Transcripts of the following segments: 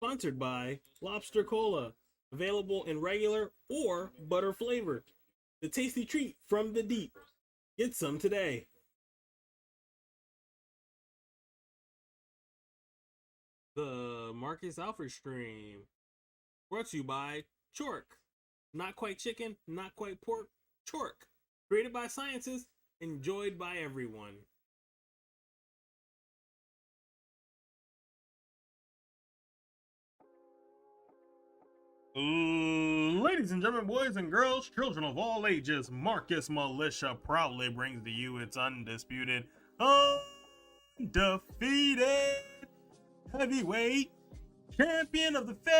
Sponsored by Lobster Cola. Available in regular or butter flavor. The tasty treat from the deep. Get some today. The Marcus Alford stream. Brought to you by Chork. Not quite chicken, not quite pork. Chork. Created by scientists, enjoyed by everyone. Ladies and gentlemen, boys and girls, children of all ages, Marcus Militia proudly brings to you its undisputed, undefeated heavyweight champion of the fail.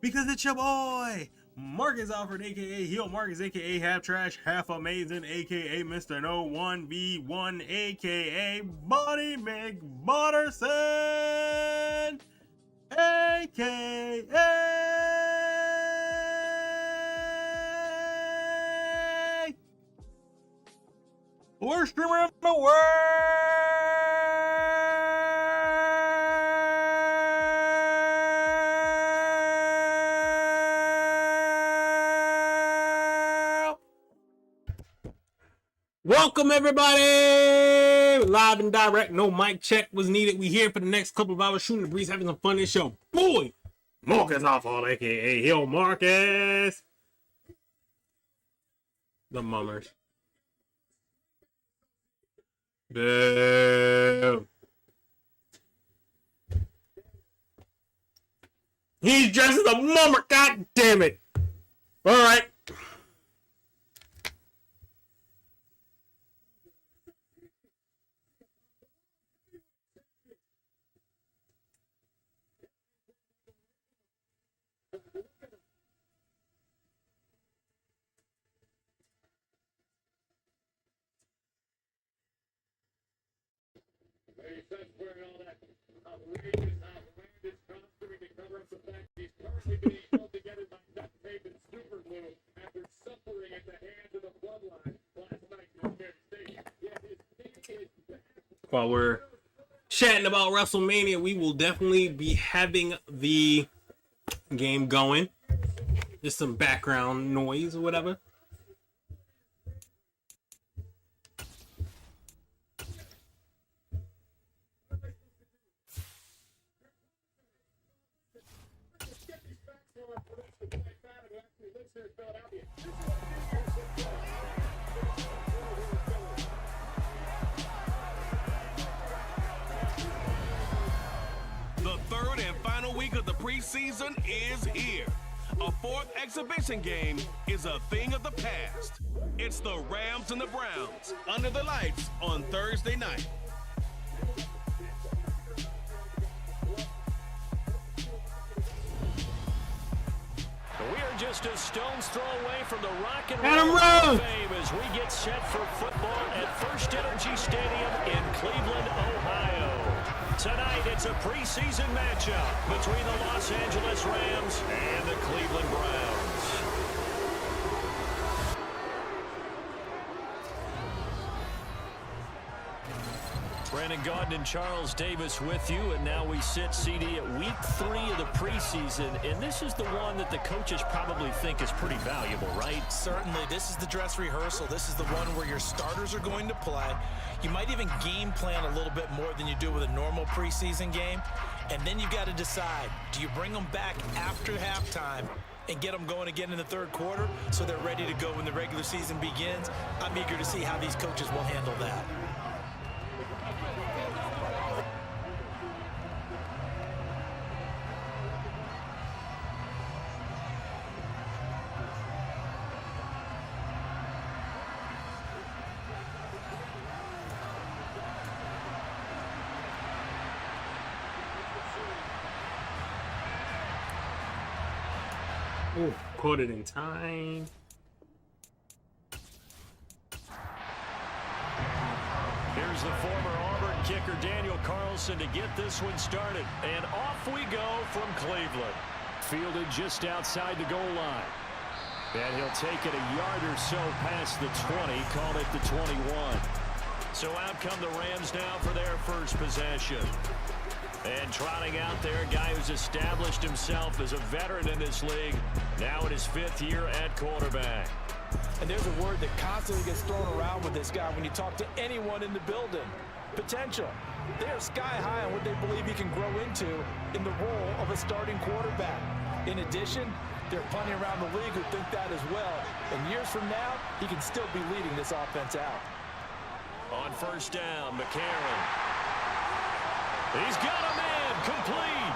Because it's your boy, Marcus Alford, aka Heel Marcus, aka Half Trash, Half Amazing, aka Mr. No 1v1, aka Bonnie McButterson, aka worst streamer in the world. Welcome everybody, live and direct, no mic check was needed. We here for the next couple of hours shooting the breeze, having some fun in the show. Boy, Marcus Alford, aka Heel Marcus. The mummers. Boo. He's dressed as a mummer, god damn it. Alright. While we're chatting about Wrestlemania, we will definitely be having the game going. Just some background noise or whatever. The third and final week of the preseason is here. A fourth exhibition game is a thing of the past. It's the Rams and the Browns under the lights on Thursday night. We are just a stone's throw away from the rock and Adam roll Rose. of fame as we get set for football at First Energy Stadium in Cleveland, Ohio. Tonight, it's a preseason matchup between the Los Angeles Rams and the Cleveland Browns. Brandon Gaudin and Charles Davis with you, and now we sit CD at week 3 of the preseason, and this is the one that the coaches probably think is pretty valuable, right? Certainly. This is the dress rehearsal. This is the one where your starters are going to play. You might even game plan a little bit more than you do with a normal preseason game, and then you've got to decide, do you bring them back after halftime and get them going again in the third quarter so they're ready to go when the regular season begins? I'm eager to see how these coaches will handle that. Oh, caught it in time. Here's the former Auburn kicker Daniel Carlson to get this one started. And off we go from Cleveland. Fielded just outside the goal line. And he'll take it a yard or so past the 20, call it the 21. So out come the Rams now for their first possession. And trotting out there, a guy who's established himself as a veteran in this league, now in his 5th year at quarterback. And there's a word that constantly gets thrown around with this guy when you talk to anyone in the building. Potential. They're sky high on what they believe he can grow into in the role of a starting quarterback. In addition, there are plenty around the league who think that as well. And years from now, he can still be leading this offense out. On first down, McCarron. He's got a man complete.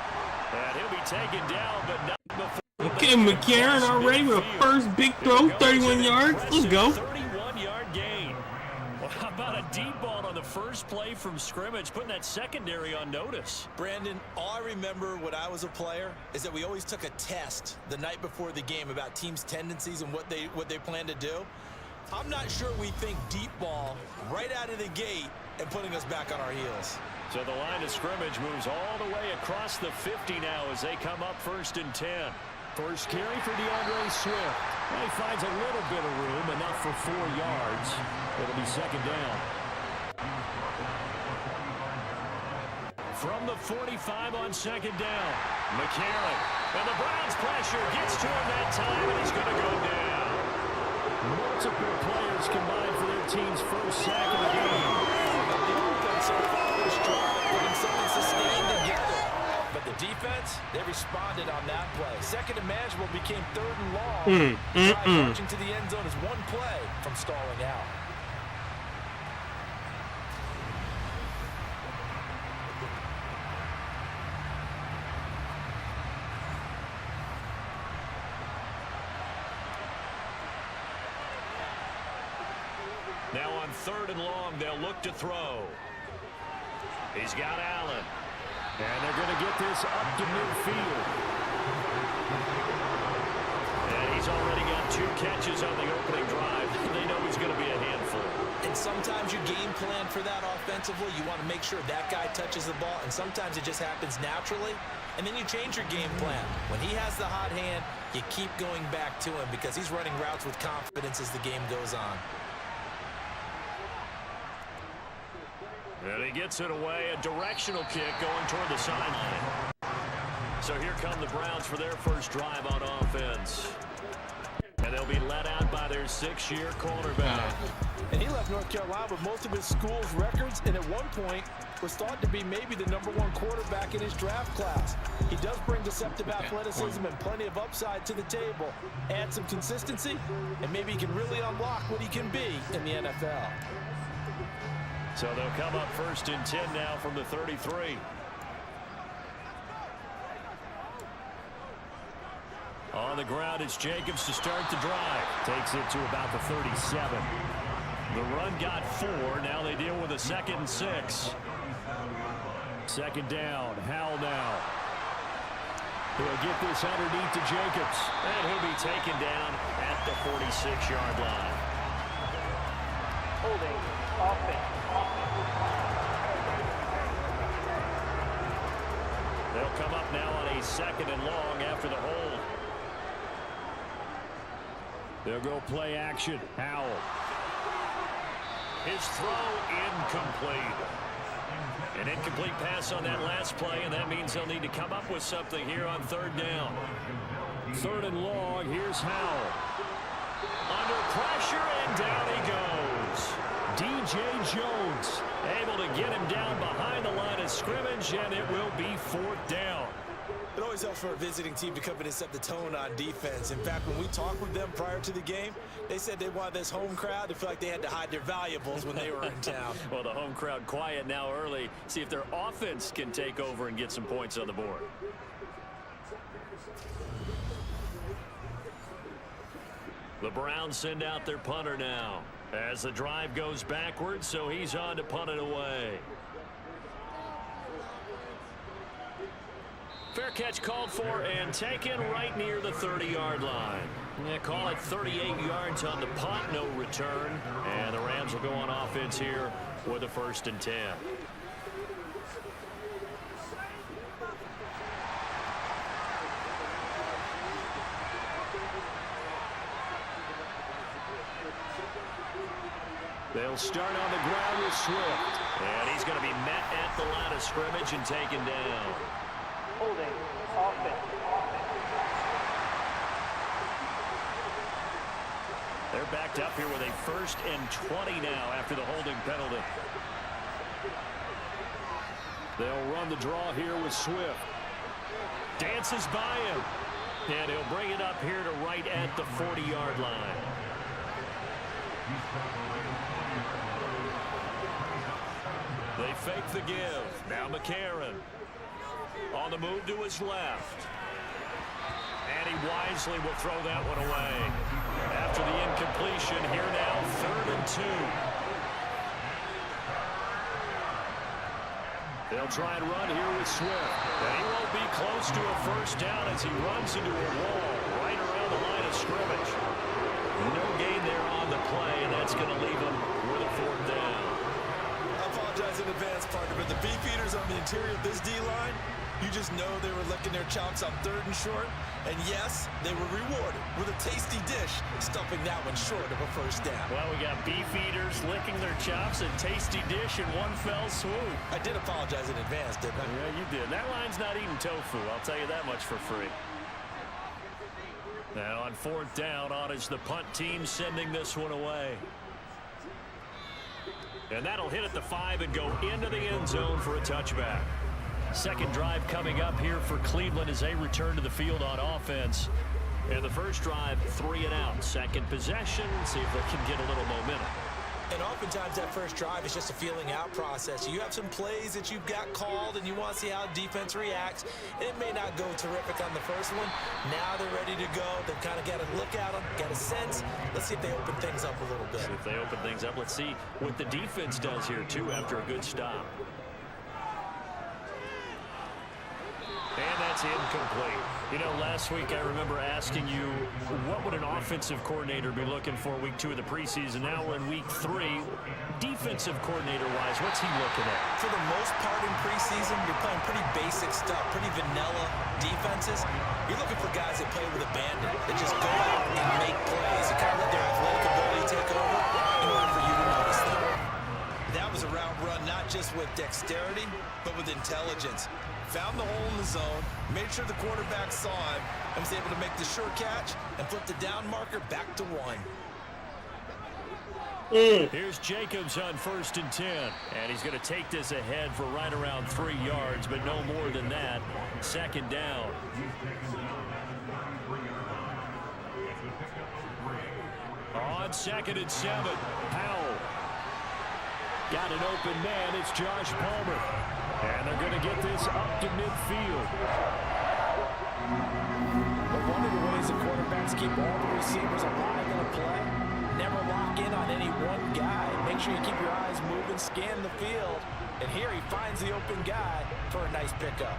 And he'll be taken down, but not before. Okay, McCarron already with a first big throw, 31 yards. Let's go. 31-yard gain. Well, how about a deep ball on the first play from scrimmage, putting that secondary on notice? Brandon, all I remember when I was a player is that we always took a test the night before the game about teams' tendencies and what they plan to do. I'm not sure we think deep ball right out of the gate and putting us back on our heels. So the line of scrimmage moves all the way across the 50 now as they come up 1st and 10. First carry for DeAndre Swift. Well, he finds a little bit of room, enough for 4 yards. It'll be 2nd down. From the 45 on 2nd down, McCarron. And the Browns pressure gets to him that time, and he's going to go down. Multiple players combined for their team's first sack of the game. The offense so far this drive putting something sustained together. But the defense, they responded on that play. Second and manageable became 3rd and long. Marching to the end zone is one play from stalling out. Now on 3rd and long, they'll look to throw. He's got Allen. And they're going to get this up to midfield. And he's already got 2 catches on the opening drive. They know he's going to be a handful. And sometimes you game plan for that offensively. You want to make sure that guy touches the ball. And sometimes it just happens naturally. And then you change your game plan. When he has the hot hand, you keep going back to him because he's running routes with confidence as the game goes on. And he gets it away, a directional kick going toward the sideline. So here come the Browns for their first drive on offense. And they'll be let out by their 6th-year quarterback. And he left North Carolina with most of his school's records, and at one point was thought to be maybe the #1 quarterback in his draft class. He does bring deceptive athleticism and plenty of upside to the table. Add some consistency, and maybe he can really unlock what he can be in the NFL. So they'll come up 1st and 10 now from the 33. On the ground, it's Jacobs to start the drive. Takes it to about the 37. The run got 4. Now they deal with a 2nd and 6. 2nd down. Howell now. He'll get this underneath to Jacobs. And he'll be taken down at the 46-yard line. Holding offense. They'll come up now on a 2nd and long after the hold. They'll go play action. Howell. His throw incomplete. An incomplete pass on that last play, and that means they'll need to come up with something here on 3rd down. 3rd and long. Here's Howell. Under pressure, and down he goes. DJ Jones able to get him down behind the line of scrimmage, and it will be 4th down. It always helps for a visiting team to come in and set the tone on defense. In fact, when we talked with them prior to the game, they said they wanted this home crowd to feel like they had to hide their valuables when they were in town. Well, the home crowd quiet now early. See if their offense can take over and get some points on the board. The Browns send out their punter now as the drive goes backwards, so he's on to punt it away. Fair catch called for and taken right near the 30-yard line. Yeah, call it 38 yards on the punt, no return. And the Rams will go on offense here with a 1st and 10. They'll start on the ground with Swift. And he's going to be met at the line of scrimmage and taken down. Holding, offense. They're backed up here with a 1st and 20 now after the holding penalty. They'll run the draw here with Swift. Dances by him. And he'll bring it up here to right at the 40-yard line. They fake the give. Now McCarron. On the move to his left. And he wisely will throw that one away. After the incompletion, here now, 3rd and 2. They'll try and run here with Swift. And he won't be close to a 1st down as he runs into a wall right around the line of scrimmage. No gain there on the play, and that's going to leave him with a 4th down. I apologize in advance, partner, but the beefeaters on the interior of this D-line, you just know they were licking their chops on 3rd and short. And yes, they were rewarded with a tasty dish, stuffing that one short of a 1st down. Well, we got beef eaters licking their chops, a tasty dish in one fell swoop. I did apologize in advance, didn't I? Yeah, you did. That line's not eating tofu, I'll tell you that much for free. Now on 4th down, on is the punt team sending this one away. And that'll hit at the 5 and go into the end zone for a touchback. Second drive coming up here for Cleveland as they return to the field on offense. And the first drive, 3 and out. Second possession, see if they can get a little momentum. And oftentimes that first drive is just a feeling out process. You have some plays that you've got called and you want to see how defense reacts. And it may not go terrific on the first one. Now they're ready to go. They've kind of got to look at them, get a sense. Let's see if they open things up a little bit. See if they open things up. Let's see what the defense does here, too, after a good stop. And that's incomplete. You know, last week I remember asking you, what would an offensive coordinator be looking for week 2 of the preseason? Now we're in week 3. Defensive coordinator-wise, what's he looking at? For the most part in preseason, you're playing pretty basic stuff, pretty vanilla defenses. You're looking for guys that play with abandon, that just go out and make plays, and kind of let their athletic ability take over in order for you to notice them. That was a route run, not just with dexterity, but with intelligence. Found the hole in the zone, made sure the quarterback saw him, and was able to make the sure catch and flip the down marker back to 1. Here's Jacobs on 1st and 10. And he's going to take this ahead for right around 3 yards, but no more than that. 2nd down. On 2nd and 7, Powell. Got an open man, it's Josh Palmer. And they're going to get this up to midfield. But one of the ways the quarterbacks keep all the receivers alive in a play, never lock in on any one guy. Make sure you keep your eyes moving, scan the field. And here he finds the open guy for a nice pickup.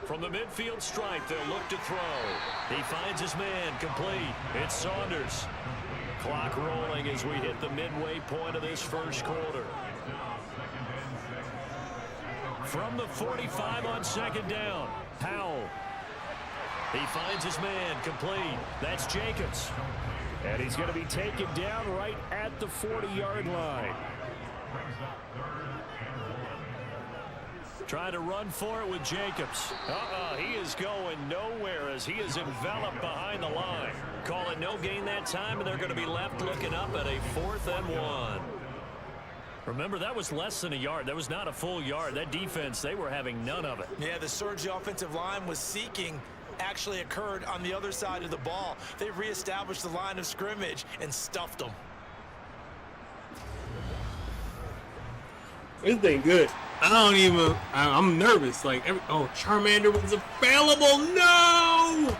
From the midfield stripe, they'll look to throw. He finds his man, complete. It's Saunders. Clock rolling as we hit the midway point of this first quarter. From the 45 on 2nd down, Powell. He finds his man, complete. That's Jacobs. And he's going to be taken down right at the 40-yard line. Trying to run for it with Jacobs. He is going nowhere as he is enveloped behind the line. Call it no gain that time, and they're going to be left looking up at a 4th and 1. Remember, that was less than a yard. That was not a full yard. That defense, they were having none of it. Yeah, the surge the offensive line was seeking actually occurred on the other side of the ball. They reestablished the line of scrimmage and stuffed them. This thing good. I'm nervous. Like, Charmander was available. No!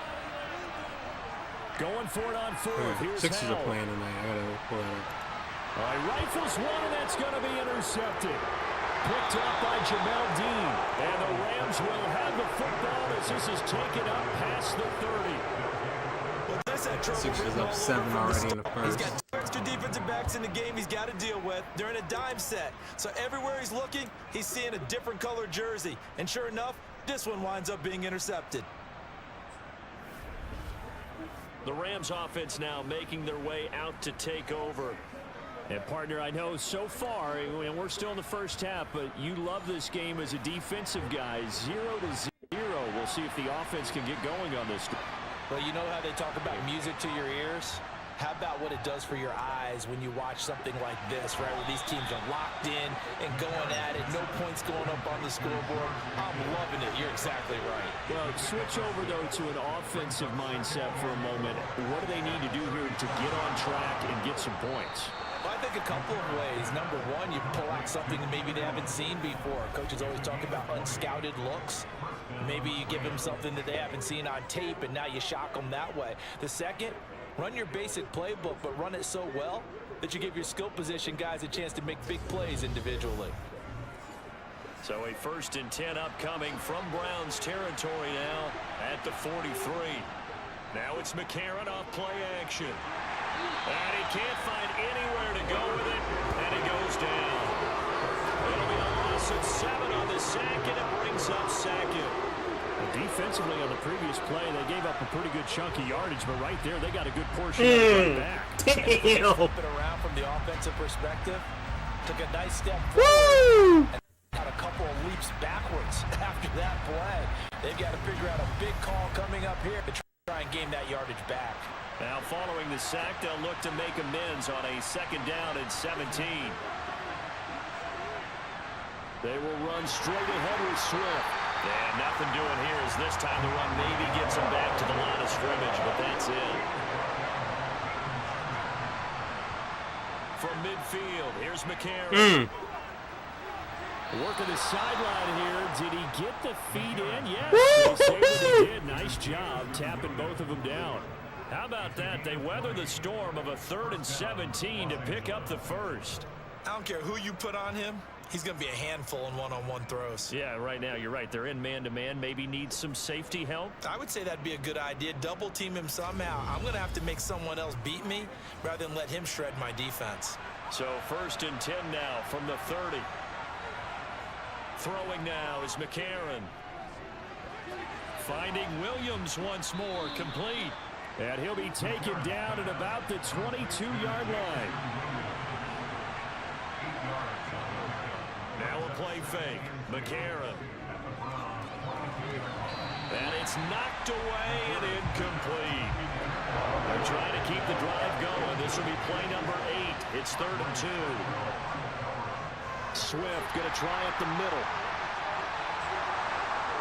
Going for it on 4th. Here's Sixers Howell. are playing tonight. I gotta pull that up. All right, rifles one, and that's going to be intercepted. Picked up by Jamel Dean. And the Rams will have the football as this is taken up past the 30. Well, this had Sixers up 7 already in the He's first. got 2 extra defensive backs in the game he's got to deal with. They're in a dime set. So everywhere he's looking, he's seeing a different colored jersey. And sure enough, this one winds up being intercepted. The Rams offense now making their way out to take over. And partner, I know so far, and we're still in the first half, but you love this game as a defensive guy. 0-0. We'll see if the offense can get going on this. Well, you know how they talk about music to your ears? How about what it does for your eyes when you watch something like this, right, where these teams are locked in and going at it, no points going up on the scoreboard? I'm loving it. You're exactly right. Well, switch over, though, to an offensive mindset for a moment. What do they need to do here to get on track and get some points? Well, I think a couple of ways. Number one, you pull out something that maybe they haven't seen before. Coaches always talk about unscouted looks. Maybe you give them something that they haven't seen on tape, and now you shock them that way. The second, run your basic playbook, but run it so well that you give your skill position guys a chance to make big plays individually. So a 1st and 10 upcoming from Browns territory now at the 43. Now it's McCarron off play action. And he can't find anywhere to go with it, and he goes down. It'll be a loss of 7 on the sack, and it brings up Sackett. Defensively on the previous play, they gave up a pretty good chunk of yardage, but right there, they got a good portion of it back. Damn. Flip it around from the offensive perspective. Took a nice step forward. And got a couple of leaps backwards after that play. They've got to figure out a big call coming up here to try and gain that yardage back. Now following the sack, they'll look to make amends on a 2nd down and 17. They will run straight ahead with Swift. And nothing doing here as this time the run maybe gets them back to the line of scrimmage, but that's it. From midfield, here's McCarron. Working the sideline here. Did he get the feet in? Yes, they say that he did. Nice job tapping both of them down. How about that? They weather the storm of a 3rd and 17 to pick up the first. I don't care who you put on him. He's going to be a handful in one-on-one throws. Yeah, right now, you're right. They're in man-to-man. Maybe need some safety help. I would say that'd be a good idea. Double team him somehow. I'm going to have to make someone else beat me rather than let him shred my defense. So 1st and 10 now from the 30. Throwing now is McCarron. Finding Williams once more, complete. And he'll be taken down at about the 22-yard line. Now a play fake. McCarron. And it's knocked away and incomplete. They're trying to keep the drive going. This will be play number 8. It's 3rd and 2. Swift going to try up the middle.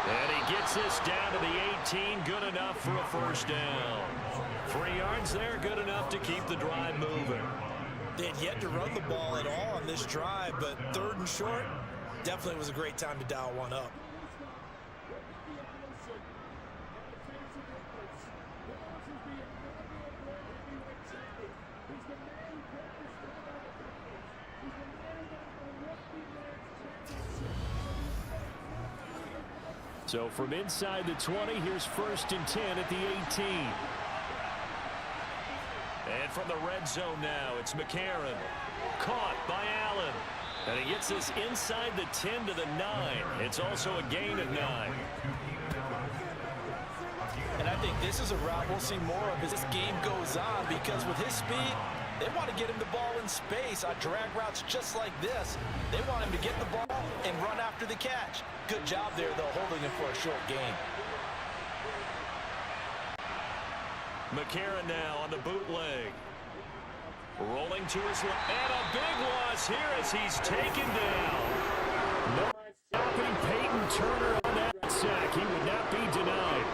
And he gets this down to the 18. Good enough for a 1st down. 3 yards there, good enough to keep the drive moving. They had yet to run the ball at all on this drive, but 3rd and short definitely was a great time to dial one up. So from inside the 20, here's 1st and 10 at the 18. And from the red zone now, it's McCarron. Caught by Allen. And he gets this inside the 10 to the 9. It's also a gain of 9. And I think this is a route we'll see more of as this game goes on, because with his speed, they want to get him the ball in space on drag routes just like this. They want him to get the ball and run after the catch. Good job there, though, holding him for a short gain. McCarron now on the bootleg. Rolling to his left. And a big loss here as he's taken down. No stopping Peyton Turner on that sack. He would not be denied.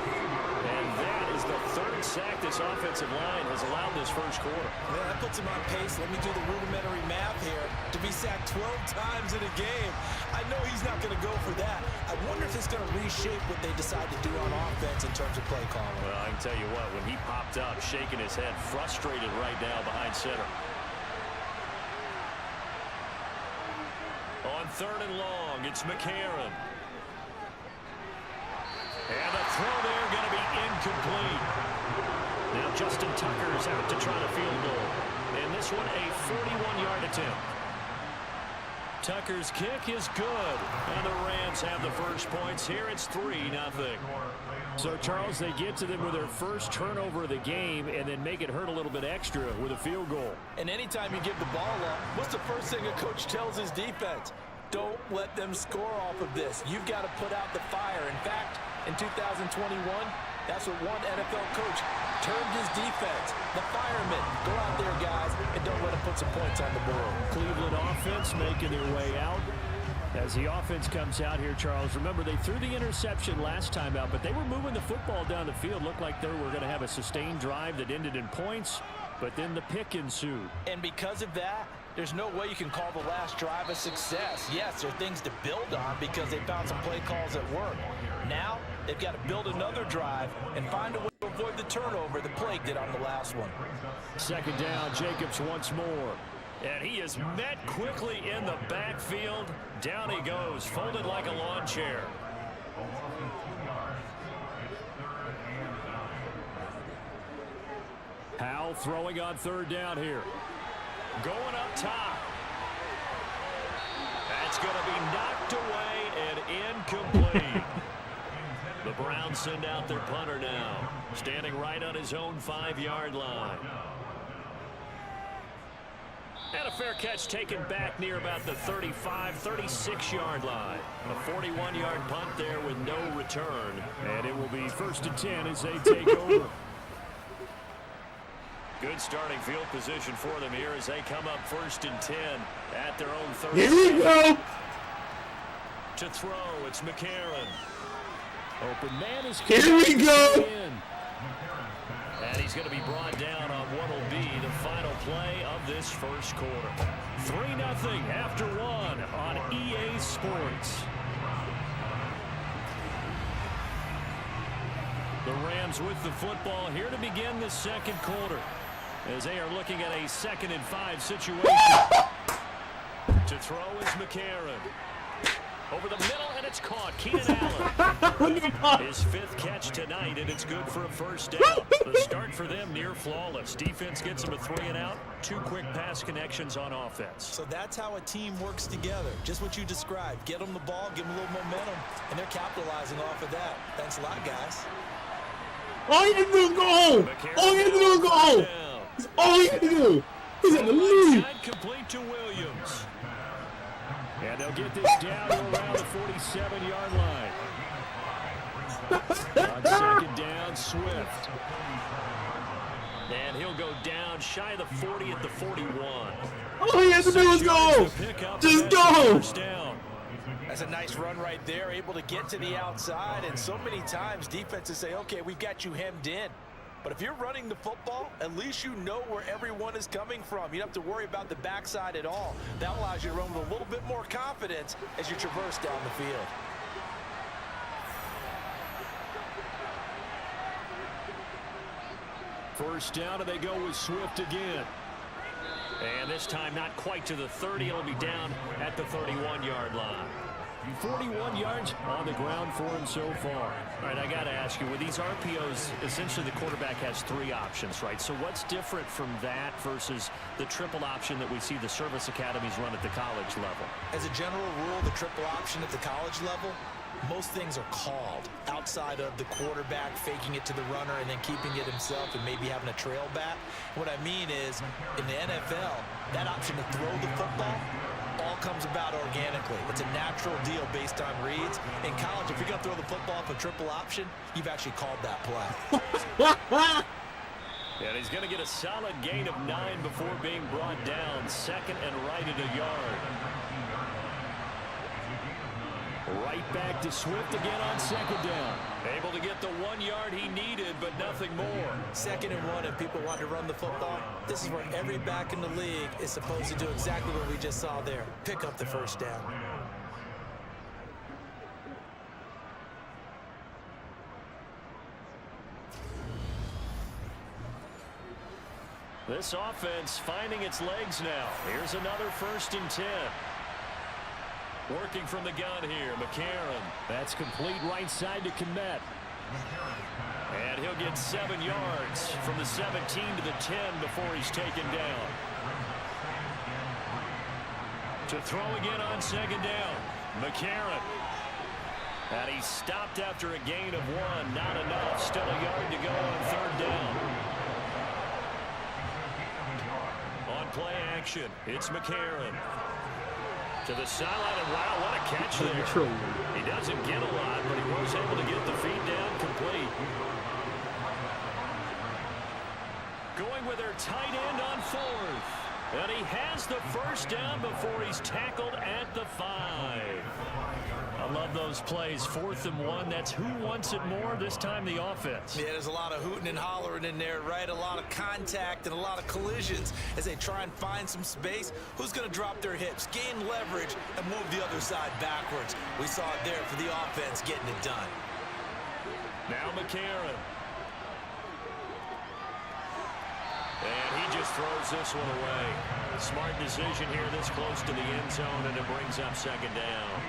And that is the 3rd sack this offensive line has allowed this first quarter. Man, that puts him on pace. Let me do the rudimentary math here. To be sacked 12 times in a game, I know he's not going to go for that. I wonder if it's going to reshape what they decide to do on offense in terms of play calling. Well, I can tell you what, when he popped up, shaking his head, frustrated right now behind center. On 3rd and long, it's McCarron. And the throw there going to be incomplete. Now Justin Tucker's out to try the field goal. And this one, a 41-yard attempt. Tucker's kick is good. And the Rams have the first points here. It's 3-0. So, Charles, they get to them with their first turnover of the game and then make it hurt a little bit extra with a field goal. And anytime you give the ball up, what's the first thing a coach tells his defense? Don't let them score off of this. You've got to put out the fire. In fact, in 2021, that's what one NFL coach termed his defense, the firemen. Go out there, guys, and don't let them put some points on the board. Cleveland offense making their way out. As the offense comes out here, Charles, remember they threw the interception last time out, but they were moving the football down the field. Looked like they were going to have a sustained drive that ended in points, but then the pick ensued. And because of that, there's no way you can call the last drive a success. Yes, there are things to build on because they found some play calls that work. Now, they've got to build another drive and find a way to avoid the turnover the plague did on the last one. Second down, Jacobs once more. And he is met quickly in the backfield. Down he goes, folded like a lawn chair. Howell throwing on third down here. Going up top. That's going to be knocked away and incomplete. The Browns send out their punter now. Standing right on his own 5-yard line. And a fair catch taken back near about the 35, 36-yard line. A 41-yard punt there with no return. And it will be 1st and 10 as they take over. Good starting field position for them here as they come up 1st and 10 at their own 30. Here we go. To throw, it's McCarron. Open man is Here we go. And he's going to be brought down on what will be the final play of this first quarter. 3-0 after 1 on EA Sports. The Rams with the football here to begin the second quarter as they are looking at a 2nd and 5 situation. To throw is McCarron. Over the middle, and it's caught. Keenan Allen. His 5th catch tonight, and it's good for a first down. The start for them near flawless. Defense gets them a 3 and out. 2 quick pass connections on offense. So that's how a team works together. Just what you described. Get them the ball, give them a little momentum, and they're capitalizing off of that. Thanks a lot, guys. All you have to do is go home. All you have to do is go home. That's all you have to do. He's in the lead. Complete to Williams. And they'll get this down to around the 47-yard line. On 2nd down, Swift. And he'll go down shy of the 40 at the 41. All you have to do is go. Just go. That's a nice run right there, able to get to the outside. And so many times defenses say, okay, we've got you hemmed in. But if you're running the football, at least you know where everyone is coming from. You don't have to worry about the backside at all. That allows you to run with a little bit more confidence as you traverse down the field. First down, and they go with Swift again. And this time not quite to the 30. It'll be down at the 31-yard line. 41 yards on the ground for him so far. All right, I got to ask you, with these RPOs, essentially the quarterback has 3 options, right? So what's different from that versus the triple option that we see the service academies run at the college level? As a general rule, the triple option at the college level, most things are called outside of the quarterback faking it to the runner and then keeping it himself and maybe having a trail back. What I mean is, in the NFL, that option to throw the football all comes about organically. It's a natural deal based on reads. In college, if you're going to throw the football off a triple option, you've actually called that play. And he's going to get a solid gain of 9 before being brought down. 2nd and right at a yard. Right back to Swift again on 2nd down. Able to get the 1 yard he needed, but nothing more. 2nd and 1, and people want to run the football. This is where every back in the league is supposed to do exactly what we just saw there. Pick up the first down. This offense finding its legs now. Here's another 1st and 10. Working from the gun here, McCarron. That's complete right side to Kmet. And he'll get 7 yards. from the 17 to the 10 before he's taken down. To throw again on second down, McCarron. And he's stopped after a gain of 1. Not enough. Still a yard to go on third down. On play action, it's McCarron. To the sideline, and wow, what a catch there. He doesn't get a lot, but he was able to get the feet down complete. Going with their tight end on fourth. And he has the first down before he's tackled at the 5. I love those plays. 4th and 1. That's who wants it more, this time the offense. Yeah, there's a lot of hooting and hollering in there, right? A lot of contact and a lot of collisions as they try and find some space. Who's going to drop their hips, gain leverage, and move the other side backwards? We saw it there for the offense getting it done. Now McCarron. And he just throws this one away. Smart decision here this close to the end zone, and it brings up second down.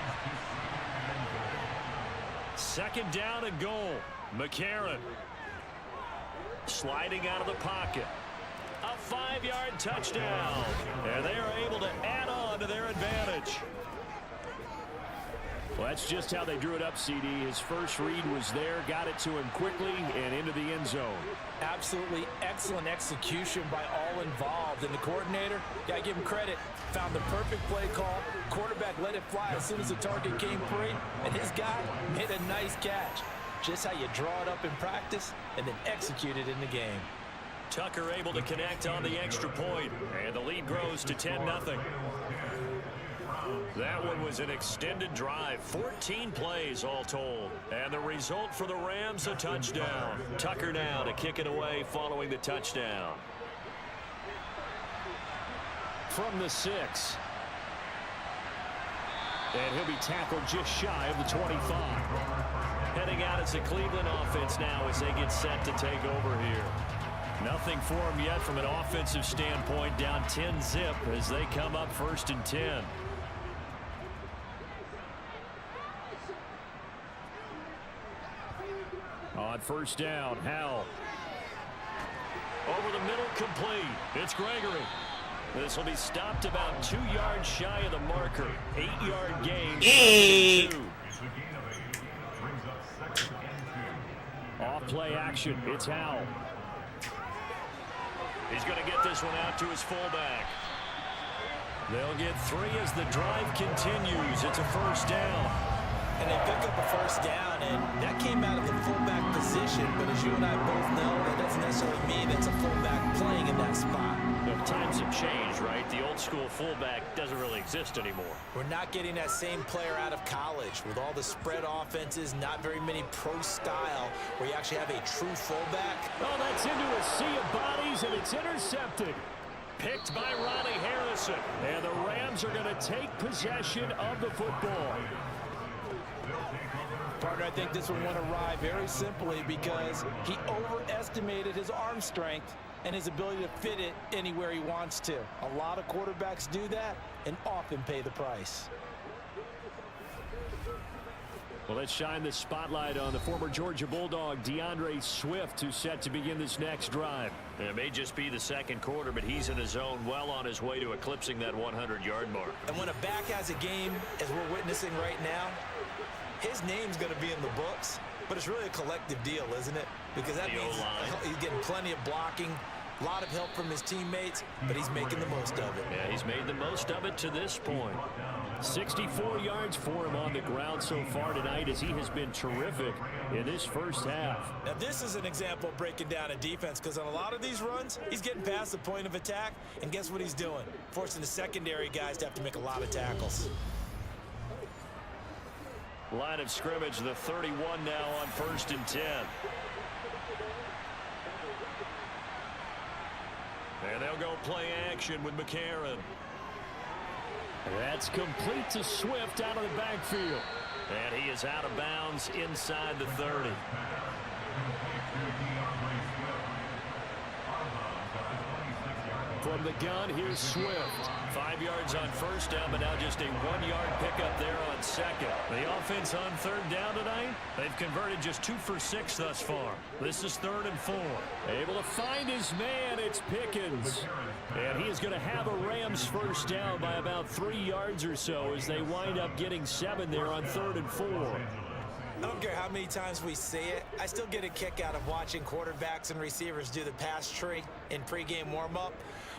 Second down and goal. McCarron sliding out of the pocket. A 5-yard touchdown. And they are able to add on to their advantage. Well, that's just how they drew it up, CD. His first read was there, got it to him quickly, and into the end zone. Absolutely excellent execution by all involved. And the coordinator, got to give him credit, found the perfect play call. Quarterback let it fly as soon as the target came free, and his guy made a nice catch. Just how you draw it up in practice and then execute it in the game. Tucker able to connect on the extra point, and the lead grows to 10-0. That one was an extended drive, 14 plays all told. And the result for the Rams, a touchdown. Tucker now to kick it away following the touchdown. From the 6. And he'll be tackled just shy of the 25. Heading out as the Cleveland offense now as they get set to take over here. Nothing for them yet from an offensive standpoint, down 10-zip as they come up 1st and 10. On first down, Howell. Over the middle, complete. It's Gregory. This will be stopped about 2 yards shy of the marker. 8-yard gain. Off play action. It's Howell. He's going to get this one out to his fullback. They'll get 3 as the drive continues. It's a first down. And they pick up a first down, and that came out of the fullback position. But as you and I both know, that doesn't necessarily mean that's a fullback playing in that spot. Well, times have changed, right? The old school fullback doesn't really exist anymore. We're not getting that same player out of college. With all the spread offenses, not very many pro style, where you actually have a true fullback. Oh, that's into a sea of bodies, and it's intercepted. Picked by Ronnie Harrison. And the Rams are going to take possession of the football. Partner, I think this one went awry very simply because he overestimated his arm strength and his ability to fit it anywhere he wants to. A lot of quarterbacks do that and often pay the price. Well, let's shine the spotlight on the former Georgia Bulldog, DeAndre Swift, who's set to begin this next drive. It may just be the second quarter, but he's in his zone, well on his way to eclipsing that 100-yard mark. And when a back has a game, as we're witnessing right now, his name's going to be in the books, but it's really a collective deal, isn't it? Because that means he's getting plenty of blocking, a lot of help from his teammates, but he's making the most of it. Yeah, he's made the most of it to this point. 64 yards for him on the ground so far tonight as he has been terrific in this first half. Now, this is an example of breaking down a defense because on a lot of these runs, he's getting past the point of attack, and guess what he's doing? Forcing the secondary guys to have to make a lot of tackles. Line of scrimmage, the 31 now on 1st and 10. And they'll go play action with McCarron. That's complete to Swift out of the backfield. And he is out of bounds inside the 30. From the gun, here's Swift. 5 yards on first down, but now just a 1-yard pickup there on second. The offense on third down tonight, they've converted just 2 for 6 thus far. This is 3rd and 4. Able to find his man, it's Pickens. And he is going to have a Rams first down by about 3 yards or so as they wind up getting 7 there on 3rd and 4. I don't care how many times we see it. I still get a kick out of watching quarterbacks and receivers do the pass tree in pregame warm-up.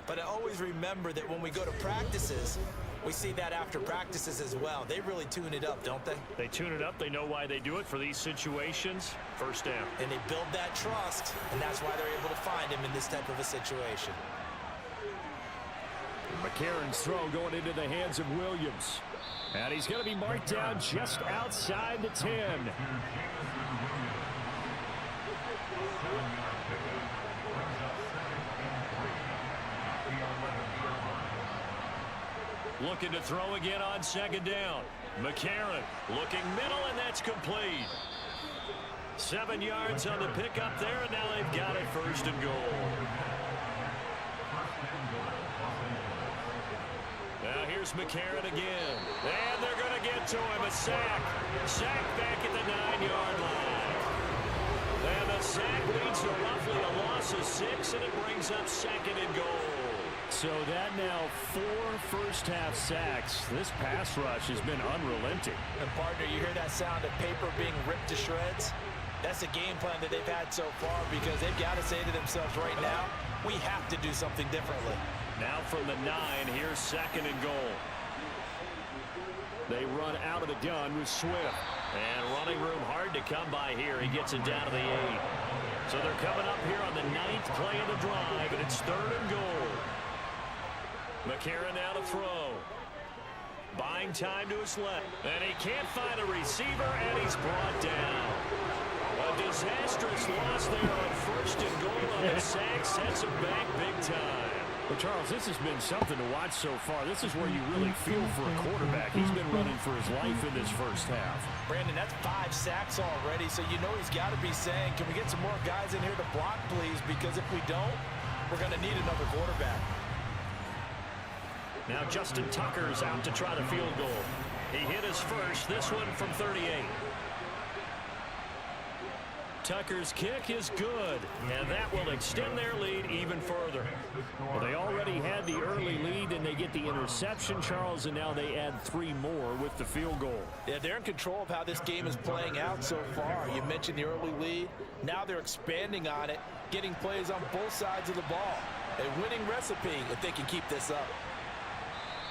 But I always remember that when we go to practices, we see that after practices as well. They really tune it up, don't they? They tune it up. They know why they do it for these situations. First down. And they build that trust, and that's why they're able to find him in this type of a situation. McCarron's throw going into the hands of Williams. And he's going to be marked down just outside the 10. Looking to throw again on 2nd down. McCarron looking middle, and that's complete. 7 yards on the pickup there, and now they've got it 1st and goal. Now here's McCarron again. And they're going to get to him. A sack. Sack back at the 9-yard line. And the sack leads to roughly a loss of 6, and it brings up 2nd and goal. So that now 4 first-half sacks. This pass rush has been unrelenting. And partner, you hear that sound of paper being ripped to shreds? That's the game plan that they've had so far because they've got to say to themselves right now, we have to do something differently. Now from the 9, here's 2nd and goal. They run out of the gun with Swift. And running room hard to come by here. He gets it down to the 8. So they're coming up here on the 9th play of the drive, and it's 3rd and goal. McCarron now to throw. Buying time to his left. And he can't find a receiver, and he's brought down. A disastrous loss there on 1st and goal on the sack. Sets him back big time. Well, Charles, this has been something to watch so far. This is where you really feel for a quarterback. He's been running for his life in this first half. Brandon, that's 5 sacks already, so you know he's got to be saying, can we get some more guys in here to block, please? Because if we don't, we're going to need another quarterback. Now Justin Tucker's out to try the field goal. He hit his first, this one from 38. Tucker's kick is good, and that will extend their lead even further. Well, they already had the early lead, and they get the interception, Charles, and now they add 3 more with the field goal. Yeah, they're in control of how this game is playing out so far. You mentioned the early lead. Now they're expanding on it, getting plays on both sides of the ball. A winning recipe if they can keep this up.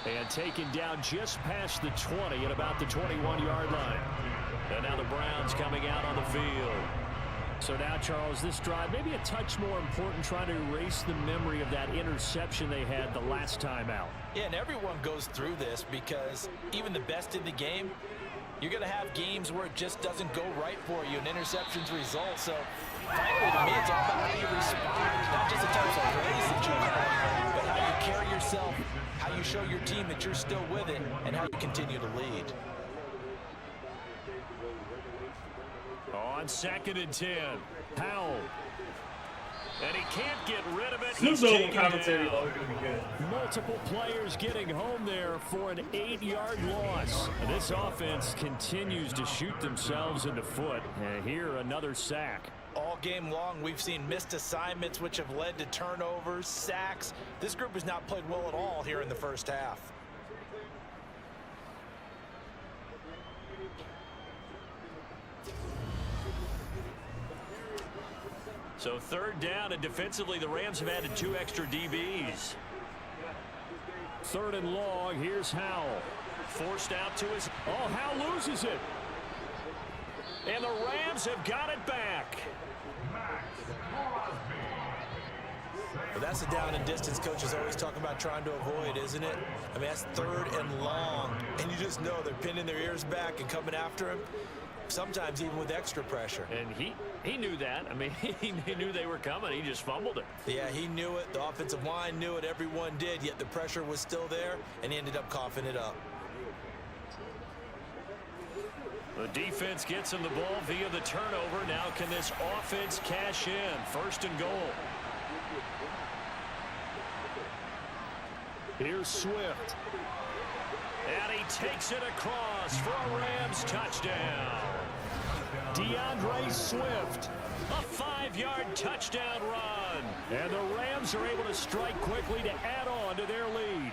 And taken down just past the 20 at about the 21-yard line. And now the Browns coming out on the field. So now, Charles, this drive maybe a touch more important, trying to erase the memory of that interception they had the last time out. Yeah, and everyone goes through this because even the best in the game, you're going to have games where it just doesn't go right for you, and interceptions result. So finally, to me, it's all about how you respond. Not just the types of plays that you make, but how you carry yourself, how you show your team that you're still with it, and how you continue to lead. On 2nd and 10, Powell. And he can't get rid of it. Snoop Dogg commentary always going to be good. Multiple players getting home there for an 8-yard loss. And this offense continues to shoot themselves in the foot. And here, another sack. All game long, we've seen missed assignments, which have led to turnovers, sacks. This group has not played well at all here in the first half. So 3rd down, and defensively, the Rams have added 2 extra DBs. 3rd and long, here's Howell. Forced out to his... Oh, Howell loses it. And the Rams have got it back. Well, that's the down and distance coaches always talk about trying to avoid, isn't it? I mean, that's 3rd and long, and you just know they're pinning their ears back and coming after him, sometimes even with extra pressure. And he knew that. I mean, he knew they were coming. He just fumbled it. Yeah, he knew it. The offensive line knew it. Everyone did, yet the pressure was still there, and he ended up coughing it up. The defense gets him the ball via the turnover. Now can this offense cash in? 1st and goal. Here's Swift. And he takes it across for a Rams touchdown. DeAndre Swift, a 5-yard touchdown run. And the Rams are able to strike quickly to add on to their lead.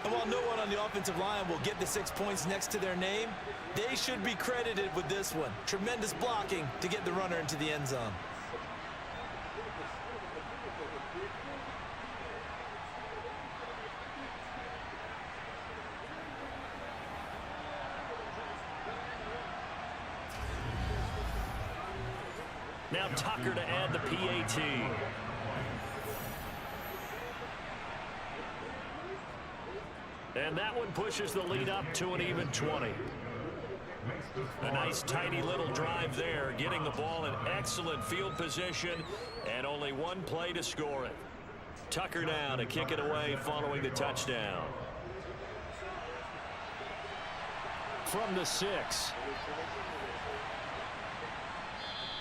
And while no one on the offensive line will get the 6 points next to their name, they should be credited with this one. Tremendous blocking to get the runner into the end zone. Now Tucker to add the PAT. And that one pushes the lead up to an even 20. A nice tidy little drive there, getting the ball in excellent field position and only one play to score it. Tucker now to kick it away following the touchdown. From the 6.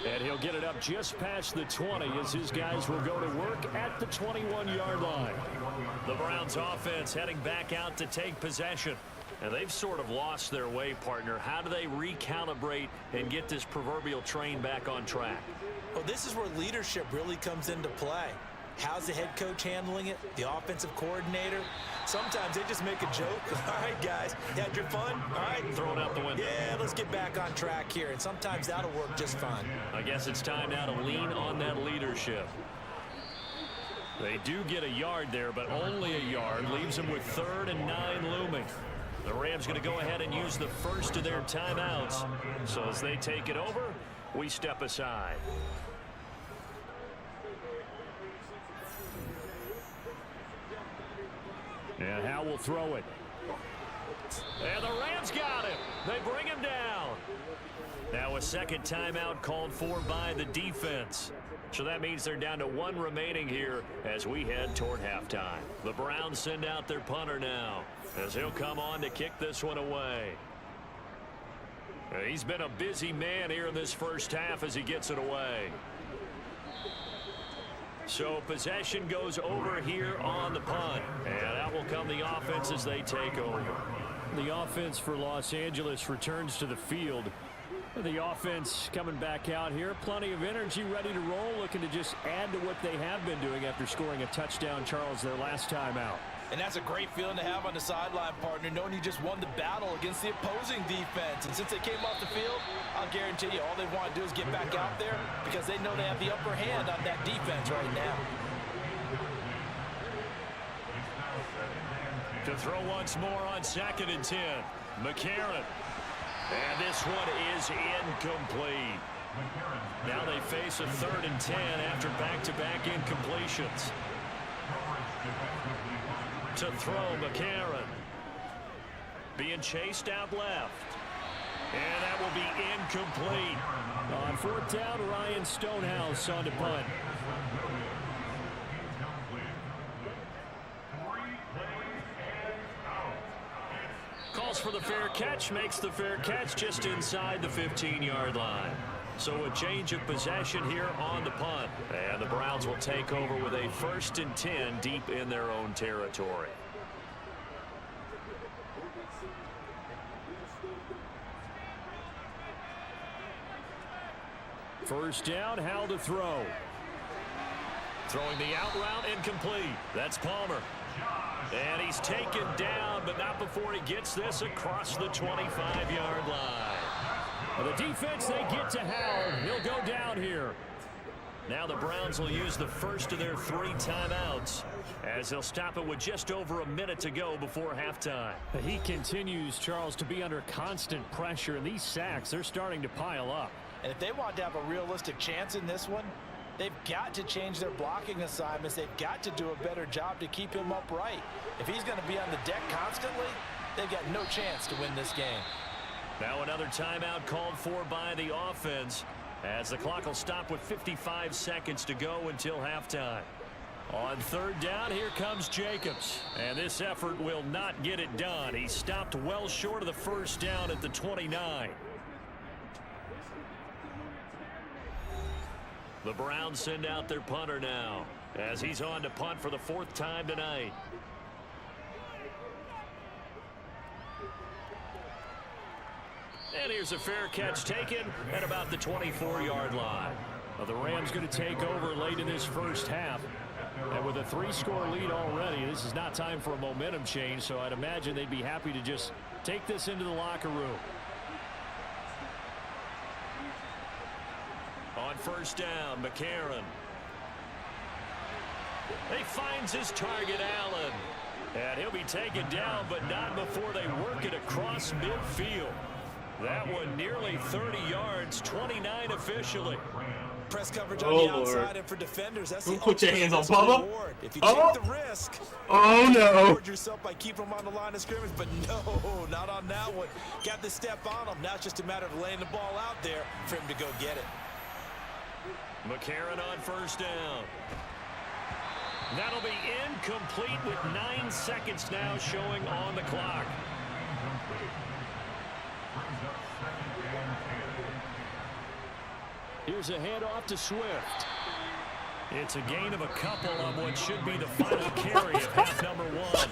And he'll get it up just past the 20 as his guys will go to work at the 21-yard line. The Browns offense heading back out to take possession. And they've sort of lost their way, partner. How do they recalibrate and get this proverbial train back on track? Well, this is where leadership really comes into play. How's the head coach handling it? The offensive coordinator? Sometimes they just make a joke. All right, guys, you had your fun? All right. Throw it out the window. Yeah, let's get back on track here. And sometimes that'll work just fine. I guess it's time now to lean on that leadership. They do get a yard there, but only a yard. Leaves them with 3rd and 9 looming. The Rams going to go ahead and use the first of their timeouts. So as they take it over, we step aside. And Howell will throw it. And the Rams got him. They bring him down. Now a second timeout called for by the defense. So that means they're down to 1 remaining here as we head toward halftime. The Browns send out their punter now as he'll come on to kick this one away. He's been a busy man here in this first half as he gets it away. So possession goes over here on the punt. And out will come the offense as they take over. The offense for Los Angeles returns to the field. The offense coming back out here. Plenty of energy, ready to roll, looking to just add to what they have been doing after scoring a touchdown, Charles, their last time out. And that's a great feeling to have on the sideline, partner, knowing you just won the battle against the opposing defense. And since they came off the field, I'll guarantee you all they want to do is get back out there because they know they have the upper hand on that defense right now. To throw once more on 2nd and 10. McCarron. And this one is incomplete. Now they face a 3rd and 10 after back-to-back incompletions. To throw, McCarron. Being chased out left. And that will be incomplete. On 4th down, Ryan Stonehouse on to punt. Calls for the fair catch, makes the fair catch just inside the 15-yard line. So a change of possession here on the punt. And the Browns will take over with a 1st and 10 deep in their own territory. First down, Howell to throw. Throwing the out route, incomplete. That's Palmer. And he's taken down, but not before he gets this across the 25-yard line. Well, the defense, they get to Howell. He'll go down here. Now the Browns will use the first of their 3 timeouts as they'll stop it with just over a minute to go before halftime. He continues, Charles, to be under constant pressure, and these sacks, they're starting to pile up. And if they want to have a realistic chance in this one, they've got to change their blocking assignments. They've got to do a better job to keep him upright. If he's going to be on the deck constantly, they've got no chance to win this game. Now another timeout called for by the offense as the clock will stop with 55 seconds to go until halftime. On 3rd down, here comes Jacobs. And this effort will not get it done. He stopped well short of the first down at the 29. The Browns send out their punter now as he's on to punt for the 4th time tonight. And here's a fair catch taken at about the 24-yard line. Well, the Rams going to take over late in this first half. And with a 3-score lead already, this is not time for a momentum change, so I'd imagine they'd be happy to just take this into the locker room. On first down, McCarron. He finds his target, Allen. And he'll be taken down, but not before they work it across midfield. That one nearly 30 yards, 29 officially. Press coverage on the outside, and for defenders, that's the put your hands on ultimate Bubba. reward. If you take the risk, no. reward yourself by keeping them on the line of scrimmage, but no, not on that one. Got the step on them. Now it's just a matter of laying the ball out there for him to go get it. McCarron on first down. That'll be incomplete with 9 seconds now showing on the clock. Here's a handoff to Swift. It's a gain of a couple on what should be the final carry of half number 1.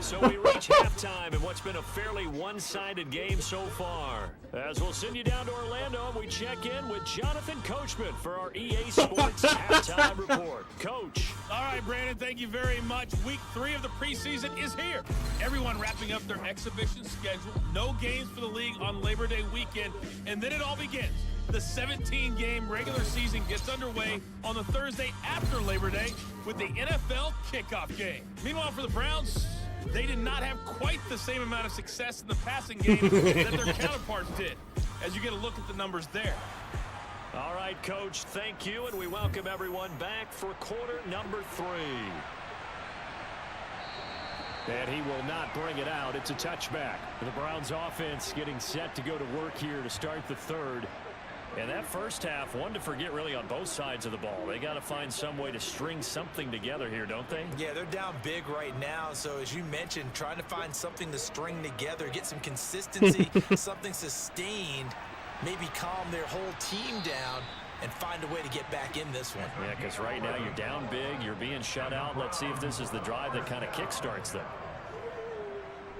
So we reach halftime in what's been a fairly one-sided game so far. As we'll send you down to Orlando, and we check in with Jonathan Coachman for our EA Sports halftime report. Coach. All right, Brandon, thank you very much. Week 3 of the preseason is here. Everyone wrapping up their exhibition schedule. No games for the league on Labor Day weekend, and then it all begins. The 17-game regular season gets underway on the Thursday after Labor Day with the NFL kickoff game. Meanwhile, for the Browns, they did not have quite the same amount of success in the passing game that their counterparts did, as you get a look at the numbers there. All right, Coach, thank you, and we welcome everyone back for quarter number 3. And he will not bring it out. It's a touchback. The Browns offense getting set to go to work here to start the third. And that first half, one to forget really on both sides of the ball. They got to find some way to string something together here, don't they? Yeah, they're down big right now. So as you mentioned, trying to find something to string together, get some consistency, something sustained, maybe calm their whole team down and find a way to get back in this one. Yeah, because right now you're down big, you're being shut out. Let's see if this is the drive that kind of kickstarts them.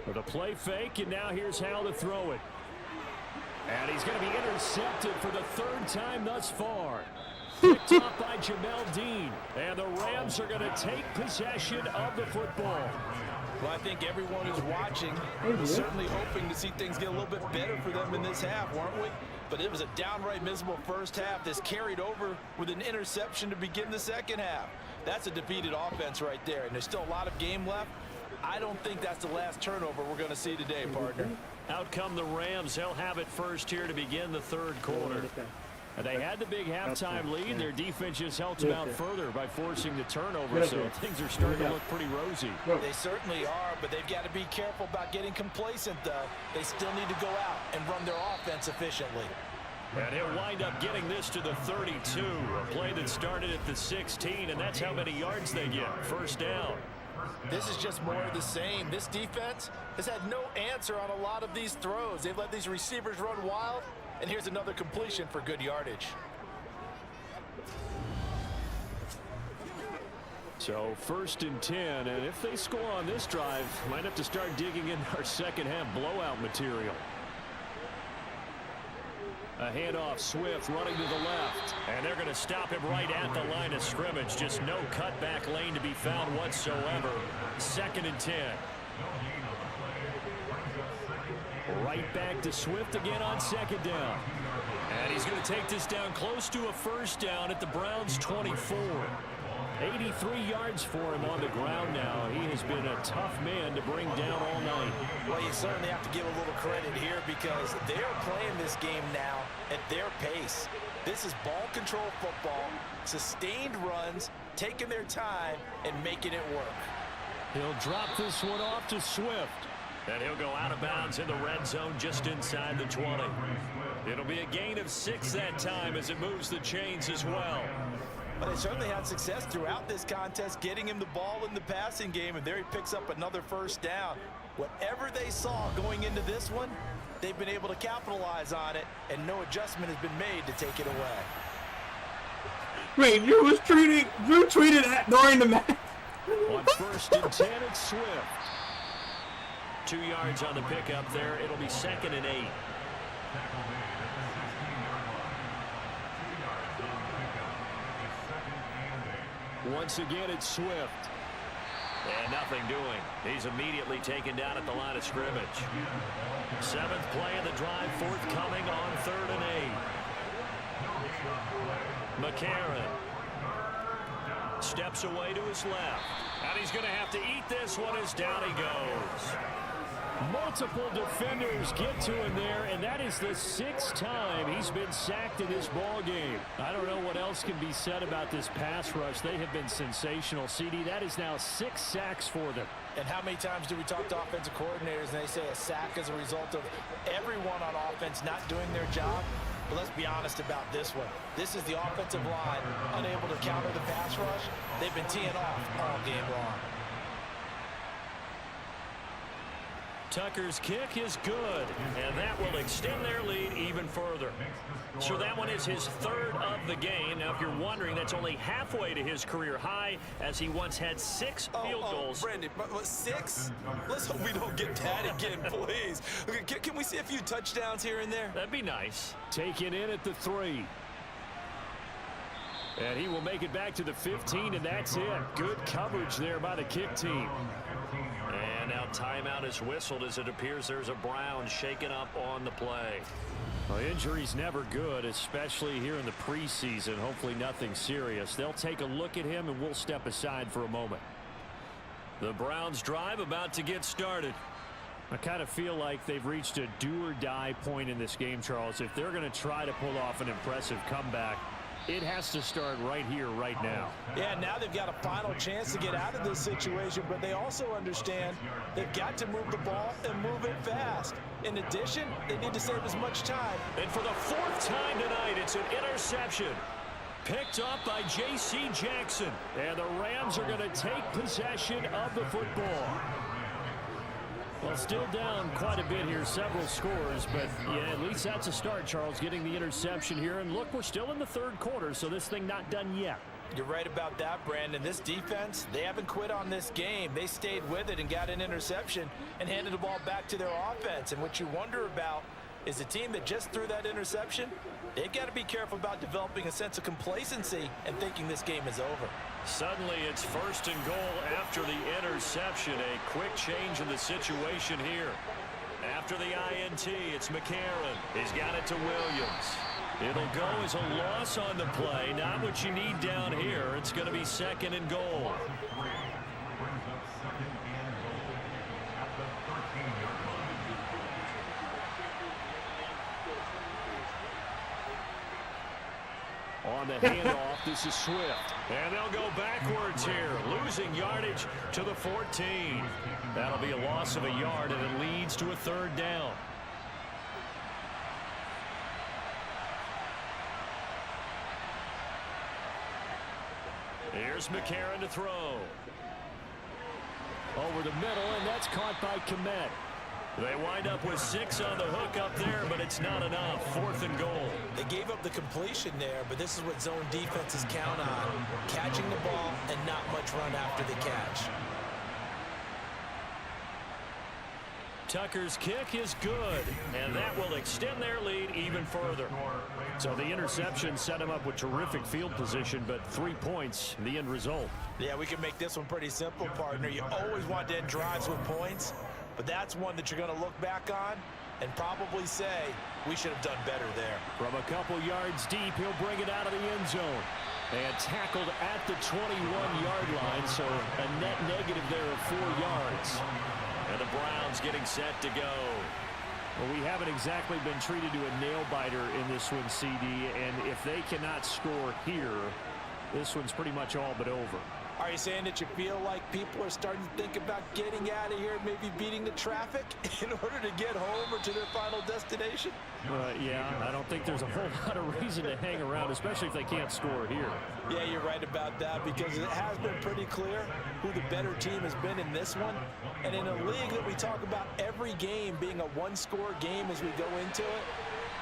With a play fake, and now here's Hal to throw it. And he's going to be intercepted for the 3rd time thus far. Picked up by Jamel Dean. And the Rams are going to take possession of the football. Well, I think everyone is watching, certainly hoping to see things get a little bit better for them in this half, weren't we? But it was a downright miserable first half. This carried over with an interception to begin the second half. That's a defeated offense right there, and there's still a lot of game left. I don't think that's the last turnover we're going to see today, partner. Out come the Rams. They'll have it first here to begin the third quarter. They had the big halftime lead. Their defense just helped them out further by forcing the turnover, so things are starting to look pretty rosy. They certainly are, but they've got to be careful about getting complacent, though. They still need to go out and run their offense efficiently. And he'll wind up getting this to the 32, a play that started at the 16, and that's how many yards they get. First down. This is just more of the same. This defense has had no answer on a lot of these throws. They've let these receivers run wild, and here's another completion for good yardage. So 1st and 10, and if they score on this drive, might have to start digging in our second half blowout material. A handoff, Swift running to the left. And they're going to stop him right at the line of scrimmage. Just no cutback lane to be found whatsoever. 2nd and 10. Right back to Swift again on 2nd down. And he's going to take this down close to a first down at the Browns' 24. 83 yards for him on the ground now. He has been a tough man to bring down all night. Well, you certainly have to give a little credit here because they're playing this game now at their pace. This is ball control football, sustained runs, taking their time, and making it work. He'll drop this one off to Swift. And he'll go out of bounds in the red zone just inside the 20. It'll be a gain of 6 that time as it moves the chains as well. But they certainly had success throughout this contest, getting him the ball in the passing game, and there he picks up another first down. Whatever they saw going into this one, they've been able to capitalize on it, and no adjustment has been made to take it away. Wait, Drew tweeted at during the match. On 1st and 10, it's Swift. 2 yards on the pickup there. It'll be 2nd and 8. Once again, it's Swift. And nothing doing. He's immediately taken down at the line of scrimmage. 7th play of the drive, forthcoming on 3rd and 8. McCarron steps away to his left. And he's going to have to eat this one as down he goes. Multiple defenders get to him there, and that is the 6th time he's been sacked in this ball game. I don't know what else can be said about this pass rush. They have been sensational. CD, that is now 6 sacks for them. And how many times do we talk to offensive coordinators and they say a sack is a result of everyone on offense not doing their job? But let's be honest about this one. This is the offensive line unable to counter the pass rush. They've been teeing off all game long. Tucker's kick is good, and that will extend their lead even further. So that one is his 3rd of the game. Now, if you're wondering, that's only halfway to his career high, as he once had 6 field goals. Brandon, 6? Let's hope we don't get that again, please. Okay, can we see a few touchdowns here and there? That'd be nice. Taken in at the 3. And he will make it back to the 15, and that's it. Good coverage there by the kick team. And now timeout is whistled as it appears there's a Brown shaken up on the play. Well, injury's never good, especially here in the preseason. Hopefully nothing serious. They'll take a look at him, and we'll step aside for a moment. The Browns drive about to get started. I kind of feel like they've reached a do-or-die point in this game, Charles. If they're going to try to pull off an impressive comeback, it has to start right here, right now. Yeah, now they've got a final chance to get out of this situation, but they also understand they've got to move the ball and move it fast. In addition, they need to save as much time. And for the 4th time tonight, it's an interception. Picked up by J.C. Jackson. And the Rams are going to take possession of the football. Well, still down quite a bit here, several scores, but yeah, at least that's a start, Charles, getting the interception here. And look, we're still in the 3rd quarter, so this thing not done yet. You're right about that, Brandon. This defense, they haven't quit on this game. They stayed with it and got an interception and handed the ball back to their offense. And what you wonder about is the team that just threw that interception, they've got to be careful about developing a sense of complacency and thinking this game is over. Suddenly it's 1st and goal after the interception. A quick change in the situation here. After the INT, it's McCarron. He's got it to Williams. It'll go as a loss on the play. Not what you need down here. It's going to be 2nd and goal. On the handoff, this is Swift. And they'll go backwards here, losing yardage to the 14. That'll be a loss of a yard, and it leads to a 3rd down. Here's McCarron to throw. Over the middle, and that's caught by Kmet. They wind up with 6 on the hook up there, but it's not enough. 4th and goal. They gave up the completion there, but this is what zone defenses count on. Catching the ball and not much run after the catch. Tucker's kick is good, and that will extend their lead even further. So the interception set him up with terrific field position, but 3 points, the end result. Yeah, we can make this one pretty simple, partner. You always want to end drives with points, but that's one that you're going to look back on and probably say, we should have done better there. From a couple yards deep, he'll bring it out of the end zone. And tackled at the 21-yard line, so a net negative there of 4 yards. And the Browns getting set to go. Well, we haven't exactly been treated to a nail-biter in this one, CD, and if they cannot score here, this one's pretty much all but over. Are you saying that you feel like people are starting to think about getting out of here and maybe beating the traffic in order to get home or to their final destination? Yeah, I don't think there's a whole lot of reason to hang around, especially if they can't score here. Yeah, you're right about that, because it has been pretty clear who the better team has been in this one. And in a league that we talk about every game being a one-score game as we go into it,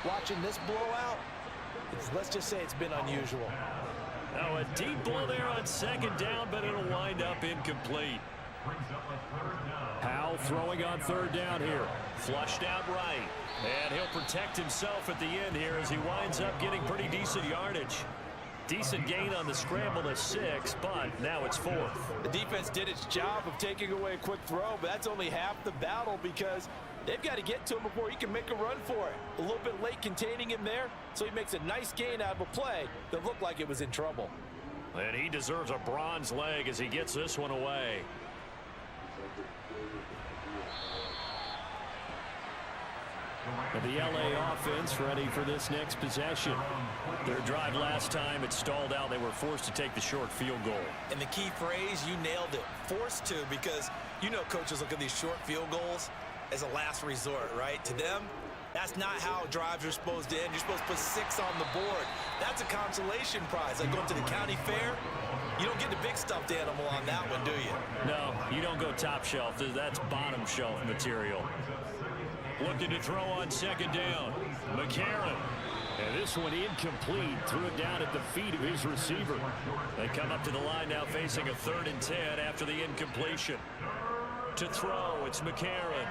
watching this blowout, let's just say it's been unusual. Now a deep ball there on 2nd down, but it'll wind up incomplete. Powell throwing on third down here. Flushed out right. And he'll protect himself at the end here as he winds up getting pretty decent yardage. Decent gain on the scramble to 6, but now it's 4th. The defense did its job of taking away a quick throw, but that's only half the battle because they've got to get to him before he can make a run for it. A little bit late containing him there, so he makes a nice gain out of a play that looked like it was in trouble. And he deserves a bronze leg as he gets this one away. And the LA offense ready for this next possession. Their drive last time, it stalled out. They were forced to take the short field goal. And the key phrase, you nailed it, forced to, because you know coaches look at these short field goals as a last resort, right? To them, that's not how drives are supposed to end. You're supposed to put 6 on the board. That's a consolation prize. Like going to the county fair, you don't get the big stuffed animal on that one, do you? No, you don't go top shelf. That's bottom shelf material. Looking to throw on second down. McCarron. And this one incomplete. Threw it down at the feet of his receiver. They come up to the line now facing a 3rd and 10 after the incompletion. To throw, it's McCarron.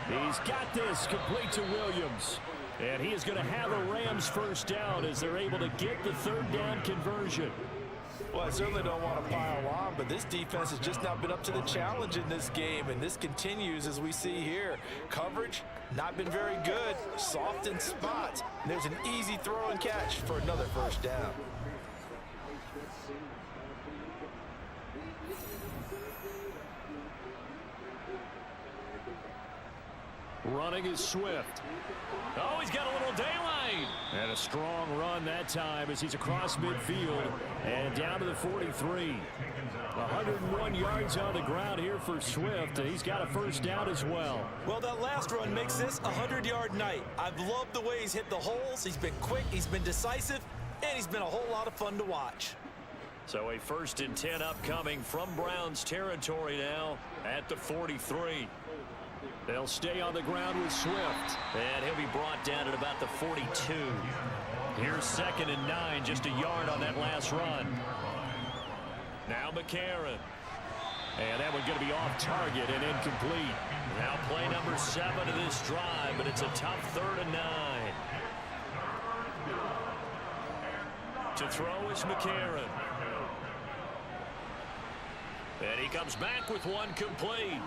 He's got this complete to Williams. And he is going to have a Rams first down as they're able to get the 3rd down conversion. Well, I certainly don't want to pile on, but this defense has just not been up to the challenge in this game, and this continues as we see here. Coverage, not been very good, soft in spots. And there's an easy throw and catch for another first down. Running is Swift. Oh, he's got a little daylight. And a strong run that time as he's across midfield and down to the 43. 101 yards on the ground here for Swift, and he's got a first down as well. Well, that last run makes this a 100-yard night. I've loved the way he's hit the holes. He's been quick, he's been decisive, and he's been a whole lot of fun to watch. So a 1st and 10 upcoming from Browns territory now at the 43. They'll stay on the ground with Swift. And he'll be brought down at about the 42. Here's 2nd and 9, just a yard on that last run. Now McCarron. And that one going to be off target and incomplete. Now play number 7 of this drive, but it's a tough 3rd and 9. To throw is McCarron. And he comes back with one complete.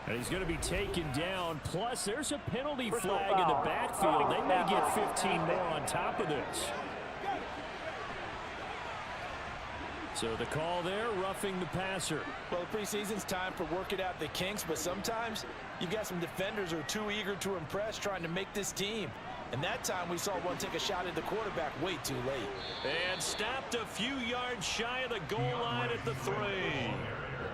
And he's going to be taken down. Plus, there's a penalty flag in the backfield. They may get 15 more on top of this. So the call there, roughing the passer. Well, the preseason's time for working out the kinks, but sometimes you've got some defenders who are too eager to impress trying to make this team. And that time we saw one take a shot at the quarterback way too late. And stopped a few yards shy of the goal line at the 3.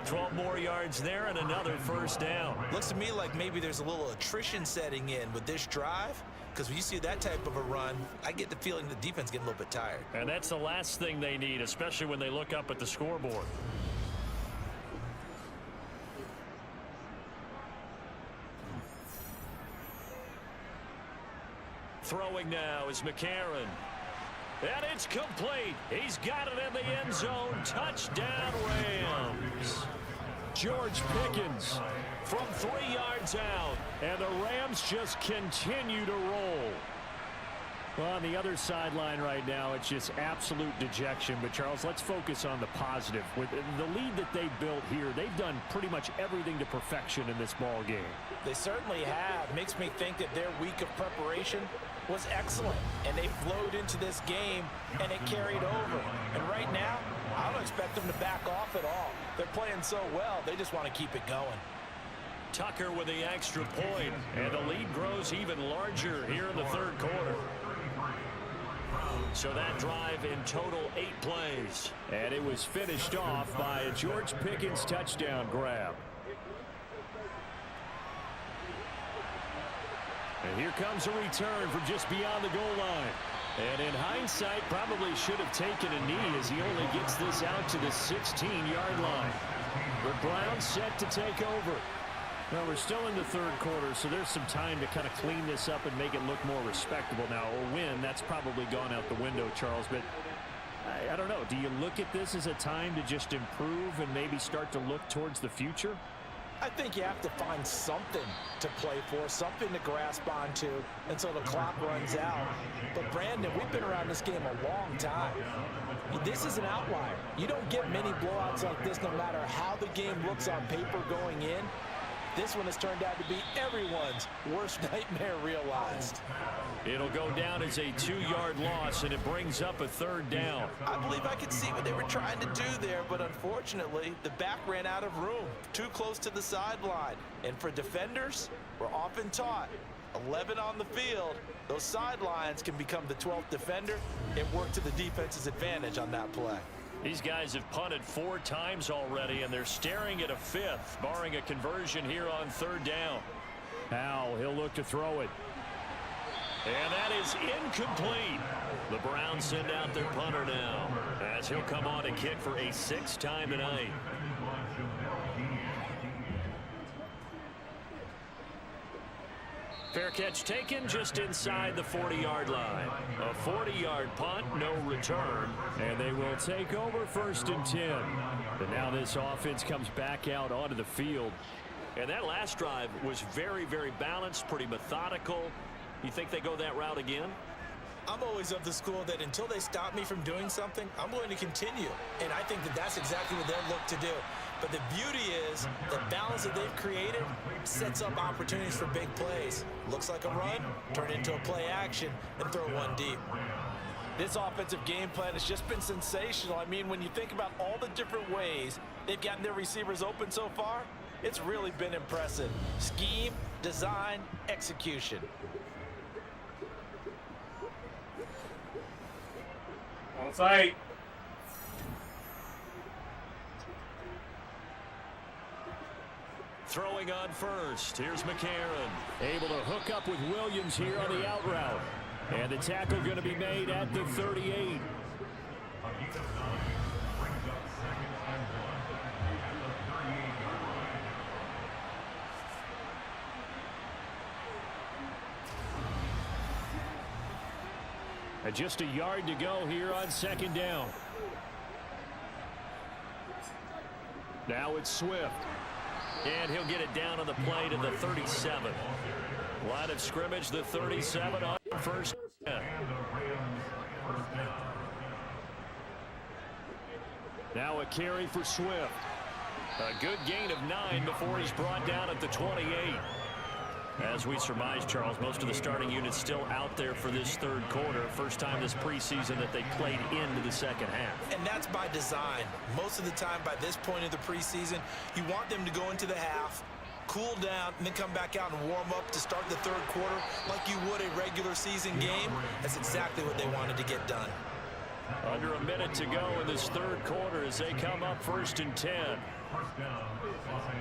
12 more yards there and another first down. Looks to me like maybe there's a little attrition setting in with this drive, because when you see that type of a run, I get the feeling the defense getting a little bit tired. And that's the last thing they need, especially when they look up at the scoreboard. Throwing now is McCarron. And it's complete. He's got it in the end zone. Touchdown, Rams. George Pickens from 3 yards out. And the Rams just continue to roll. Well, on the other sideline right now, it's just absolute dejection. But, Charles, let's focus on the positive. With the lead that they built here, they've done pretty much everything to perfection in this ball game. They certainly have. Makes me think that their week of preparation was excellent, and they flowed into this game, and it carried over. And right now, I don't expect them to back off at all. They're playing so well, they just want to keep it going. Tucker with the extra point, and the lead grows even larger here in the 3rd quarter. So that drive in total 8 plays. And it was finished off by a George Pickens touchdown grab. And here comes a return from just beyond the goal line. And in hindsight, probably should have taken a knee as he only gets this out to the 16-yard line. The Browns set to take over. Well, we're still in the 3rd quarter, so there's some time to kind of clean this up and make it look more respectable. Now, a win, that's probably gone out the window, Charles, but I don't know. Do you look at this as a time to just improve and maybe start to look towards the future? I think you have to find something to play for, something to grasp onto until the clock runs out. But Brandon, we've been around this game a long time. This is an outlier. You don't get many blowouts like this no matter how the game looks on paper going in. This one has turned out to be everyone's worst nightmare realized. It'll go down as a 2-yard loss, and it brings up a 3rd down. I believe I could see what they were trying to do there, but unfortunately, the back ran out of room, too close to the sideline. And for defenders, we're often taught, 11 on the field, those sidelines can become the 12th defender. It worked to the defense's advantage on that play. These guys have punted 4 times already, and they're staring at a 5th, barring a conversion here on 3rd down. Now he'll look to throw it. And that is incomplete. The Browns send out their punter now, as he'll come on and kick for a 6th time tonight. Fair catch taken just inside the 40-yard line. A 40-yard punt, no return, and they will take over 1st and 10. And now this offense comes back out onto the field. And that last drive was very, very balanced, pretty methodical. You think they go that route again? I'm always of the school that until they stop me from doing something, I'm going to continue. And I think that that's exactly what they'll look to do. But the beauty is the balance that they've created sets up opportunities for big plays. Looks like a run, turn into a play action, and throw one deep. This offensive game plan has just been sensational. I mean, when you think about all the different ways they've gotten their receivers open so far, it's really been impressive. Scheme, design, execution. On site. Throwing on first. Here's McCarron. Able to hook up with Williams here on the out route. And the tackle going to be made at the 38. And just a yard to go here on 2nd down. Now it's Swift. And he'll get it down on the play to the 37. Line of scrimmage, the 37 on 1st down. Now a carry for Swift. A good gain of 9 before he's brought down at the 28. As we surmise, Charles, most of the starting units still out there for this 3rd quarter. First time this preseason that they played into the 2nd half. And that's by design. Most of the time by this point of the preseason, you want them to go into the half, cool down, and then come back out and warm up to start the 3rd quarter like you would a regular season game. That's exactly what they wanted to get done. Under a minute to go in this 3rd quarter as they come up 1st and 10.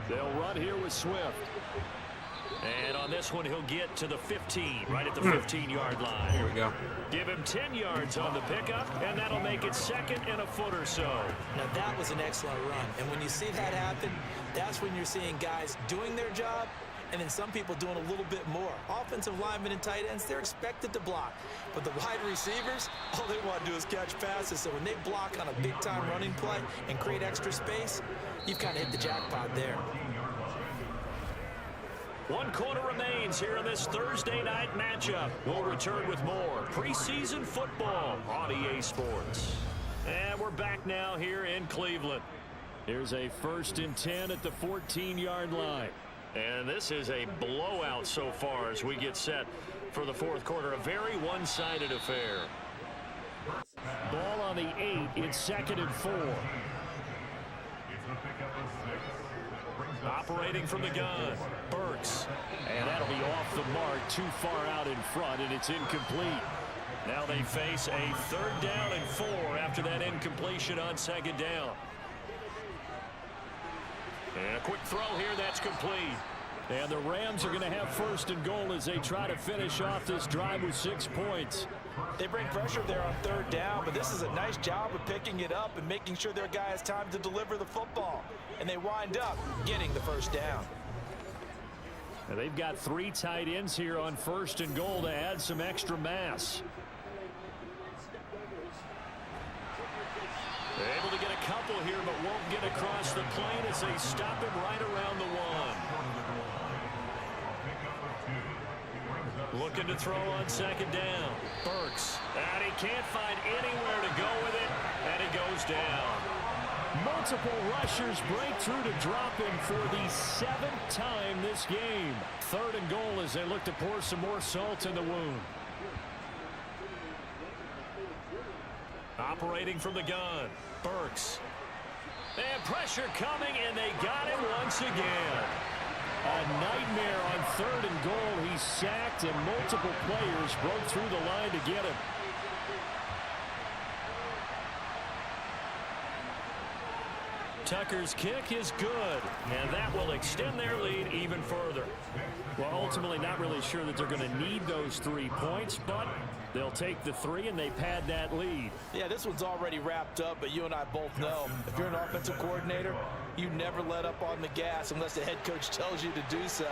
They'll run here with Swift. And on this one, he'll get to the 15, right at the 15-yard line. Here we go. Give him 10 yards on the pickup, and that'll make it 2nd and a foot or so. Now, that was an excellent run. And when you see that happen, that's when you're seeing guys doing their job and then some people doing a little bit more. Offensive linemen and tight ends, they're expected to block. But the wide receivers, all they want to do is catch passes. So when they block on a big-time running play and create extra space, you've kind of hit the jackpot there. 1 quarter remains here in this Thursday night matchup. We'll return with more preseason football on EA Sports. And we're back now here in Cleveland. Here's a 1st and 10 at the 14-yard line. And this is a blowout so far as we get set for the 4th quarter. A very one-sided affair. Ball on the 8. It's 2nd and 4. Operating from the gun, Burks. And that'll be off the mark, too far out in front, and it's incomplete. Now they face a 3rd down and 4 after that incompletion on 2nd down. And a quick throw here, that's complete. And the Rams are going to have 1st and goal as they try to finish off this drive with 6 points. They bring pressure there on 3rd down, but this is a nice job of picking it up and making sure their guy has time to deliver the football. And they wind up getting the 1st down. Now they've got 3 tight ends here on 1st and goal to add some extra mass. Able to get a couple here, but won't get across the plane as they stop him right around the 1. Looking to throw on second down. Burks. And he can't find anywhere to go with it, and he goes down. Multiple rushers break through to drop him for the 7th time this game. 3rd and goal as they look to pour some more salt in the wound. Operating from the gun, Burks. And pressure coming, and they got him once again. A nightmare on 3rd and goal. He's sacked, and multiple players broke through the line to get him. Tucker's kick is good, and that will extend their lead even further. Well, ultimately not really sure that they're going to need those 3 points, but they'll take the 3 and they pad that lead. Yeah, this one's already wrapped up, but you and I both know if you're an offensive coordinator, you never let up on the gas unless the head coach tells you to do so.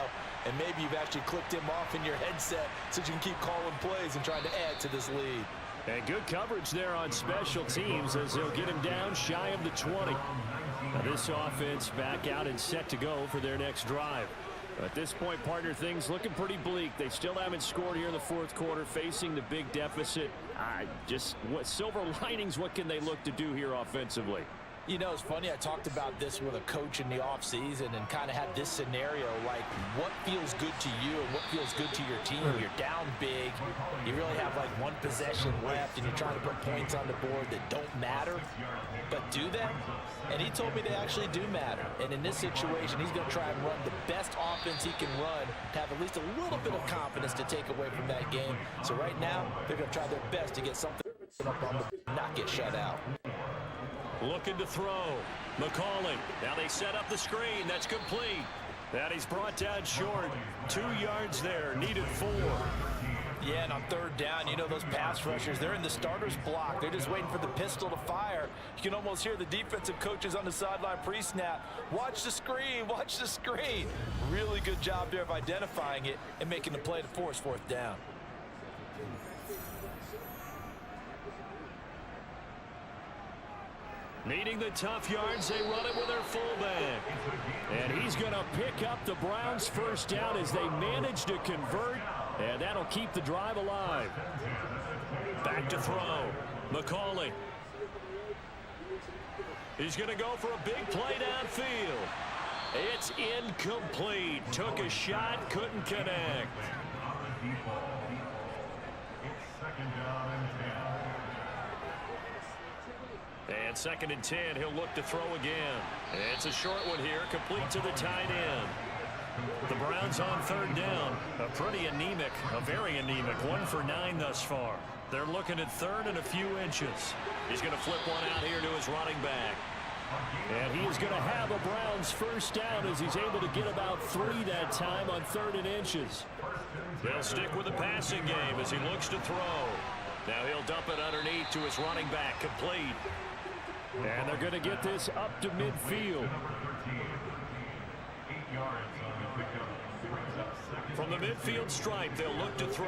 And maybe you've actually clicked him off in your headset so you can keep calling plays and trying to add to this lead. And good coverage there on special teams as they'll get him down shy of the 20. Now this offense back out and set to go for their next drive. At this point, partner, things looking pretty bleak. They still haven't scored here in the 4th quarter, facing the big deficit. What silver linings, what can they look to do here offensively? You know, it's funny, I talked about this with a coach in the offseason and kind of had this scenario, like what feels good to you and what feels good to your team. You're down big, you really have like 1 possession left, and you're trying to put points on the board that don't matter, but do they? And he told me they actually do matter. And in this situation, he's going to try and run the best offense he can run to have at least a little bit of confidence to take away from that game. So right now, they're going to try their best to get something up on the not get shut out. Looking to throw. McCauley. Now they set up the screen. That's complete. That he's brought down short. 2 yards there. Needed 4. Yeah, and on 3rd down, you know those pass rushers, they're in the starter's block. They're just waiting for the pistol to fire. You can almost hear the defensive coaches on the sideline pre-snap. Watch the screen. Watch the screen. Really good job there of identifying it and making the play to force 4th down. Needing the tough yards, they run it with their fullback. And he's going to pick up the Browns' 1st down as they manage to convert, and that'll keep the drive alive. Back to throw. McCauley. He's going to go for a big play downfield. It's incomplete. Took a shot, couldn't connect. And 2nd and 10, he'll look to throw again. It's a short one here, complete to the tight end. The Browns on 3rd down. A pretty anemic, a very anemic, 1 for 9 thus far. They're looking at 3rd and a few inches. He's going to flip one out here to his running back. And he is going to have a Browns 1st down as he's able to get about 3 that time on 3rd and inches. They'll stick with the passing game as he looks to throw. Now he'll dump it underneath to his running back, complete. And they're going to get this up to midfield. From the midfield stripe, they'll look to throw.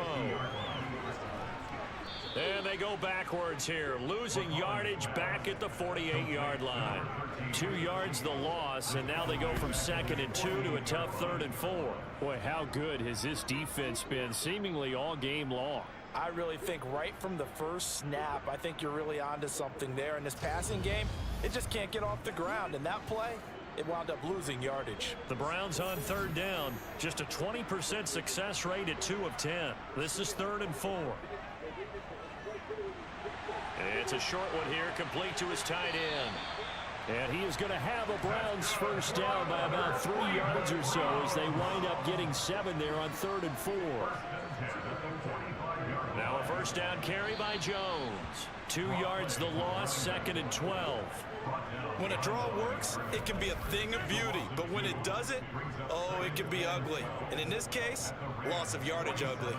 And they go backwards here, losing yardage back at the 48-yard line. 2 yards the loss, and now they go from 2nd and 2 to a tough 3rd and 4. Boy, how good has this defense been seemingly all game long? I really think right from the first snap, I think you're really onto something there. In this passing game, it just can't get off the ground. And that play, it wound up losing yardage. The Browns on 3rd down, just a 20% success rate at 2 of 10. This is 3rd and 4. It's a short one here, complete to his tight end. And he is going to have a Browns 1st down by about 3 yards or so as they wind up getting 7 there on 3rd and 4. Now a 1st down carry by Jones. 2 yards the loss, 2nd and 12. When a draw works, it can be a thing of beauty. But when it doesn't, oh, it can be ugly. And in this case, loss of yardage ugly.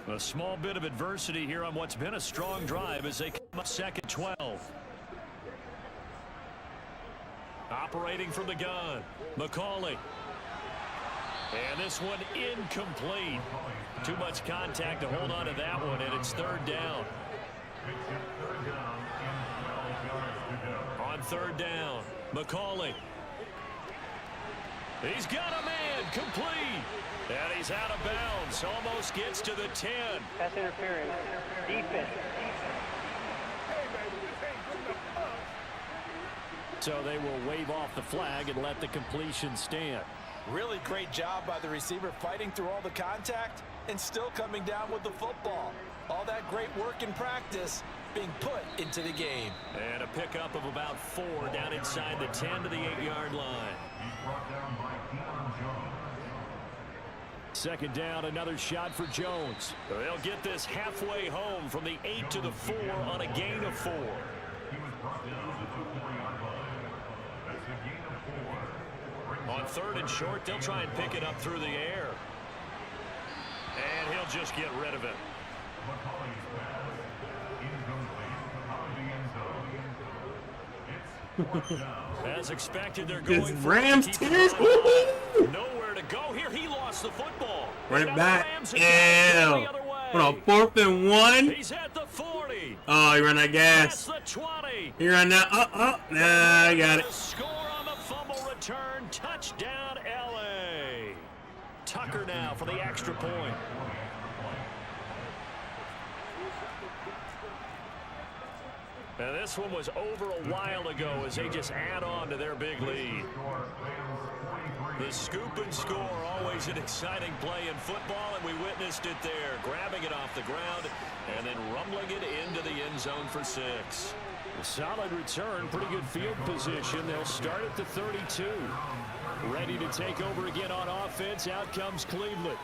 A small bit of adversity here on what's been a strong drive as they come up 2nd 12. Operating from the gun, McCauley. And this one incomplete. Too much contact to hold on to that one, and it's third down. On third down, McCauley. He's got a man, complete. And he's out of bounds, almost gets to the 10. Pass interference. Defense. So they will wave off the flag and let the completion stand. Really great job by the receiver fighting through all the contact and still coming down with the football. All that great work in practice being put into the game. And a pickup of about 4 down inside the 10 to the 8-yard line. Second down, another shot for Jones. They'll get this halfway home from the 8 to the 4 on a gain of 4. On third and short, they'll try and pick it up through the air. And he'll just get rid of it. As expected, they're going This for Rams it. tears. Nowhere to go here. He lost the football. Run it Now back. the Rams are going the other way. What on 4th and 1? He's at the 40. Oh, he ran out of gas. That's the 20. He ran out. Nah, I got it. The score on the fumble return. Touchdown, LA. Tucker now for the extra point. And this one was over a while ago as they just add on to their big lead. The scoop and score, always an exciting play in football, and we witnessed it there, grabbing it off the ground and then rumbling it into the end zone for 6. A solid return, pretty good field position. They'll start at the 32. Ready to take over again on offense. Out comes Cleveland.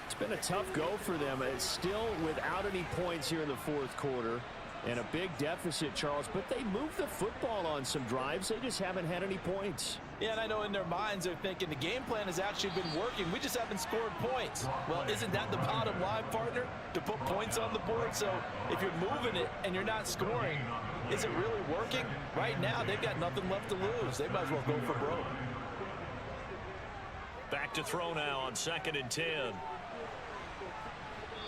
It's been a tough go for them. It's still without any points here in the fourth quarter. And a big deficit, Charles, but they moved the football on some drives. They just haven't had any points. Yeah, and I know in their minds they're thinking the game plan has actually been working. We just haven't scored points. Well, isn't that the bottom line, partner? To put points on the board? So if you're moving it and you're not scoring, is it really working? Right now, they've got nothing left to lose. They might as well go for broke. Back to throw now on 2nd and 10.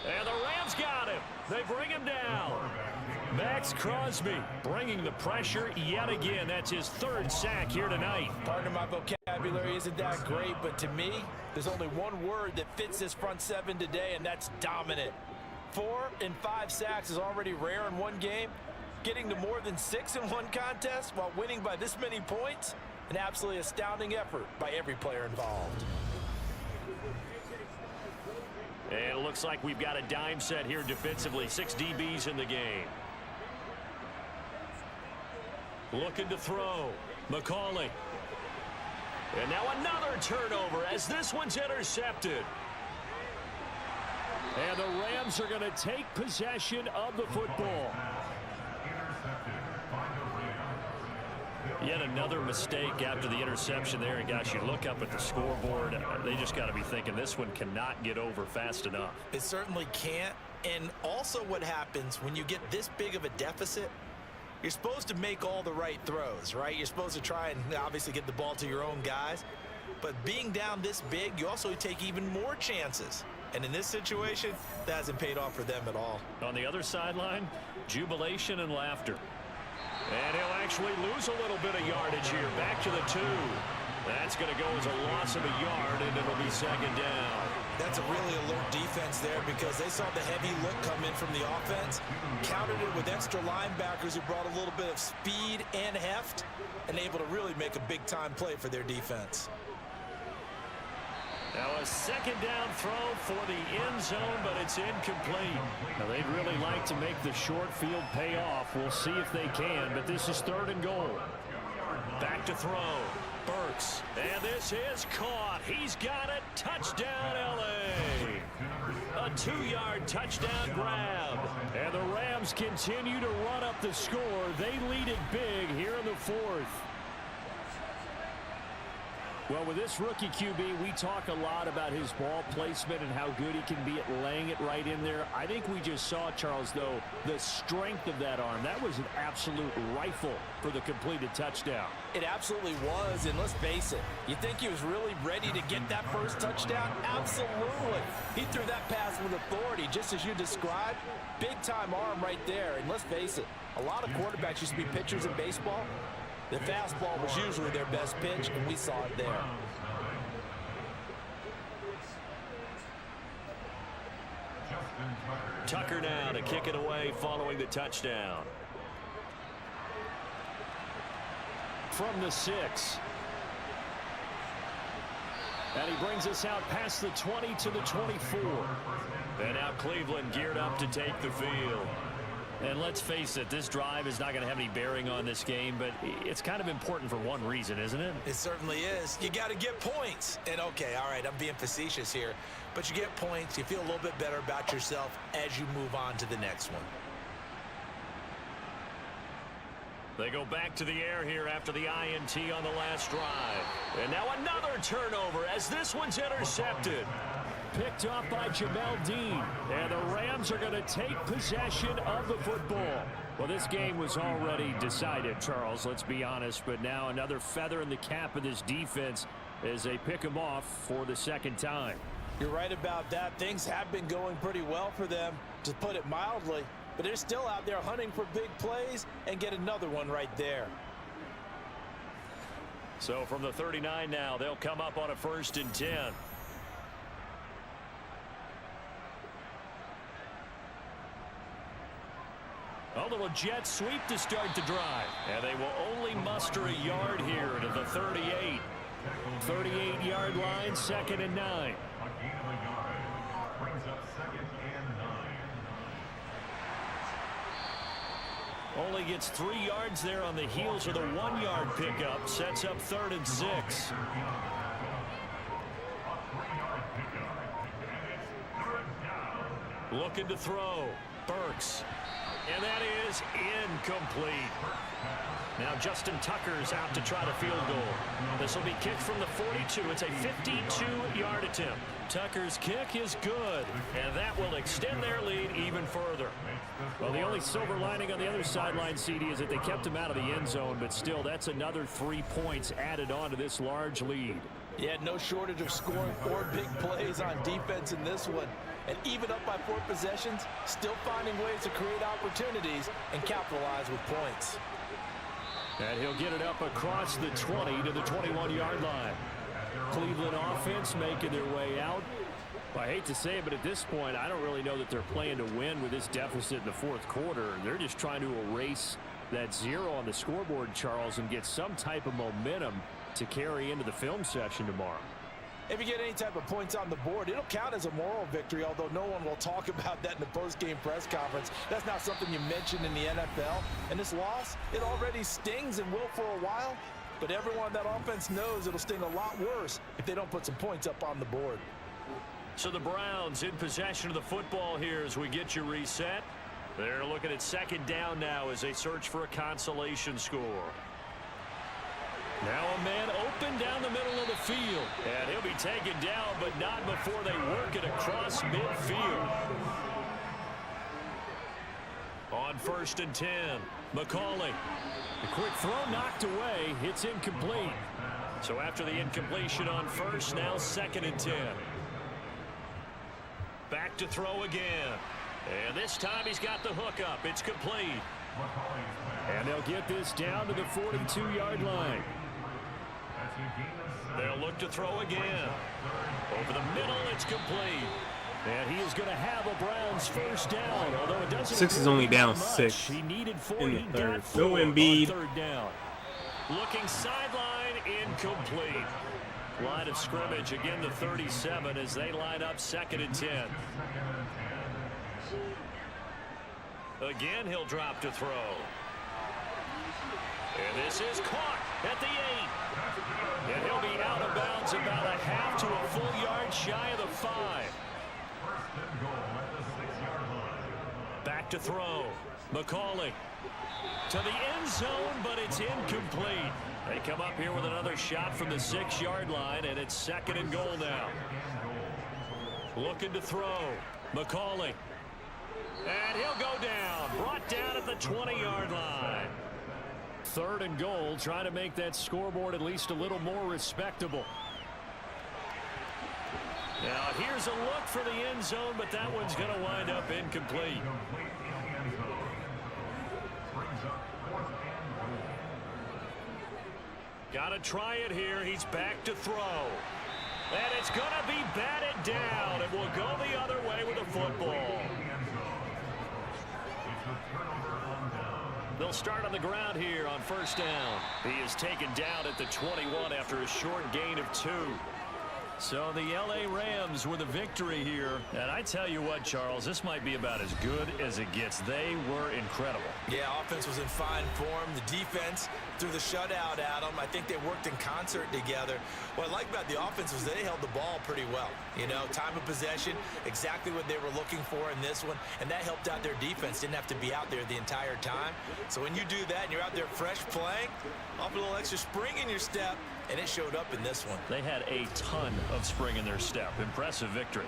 And the Rams got him. They bring him down. Max Crosby bringing the pressure yet again. That's his 3rd sack here tonight. Partner, my vocabulary isn't that great, but to me, there's only one word that fits this front 7 today, and that's dominant. 4 and 5 sacks is already rare in one game. Getting to more than 6 in one contest while winning by this many points, an absolutely astounding effort by every player involved. And it looks like we've got a dime set here defensively. 6 DBs in the game. Looking to throw. McCauley. And now another turnover as this one's intercepted. And the Rams are going to take possession of the football. Yet another mistake after the interception there. And gosh, you look up at the scoreboard, they just got to be thinking this one cannot get over fast enough. It certainly can't. And also what happens when you get this big of a deficit, you're supposed to make all the right throws, right? You're supposed to try and obviously get the ball to your own guys. But being down this big, you also take even more chances. And in this situation, that hasn't paid off for them at all. On the other sideline, jubilation and laughter. And he'll actually lose a little bit of yardage here. Back to the 2. That's going to go as a loss of a yard, and it'll be 2nd down. That's a really alert defense there because they saw the heavy look come in from the offense, countered it with extra linebackers who brought a little bit of speed and heft, and able to really make a big-time play for their defense. Now a 2nd down throw for the end zone, but it's incomplete. Now they'd really like to make the short field pay off. We'll see if they can, but this is 3rd and goal. Back to throw. Burks. And this is caught. He's got it. Touchdown, LA. A 2-yard touchdown grab. And the Rams continue to run up the score. They lead it big here in the 4th. Well, with this rookie QB, we talk a lot about his ball placement and how good he can be at laying it right in there. I think we just saw, Charles, though, the strength of that arm. That was an absolute rifle for the completed touchdown. It absolutely was, and let's face it, you think he was really ready to get that first touchdown? Absolutely. He threw that pass with authority, just as you described. Big-time arm right there, and let's face it, a lot of quarterbacks used to be pitchers in baseball. The fastball was usually their best pitch, and we saw it there. Tucker now to kick it away following the touchdown. From the 6. And he brings us out past the 20 to the 24. And now Cleveland geared up to take the field. And let's face it, this drive is not going to have any bearing on this game, but it's kind of important for one reason, isn't it? It certainly is. You got to get points. And okay, all right, I'm being facetious here, but you get points, you feel a little bit better about yourself as you move on to the next one. They go back to the air here after the INT on the last drive. And now another turnover as this one's intercepted. Picked off by Jamel Dean. And the Rams are going to take possession of the football. Well, this game was already decided, Charles, let's be honest. But now another feather in the cap of this defense as they pick them off for the second time. You're right about that. Things have been going pretty well for them, to put it mildly. But they're still out there hunting for big plays and get another one right there. So from the 39 now, they'll come up on a 1st and 10. A little jet sweep to start the drive. And they will only muster a yard here to the 38. 38-yard line, 2nd and 9. Only gets 3 yards there on the heels of the 1-yard pickup. Sets up 3rd and 6. Looking to throw. Burks. And that is incomplete. Now Justin Tucker's out to try the field goal. This will be kicked from the 42. It's a 52-yard attempt. Tucker's kick is good, and that will extend their lead even further. Well, the only silver lining on the other sideline, CD, is that they kept him out of the end zone, but still, that's another 3 points added on to this large lead. Yeah, no shortage of scoring 4 big plays on defense in this one. And even up by 4 possessions, still finding ways to create opportunities and capitalize with points. And he'll get it up across the 20 to the 21-yard line. Cleveland offense making their way out. Well, I hate to say it, but at this point, I don't really know that they're playing to win with this deficit in the 4th quarter. They're just trying to erase that 0 on the scoreboard, Charles, and get some type of momentum to carry into the film session tomorrow. If you get any type of points on the board, it'll count as a moral victory, although no one will talk about that in the post-game press conference. That's not something you mention in the NFL. And this loss, it already stings and will for a while, but everyone on that offense knows it'll sting a lot worse if they don't put some points up on the board. So the Browns in possession of the football here as we get you reset. They're looking at 2nd down now as they search for a consolation score. Now a man open down the middle of the field. And he'll be taken down, but not before they work it across midfield. On 1st and 10, McCauley. The quick throw knocked away. It's incomplete. So after the incompletion on 1st, now 2nd and 10. Back to throw again. And this time he's got the hook up. It's complete. And they'll get this down to the 42-yard line. They'll look to throw again. Over the middle, it's complete. And he is going to have a Browns 1st down. Although it doesn't 6 is only down 6 he needed 4. in the He 3rd. got 4 No Embiid. on 3rd down. Looking sideline, incomplete. Line of scrimmage, again the 37 as they line up 2nd and 10. Again, he'll drop to throw. And this is caught at the 8. And he'll be out of bounds about a half to a full yard shy of the 5. Back to throw. McCauley to the end zone, but it's incomplete. They come up here with another shot from the 6-yard line, and it's 2nd and goal now. Looking to throw. McCauley. And he'll go down. Brought down at the 20-yard line. 3rd and goal, trying to make that scoreboard at least a little more respectable. Now here's a look for the end zone, but that one's going to wind up incomplete. Got to try it here. He's back to throw. And it's going to be batted down. It will go the other way with the football. They'll start on the ground here on 1st down. He is taken down at the 21 after a short gain of 2. So the L.A. Rams with a victory here. And I tell you what, Charles, this might be about as good as it gets. They were incredible. Yeah, offense was in fine form. The defense threw the shutout at them. I think they worked in concert together. What I like about the offense was they held the ball pretty well. You know, time of possession, exactly what they were looking for in this one. And that helped out their defense. Didn't have to be out there the entire time. So when you do that and you're out there fresh playing, off a little extra spring in your step, and it showed up in this one. They had a ton of spring in their step. Impressive victory.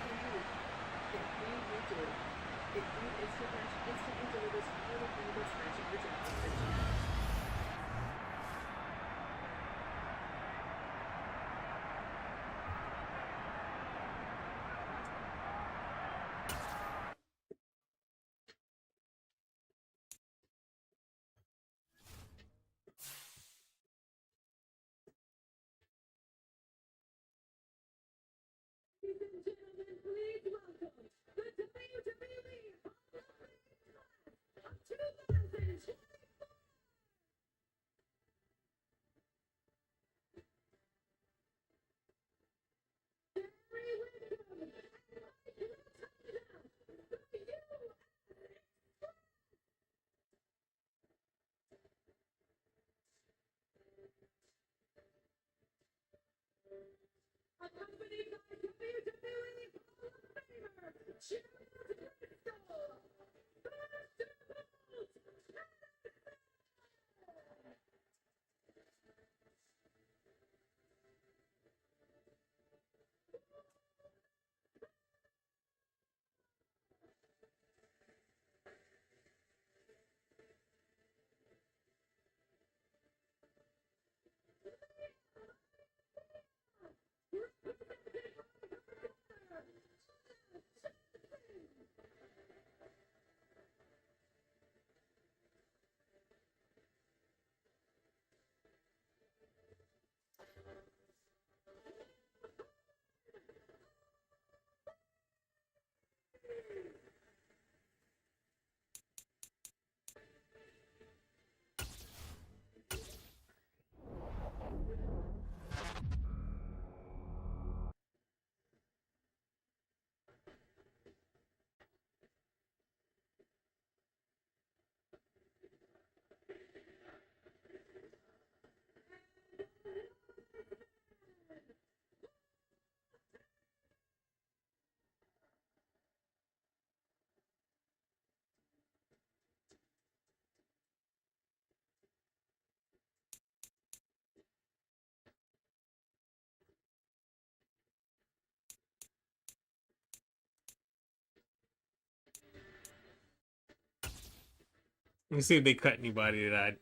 Let me see if they cut anybody that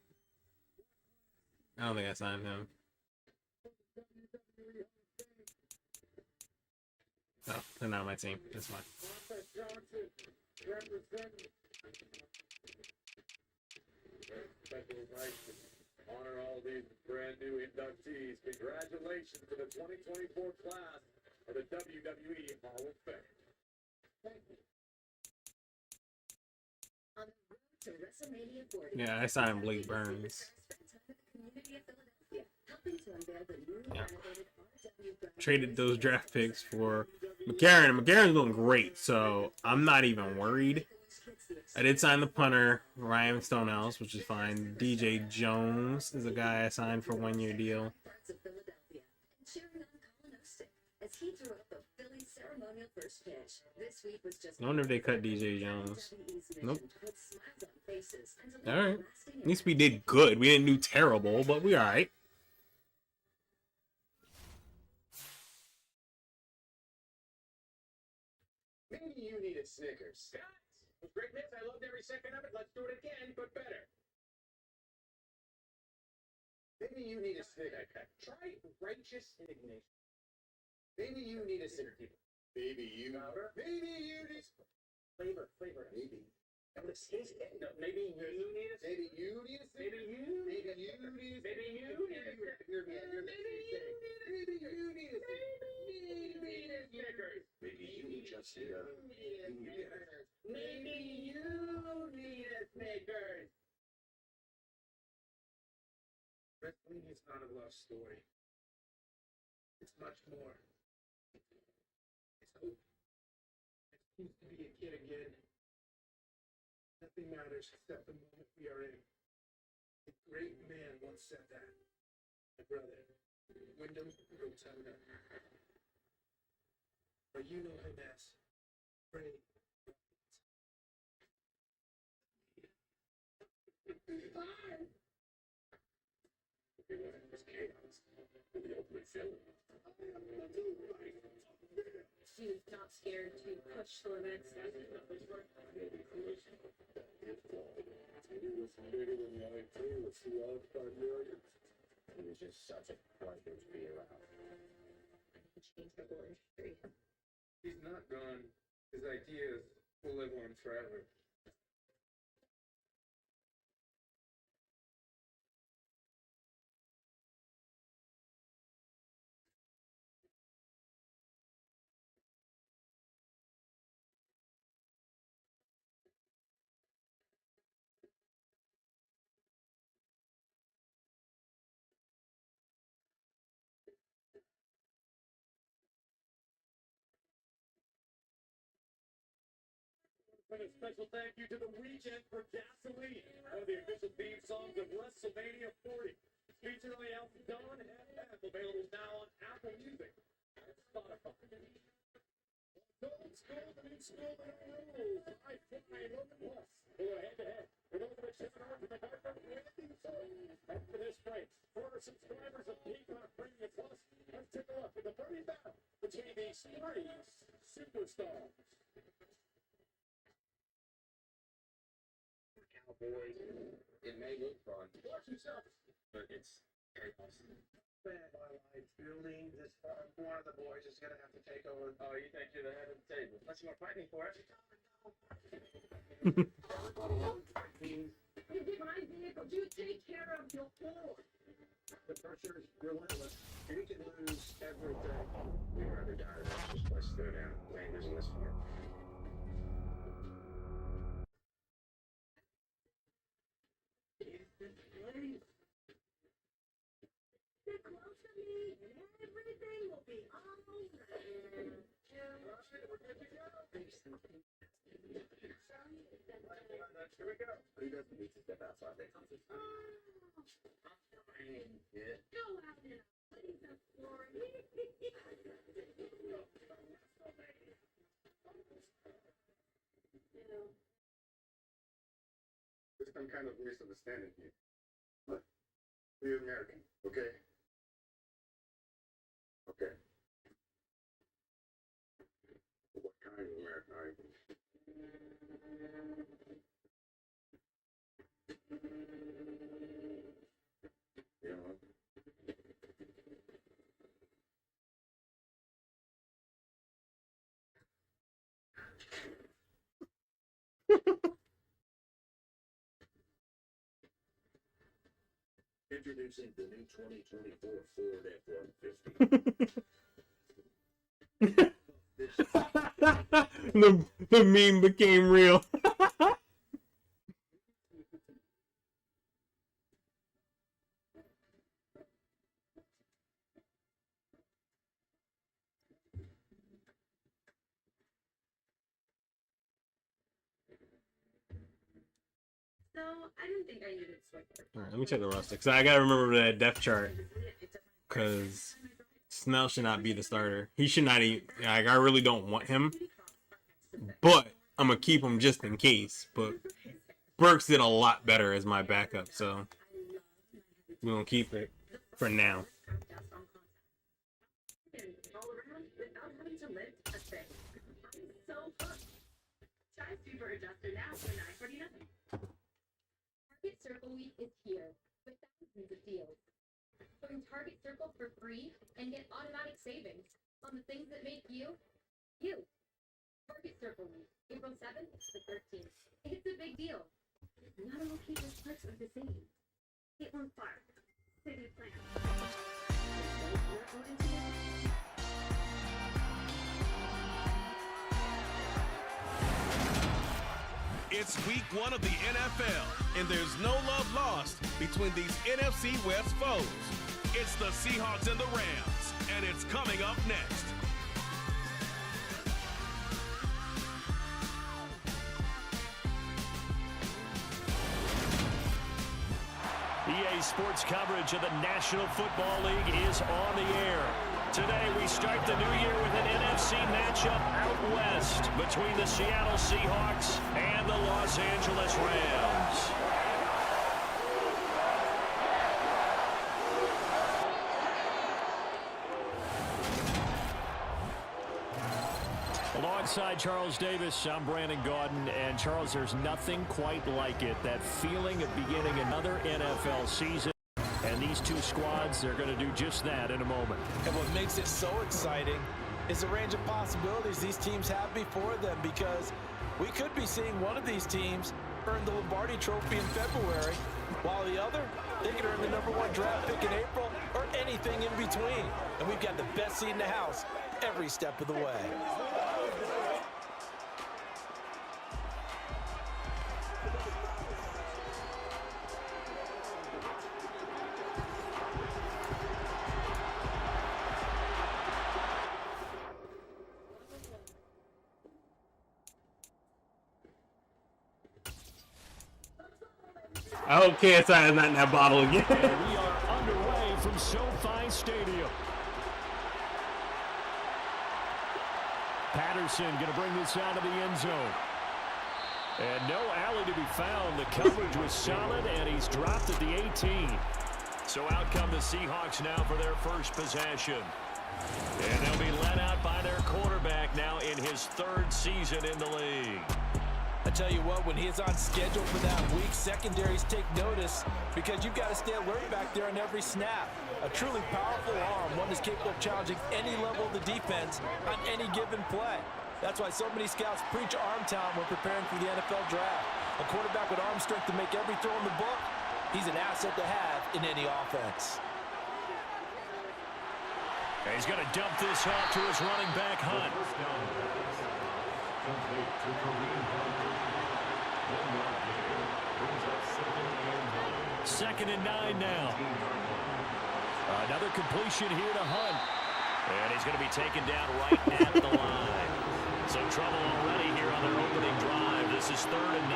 I don't think I signed him. No, they're not my team. That's fine. Honor all these brand new inductees. Congratulations to the 2024 class of the WWE Hall of Fame. Thank you. On the road to Wrestlemania 40. Yeah, I signed Blake Burns. Yeah. Traded those draft picks for McCarron. McCarron's doing great, so I'm not even worried. I did sign the punter, Ryan Stonehouse, which is fine. DJ Jones is a guy I signed for a 1-year deal. ceremonial first pitch. This week was just I wonder if they cut DJ Jones. WWE's mission Nope. to put smiles on faces and All deliver right. lasting At least we did good. We didn't do terrible, but we all right. Maybe you need a Snickers. Guys, it was great miss. I loved every second of it. Let's do it again, but better. Maybe you need a Snickers. Try righteous indignation. Maybe you need a Snickers. Maybe you. Maybe you need flavor. Maybe. No, maybe you need a. Maybe you need a. Maybe you. Maybe you need a. Maybe you need a. Maybe you need a. Snickers. Maybe you just need a. Maybe you need a Snickers. Wrestlemania is not a love story. It's much more. It's hope. It's choose to be a kid again. Nothing matters except the moment we are in. A great man once said that. My brother, Wyndham Rotunda. Or you know him as Ray. She's not scared to push the limits. It was just such a pleasure to be around. Change the whole industry. He's not gone. His ideas will live on forever. And a special thank you to The Weeknd for Gasoline, one of the official theme songs of Wrestlemania 40. Featured on the Alford FM, available now on Apple Music and Spotify. Old school, the new school, the new rules. I think I know the plus. We're head-to-head with Ultimate Seminar to the Garden Randy Soul. And for this break, for our subscribers of Peacock Premium Plus, let's take a look at the burning battle between these three superstars. Boys, it may look fun. Watch yourself. But it's chaos. Man, my life building this farm. One of the boys is gonna have to take over. Oh, you think you're the head of the table? Unless you are fighting for it. This is my vehicle. You take care of your board. The pressure is relentless. You can lose everything. We'd rather die than just let's throw down. We ain't losing this farm. Get close to me, and everything will be all right. Here we go. Who doesn't need to step outside? They come to Go out and blaze up for me. There's some kind of misunderstanding here. Look, we're American, okay? Okay. What kind of American are you? You know? Introducing the new 2024 Ford F-150. The meme became real. So, I didn't think I needed sweater. All right, let me check the roster because I gotta remember that depth chart because Snell should not be the starter. He should not even. Like, I really don't want him, but I'm gonna keep him just in case. But Burks did a lot better as my backup, so we're gonna keep it for now. Target Circle Week is here with thousands of deals. Join Target Circle for free and get automatic savings on the things that make you, you. Target Circle Week, April 7th to 13th. It's a big deal. Not all people's perks are the same. Get one far. City plan. It's week 1 of the NFL, and there's no love lost between these NFC West foes. It's the Seahawks and the Rams, and it's coming up next. EA Sports coverage of the National Football League is on the air. Today we start the new year with an NFC matchup out west between the Seattle Seahawks and the Los Angeles Rams. Alongside Charles Davis, I'm Brandon Gaudin, and Charles, there's nothing quite like it. That feeling of beginning another NFL season. And these two squads, they're going to do just that in a moment. And what makes it so exciting is the range of possibilities these teams have before them, because we could be seeing one of these teams earn the Lombardi Trophy in February, while the other, they could earn the #1 draft pick in April or anything in between. And we've got the best seat in the house every step of the way. I hope KSI is not in that bottle again. And we are underway from SoFi Stadium. Patterson going to bring this out of the end zone. And no alley to be found. The coverage was solid, and he's dropped at the 18. So out come the Seahawks now for their first possession. And they'll be led out by their quarterback now in his 3rd season in the league. I tell you what, when he is on schedule for that week, secondaries take notice, because you've got to stay alert back there on every snap. A truly powerful arm, one that's capable of challenging any level of the defense on any given play. That's why so many scouts preach arm talent when preparing for the NFL draft. A quarterback with arm strength to make every throw in the book, he's an asset to have in any offense. And he's going to dump this off to his running back, Hunt. 2nd and 9 now. Another completion here to Hunt. And he's going to be taken down right at the line. So trouble already here on their opening drive. This is 3rd and 9.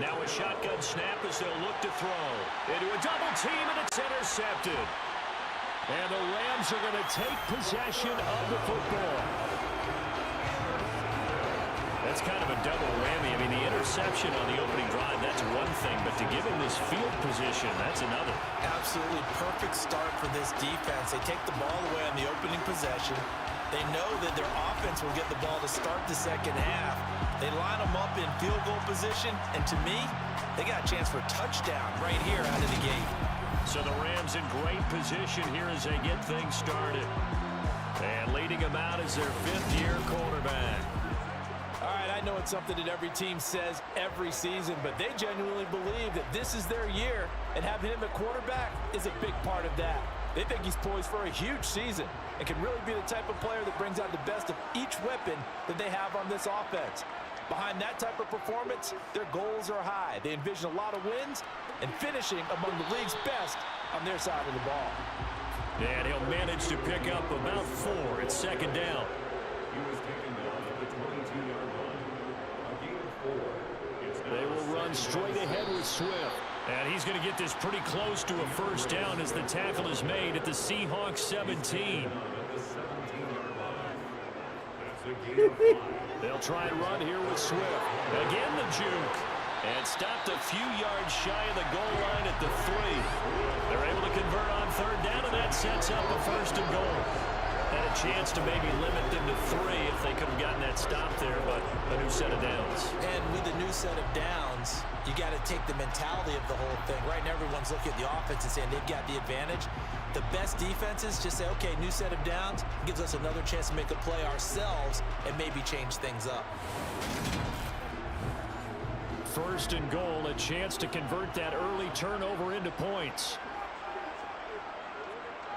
Now a shotgun snap as they'll look to throw. Into a double team, and it's intercepted. And the Rams are going to take possession of the football. That's kind of a double whammy. I mean, the interception on the opening drive, that's one thing, but to give him this field position, that's another. Absolutely perfect start for this defense. They take the ball away on the opening possession. They know that their offense will get the ball to start the second half. They line them up in field goal position, and to me, they got a chance for a touchdown right here out of the gate. So the Rams in great position here as they get things started. And leading them out is their 5th-year quarterback. All right, I know it's something that every team says every season, but they genuinely believe that this is their year, and having him at quarterback is a big part of that. They think he's poised for a huge season and can really be the type of player that brings out the best of each weapon that they have on this offense. Behind that type of performance, their goals are high. They envision a lot of wins and finishing among the league's best on their side of the ball. And he'll manage to pick up about 4 at 2nd down. They will run straight ahead with Swift. And he's going to get this pretty close to a first down as the tackle is made at the Seahawks 17. They'll try and run here with Swift. Again the juke. And stopped a few yards shy of the goal line at the 3. They're able to convert on third down, and that sets up a first and goal. Had a chance to maybe limit them to 3 if they could have gotten that stop there, but a new set of downs. And with the new set of downs, you got to take the mentality of the whole thing. Right now, everyone's looking at the offense and saying they've got the advantage. The best defenses just say, okay, new set of downs, gives us another chance to make a play ourselves and maybe change things up. First and goal, a chance to convert that early turnover into points.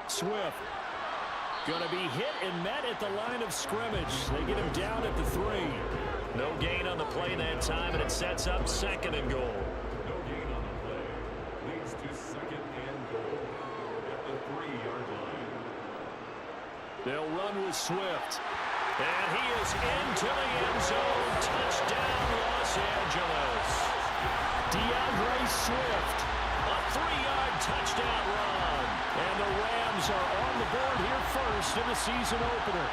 Swift going to be hit and met at the line of scrimmage. They get him down at the 3. No gain on the play that time, and it sets up second and goal. No gain on the play. Leads to second and goal at the 3-yard line. They'll run with Swift. And he is into the end zone. Touchdown, Los Angeles. DeAndre Swift, a 3-yard touchdown run. And the Rams are on the board here first in the season opener.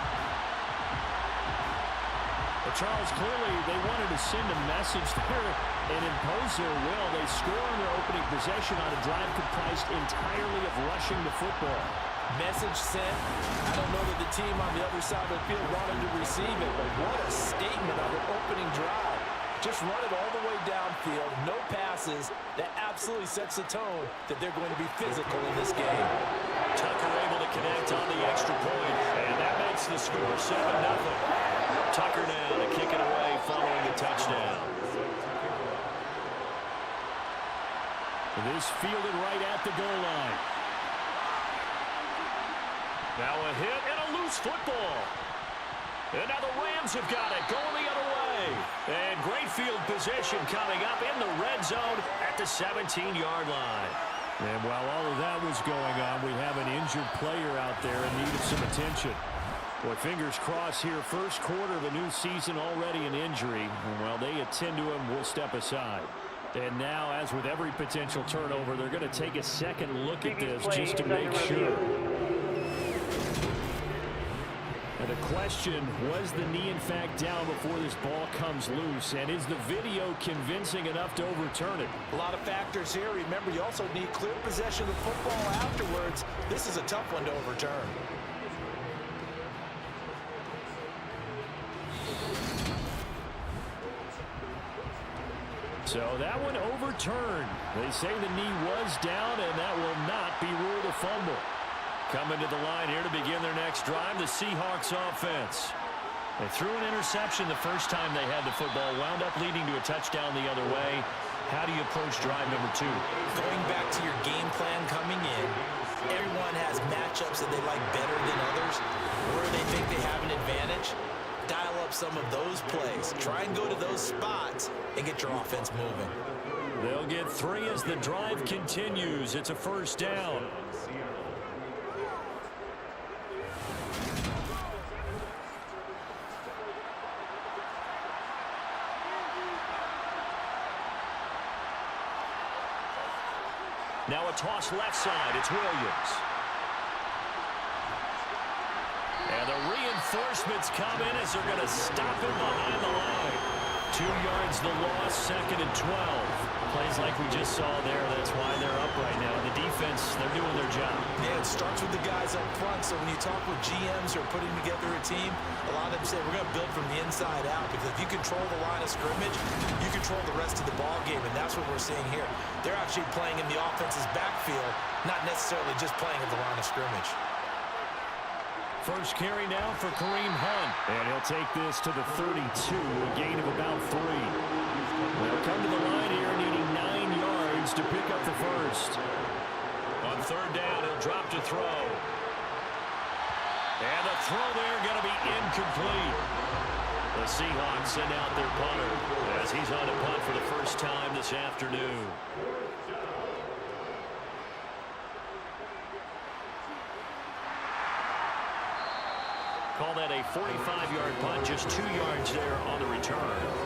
But Charles, clearly they wanted to send a message there and impose their will. They score on their opening possession on a drive comprised entirely of rushing the football. Message sent. I don't know that the team on the other side of the field wanted to receive it, but what a statement on their opening drive. Just run it all the way downfield, no passes. That absolutely sets the tone that they're going to be physical in this game. Tucker able to connect on the extra point, and that makes the score 7-0. Tucker now to kick it away following the touchdown. This fielded right at the goal line. Now a hit and a loose football. And now the Rams have got it, going the other way. And great field position coming up in the red zone at the 17-yard line. And while all of that was going on, we have an injured player out there in need of some attention. Boy, fingers crossed here, first quarter of a new season, already an injury. And while they attend to him, we'll step aside. And now, as with every potential turnover, they're going to take a second look at this just to make sure. And the question, was the knee in fact down before this ball comes loose? And is the video convincing enough to overturn it? A lot of factors here. Remember, you also need clear possession of the football afterwards. This is a tough one to overturn. So that one overturned. They say the knee was down, and that will not be ruled a fumble. Coming to the line here to begin their next drive, the Seahawks offense. They threw an interception the first time they had the football, wound up leading to a touchdown the other way. How do you approach drive number 2? Going back to your game plan coming in, everyone has matchups that they like better than others. Where they think they have an advantage, dial up some of those plays. Try and go to those spots and get your offense moving. They'll get 3 as the drive continues. It's a first down. Now a toss left side. It's Williams. And the reinforcements come in as they're going to stop him behind the line. 2 yards the loss, second and 12. Plays like we just saw there. That's why they're up right now. The defense, they're doing their job. Yeah, it starts with the guys up front. So when you talk with GMs who are putting together a team, a lot of them say we're going to build from the inside out, because if you control the line of scrimmage, you control the rest of the ball game, and that's what we're seeing here. They're actually playing in the offense's backfield, not necessarily just playing at the line of scrimmage. First carry now for Kareem Hunt. And he'll take this to the 32, a gain of about 3. They'll come to the line here needing 9 yards to pick up the first. On third down, he'll drop to throw. And the throw there going to be incomplete. The Seahawks send out their punter as he's on a punt for the first time this afternoon. Call that a 45-yard punt, just 2 yards there on the return.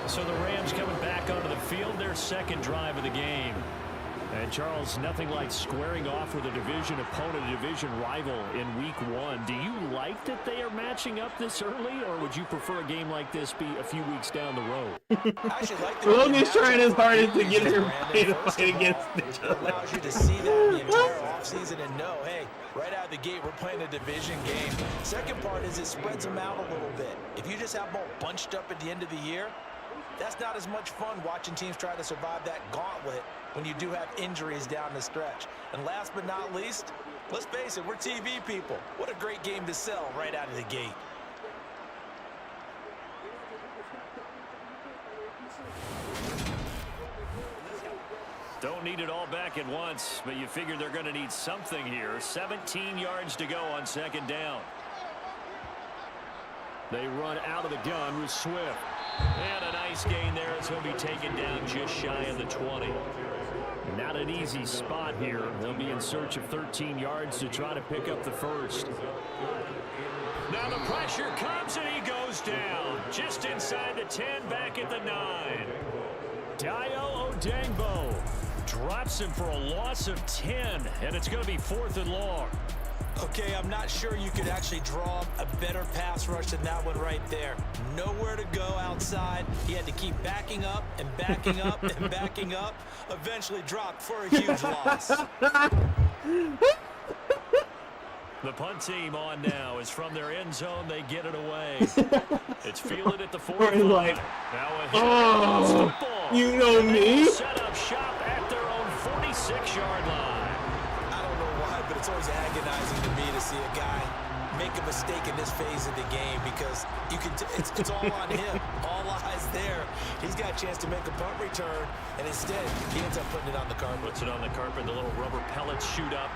So the Rams coming back onto the field, their second drive of the game. And Charles, nothing like squaring off with a division opponent, a division rival in week 1. Do you like that they are matching up this early, or would you prefer a game like this be a few weeks down the road? Logan's trying his hardest to get everybody to fight against each other. It allows you to see that the entire offseason and know, hey, right out of the gate, we're playing a division game. Second part is it spreads them out a little bit. If you just have them all bunched up at the end of the year, that's not as much fun watching teams try to survive that gauntlet when you do have injuries down the stretch. And last but not least, let's face it, we're TV people. What a great game to sell right out of the gate. Don't need it all back at once, but you figure they're going to need something here. 17 yards to go on second down. They run out of the gun with Swift. And a nice gain there. It's going to be taken down just shy of the 20. Not an easy spot here. They'll be in search of 13 yards to try to pick up the first. Now the pressure comes and he goes down. Just inside the 10, back at the 9. Dio Odengbo drops him for a loss of 10, and it's going to be 4th and long. Okay, I'm not sure you could actually draw a better pass rush than that one right there. Nowhere to go outside. He had to keep backing up and backing up and backing up. Eventually dropped for a huge loss. The punt team on now is from their end zone. They get it away. It's fielded at the 45. Like, now a hit. oh, you know me. Set up shop at their own 46-yard line. I don't know why, but it's always agonizing to me to see a guy make a mistake in this phase of the game because you can it's all on him. All eyes there. He's got a chance to make a punt return, and instead he ends up putting it on the carpet. Puts it on the carpet. The little rubber pellets shoot up.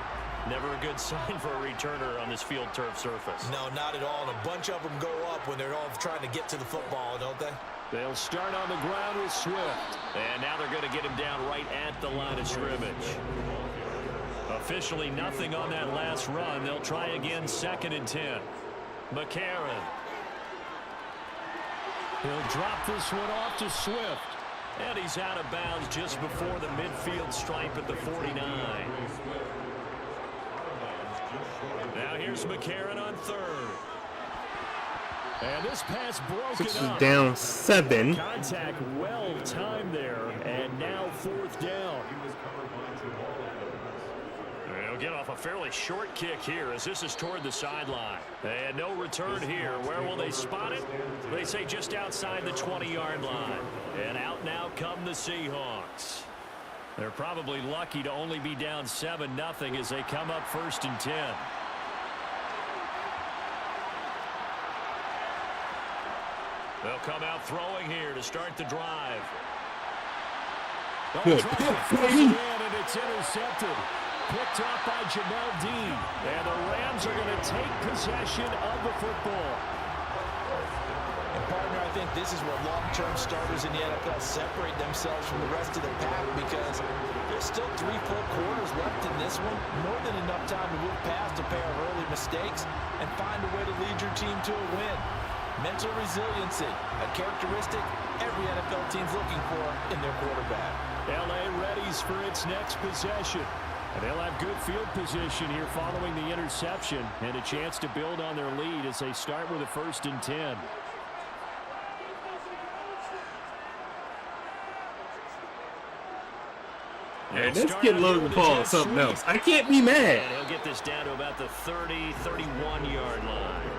Never a good sign for a returner on this field turf surface. No, not at all. And a bunch of them go up when they're all trying to get to the football, don't they? They'll start on the ground with Swift. And now they're going to get him down right at the line of scrimmage. Officially nothing on that last run. They'll try again 2nd and 10. McCarron. He'll drop this one off to Swift. And he's out of bounds just before the midfield stripe at the 49. Now here's McCarron on 3rd. And this pass broken Six is up. down 7. Contact well timed there. And now 4th down. They'll get off a fairly short kick here as this is toward the sideline. And no return here. Where will they spot it? They say just outside the 20-yard line. And out now come the Seahawks. They're probably lucky to only be down 7-0 as they come up 1st and 10. They'll come out throwing here to start the drive. Good. And it's intercepted. Picked up by Jamel Dean. And the Rams are going to take possession of the football. And partner, I think this is where long-term starters in the NFL separate themselves from the rest of the pack because there's still 3 full quarters left in this one. More than enough time to move past a pair of early mistakes and find a way to lead your team to a win. Mental resiliency, a characteristic every NFL team's looking for in their quarterback. L.A. readies for its next possession. And they'll have good field position here following the interception and a chance to build on their lead as they start with a 1st and 10. Man, this kid Logan Paul is something else. I can't be mad. And he'll get this down to about the 30, 31-yard line.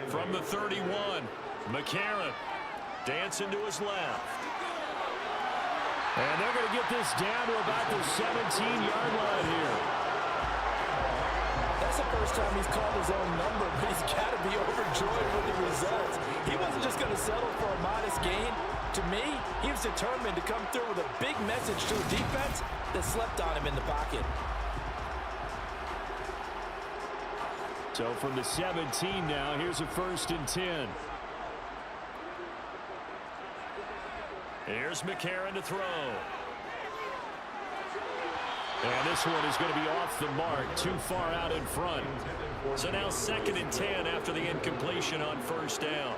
From the 31, McCarron dancing to his left. And they're going to get this down to about the 17-yard line here. That's the first time he's called his own number, but he's got to be overjoyed with the results. He wasn't just going to settle for a modest gain. To me, he was determined to come through with a big message to the defense that slept on him in the pocket. So from the 17 now, here's a 1st and 10. Here's McCarron to throw. And this one is going to be off the mark, too far out in front. So now 2nd and 10 after the incompletion on 1st down.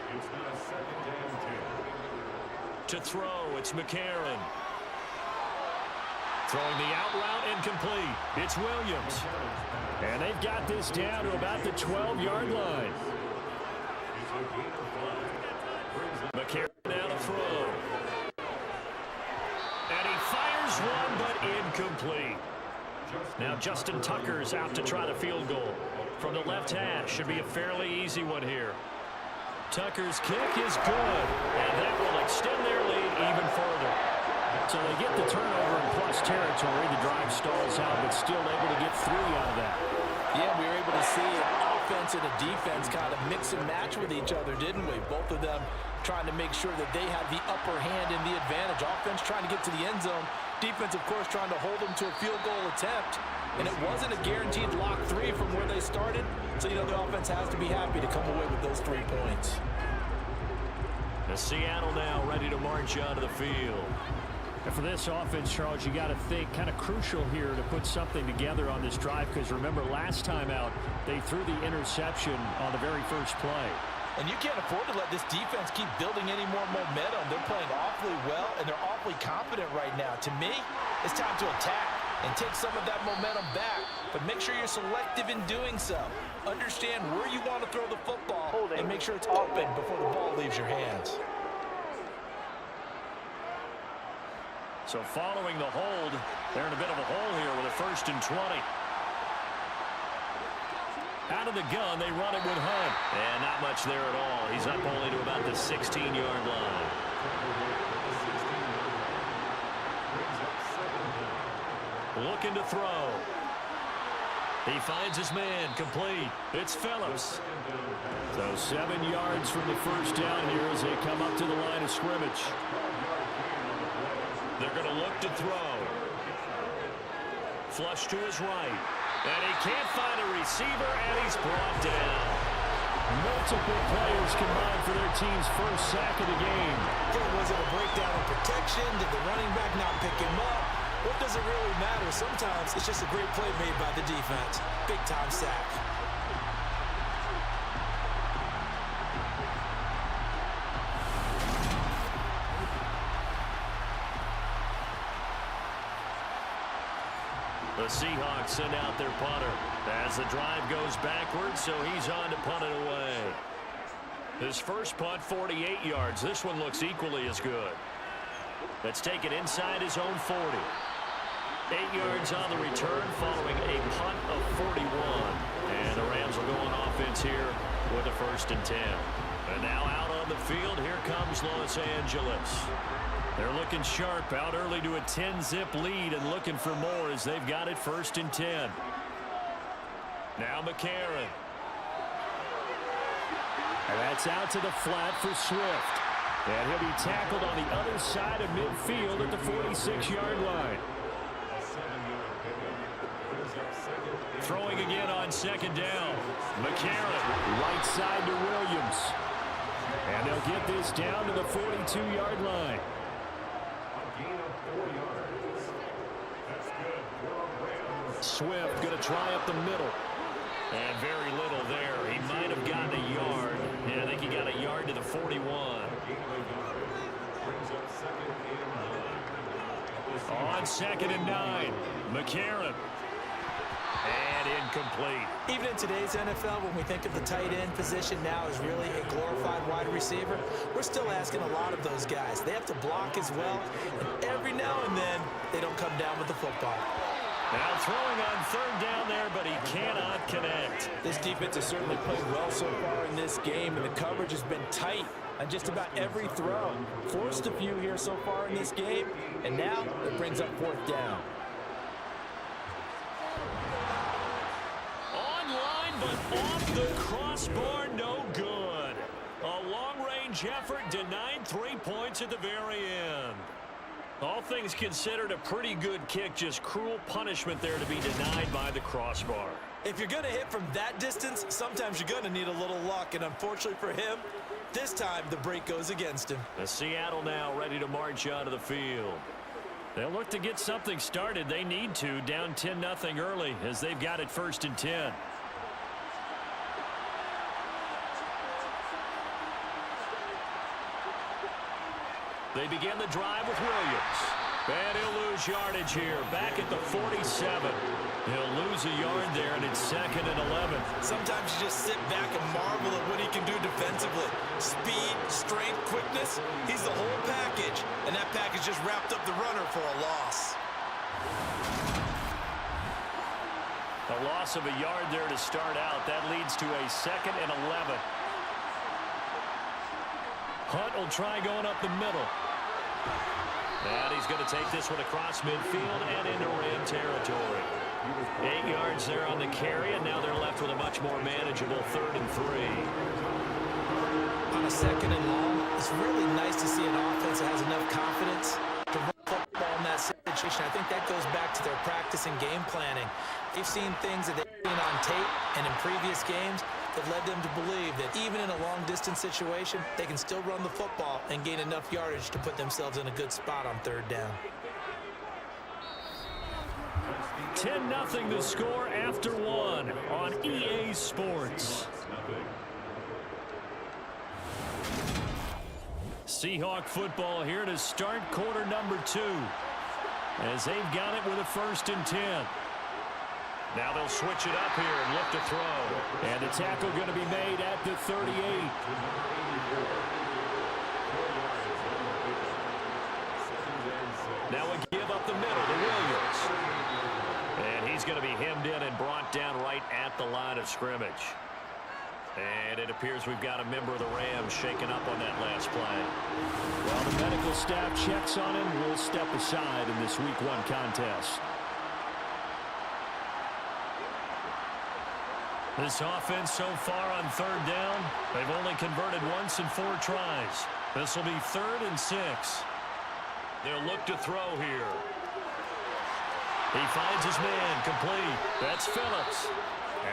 To throw, it's McCarron. Throwing the out route incomplete. It's Williams. And they've got this down to about the 12-yard line. McCarron now to throw. And he fires one, but incomplete. Now Justin Tucker's out to try the field goal. From the left hash, should be a fairly easy one here. Tucker's kick is good, and that will extend their lead even further. So they get the turnover in plus territory. The drive stalls out, but still able to get 3 out of that. Yeah, we were able to see an offense and a defense kind of mix and match with each other, didn't we? Both of them trying to make sure that they had the upper hand and the advantage. Offense trying to get to the end zone. Defense, of course, trying to hold them to a field goal attempt. And it wasn't a guaranteed lock 3 from where they started. So, you know, the offense has to be happy to come away with those 3 points. The Seattle now ready to march onto the field. And for this offense, Charles, you got to think kind of crucial here to put something together on this drive, because remember last time out they threw the interception on the very first play. And you can't afford to let this defense keep building any more momentum. They're playing awfully well, and they're awfully confident right now. To me, it's time to attack and take some of that momentum back, but make sure you're selective in doing so. Understand where you want to throw the football and make sure it's open before the ball leaves your hands. So following the hold, they're in a bit of a hole here with a 1st and 20. Out of the gun, they run it with Hunt. And not much there at all. He's up only to about the 16-yard line. Looking to throw. He finds his man, complete. It's Phillips. So 7 yards from the first down here as they come up to the line of scrimmage. They're going to look to throw. Flush to his right. And he can't find a receiver, and he's brought down. Multiple players combined for their team's first sack of the game. Was it a breakdown in protection? Did the running back not pick him up? What does it really matter? Sometimes it's just a great play made by the defense. Big-time sack. The Seahawks send out their punter as the drive goes backwards, so he's on to punt it away. His first punt, 48 yards. This one looks equally as good. Let's take it inside his own 40. 8 yards on the return following a punt of 41. And the Rams will go on offense here with a 1st and 10. And now out on the field, here comes Los Angeles. They're looking sharp, out early to a 10-zip lead and looking for more as they've got it 1st and 10. Now McCarron. And that's out to the flat for Swift. And he'll be tackled on the other side of midfield at the 46-yard line. Throwing again on 2nd down. McCarron, right side to Williams. And they'll get this down to the 42-yard line. Swift going to try up the middle. And very little there. He might have gotten a yard. Yeah, I think he got a yard to the 41. On 2nd and 9. McCarron. And incomplete. Even in today's NFL, when we think of the tight end position now as really a glorified wide receiver, we're still asking a lot of those guys. They have to block as well, and every now and then, they don't come down with the football. Now throwing on 3rd down there, but he cannot connect. This defense has certainly played well so far in this game, and the coverage has been tight on just about every throw. Forced a few here so far in this game, and now it brings up 4th down. But off the crossbar, no good. A long-range effort denied 3 points at the very end. All things considered, a pretty good kick, just cruel punishment there to be denied by the crossbar. If you're going to hit from that distance, sometimes you're going to need a little luck, and unfortunately for him, this time the break goes against him. The Seattle now ready to march onto the field. They'll look to get something started. They need to, down 10-0 early as they've got it 1st and 10. They begin the drive with Williams. And he'll lose yardage here, back at the 47. He'll lose a yard there, and it's 2nd and 11. Sometimes you just sit back and marvel at what he can do defensively. Speed, strength, quickness, he's the whole package. And that package just wrapped up the runner for a loss. A loss of a yard there to start out. That leads to a 2nd and 11. Hunt will try going up the middle. And he's going to take this one across midfield and into Ram territory. 8 yards there on the carry, and now they're left with a much more manageable 3rd and 3. On a 2nd and long, it's really nice to see an offense that has enough confidence to run football in that situation. I think that goes back to their practice and game planning. They've seen things that they've seen on tape and in previous games that led them to believe that even in a long-distance situation, they can still run the football and gain enough yardage to put themselves in a good spot on 3rd down. 10-0 the score after 1 on EA Sports. Seahawk football here to start quarter number 2, as they've got it with a 1st and 10. Now they'll switch it up here and look to throw. And the tackle going to be made at the 38. Now a give up the middle to Williams. And he's going to be hemmed in and brought down right at the line of scrimmage. And it appears we've got a member of the Rams shaken up on that last play. While the medical staff checks on him, we'll step aside in this Week 1 contest. This offense so far on 3rd down, they've only converted once in 4 tries. This will be 3rd and 6. They'll look to throw here. He finds his man complete. That's Phillips.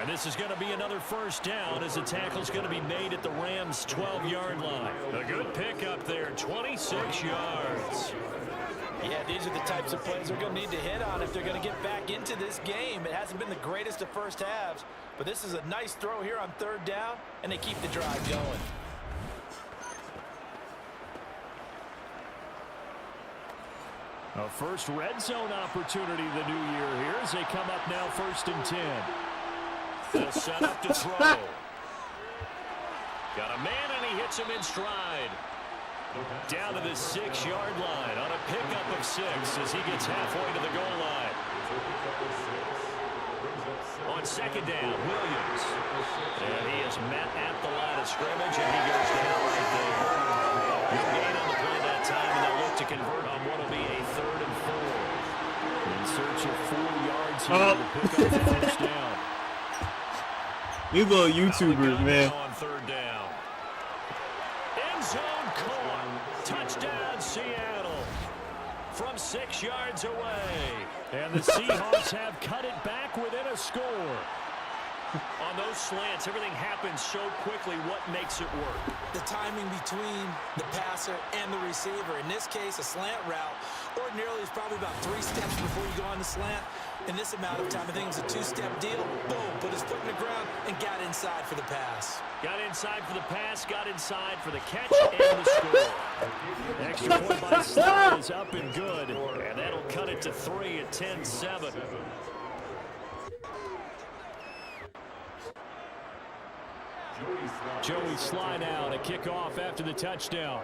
And this is going to be another 1st down as the tackle's going to be made at the Rams' 12-yard line. A good pickup there, 26 yards. Yeah, these are the types of plays they're going to need to hit on if they're going to get back into this game. It hasn't been the greatest of first halves, but this is a nice throw here on 3rd down, and they keep the drive going. A first red zone opportunity the new year here as they come up now 1st and 10. They'll set up to throw. Got a man, and he hits him in stride. Down to the 6-yard line on a pickup of 6 as he gets halfway to the goal line. On 2nd down, Williams. And he is met at the line of scrimmage, and he goes down right there. No gain on the play that time, and they'll look to convert on what will be a 3rd and 4. In search of 4 yards here to pick up the 1st down. These little YouTubers, man. On 3rd down. End zone caught. Touchdown, Seattle. From 6 yards away. And the Seahawks have cut it back within a score. On those slants, everything happens so quickly. What makes it work? The timing between the passer and the receiver. In this case, a slant route ordinarily is probably about 3 steps before you go on the slant. In this amount of time, I think it was a 2-step deal. Boom, put his foot in the ground and got inside for the pass. Got inside for the pass, got inside for the catch, and the score. Extra point by Slay is up and good, and that'll cut it to 3 at 10-7. Joey Sly now to kick off after the touchdown.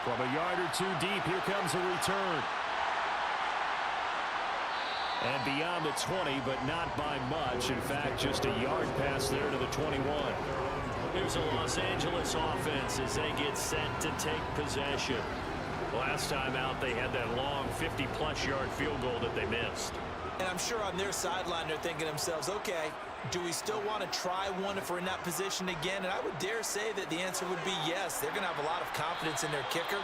From a yard or 2 deep, here comes a return. And beyond the 20, but not by much. In fact, just a yard pass there to the 21. Here's a Los Angeles offense as they get set to take possession. Last time out, they had that long 50-plus yard field goal that they missed. And I'm sure on their sideline, they're thinking to themselves, okay, do we still want to try one if we're in that position again? And I would dare say that the answer would be yes. They're going to have a lot of confidence in their kicker.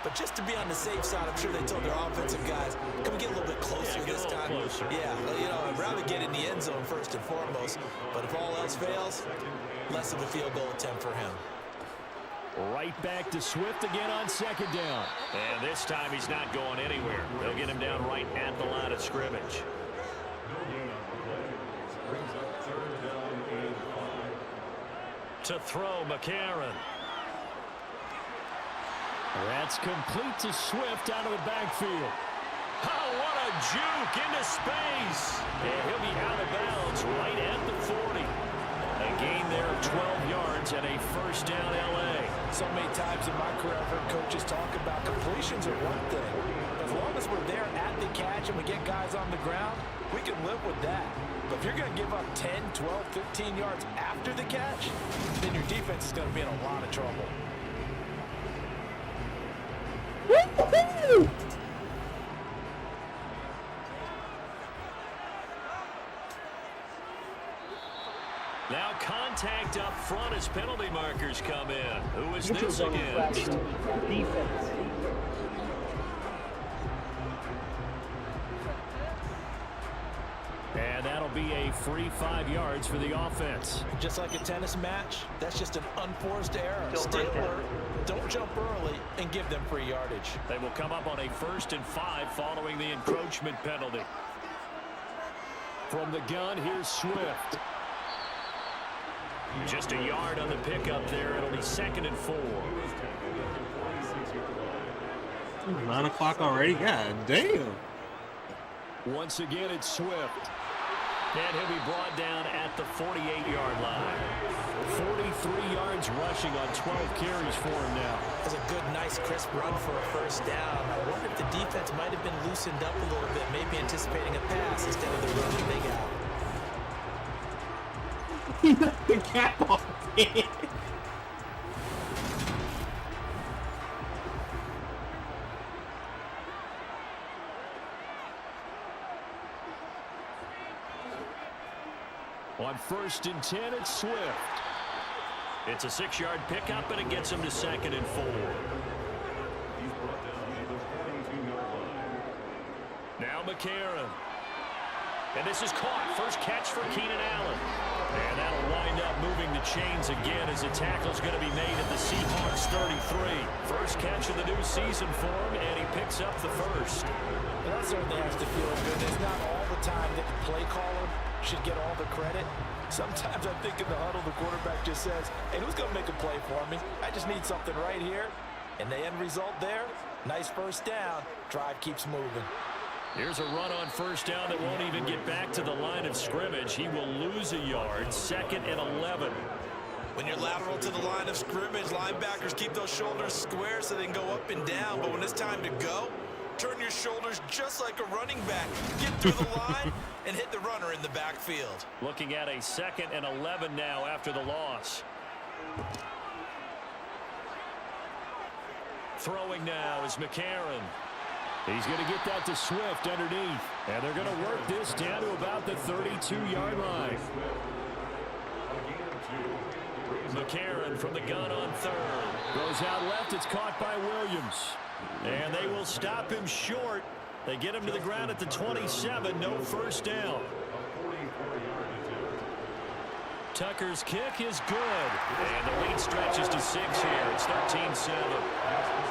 But just to be on the safe side, I'm sure they told their offensive guys, can we get a little bit closer this time? Closer. Yeah, you know, I'd rather get in the end zone first and foremost. But if all else fails, less of a field goal attempt for him. Right back to Swift again on 2nd down. And this time he's not going anywhere. They'll get him down right at the line of scrimmage. To throw, McCarron. That's complete to Swift out of the backfield. Oh, what a juke into space. And he'll be out of bounds right at the 40. A gain there of 12 yards and a first down L.A. So many times in my career, I've heard coaches talk about completions are one thing. As long as we're there at the catch and we get guys on the ground, we can live with that. But if you're going to give up 10, 12, 15 yards after the catch, then your defense is going to be in a lot of trouble. Woo-hoo! Now contact up front as penalty markers come in. Who is this against? Defense. And that'll be a free 5 yards for the offense. Just like a tennis match, that's just an unforced error. Stay alert, don't jump early, and give them free yardage. They will come up on a 1st and 5 following the encroachment penalty. From the gun, here's Swift. Just a yard on the pickup there. It'll be 2nd and 4. 9 o'clock already? God damn. Once again, it's Swift. And he'll be brought down at the 48-yard line. 43 yards rushing on 12 carries for him now. That's a good, nice, crisp run for a first down. I wonder if the defense might have been loosened up a little bit, maybe anticipating a pass instead of the run that they got. He knocked the cap off his head. On 1st and 10, it's Swift. It's a 6-yard pickup, and it gets him to 2nd and 4. Now McCarron. And this is caught. First catch for Keenan Allen. And that'll wind up moving the chains again as a tackle's going to be made at the Seahawks 33. First catch of the new season for him, and he picks up the first. Well, that certainly has to feel good. It's not all the time that the play caller should get all the credit. Sometimes I think in the huddle, the quarterback just says, hey, who's going to make a play for me? I just need something right here. And the end result there, nice first down. Drive keeps moving. Here's a run on first down that won't even get back to the line of scrimmage. He will lose a yard, 2nd and 11. When you're lateral to the line of scrimmage, linebackers keep those shoulders square so they can go up and down. But when it's time to go, turn your shoulders just like a running back. Get through the line and hit the runner in the backfield. Looking at a 2nd and 11 now after the loss. Throwing now is McCarron. He's going to get that to Swift underneath. And they're going to work this down to about the 32-yard line. McCarron from the gun on 3rd. Goes out left. It's caught by Williams. And they will stop him short. They get him to the ground at the 27. No first down. Tucker's kick is good. And the lead stretches to 6 here. It's 13-7.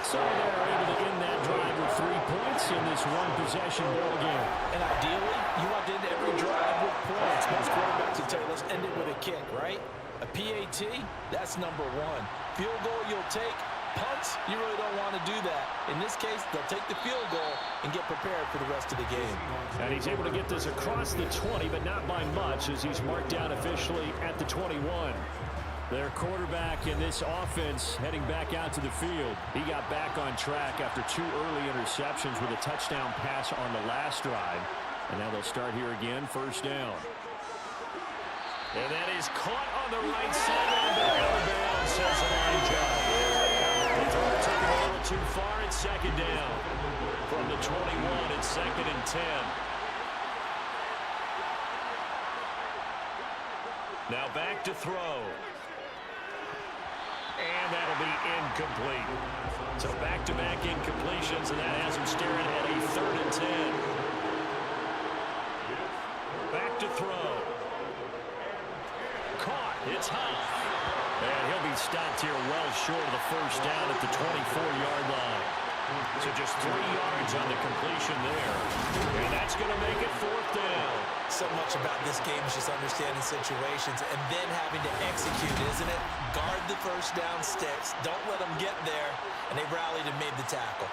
So they're able to end that drive with 3 points in this one-possession ball game. And ideally, you want to end every drive with points. Most quarterbacks will tell you, let's end it with a kick, right? A PAT, that's number 1. Field goal you'll take. Punts, you really don't want to do that. In this case, they'll take the field goal and get prepared for the rest of the game. And he's able to get this across the 20, but not by much, as he's marked down officially at the 21. Their quarterback in this offense heading back out to the field. He got back on track after 2 early interceptions with a touchdown pass on the last drive. And now they'll start here again, first down. And that is caught on the right side. Back out of bounds, says Elijah. The throw took it a little too far. It's 2nd down. From the 21, it's 2nd and 10. Now back to throw. And that'll be incomplete. So back-to-back incompletions, and that has him staring at a 3rd and 10. Back to throw. Caught. It's high. And he'll be stopped here well short of the first down at the 24-yard line. So just 3 yards on the completion there. And that's going to make it 4th down. So much about this game is just understanding situations and then having to execute, isn't it? Guard the first down sticks. Don't let them get there. And they rallied and made the tackle.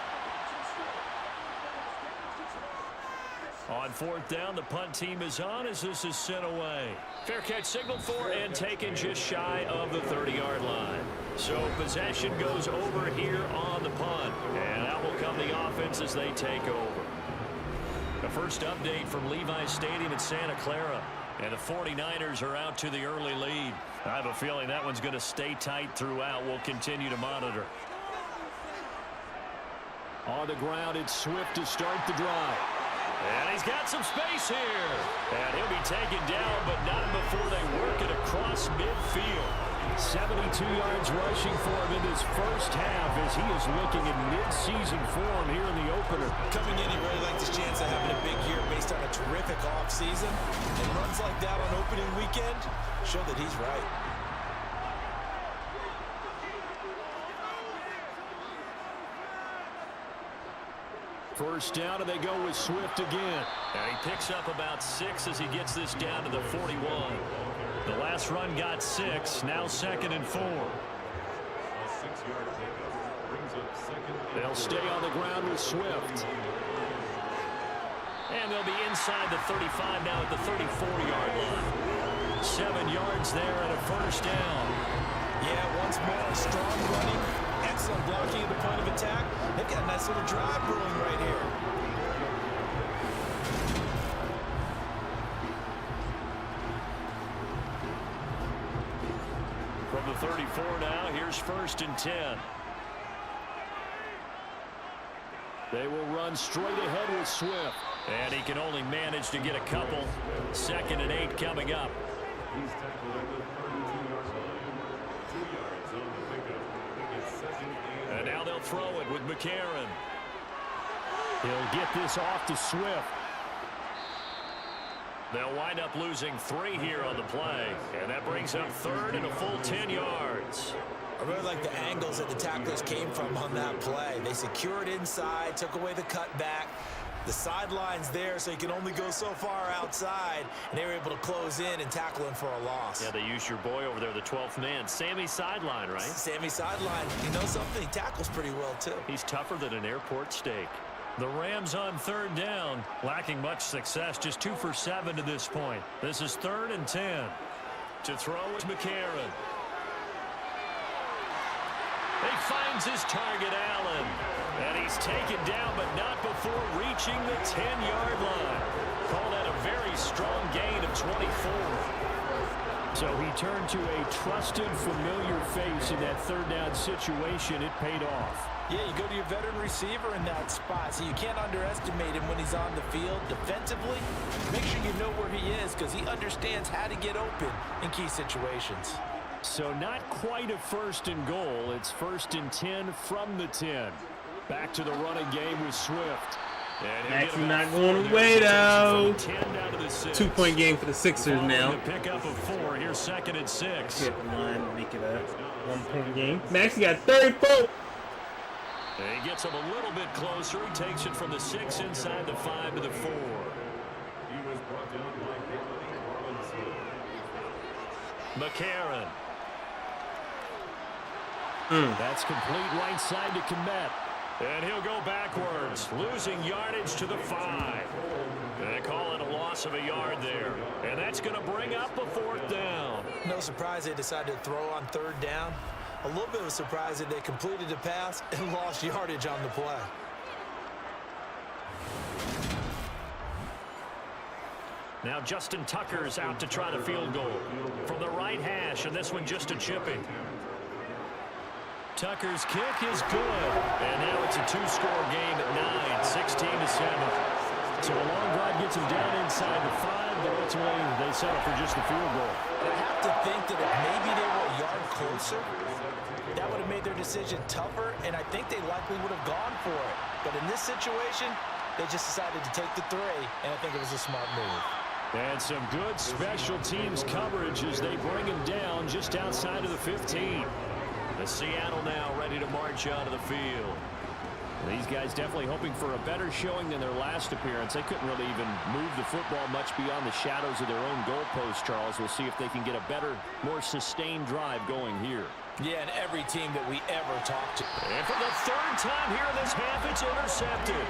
On fourth down, the punt team is on as this is sent away. Fair catch signaled for and taken just shy of the 30-yard line. So possession goes over here on the punt. And out will come the offense as they take over. The first update from Levi's Stadium in Santa Clara. And the 49ers are out to the early lead. I have a feeling that one's going to stay tight throughout. We'll continue to monitor. On the ground, it's Swift to start the drive. And he's got some space here. And he'll be taken down, but not before they work it across midfield. 72 yards rushing for him in this first half as he is looking in mid-season form here in the opener. Coming in, he really likes his chance of having a big year based on a terrific offseason. And runs like that on opening weekend show that he's right. First down, and they go with Swift again. And he picks up about 6 as he gets this down to the 41. The last run got 6, now 2nd and 4. They'll stay on the ground with Swift. And they'll be inside the 35 now at the 34-yard line. 7 yards there and a first down. Yeah, once more, strong running. Excellent blocking at the point of attack. They've got a nice little drive brewing right here. From the 34 now, here's 1st and 10. They will run straight ahead with Swift. And he can only manage to get a couple. 2nd and 8 coming up. And now they'll throw it with McCarron. He'll get this off to Swift. They'll wind up losing 3 here on the play. And that brings up 3rd and a full 10 yards. I really like the angles that the tacklers came from on that play. They secured inside, took away the cutback. The sideline's there, so you can only go so far outside. And they were able to close in and tackle him for a loss. Yeah, they used your boy over there, the 12th man. Sammy Sideline, right? Sammy Sideline. You know something? He tackles pretty well, too. He's tougher than an airport steak. The Rams on 3rd down, lacking much success, just 2 for 7 to this point. This is 3rd and 10. To throw is McCarron. He finds his target, Allen. And he's taken down, but not before reaching the 10-yard line. Call that a very strong gain of 24. So he turned to a trusted, familiar face in that 3rd down situation. It paid off. Yeah, you go to your veteran receiver in that spot, so you can't underestimate him when he's on the field. Defensively, make sure you know where he is because he understands how to get open in key situations. So not quite a 1st and goal. It's 1st and 10 from the 10. Back to the running game with Swift. Max is not going away, though. 2-point game for the Sixers now. Pick up of 4. Here's 2nd and 6. Hit the line to make it a 1-point game. Max got 34. And he gets him a little bit closer. He takes it from the 6 inside the 5 to the 4. McCarron. That's complete right side to Kmet. And he'll go backwards, losing yardage to the 5. They call it a loss of a yard there. And that's going to bring up a 4th down. No surprise they decided to throw on 3rd down. A little bit of a surprise that they completed the pass and lost yardage on the play. Now Justin Tucker's out to try the field goal from the right hash, and this one just a chipping. Tucker's kick is good, and now it's a 2-score game at 9, 16-7. So a long drive gets him down inside the 5, but ultimately they settle for just the field goal. I have to think that if maybe they were a yard closer, that would have made their decision tougher, and I think they likely would have gone for it. But in this situation, they just decided to take the 3, and I think it was a smart move. And some good special teams coverage as they bring him down just outside of the 15. The Seattle now ready to march out of the field. These guys definitely hoping for a better showing than their last appearance. They couldn't really even move the football much beyond the shadows of their own goalpost, Charles. We'll see if they can get a better, more sustained drive going here. Yeah, and every team that we ever talked to. And for the third time here in this half, it's intercepted.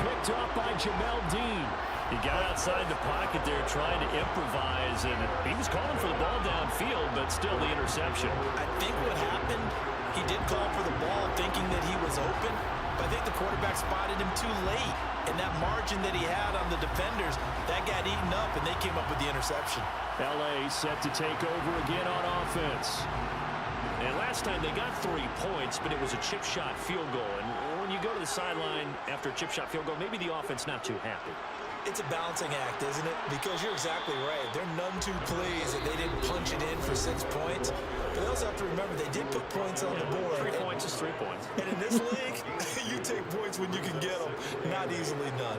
Picked off by Jamel Dean. He got outside the pocket there trying to improvise, and he was calling for the ball downfield, but still the interception. I think what happened, he did call for the ball thinking that he was open, but I think the quarterback spotted him too late. And that margin that he had on the defenders, that got eaten up, and they came up with the interception. L.A. set to take over again on offense. And last time they got 3 points, but it was a chip shot field goal. And when you go to the sideline after a chip shot field goal, maybe the offense not too happy. It's a balancing act, isn't it? Because you're exactly right. They're none too pleased that they didn't punch it in for 6 points. But they also have to remember they did put points on the board. 3 points is 3 points. And in this league, you take points when you can get them. Not easily done.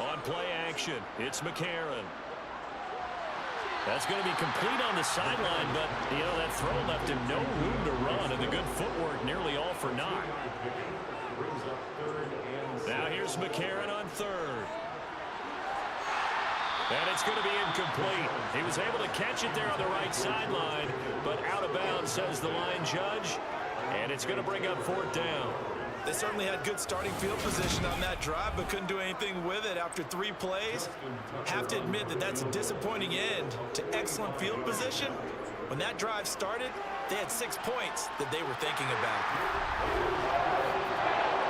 On play action, it's McCarron. That's going to be complete on the sideline, but, you know, that throw left him no room to run, and the good footwork nearly all for naught. Now here's McCarron on third. And it's going to be incomplete. He was able to catch it there on the right sideline, but out of bounds, says the line judge, and it's going to bring up 4th down. They certainly had good starting field position on that drive, but couldn't do anything with it after 3 plays. Have to admit that that's a disappointing end to excellent field position. When that drive started, they had 6 points that they were thinking about.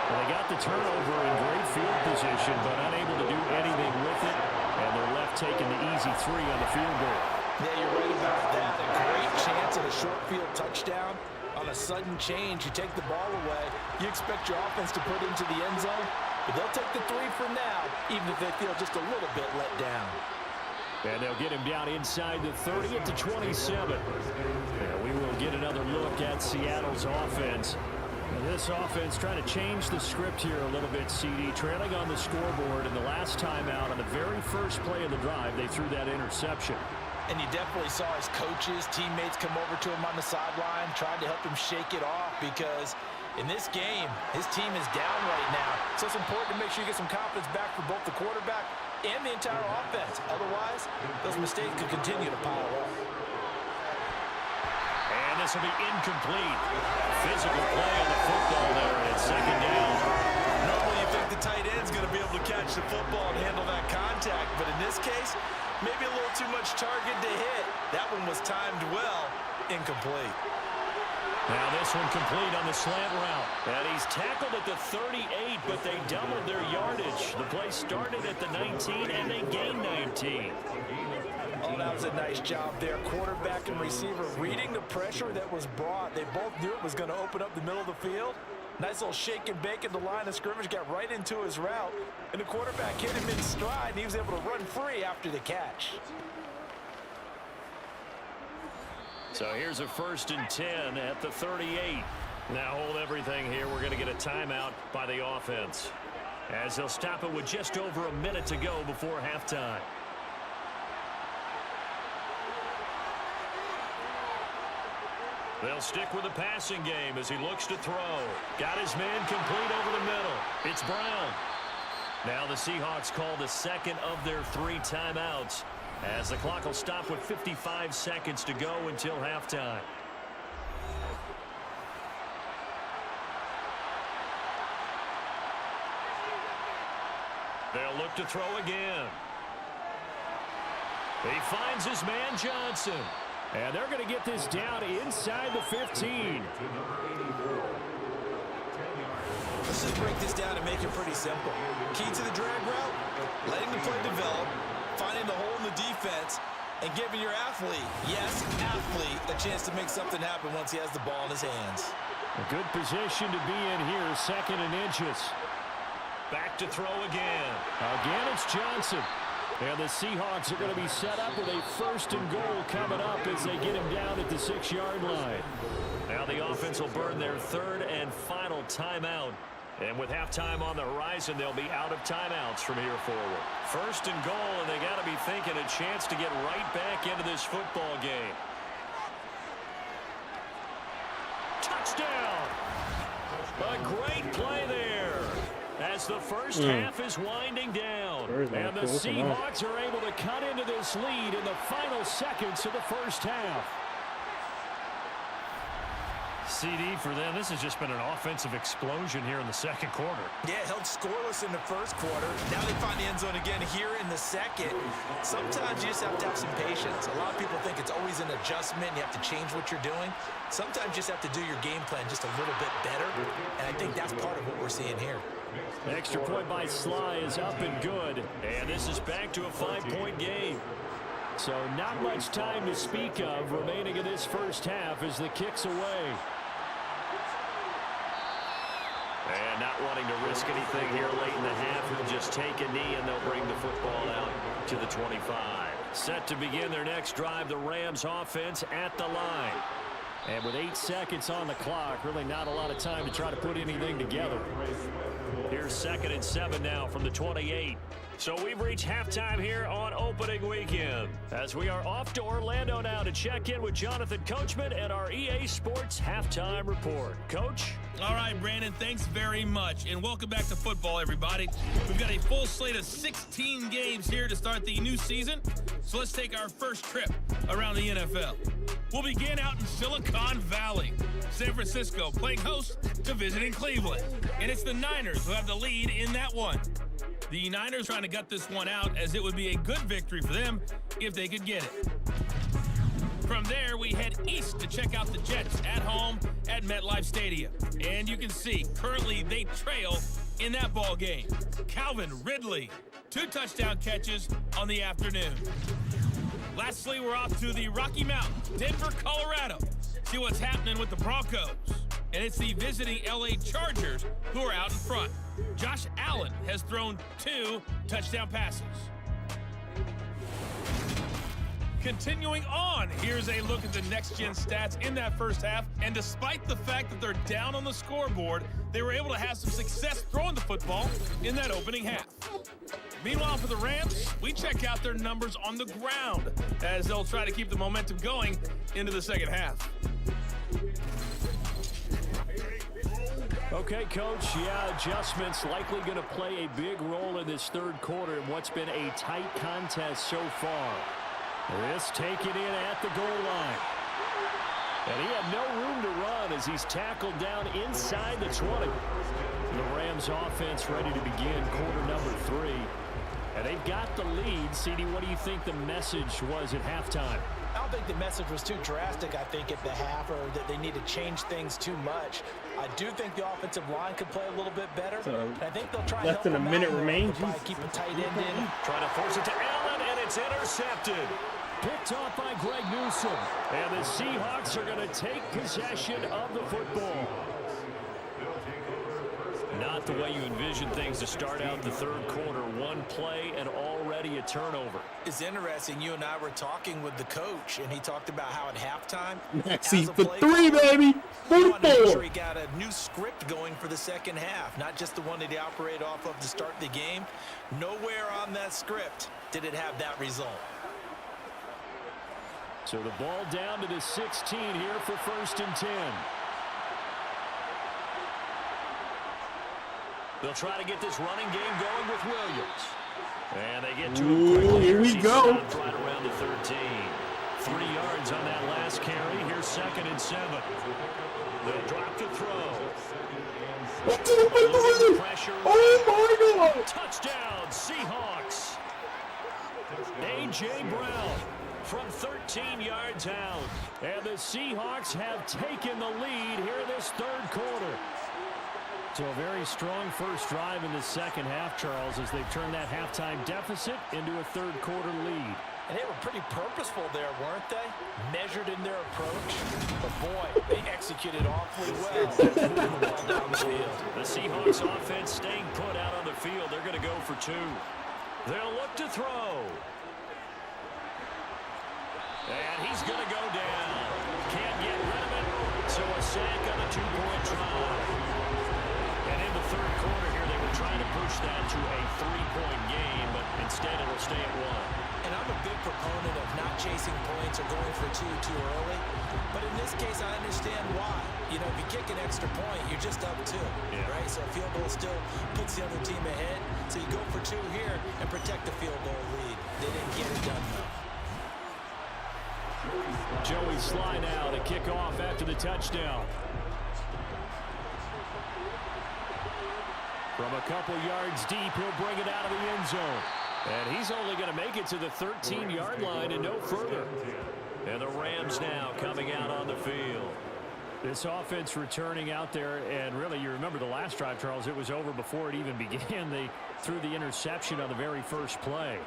Well, they got the turnover in great field position, but unable to do anything with it, and they're left taking the easy 3 on the field goal. Yeah, you're right about that. A great chance at a short field touchdown. On a sudden change, you take the ball away. You expect your offense to put into the end zone, but they'll take the 3 for now, even if they feel just a little bit let down. And they'll get him down inside the 30 at the 27. And we will get another look at Seattle's offense. And this offense trying to change the script here a little bit, CD. Trailing on the scoreboard, and the last time out on the very first play of the drive, they threw that interception. And you definitely saw his coaches, teammates come over to him on the sideline, trying to help him shake it off, because in this game, his team is down right now. So it's important to make sure you get some confidence back for both the quarterback and the entire offense. Otherwise, those mistakes could continue to pile up. And this will be incomplete. Physical play on the football there, and it's 2nd down. Normally you think the tight end's going to be able to catch the football and handle that contact, but in this case, maybe a little too much target to hit. That one was timed well. Incomplete. Now this one complete on the slant route. And he's tackled at the 38, but they doubled their yardage. The play started at the 19, and they gained 19. Oh, that was a nice job there. Quarterback and receiver reading the pressure that was brought. They both knew it was going to open up the middle of the field. Nice little shake and bake at the line of scrimmage, got right into his route, and the quarterback hit him in stride, and he was able to run free after the catch. So here's a 1st and 10 at the 38. Now hold everything here. We're going to get a timeout by the offense, as they'll stop it with just over a minute to go before halftime. They'll stick with the passing game as he looks to throw. Got his man complete over the middle. It's Brown. Now the Seahawks call the 2nd of their 3 timeouts, as the clock will stop with 55 seconds to go until halftime. They'll look to throw again. He finds his man Johnson. And they're going to get this down inside the 15. Let's just break this down and make it pretty simple. Key to the drag route, letting the play develop, finding the hole in the defense, and giving your athlete, yes, athlete, a chance to make something happen once he has the ball in his hands. A good position to be in here, 2nd and inches. Back to throw again. Again, it's Johnson. And the Seahawks are going to be set up with a 1st and goal coming up as they get him down at the 6-yard line. Now the offense will burn their 3rd and final timeout. And with halftime on the horizon, they'll be out of timeouts from here forward. 1st and goal, and they got to be thinking a chance to get right back into this football game. A great play there as the first half is winding down. And the Seahawks are able to cut into this lead in the final seconds of the first half. CD for them, this has just been an offensive explosion here in the second quarter. Yeah, held scoreless in the first quarter. Now they find the end zone again here in the second. Sometimes you just have to have some patience. A lot of people think it's always an adjustment. You have to change what you're doing. Sometimes you just have to do your game plan just a little bit better. And I think that's part of what we're seeing here. Extra point by Sly is up and good. And this is back to a 5-point game. So not much time to speak of remaining in this first half as the kick's away. And not wanting to risk anything here late in the half, he'll just take a knee and they'll bring the football out to the 25. Set to begin their next drive, the Rams offense at the line. And with 8 seconds on the clock, really not a lot of time to try to put anything together. Here's 2nd and 7 now from the 28. So we've reached halftime here on opening weekend as we are off to Orlando now to check in with Jonathan Coachman and our EA Sports Halftime Report. Coach? All right, Brandon, thanks very much. And welcome back to football, everybody. We've got a full slate of 16 games here to start the new season. So let's take our first trip around the NFL. We'll begin out in Silicon Valley. San Francisco playing host to visiting Cleveland. And it's the Niners who have the lead in that one. The Niners trying to gut this one out as it would be a good victory for them if they could get it. From there, we head east to check out the Jets at home at MetLife Stadium. And you can see, currently they trail in that ball game. Calvin Ridley, 2 touchdown catches on the afternoon. Lastly, we're off to the Rocky Mountains, Denver, Colorado. See what's happening with the Broncos. And it's the visiting LA Chargers who are out in front. Josh Allen has thrown 2 touchdown passes. Continuing on, here's a look at the next-gen stats in that first half. And despite the fact that they're down on the scoreboard, they were able to have some success throwing the football in that opening half. Meanwhile, for the Rams, we check out their numbers on the ground as they'll try to keep the momentum going into the second half. Okay, Coach, adjustments likely going to play a big role in this third quarter in what's been a tight contest so far. This taken in at the goal line. And he had no room to run as he's tackled down inside the 20. The Rams offense ready to begin quarter number 3. And they've got the lead. CD, what do you think the message was at halftime? I don't think the message was too drastic, I think, at the half, or that they need to change things too much. I do think the offensive line could play a little bit better. So I think they'll try less than a minute remains. Keep a tight end in. Trying to force it to Allen, and it's intercepted. Picked off by Greg Newsome. And the Seahawks are going to take possession of the football. Not the way you envision things to start out the third quarter. One play and already a turnover. It's interesting. You and I were talking with the coach, and he talked about how at halftime, see the 3, baby. 44. He got a new script going for the second half, not just the one that he operated off of to start the game. Nowhere on that script did it have that result. So the ball down to the 16 here for 1st and 10. They'll try to get this running game going with Williams. And they get to him quickly. Here we go. Right around the 13. 3 yards on that last carry. Here's 2nd and 7. They'll drop to throw. Oh my God! Touchdown, Seahawks. A.J. Brown from 13 yards out. And the Seahawks have taken the lead here in this third quarter. So a very strong first drive in the second half, Charles, as they've turned that halftime deficit into a third quarter lead. And they were pretty purposeful there, weren't they? Measured in their approach. But boy, they executed awfully well. Moving the ball down the field. The Seahawks offense staying put out on the field. They're going to go for 2. They'll look to throw. And he's going to go down. Can't get rid of it. So a sack on a 2-point try. And in the third quarter here, they were trying to push that to a 3-point game, but instead it'll stay at 1. And I'm a big proponent of not chasing points or going for two too early. But in this case, I understand why. You know, if you kick an extra point, you're just up 2, right? So a field goal still puts the other team ahead. So you go for 2 here and protect the field goal lead. They didn't get it done, though. Joey Sly now to kick off after the touchdown. From a couple yards deep, he'll bring it out of the end zone. And he's only going to make it to the 13-yard line and no further. And the Rams now coming out on the field. This offense returning out there, and really, you remember the last drive, Charles, it was over before it even began. They threw the interception on the very first play.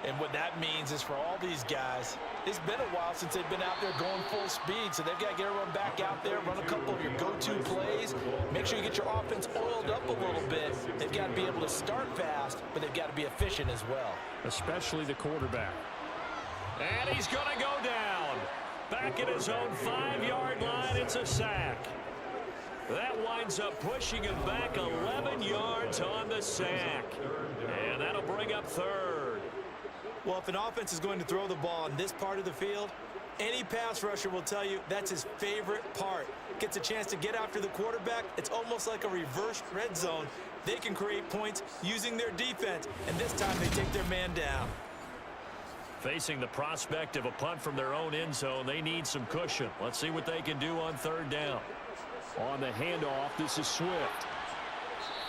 And what that means is for all these guys, it's been a while since they've been out there going full speed, so they've got to get everyone back out there, run a couple of your go-to plays, make sure you get your offense oiled up a little bit. They've got to be able to start fast, but they've got to be efficient as well. Especially the quarterback. And he's going to go down. Back at his own 5-yard line, it's a sack. That winds up pushing him back 11 yards on the sack. And that'll bring up 3rd. Well, if an offense is going to throw the ball in this part of the field, any pass rusher will tell you that's his favorite part. Gets a chance to get after the quarterback. It's almost like a reverse red zone. They can create points using their defense, and this time they take their man down. Facing the prospect of a punt from their own end zone, they need some cushion. Let's see what they can do on 3rd down. On the handoff, this is Swift.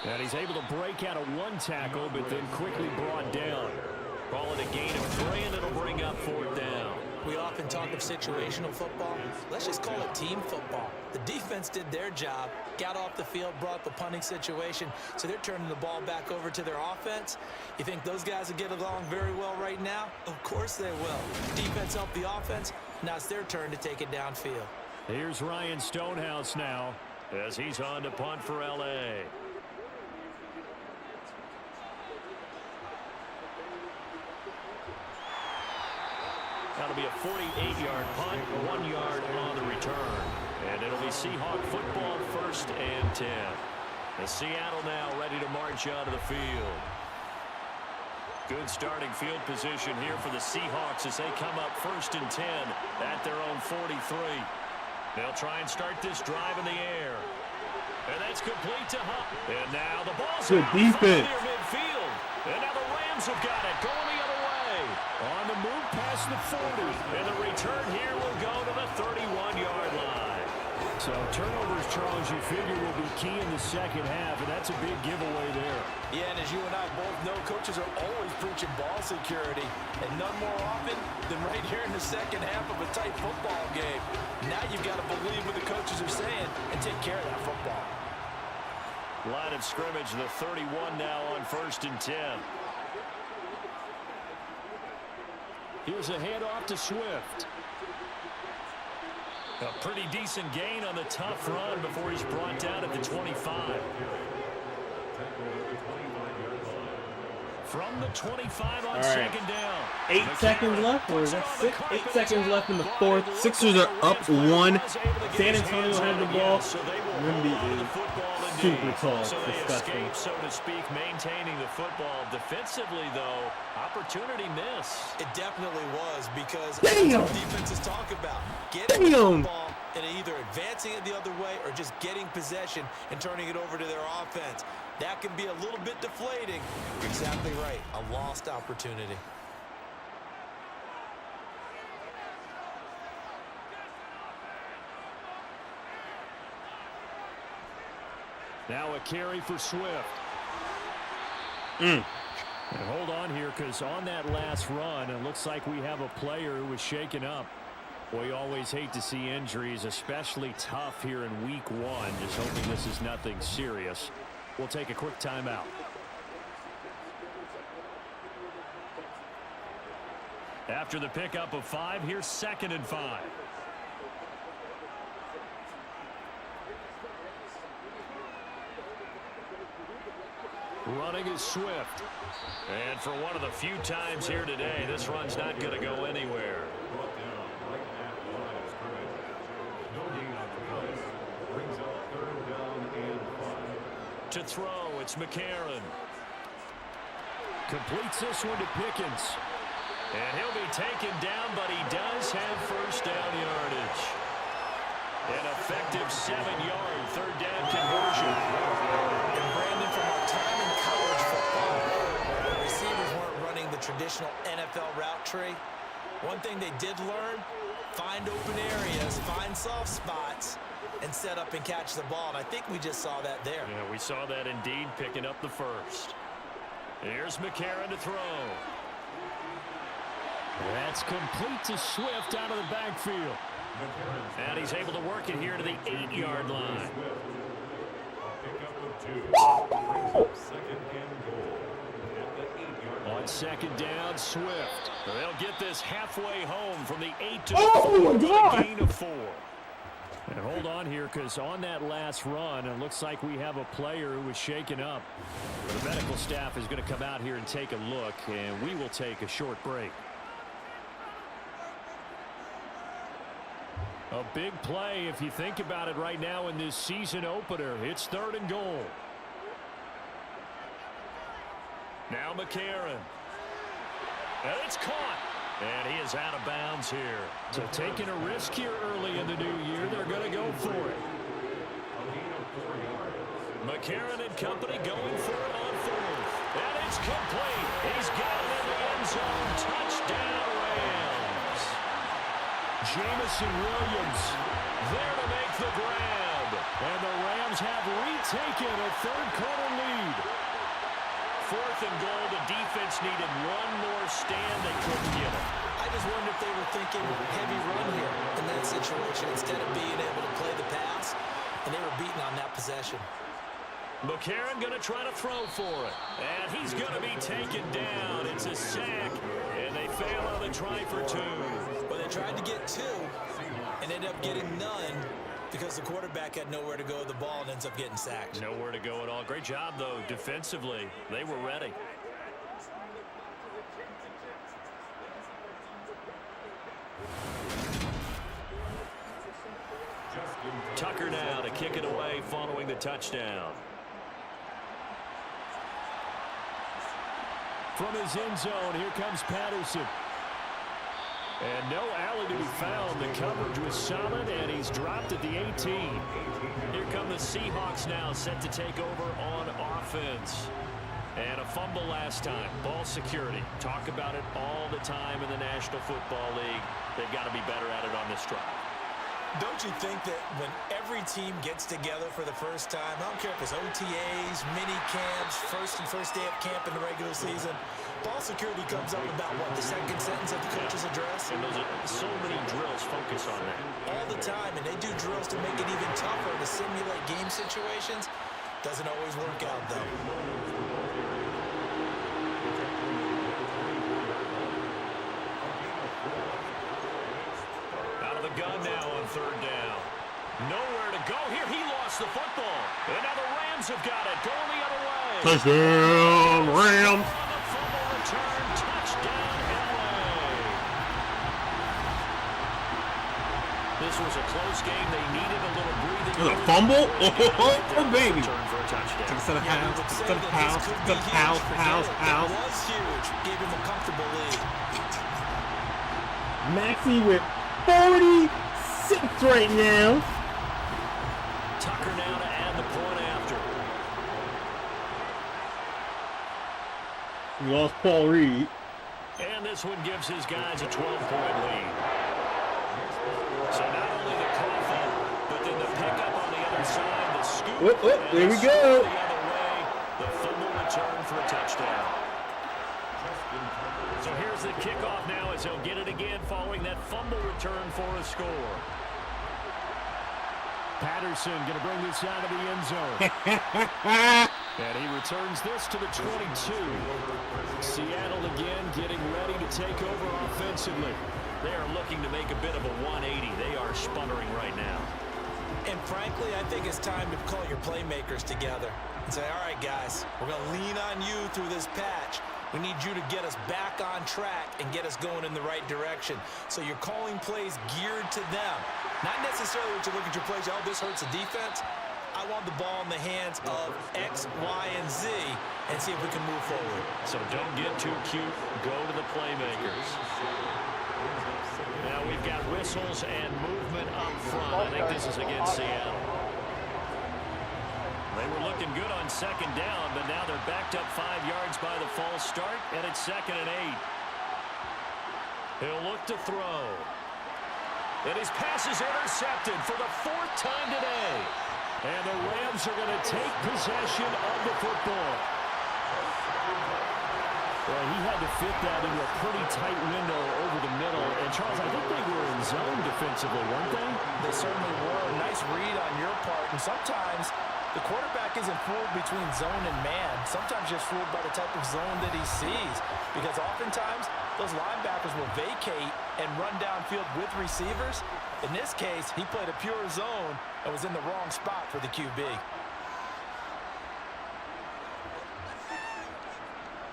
And he's able to break out of 1 tackle, but then quickly brought down. Call it a gain of 3, and it'll bring up 4th down. We often talk of situational football. Let's just call it team football. The defense did their job, got off the field, brought the punting situation, so they're turning the ball back over to their offense. You think those guys will get along very well right now? Of course they will. Defense helped the offense. Now it's their turn to take it downfield. Here's Ryan Stonehouse now as he's on to punt for L.A. That'll be a 48-yard punt, 1 yard on the return. And it'll be Seahawk football, 1st and 10. And Seattle now ready to march out of the field. Good starting field position here for the Seahawks as they come up 1st and 10 at their own 43. They'll try and start this drive in the air. And that's complete to Hunt. And now the ball's good out defense near midfield. And now the Rams have got it going the other way. On the move past the 40. And the return here will go to the 31-yard line. So turnovers, Charles, you figure will be key in the second half, and that's a big giveaway there. Yeah, and as you and I both know, coaches are always preaching ball security, and none more often than right here in the second half of a tight football game. Now you've got to believe what the coaches are saying and take care of that football. Line of scrimmage, the 31 now on 1st and 10. Here's a handoff to Swift. A pretty decent gain on the tough run before he's brought down at the 25. From the 25 on 2nd down. 8 seconds left, or is that 6? 8 seconds left in the 4th. Sixers are up 1. San Antonio has the ball. Wimby is super tall. It's so they disgusting. escape, so to speak, maintaining the football. Defensively, though, opportunity miss. It definitely was, because Damn. that's what defenses talk about. Getting Damn. the ball and either advancing it the other way or just getting possession and turning it over to their offense. That can be a little bit deflating. You're exactly right. A lost opportunity. Now a carry for Swift. And hold on here, because on that last run, it looks like we have a player who was shaken up. We always hate to see injuries, especially tough here in week 1. Just hoping this is nothing serious. We'll take a quick timeout. After the pickup of 5, here's 2nd and 5. Running is Swift. And for one of the few times here today, this run's not going to go anywhere. To throw, it's McCarron. Completes this one to Pickens. And he'll be taken down, but he does have first down yardage. An effective 7-yard third down conversion. And Brandon, from our time in college football, the receivers weren't running the traditional NFL route tree. One thing they did learn, find open areas, find soft spots, and set up and catch the ball. And I think we just saw that there. Yeah, we saw that indeed, picking up the first. Here's McCarron to throw. That's complete to Swift out of the backfield. And he's able to work it here to the 8-yard line. On second down, Swift. They'll get this halfway home from the 8 to the 4. A gain of 4. And hold on here, because on that last run, it looks like we have a player who was shaken up. The medical staff is going to come out here and take a look, and we will take a short break. A big play, if you think about it right now in this season opener. It's 3rd and goal. Now McCarron. And it's caught. And he is out of bounds here. So taking a risk here early in the new year, they're going to go for it. McCarron and company going for it on 4th. And it's complete. He's got it in the end zone. Touchdown, Rams. Jamison Williams there to make the grab. And the Rams have retaken a third-quarter lead. 4th and goal. The defense needed one more stand. They couldn't get it. I just wonder if they were thinking heavy run here in that situation instead of being able to play the pass, and they were beaten on that possession. McCarron going to try to throw for it. And he's going to be taken down. It's a sack. And they fail on the try for 2. Well, they tried to get 2 and ended up getting none because the quarterback had nowhere to go with the ball and ends up getting sacked. Nowhere to go at all. Great job, though, defensively. They were ready. Tucker now to kick it away following the touchdown. From his end zone, here comes Patterson. And no alley to be found. The coverage was solid, and he's dropped at the 18. Here come the Seahawks now, set to take over on offense. And a fumble last time. Ball security. Talk about it all the time in the National Football League. They've got to be better at it on this drive. Don't you think that when every team gets together for the first time, I don't care if it's OTAs, mini camps, first day of camp in the regular season, ball security comes up about, what, the second sentence of the coach's address? And those are so many drills focus on that. All the time, and they do drills to make it even tougher to simulate game situations. Doesn't always work out, though. Gun now on 3rd down. Nowhere to go here. He lost the football. And now the Rams have got it. Going the other way. Touchdown, Rams. Fumble return. Touchdown, LA. This was a close game. They needed a little breathing. There's a fumble? Oh, baby. Return for a touchdown. Instead of house. It was huge. Gave him a comfortable lead. Maxie with 46 right now. Tucker now to add the point after. We lost Paul Reed. And this one gives his guys a 12-point lead. So not only the coffee, but then the pickup on the other side, the scoop. There we go. The other way, the fumble return for a touchdown. So here's the kickoff now as he'll get it again following that fumble return for a score. Patterson going to bring this out of the end zone. And he returns this to the 22. Seattle again getting ready to take over offensively. They are looking to make a bit of a 180. They are sputtering right now. And frankly, I think it's time to call your playmakers together and say, all right, guys, we're going to lean on you through this patch. We need you to get us back on track and get us going in the right direction. So you're calling plays geared to them. Not necessarily what you look at your plays, oh, this hurts the defense. I want the ball in the hands of X, Y, and Z. and see if we can move forward. So don't get too cute. Go to the playmakers. Now we've got whistles and movement up front. I think this is against Seattle. They were looking good on second down, but now they're backed up 5 yards by the false start, and it's 2nd and 8. He'll look to throw. And his pass is intercepted for the 4th time today. And the Rams are going to take possession of the football. Well, he had to fit that into a pretty tight window over the middle. And, Charles, I think they were in zone defensively, weren't they? They certainly were. Nice read on your part. And sometimes the quarterback isn't fooled between zone and man. Sometimes just fooled by the type of zone that he sees. Because oftentimes those linebackers will vacate and run downfield with receivers. In this case, he played a pure zone and was in the wrong spot for the QB.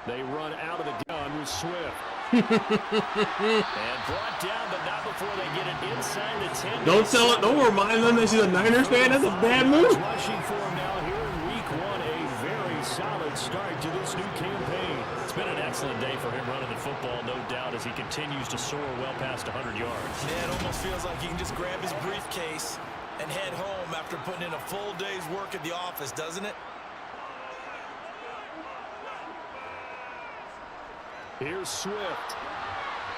They run out of the gun with Swift. And brought down, but not before they get it inside the 10. Don't tell it. Don't remind them that she's a Niners fan. That's a bad move. Rushing for him now here in week 1. A very solid start to this new campaign. It's been an excellent day for him running the football, no doubt, as he continues to soar well past 100 yards. Yeah, it almost feels like he can just grab his briefcase and head home after putting in a full day's work at the office, doesn't it? Here's Swift.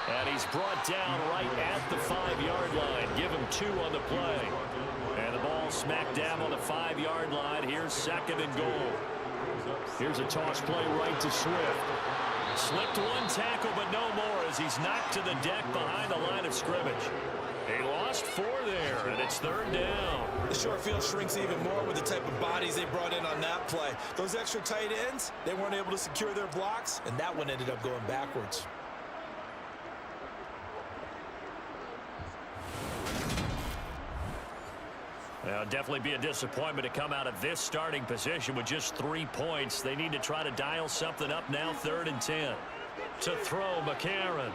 And he's brought down right at the 5-yard line. Give him 2 on the play. And the ball smacked down on the 5-yard line. Here's 2nd and goal. Here's a toss play right to Swift. Slipped 1 tackle, but no more as he's knocked to the deck behind the line of scrimmage. He lost 4 there, and it's 3rd down. The short field shrinks even more with the type of bodies they brought in on that play. Those extra tight ends, they weren't able to secure their blocks, and that one ended up going backwards. Well, definitely be a disappointment to come out of this starting position with just 3 points. They need to try to dial something up now, 3rd and 10. To throw, McCarron.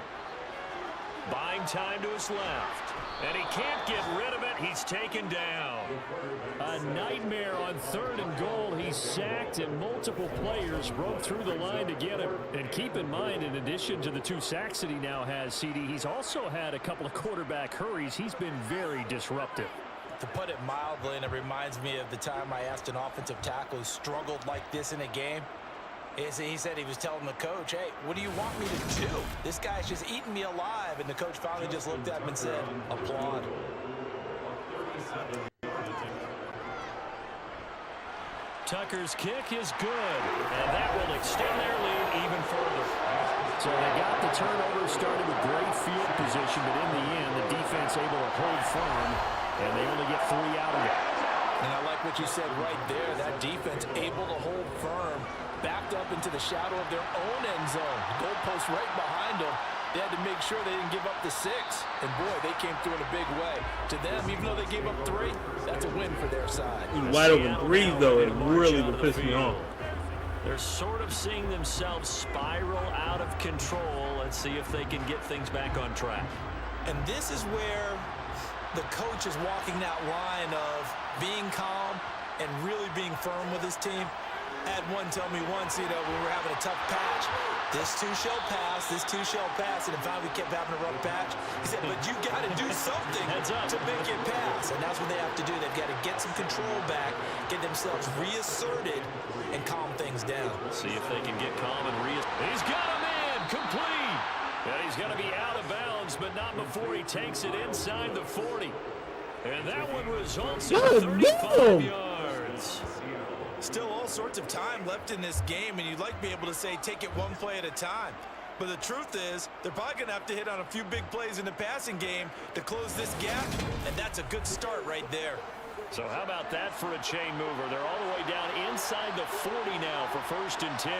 Buying time to his left. And he can't get rid of it. He's taken down. A nightmare on 3rd and goal. He's sacked, and multiple players broke through the line to get him. And keep in mind, in addition to the 2 sacks that he now has, CD, he's also had a couple of quarterback hurries. He's been very disruptive. To put it mildly, and it reminds me of the time I asked an offensive tackle who struggled like this in a game. He said he was telling the coach, hey, what do you want me to do? This guy's just eating me alive. And the coach finally just looked at him and said, applaud. Tucker's kick is good, and that will extend their lead even further. So they got the turnover, started with great field position, but in the end, the defense able to hold firm, and they only get 3 out of it. And I like what you said right there. That defense able to hold firm, backed up into the shadow of their own end zone. Goalpost right behind them. They had to make sure they didn't give up the 6. And, boy, they came through in a big way. To them, even though they gave up 3, that's a win for their side. Wide open 3, though, it really would piss me off. They're sort of seeing themselves spiral out of control. Let's see if they can get things back on track. And this is where the coach is walking that line of being calm and really being firm with his team. I had one tell me once, we were having a tough patch. This too shall pass, this too shall pass. And in fact, we kept having a rough patch. He said, but you got to do something to make it pass. And that's what they have to do. They've got to get some control back, get themselves reasserted, and calm things down. See if they can get calm and He's got him in, complete. And he's going to be out of bounds, but not before he takes it inside the 40. And that one results in 35 yards. Still all sorts of time left in this game, and you'd like to be able to say take it one play at a time. But the truth is, they're probably going to have to hit on a few big plays in the passing game to close this gap, and that's a good start right there. So how about that for a chain mover? They're all the way down inside the 40 now for 1st and 10.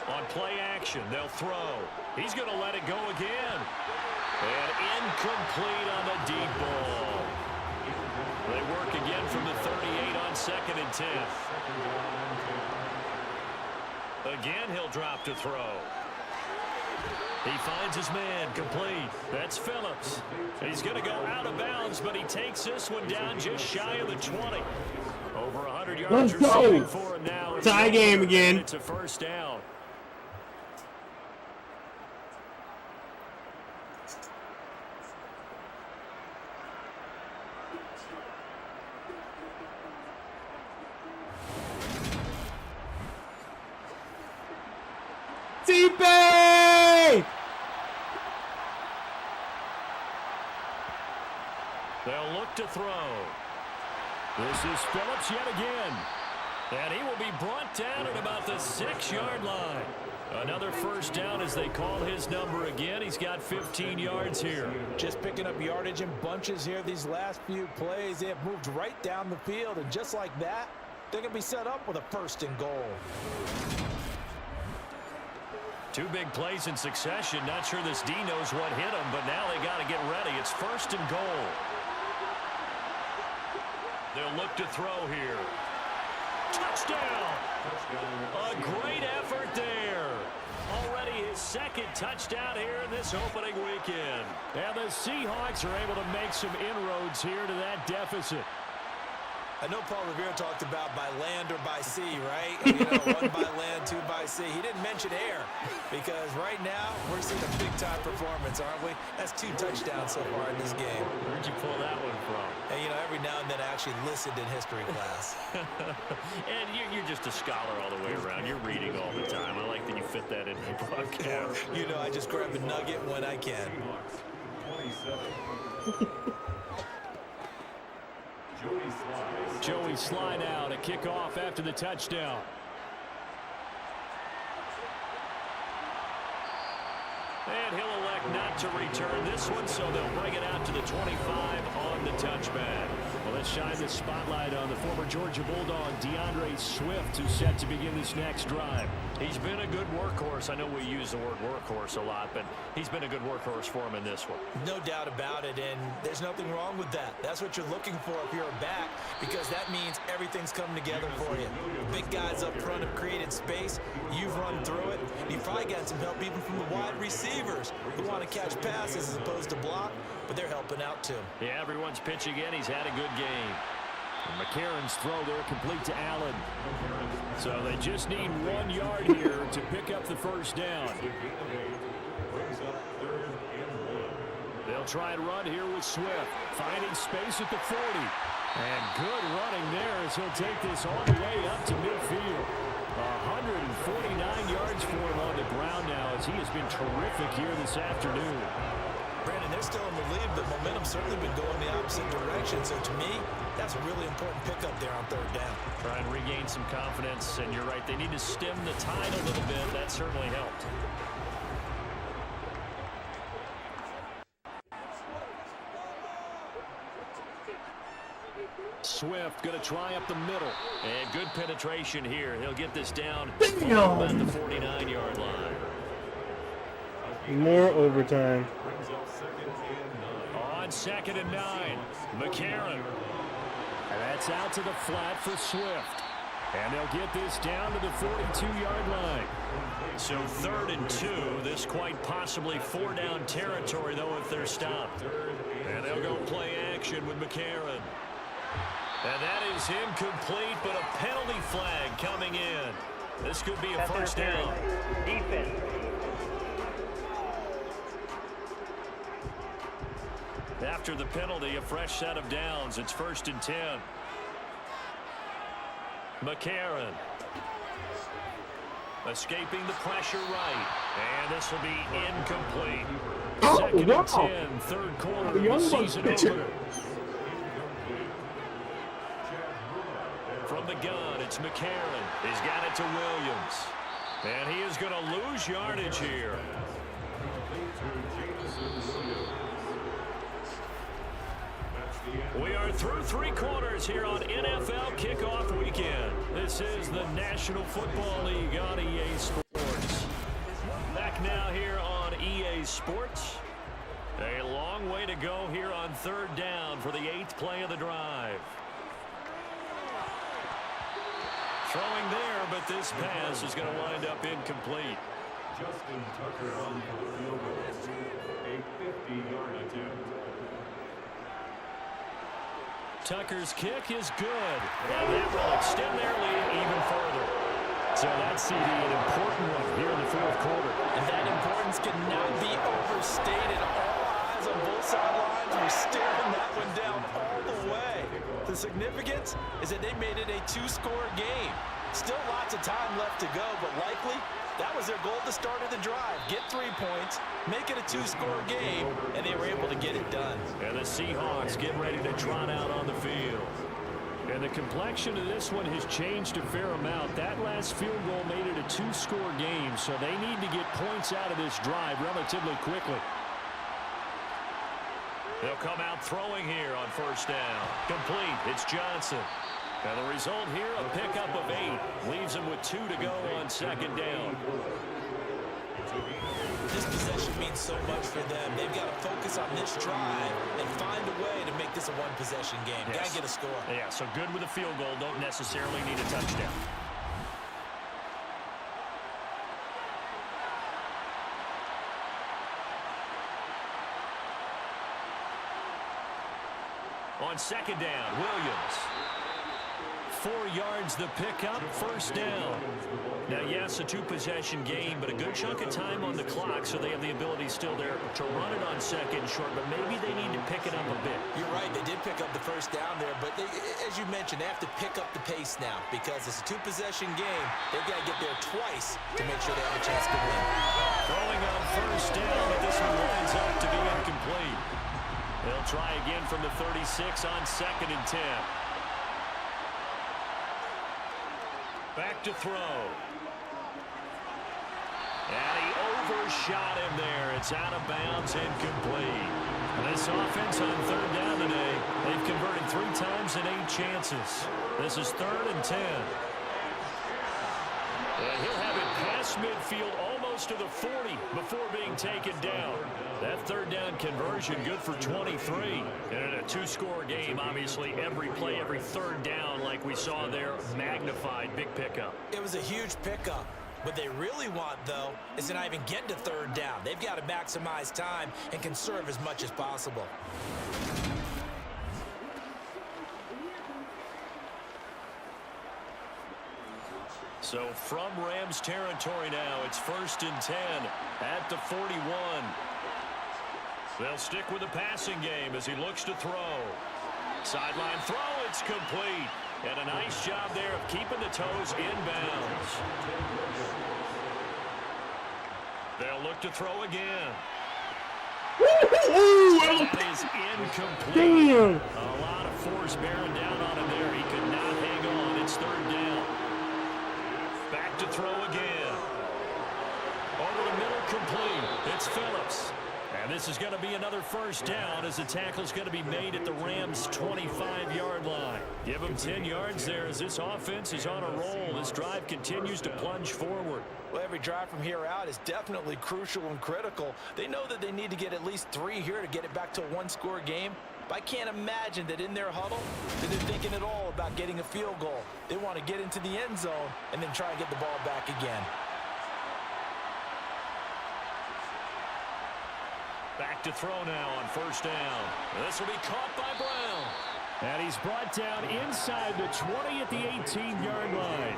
On play action, they'll throw. He's going to let it go again. And incomplete on the deep ball. They work again from the 38 on 2nd and 10. Again, he'll drop to throw. He finds his man, complete. That's Phillips. He's going to go out of bounds, but he takes this one down just shy of the 20. Over 100 100 yards Let's go. receiving for him now. Tie game again. It's a first down. TP! They'll look to throw. This is Phillips yet again. And he will be brought down at about the 6-yard line. Another first down as they call his number again. He's got 15 yards here. Just picking up yardage in bunches here these last few plays. They have moved right down the field, and just like that, they're going to be set up with a first and goal. 2 big plays in succession. Not sure this D knows what hit him, but now they got to get ready. It's first and goal. They'll look to throw here. Touchdown! A great effort there. Already his second touchdown here in this opening weekend. And the Seahawks are able to make some inroads here to that deficit. I know Paul Revere talked about by land or by sea, right? You know, 1 by land, 2 by sea. He didn't mention air because right now we're seeing a big-time performance, aren't we? That's 2 touchdowns so far in this game. Where'd you pull that one from? And, you know, every now and then I actually listened in history class. And you're just a scholar all the way around. You're reading all the time. I like that you fit that in the broadcast. You know, I just grab a nugget when I can. Joey Slye now to kick off after the touchdown. And he'll elect not to return this one, so they'll bring it out to the 25 on the touchback. Well, let's shine the spotlight on the former Georgia Bulldog, DeAndre Swift, who's set to begin this next drive. He's been a good workhorse. I know we use the word workhorse a lot, but he's been a good workhorse for him in this one. No doubt about it, and there's nothing wrong with that. That's what you're looking for if you're a back, because that means everything's coming together for you. The big guys up front have created space. You've run through it. You've probably got some help even from the wide receivers who want to catch passes as opposed to block, but they're helping out too. Yeah, everyone's pitching in. He's had a good game. And McCarron's throw there complete to Allen. So they just need 1 yard here to pick up the first down. They'll try and run here with Swift, finding space at the 40. And good running there as he'll take this all the way up to midfield. 149 yards for him on the ground now as he has been terrific here this afternoon. Brandon, they're still in the lead, but momentum's certainly been going the opposite direction. So to me, that's a really important pickup there on 3rd down. Try and regain some confidence, and you're right, they need to stem the tide a little bit. That certainly helped. Swift going to try up the middle. And good penetration here. He'll get this down at the 49-yard line. More overtime. On 2nd and 9, McCarron. And that's out to the flat for Swift. And they'll get this down to the 42-yard line. So 3rd and 2. This quite possibly 4-down territory, though, if they're stopped. And they'll go play action with McCarron. And that is incomplete, but a penalty flag coming in. This could be a first down. Defense. After the penalty, a fresh set of downs. It's 1st and 10. McCarron. Escaping the pressure right. And this will be incomplete. 2nd and 10, 3rd quarter of the season opener. From the gun, it's McCarron. He's got it to Williams. And he is going to lose yardage here. We are through 3 quarters here on NFL Kickoff Weekend. This is the National Football League on EA Sports. Back now here on EA Sports. A long way to go here on 3rd down for the 8th play of the drive. Throwing there, but this pass is going to wind up incomplete. Justin Tucker on the field goal, a 50-yard attempt. Tucker's kick is good. And that will extend their lead even further. So that's CD, an important one here in the fourth quarter. And that importance cannot be overstated. All eyes on both sidelines were staring that one down all the way. The significance is that they made it a two-score game. Still lots of time left to go, but likely that was their goal at the start of the drive. Get 3 points, make it a two-score game, and they were able to get it done. And the Seahawks get ready to trot out on the field. And the complexion of this one has changed a fair amount. That last field goal made it a two-score game, so they need to get points out of this drive relatively quickly. They'll come out throwing here on first down. Complete. It's Johnson. And the result here, a pickup of 8. Leaves them with 2 to go on second down. This possession means so much for them. They've got to focus on this drive and find a way to make this a one-possession game. Yes. Got to get a score. Yeah, so good with a field goal. Don't necessarily need a touchdown. On second down, Williams. 4 yards the pickup, first down. Now, yes, a two-possession game, but a good chunk of time on the clock, so they have the ability still there to run it on second and short, but maybe they need to pick it up a bit. You're right, they did pick up the first down there, but as you mentioned, they have to pick up the pace now because it's a two-possession game. They've got to get there twice to make sure they have a chance to win. Throwing on first down, but this one lines up to be incomplete. They'll try again from the 36 on second and 10. Back to throw. And he overshot him there. It's out of bounds, incomplete. This offense on third down today, they've converted 3 times in 8 chances. This is 3rd and 10. And he'll have it past midfield almost to the 40 before being taken down. That third down conversion good for 23. And in a two-score game, obviously, every play, every third down, like we saw there, magnified, big pickup. It was a huge pickup. What they really want, though, is to not even get to third down. They've got to maximize time and conserve as much as possible. So from Rams territory now, it's 1st and 10 at the 41. They'll stick with the passing game as he looks to throw. Sideline throw, it's complete. And a nice job there of keeping the toes inbounds. They'll look to throw again. That is incomplete. Damn. A lot of force bearing down on him there. He could not hang on. It's 3rd down. Back to throw again. Over the middle, complete. It's Phillips. And this is going to be another first down as the tackle's going to be made at the Rams' 25-yard line. Give them 10 yards there as this offense is on a roll. This drive continues to plunge forward. Well, every drive from here out is definitely crucial and critical. They know that they need to get at least 3 here to get it back to a one-score game. But I can't imagine that in their huddle that they're thinking at all about getting a field goal. They want to get into the end zone and then try and get the ball back again. Back to throw now on first down. This will be caught by Brown. And he's brought down inside the 20 at the 18-yard line.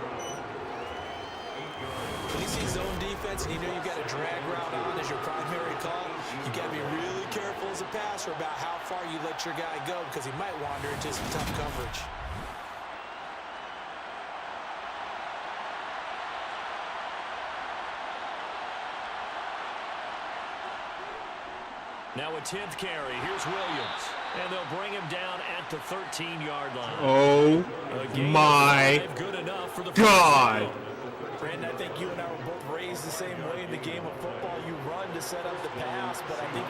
When you see zone defense and you know you've got a drag route on as your primary call, you got to be really careful as a passer about how far you let your guy go because he might wander into some tough coverage. Now a 10th carry. Here's Williams. And they'll bring him down at the 13-yard line. Oh, my good enough for the God. Brandon, I think you and I were both raised the same way in the game of football. You run to set up the pass, but I think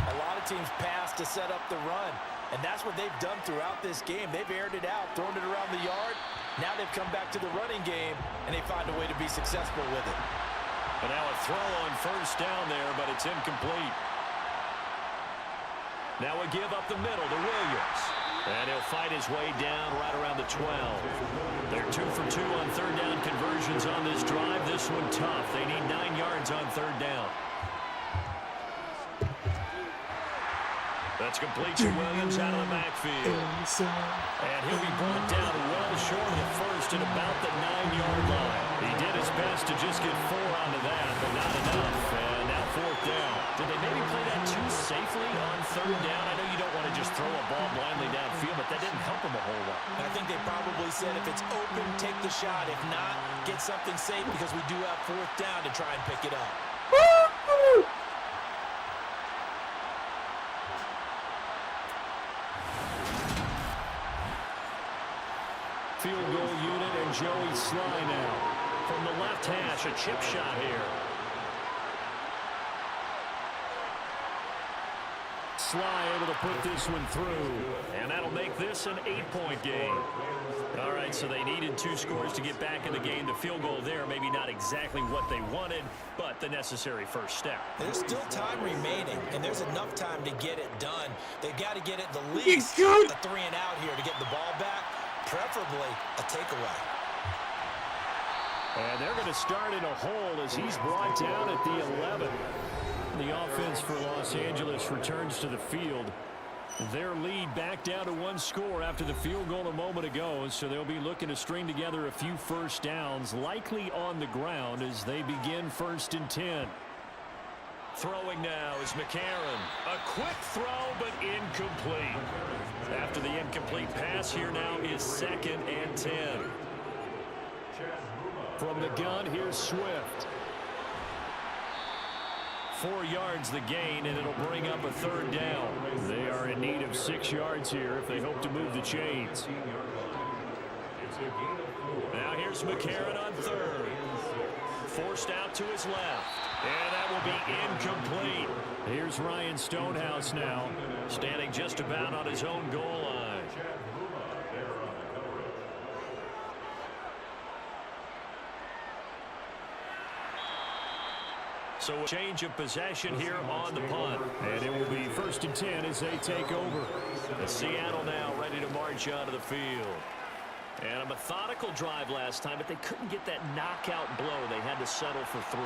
a lot of teams pass to set up the run. And that's what they've done throughout this game. They've aired it out, thrown it around the yard. Now they've come back to the running game, and they find a way to be successful with it. And now a throw on first down there, but it's incomplete. Now a give up the middle to Williams. And he'll fight his way down right around the 12. They're 2 for 2 on third down conversions on this drive. This one tough. They need 9 yards on third down. The That's complete to Williams out of the backfield. And he'll be brought down well short of the first at about the 9-yard line. He did his best to just get 4 onto that, but not enough. And now 4th down. Did they maybe play that too safely on 3rd down? I know you don't want to just throw a ball blindly downfield, but that didn't help him a whole lot. I think they probably said if it's open, take the shot. If not, get something safe because we do have 4th down to try and pick it up. Field goal unit and Joey Sly now. From the left hash, a chip shot here. Sly able to put this one through. And that'll make this an 8-point game. All right, so they needed 2 scores to get back in the game. The field goal there, maybe not exactly what they wanted, but the necessary first step. There's still time remaining, and there's enough time to get it done. They've got to get it the least a 3-and-out here to get the ball back, preferably a takeaway. And they're going to start in a hole as he's brought down at the 11. The offense for Los Angeles returns to the field. Their lead back down to 1 score after the field goal a moment ago, so they'll be looking to string together a few first downs, likely on the ground as they begin 1st and 10. Throwing now is McCarron. A quick throw, but incomplete. After the incomplete pass, here now is 2nd and 10. From the gun, here's Swift. 4 yards the gain, and it'll bring up a 3rd down. They are in need of 6 yards here if they hope to move the chains. Now here's McCarron on 3rd. Forced out to his left. And that will be incomplete. Here's Ryan Stonehouse now, standing just about on his own goal line. So a change of possession here on the punt. And it will be 1st and 10 as they take over. And Seattle now ready to march onto the field. And a methodical drive last time, but they couldn't get that knockout blow. They had to settle for 3.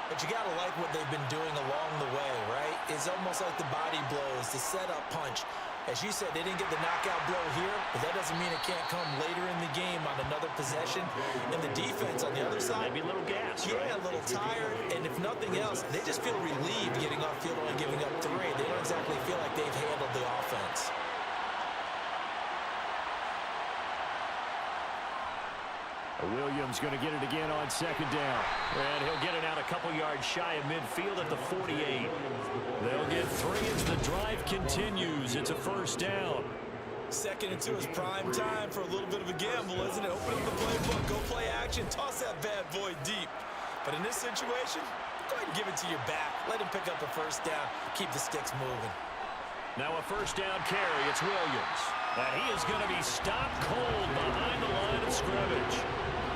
But you got to like what they've been doing along the way, right? It's almost like the body blows, the setup punch. As you said, they didn't get the knockout blow here, but that doesn't mean it can't come later in the game on another possession. And the defense on the other side, maybe a little gas, yeah, right? A little tired. And if nothing else, they just feel relieved getting off field and giving up 3. They don't exactly feel like they've handled the offense. Williams going to get it again on 2nd down. And he'll get it out a couple yards shy of midfield at the 48. They'll get 3 as the drive continues. It's a 1st down. 2nd and 2 is prime time for a little bit of a gamble, isn't it? Open up the playbook, go play action, toss that bad boy deep. But in this situation, go ahead and give it to your back. Let him pick up a 1st down. Keep the sticks moving. Now a 1st down carry. It's Williams. And he is going to be stopped cold behind the line of scrimmage.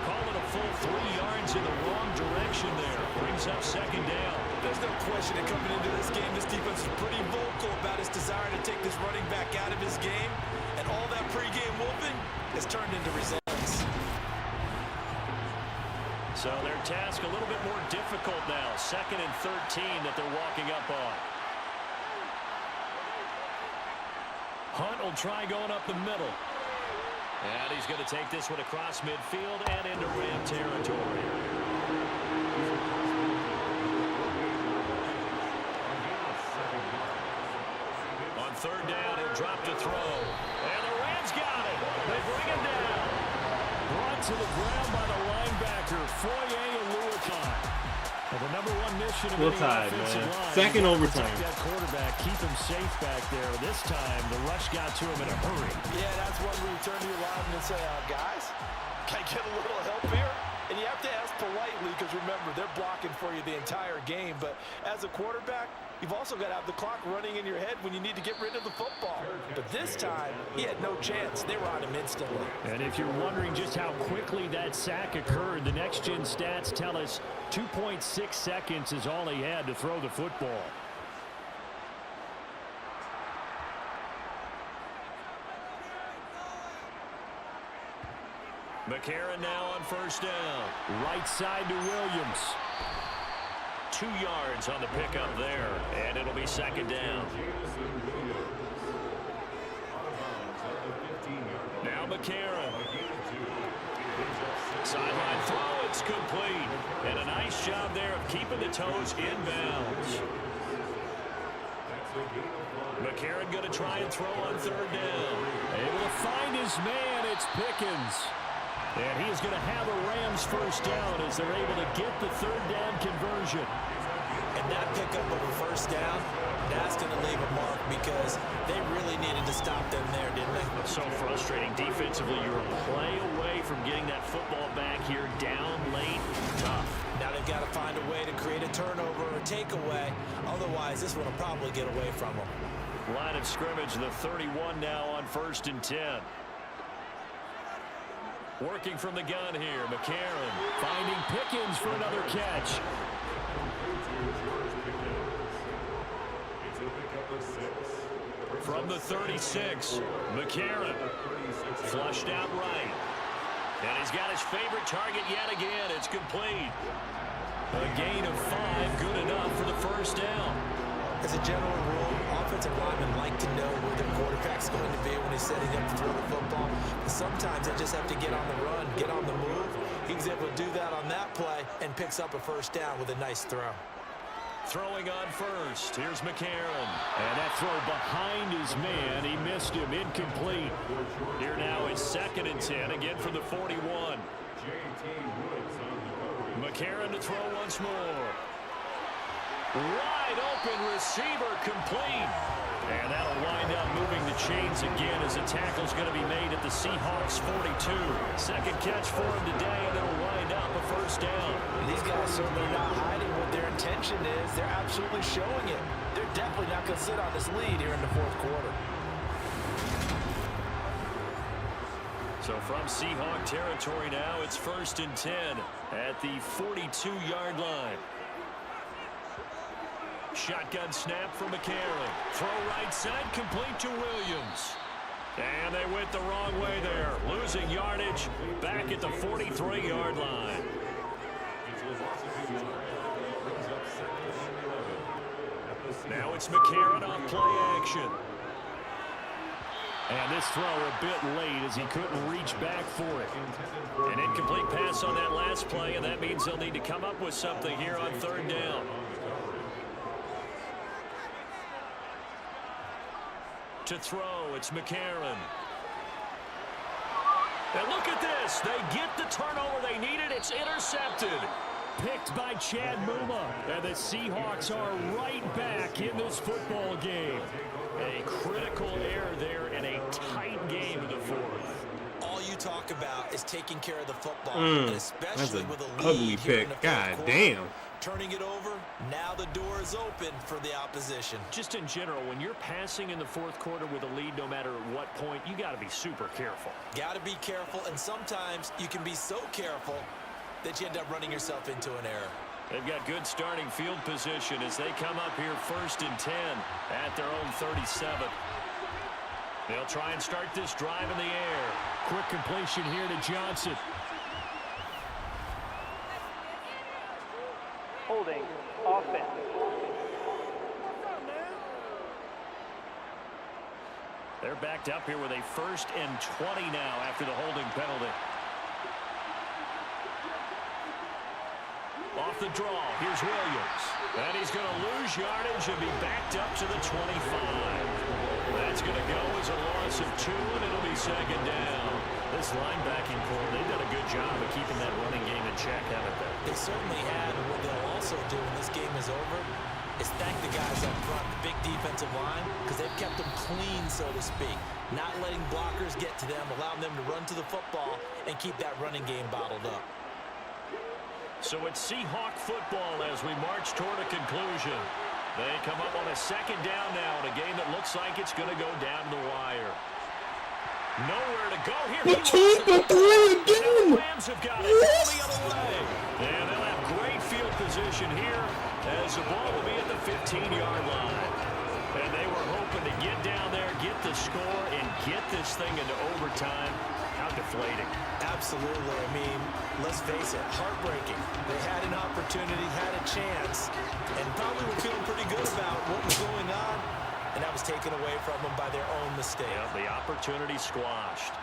Call it a full 3 yards in the wrong direction there. Brings up 2nd down. There's no question that coming into this game, this defense is pretty vocal about his desire to take this running back out of his game. And all that pregame whooping has turned into results. So their task a little bit more difficult now. 2nd and 13 that they're walking up on. Hunt will try going up the middle. And he's going to take this one across midfield and into Ram territory. On 3rd down, he'll drop to throw. And the Rams got it. They bring him down. Brought to the ground by the linebacker, Foye Aluakai. Well, the #1 mission of the offensive line. 2nd overtime. That quarterback, keep him safe back there. This time, the rush got to him in a hurry. Yeah, that's one where you turn to your lineman and say, guys, can I get a little help here? And you have to ask politely because, remember, they're blocking for you the entire game. But as a quarterback, you've also got to have the clock running in your head when you need to get rid of the football. But this time, he had no chance. They were on him instantly. And if you're wondering just how quickly that sack occurred, the next-gen stats tell us 2.6 seconds is all he had to throw the football. McCarron now on 1st down. Right side to Williams. 2 yards on the pickup there, and it'll be second down. Now McCarron. Sideline throw, it's complete. And a nice job there of keeping the toes inbounds. McCarron going to try and throw on third down. Able to find his man, it's Pickens. And he is going to have a Rams first down as they're able to get the third down conversion. And that pickup of a first down, that's going to leave a mark because they really needed to stop them there, didn't they? So frustrating. Defensively, you're a play away from getting that football back here down late. Tough. Now they've got to find a way to create a turnover or takeaway. Otherwise, this one will probably get away from them. Line of scrimmage, the 31 now on 1st and 10. Working from the gun here, McCarron finding Pickens for another catch. From the 36, McCarron flushed out right. And he's got his favorite target yet again. It's complete. A gain of 5, good enough for the first down. As a general rule, offensive linemen like to know where their quarterback's going to be when he's setting up to throw the football. But sometimes they just have to get on the run, get on the move. He was able to do that on that play and picks up a first down with a nice throw. Throwing on first. Here's McCarron. And that throw behind his man. He missed him. Incomplete. Here now is 2nd and 10. Again from the 41. McCarron to throw once more. Wide open receiver complete. And that'll wind up moving the chains again as a tackle's going to be made at the Seahawks 42. Second catch for him today, and it'll wind up a first down. And these guys certainly not hiding what their intention is. They're absolutely showing it. They're definitely not going to sit on this lead here in the 4th quarter. So from Seahawk territory now, it's 1st and 10 at the 42-yard line. Shotgun snap for McCarron. Throw right side, complete to Williams. And they went the wrong way there. Losing yardage back at the 43-yard line. Now it's McCarron on play action. And this throw a bit late as he couldn't reach back for it. An incomplete pass on that last play, and that means they'll need to come up with something here on 3rd down. To throw, it's McCarron. And look at this. They get the turnover they needed. It's intercepted. Picked by Chad Muma. And the Seahawks are right back in this football game. A critical error there in a tight game in the 4th. All you talk about is taking care of the football, and especially with a lead ugly here in the pick. 4th God quarter. damn. Turning it over, now the door is open for the opposition. Just in general, when you're passing in the 4th quarter with a lead, no matter at what point, you got to be super careful. Got to be careful, and sometimes you can be so careful that you end up running yourself into an error. They've got good starting field position as they come up here 1st and 10 at their own 37. They'll try and start this drive in the air. Quick completion here to Johnson. Holding. Offense. They're backed up here with a 1st and 20 now after the holding penalty. Off the draw, here's Williams. And he's going to lose yardage and be backed up to the 25. That's going to go as a loss of 2, and it'll be 2nd down. This linebacking core, they've done a good job of keeping that running game in check, haven't they? They certainly have, and what they'll also do when this game is over is thank the guys up front, the big defensive line, because they've kept them clean, so to speak. Not letting blockers get to them, allowing them to run to the football and keep that running game bottled up. So it's Seahawk football as we march toward a conclusion. They come up on a 2nd down now in a game that looks like it's going to go down the wire. Nowhere to go here. The Rams have got it all the other way. And they'll have great field position here as the ball will be at the 15-yard line. And they were hoping to get down there, get the score, and get this thing into overtime. How deflating. Absolutely. I mean, let's face it, heartbreaking. They had an opportunity, had a chance, and probably were feeling pretty good about what was going on, and that was taken away from them by their own mistake. Yeah, the opportunity squashed.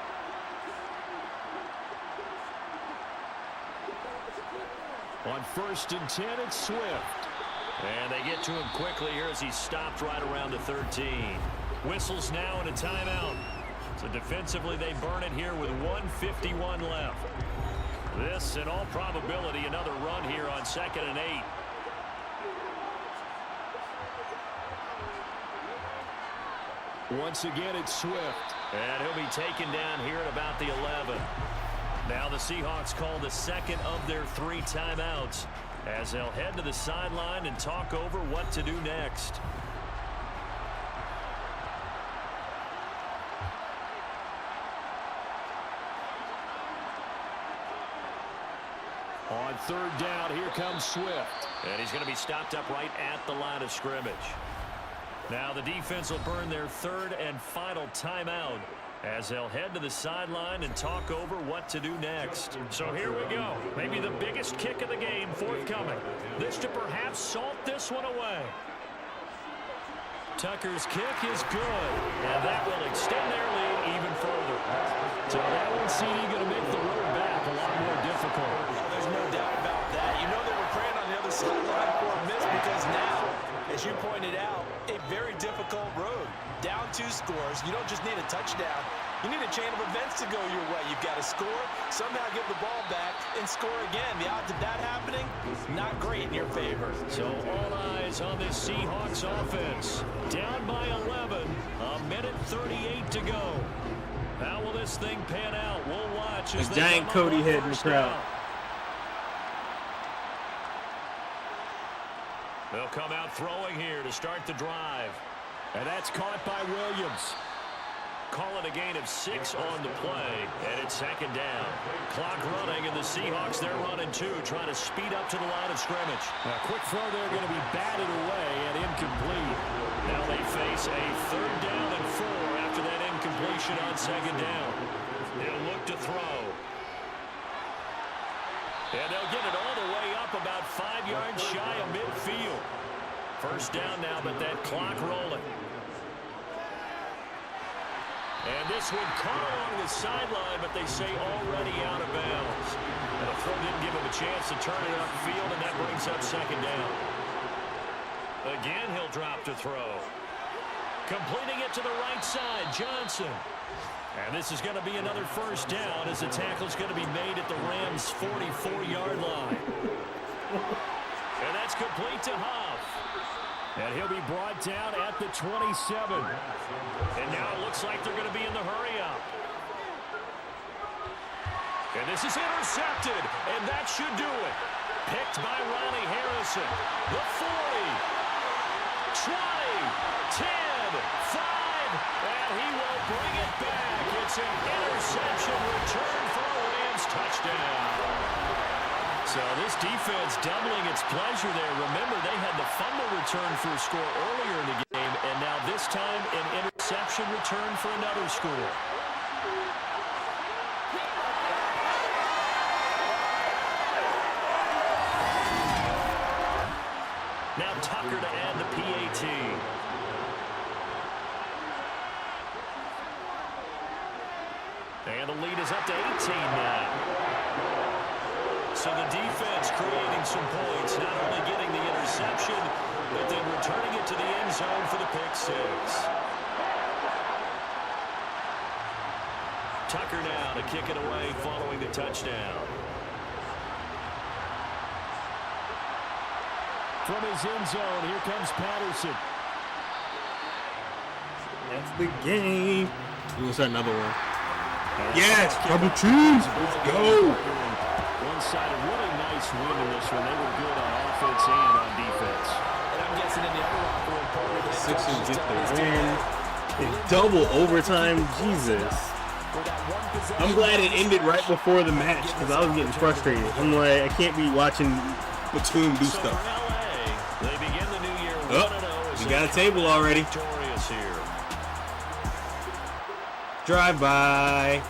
On 1st and 10, it's Swift. And they get to him quickly here as he stopped right around the 13. Whistles now and a timeout. So defensively, they burn it here with 1:51 left. This, in all probability, another run here on 2nd and 8. Once again, it's Swift. And he'll be taken down here at about the 11. Now the Seahawks call the second of their 3 timeouts as they'll head to the sideline and talk over what to do next. On 3rd down, here comes Swift. And he's going to be stopped up right at the line of scrimmage. Now the defense will burn their 3rd and final timeout as they'll head to the sideline and talk over what to do next. So here we go. Maybe the biggest kick of the game forthcoming. This to perhaps salt this one away. Tucker's kick is good, and that will extend their lead even further. So that one, CD, going to make the road back a lot more difficult. There's no doubt about that. You know they were praying on the other sideline for a miss because now, as you pointed out, a very difficult road. Down 2 scores. You don't just need a touchdown. You need a chain of events to go your way. You've got to score, somehow give the ball back, and score again. The odds of that happening, not great in your favor. So all eyes on this Seahawks offense. Down by 11, a minute 38 to go. How will this thing pan out? We'll watch as a giant Cody head in the crowd. They'll come out throwing here to start the drive. And that's caught by Williams. Call it a gain of 6 on the play, and it's 2nd down. Clock running, and the Seahawks, they're running 2, trying to speed up to the line of scrimmage. A quick throw there going to be batted away and incomplete. Now they face a 3rd down and 4 after that incompletion on 2nd down. They'll look to throw. And they'll get it all the way up about 5 yards shy of midfield. 1st down now, but that clock rolling. And this one caught along the sideline, but they say already out of bounds. And the throw didn't give him a chance to turn it upfield, and that brings up 2nd down. Again, he'll drop to throw. Completing it to the right side, Johnson. And this is going to be another 1st down as the tackle's going to be made at the Rams' 44-yard line. And that's complete to Huff. And he'll be brought down at the 27. And now it looks like they're going to be in the hurry-up. And this is intercepted, and that should do it. Picked by Ronnie Harrison. The 40, 20, 10, 5, and he will bring it back. It's an interception return for a Rams touchdown. So this defense doubling its pleasure there. Remember, they had the fumble return for a score earlier in the game, and now this time an interception return for another score. Now Tucker to add the PAT. And the lead is up to 18 now. So the defense creating some points, not only getting the interception, but then returning it to the end zone for the pick 6. Tucker now to kick it away following the touchdown. From his end zone, here comes Patterson. That's the game. We're going to start another one. Yes, double cheese. Let's go. One-sided, really nice win in this one. They were good on offense and on defense. And I'm guessing in the other locker room part of the Sixers get the win. In double overtime. Jesus. I'm glad it ended right before the match because I was getting frustrated. I'm like, I can't be watching Platoon do stuff. They begin the new year 1-0. We got a table already. Victorious here. Drive by.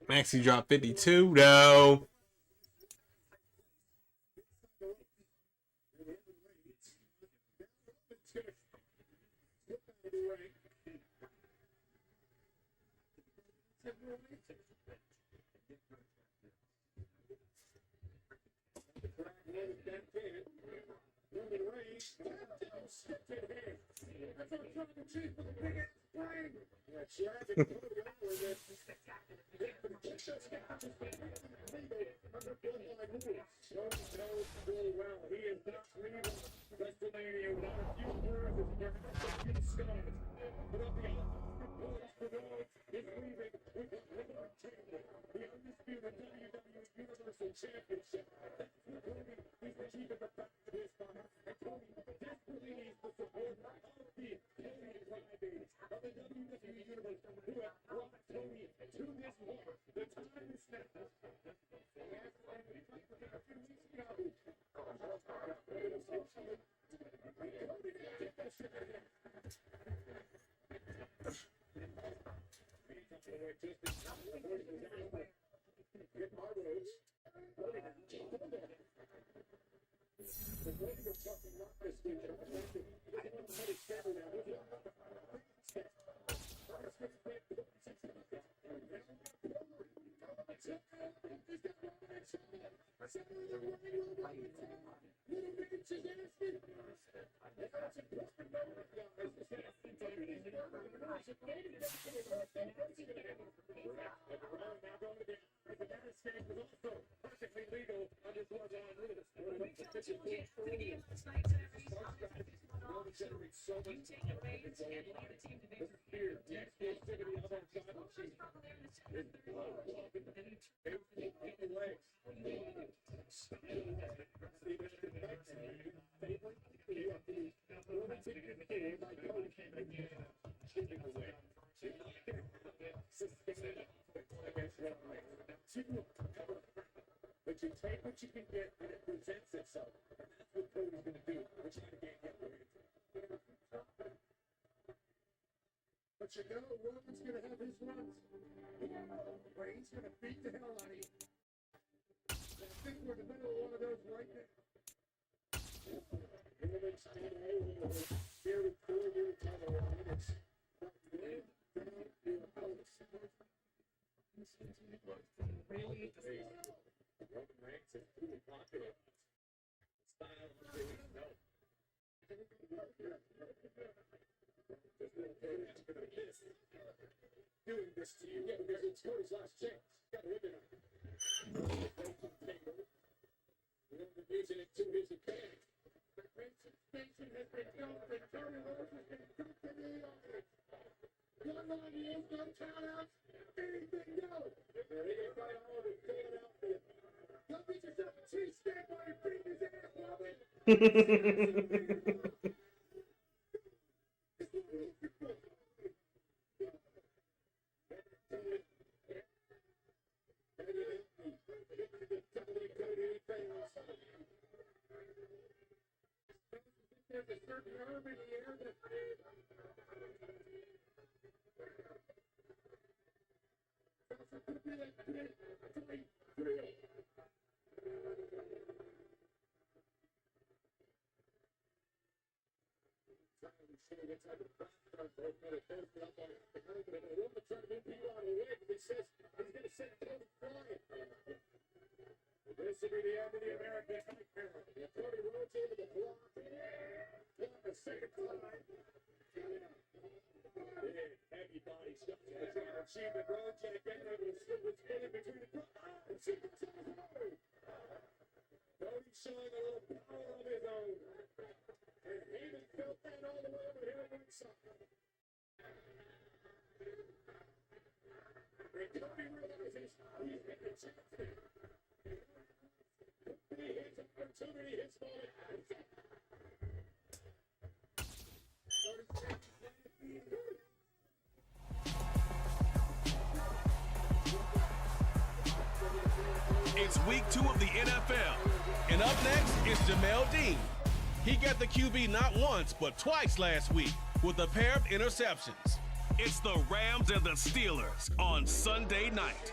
Maxey dropped 52, though. But you know, Roman's going to have his runs where he's going to beat the hell out of you. And I think we're in the middle of one of those right now. Roman's got a very 4-year title on it. Roman Reigns is pretty popular. Style, no. Doing this to you, yeah, because it's Cody's last chance. Got to rip it out. Using it to his advantage. The great suspension has been built, and Cody Rhodes has been cooked in the audience. Young ideas, no countouts, anything goes. He can fight all of it, fill it out for you. Go get yourself a cheese steak while you're beating his ass, Robin. There's a certain herb in the air that this will be the end of the American Nightmare. Cody Rhodes into the block. The second time. Big, heavy body shot. Achievement Rhodes yet again able to slip his foot in between the and she gets on his own. Cody showing a little power of his own. And Heyman felt that all the way over here at ringside. And Cody realizes he's got a chance here. His opportunity, his moment. It's week 2 of the NFL. And up next is Jamel Dean. He got the QB not once, but twice last week with a pair of interceptions. It's the Rams and the Steelers on Sunday night.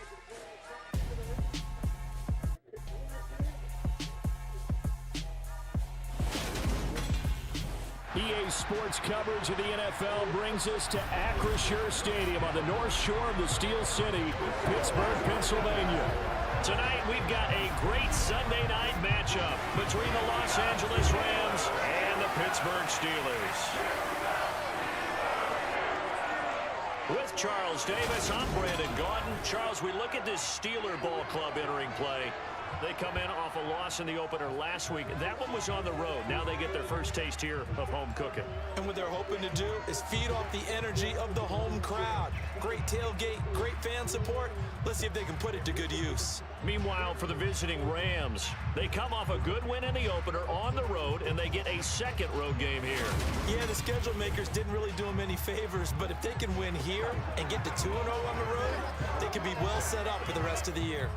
EA Sports coverage of the NFL brings us to Acrisure Stadium on the north shore of the Steel City, Pittsburgh, Pennsylvania. Tonight, we've got a great Sunday night matchup between the Los Angeles Rams and the Pittsburgh Steelers. With Charles Davis, I'm Brandon Gaudin. Charles, we look at this Steeler ball club entering play. They come in off a loss in the opener last week. That one was on the road. Now they get their first taste here of home cooking. And what they're hoping to do is feed off the energy of the home crowd. Great tailgate, great fan support. Let's see if they can put it to good use. Meanwhile, for the visiting Rams, they come off a good win in the opener on the road, and they get a second road game here. Yeah, the schedule makers didn't really do them any favors, but if they can win here and get to 2-0 on the road, they can be well set up for the rest of the year.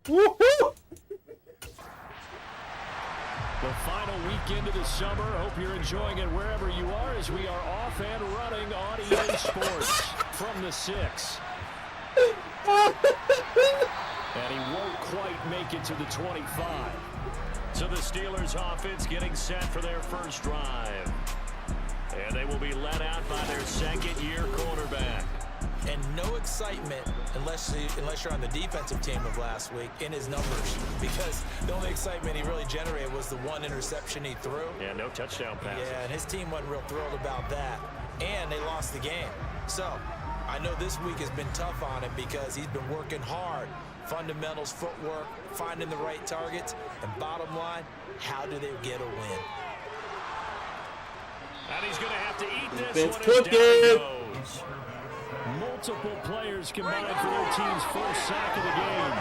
Woohoo! The final weekend of the summer. Hope you're enjoying it wherever you are as we are off and running on EA Sports from the 6. And he won't quite make it to the 25. So the Steelers offense getting set for their first drive. And they will be led out by their second-year quarterback. And no excitement unless you're on the defensive team of last week in his numbers, because the only excitement he really generated was the one interception he threw. Yeah, no touchdown passes. Yeah, and his team wasn't real thrilled about that. And they lost the game. So I know this week has been tough on him because he's been working hard. Fundamentals, footwork, finding the right targets, and bottom line, how do they get a win? And he's going to have to eat this Defense one as down he goes. Multiple players combined for their team's first sack of the game.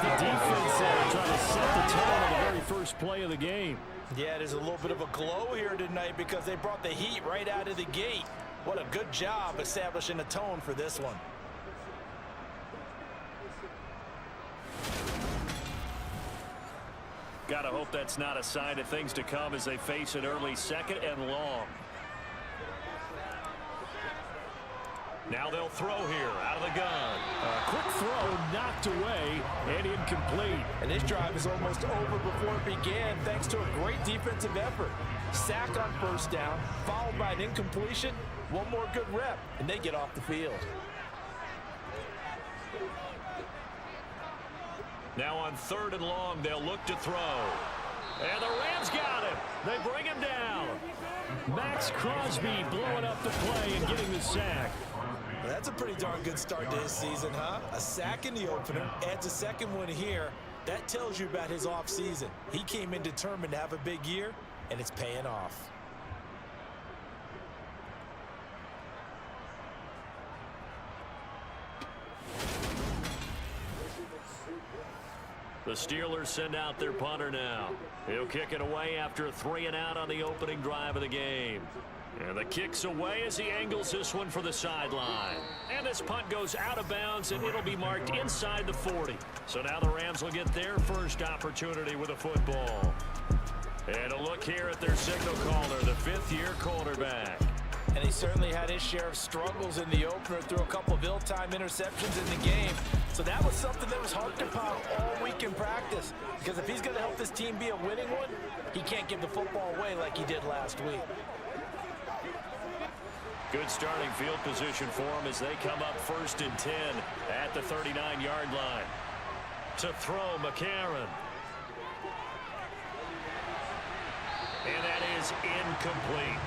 The defense trying to set the tone on the very first play of the game. Yeah, there's a little bit of a glow here tonight because they brought the heat right out of the gate. What a good job establishing a tone for this one. Gotta hope that's not a sign of things to come as they face an early second and long. Now they'll throw here out of the gun. A quick throw knocked away and incomplete. And this drive is almost over before it began thanks to a great defensive effort. Sack on first down, followed by an incompletion. One more good rep, and they get off the field. Now on third and long, they'll look to throw. And the Rams got him. They bring him down. Max Crosby blowing up the play and getting the sack. Well, that's a pretty darn good start to his season, huh? A sack in the opener, adds a second one here. That tells you about his offseason. He came in determined to have a big year, and it's paying off. The Steelers send out their punter now. He'll kick it away after a 3-and-out on the opening drive of the game. And the kick's away as he angles this one for the sideline. And this punt goes out of bounds, and it'll be marked inside the 40. So now the Rams will get their first opportunity with a football. And a look here at their signal caller, the fifth-year quarterback. And he certainly had his share of struggles in the opener, threw a couple of ill-timed interceptions in the game. So that was something that was harped upon all week in practice. Because if he's going to help this team be a winning one, he can't give the football away like he did last week. Good starting field position for him as they come up 1st and 10 at the 39-yard line. To throw, McCarron. And that is incomplete.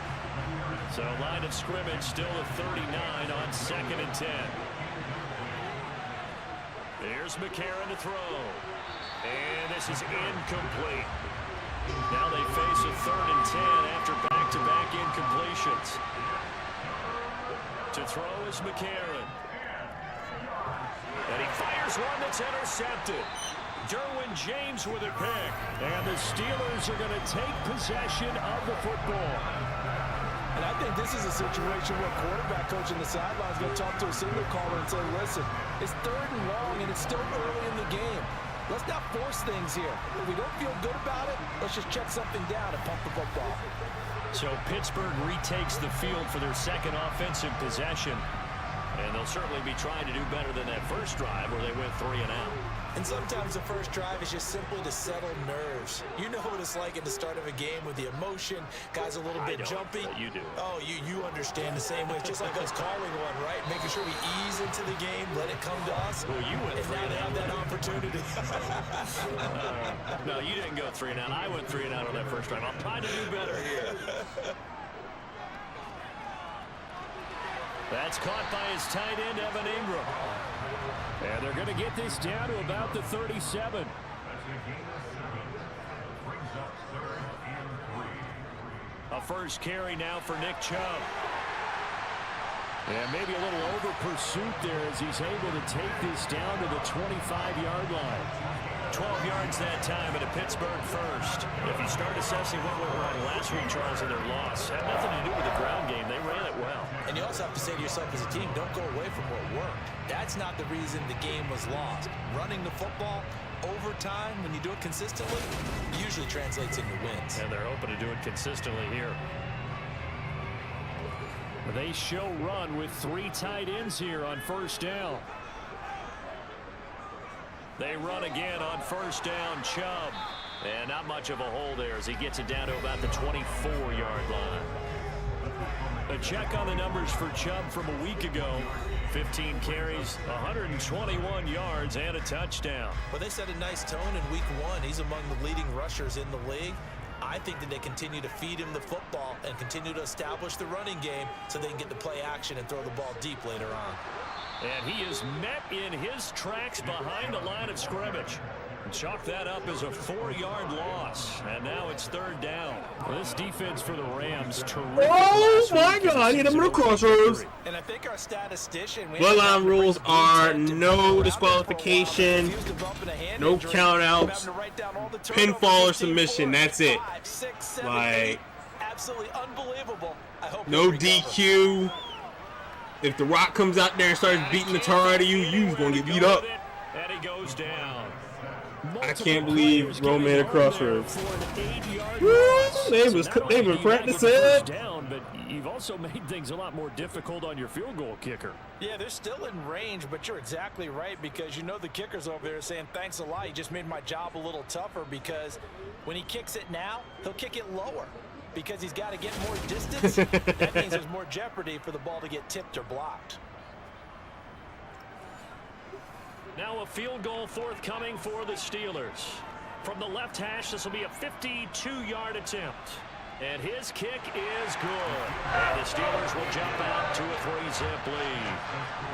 So line of scrimmage still at 39 on 2nd and 10. Here's McCarron to throw. And this is incomplete. Now they face a 3rd and 10 after back-to-back incompletions. To throw is McCarron. And he fires one that's intercepted. Derwin James with a pick. And the Steelers are going to take possession of the football. And I think this is a situation where quarterback coach in the sideline is going to talk to a signal caller and say, listen, it's 3rd and long and it's still early in the game. Let's not force things here. If we don't feel good about it, let's just check something down and pump the football. So Pittsburgh retakes the field for their second offensive possession. And they'll certainly be trying to do better than that first drive where they went 3 and out. And sometimes the first drive is just simply to settle nerves. You know what it's like at the start of a game with the emotion. Guys a little bit jumpy. But you do. Oh, you understand the same way. It's just like us calling one, right? Making sure we ease into the game, let it come to us. Well, you went 3 and out. Have that opportunity. No, you didn't go 3 and out. I went 3 and out on that first drive. I'm trying to do better here. That's caught by his tight end, Evan Ingram. And they're going to get this down to about the 37. A first carry now for Nick Chubb. And maybe a little over pursuit there as he's able to take this down to the 25-yard line. 12 yards that time and a Pittsburgh first. If you start assessing what went wrong last week, Charles, in their loss, had nothing to do with the ground game. They ran it well. And you also have to say to yourself as a team, don't go away from what worked. That's not the reason the game was lost. Running the football over time, when you do it consistently, usually translates into wins. And they're open to do it consistently here. They show run with 3 tight ends here on first down. They run again on first down, Chubb. And not much of a hole there as he gets it down to about the 24-yard line. A check on the numbers for Chubb from a week ago. 15 carries, 121 yards, and a touchdown. Well, they set a nice tone in week 1. He's among the leading rushers in the league. I think that they continue to feed him the football and continue to establish the running game so they can get the play action and throw the ball deep later on. And he is met in his tracks behind the line of scrimmage. Chalk that up as a 4-yard loss. And now it's third down. This defense for the Rams, terrific. Oh, my God. Hit him in the crossroads. And I think our statistician... Bloodline rules are no disqualification, no count-outs, pinfall or submission. That's it. Like, absolutely unbelievable. no DQ. If The Rock comes out there and starts beating the tar out of you, you's going to get beat up. And he goes down. I can't believe Roman at Crossroads. Woo, they were practicing. Down, but you've also made things a lot more difficult on your field goal kicker. Yeah, they're still in range, but you're exactly right because you know the kicker's over there saying, thanks a lot. You just made my job a little tougher because when he kicks it now, he'll kick it lower because he's got to get more distance. That means there's more jeopardy for the ball to get tipped or blocked. Now a field goal forthcoming for the Steelers. From the left hash, this will be a 52-yard attempt. And his kick is good. And the Steelers will jump out to a 3-zip lead.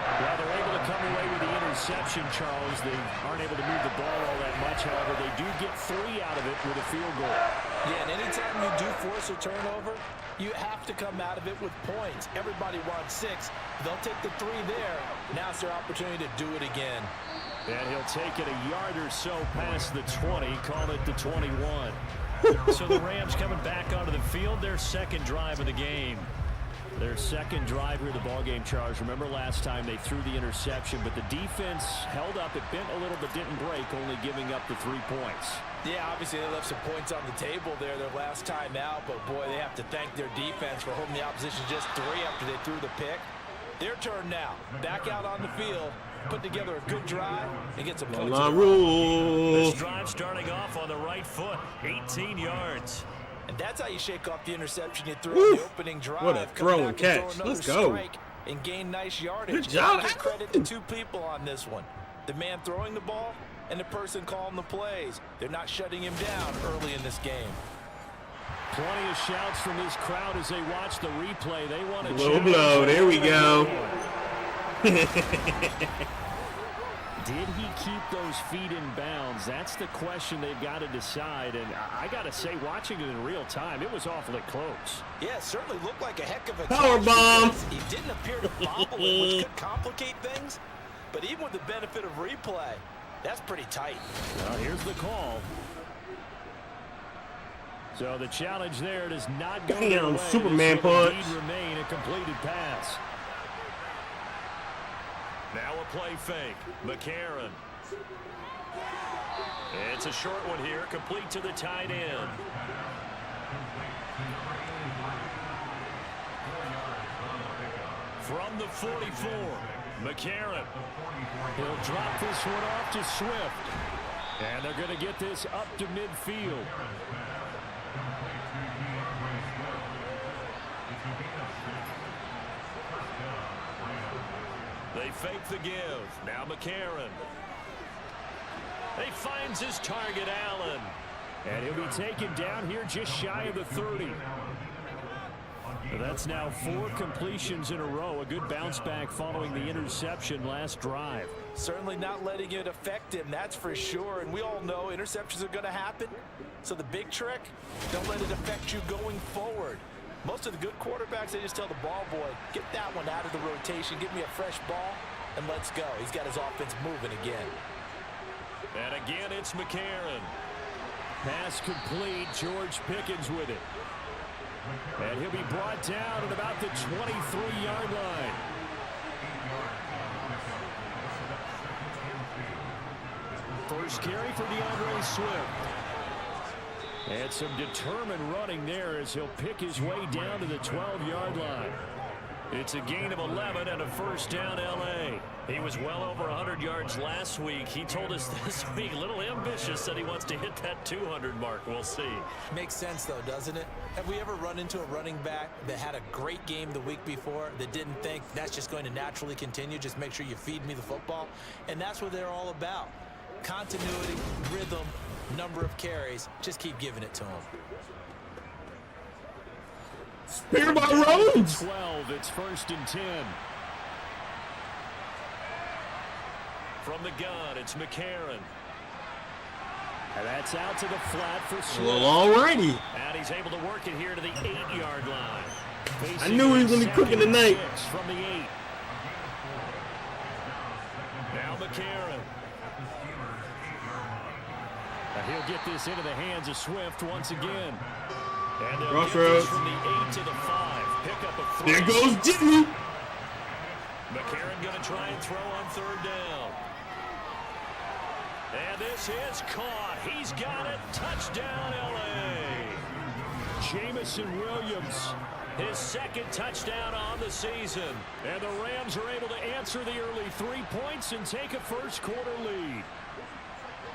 Well, they're able to come away with the interception, Charles. They aren't able to move the ball all that much. However, they do get 3 out of it with a field goal. Yeah, and anytime you do force a turnover, you have to come out of it with points. Everybody wants 6. They'll take the 3 there. Now it's their opportunity to do it again. And he'll take it a yard or so past the 20, call it the 21. So the Rams coming back onto the field, their second drive of the game. Their second drive here of the ballgame, Charles. Remember last time they threw the interception, but the defense held up. It bent a little but didn't break, only giving up the 3 points. Yeah, obviously they left some points on the table there their last time out, but boy, they have to thank their defense for holding the opposition just 3 after they threw the pick. Their turn now. Back out on the field. Put together a good drive and get some points. This drive starting off on the right foot, 18 yards. And that's how you shake off the interception you threw in the opening drive. What a throw and catch. Let's go. And gain nice yardage. Good job. Give credit to 2 people on this one. The man throwing the ball and the person calling the plays. They're not shutting him down early in this game. Plenty of shouts from this crowd as they watch the replay. They want to blow, blow. There we go. Did he keep those feet in bounds? That's the question they've got to decide. And I got to say, watching it in real time, it was awfully close. Yeah, it certainly looked like a heck of a power bomb. He didn't appear to bobble it, which could complicate things. But even with the benefit of replay, that's pretty tight. Well, here's the call. So the challenge there does not go their way. Superman punch. Remain a completed pass. Now a play fake. McCarron. It's a short one here, complete to the tight end. From the 44, McCarron. He'll drop this one off to Swift. And they're going to get this up to midfield. They fake the give. Now McCarron. He finds his target, Allen. And he'll be taken down here just shy of the 30. That's now 4 completions in a row. A good bounce back following the interception last drive. Certainly not letting it affect him, that's for sure. And we all know interceptions are going to happen. So the big trick, don't let it affect you going forward. Most of the good quarterbacks, they just tell the ball boy, get that one out of the rotation, give me a fresh ball, and let's go. He's got his offense moving again. And again, it's McCarron. Pass complete. George Pickens with it. And he'll be brought down at about the 23-yard line. First carry for DeAndre Swift. And some determined running there as he'll pick his way down to the 12-yard line. It's a gain of 11 and a first down, L.A. He was well over 100 yards last week. He told us this week, a little ambitious, said he wants to hit that 200 mark. We'll see. Makes sense, though, doesn't it? Have we ever run into a running back that had a great game the week before that didn't think that's just going to naturally continue? Just make sure you feed me the football. And that's what they're all about. Continuity, rhythm, number of carries. Just keep giving it to him. Spear by Rhodes. 12, it's 1st and 10. From the gun, it's McCarron. And that's out to the flat for Swift. Well, alrighty. And he's able to work it here to the 8-yard line. I knew he was going to be cooking tonight. From the 8. Now McCarron. And he'll get this into the hands of Swift once again. And they'll get this from the 8 to the 5. Pick up a 3. There goes Jimmy. McCarron going to try and throw on 3rd down. And this is caught. He's got it. Touchdown, L.A. Jamison Williams, his 2nd touchdown on the season. And the Rams are able to answer the early 3 points and take a first-quarter lead.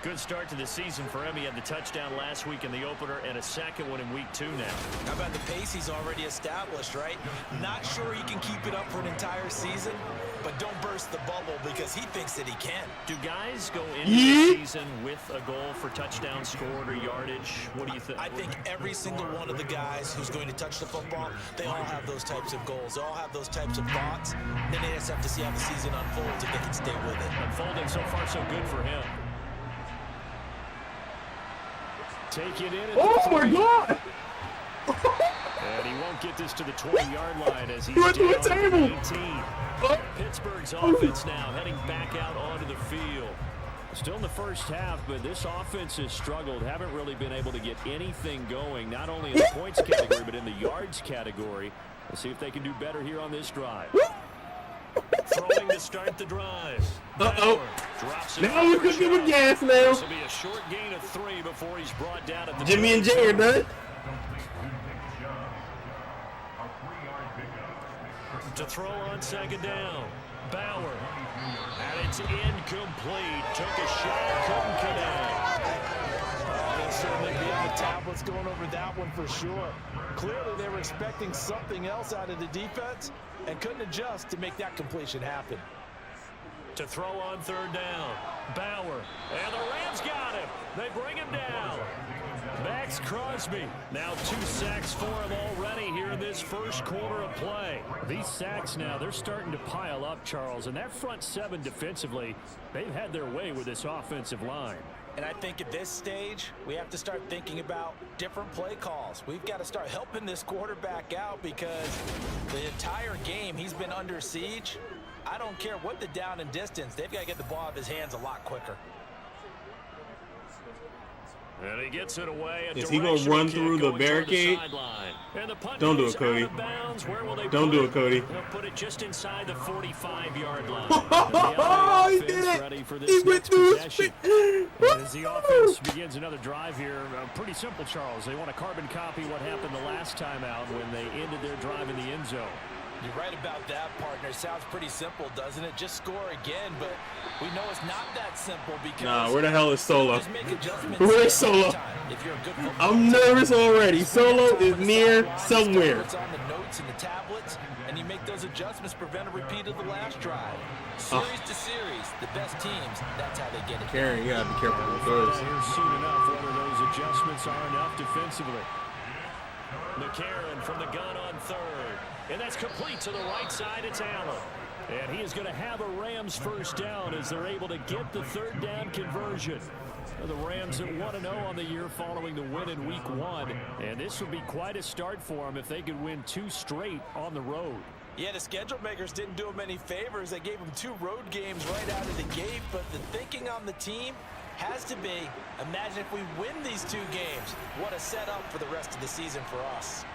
Good start to the season for him. He had the touchdown last week in the opener and a 2nd one in week 2 now. How about the pace he's already established, right? Not sure he can keep it up for an entire season, but don't burst the bubble because he thinks that he can. Do guys go into the season with a goal for touchdown scored or yardage? What do you think? I think every single one of the guys who's going to touch the football, they all have those types of goals. They all have those types of thoughts. Then they just have to see how the season unfolds if they can stay with it. Unfolding so far so good for him. Take it in at the 3. My God! And he won't get this to the 20-yard line as he's Went to the down table. at 18. Pittsburgh's offense now heading back out onto the field. Still in the first half, but this offense has struggled. Haven't really been able to get anything going, not only in the points category, but in the yards category. We'll see if they can do better here on this drive. Throwing to start the drive. Uh-oh. Drops it. Now we're cooking with gas now. This will be a short gain of 3 before he's brought down at the Jimmy and Jay are done. To throw on 2nd down. Bauer. And it's incomplete. Took a shot, couldn't connect. They'll certainly be on the tablets going over that one for sure. Clearly they were expecting something else out of the defense and couldn't adjust to make that completion happen. To throw on 3rd down. Bauer. And the Rams got him. They bring him down. Max Crosby. Now 2 sacks for him already here in this first quarter of play. These sacks now, they're starting to pile up, Charles. And that front 7 defensively, they've had their way with this offensive line. And I think at this stage, we have to start thinking about different play calls. We've got to start helping this quarterback out because the entire game he's been under siege. I don't care what the down and distance. They've got to get the ball out of his hands a lot quicker. And he gets it away. Is he going to run through the barricade? Don't do it, Cody. Don't do it, Cody. They'll put it just inside the 45-yard line. Oh, he did it! He went through his... As the offense begins another drive here, pretty simple, Charles. They want to carbon copy what happened the last time out when they ended their drive in the end zone. You're right about that, partner. Sounds pretty simple, doesn't it? Just score again, but we know it's not that simple because... Nah, where the hell is Solo? Just make adjustments. Where's Solo? If you're a good football I'm nervous already. Solo is near somewhere. It's on the notes and the tablets, and you make those adjustments, prevent a repeat of the last drive. Series to series, the best teams, that's how they get it. Karen, you gotta be careful with those. Here soon enough whether those adjustments are enough defensively. McCarron from the gun on third. And that's complete to the right side. It's Allen. And he is going to have a Rams first down as they're able to get the third down conversion. The Rams at 1-0 on the year following the win in Week 1. And this would be quite a start for them if they could win 2 straight on the road. Yeah, the schedule makers didn't do him any favors. They gave him 2 road games right out of the gate. But the thinking on the team has to be, imagine if we win these 2 games. What a setup for the rest of the season for us.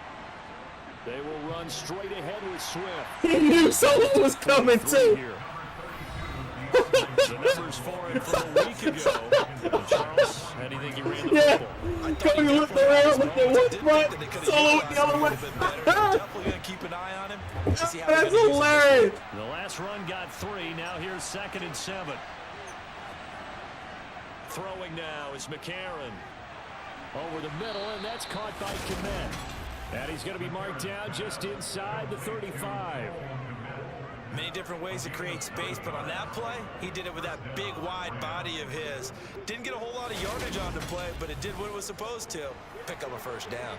They will run straight ahead with Swift. He knew Solo was coming too. The numbers for him from a week ago. Charles, how do you think he ran the football? Cody looked around with the one front, Solo with the other one. Definitely going to keep an eye on him. That's hilarious. The last run got 3. Now here's 2nd and 7. Throwing now is McCarron. Over the middle, and that's caught by Kmet. And he's going to be marked down just inside the 35. Many different ways to create space, but on that play, he did it with that big, wide body of his. Didn't get a whole lot of yardage on the play, but it did what it was supposed to. Pick up a first down.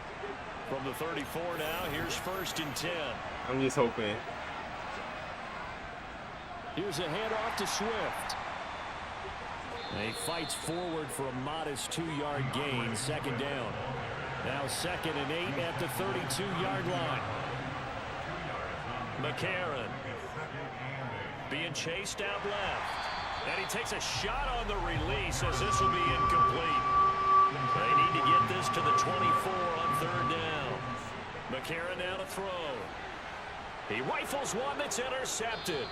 From the 34 now, here's 1st and 10. I'm just hoping. Here's a handoff to Swift. And he fights forward for a modest 2-yard gain, 2nd down. Now 2nd and 8 at the 32-yard line. McCarron being chased out left. And he takes a shot on the release as this will be incomplete. They need to get this to the 24 on 3rd down. McCarron now to throw. He rifles one that's intercepted.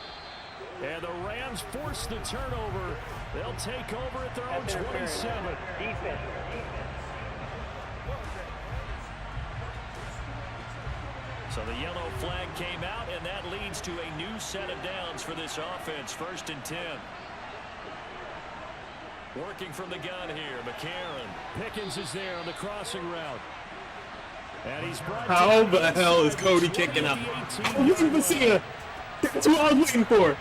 And the Rams force the turnover. They'll take over at their own 27. Defense. So the yellow flag came out, and that leads to a new set of downs for this offense. 1st and 10. Working from the gun here, McCarron. Pickens is there on the crossing route. And he's brought How the hell is Cody kicking up? You even see it. That's what I was waiting for.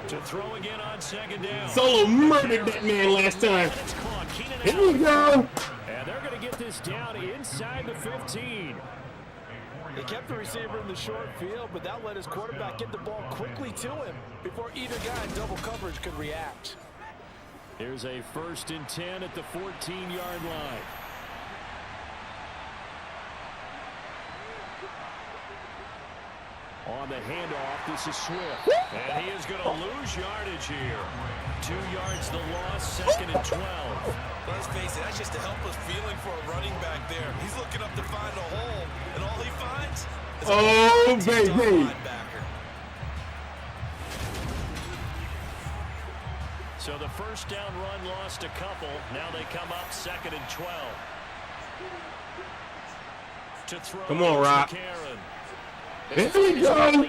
To throw again on 2nd down. Solo murdered that man last time. Here we go. And they're going to get this down inside the 15. They kept the receiver in the short field, but that let his quarterback get the ball quickly to him before either guy in double coverage could react. Here's a 1st and 10 at the 14-yard line. On the handoff, this is Swift. And he is going to lose yardage here. 2 yards the loss, 2nd and 12. Let's face it, that's just a helpless feeling for a running back there. He's looking up to find a hole, and all he finds is a baby. linebacker. So the 1st down run lost a couple. Now they come up 2nd and 12. To throw. Come on, Rock. Here we go.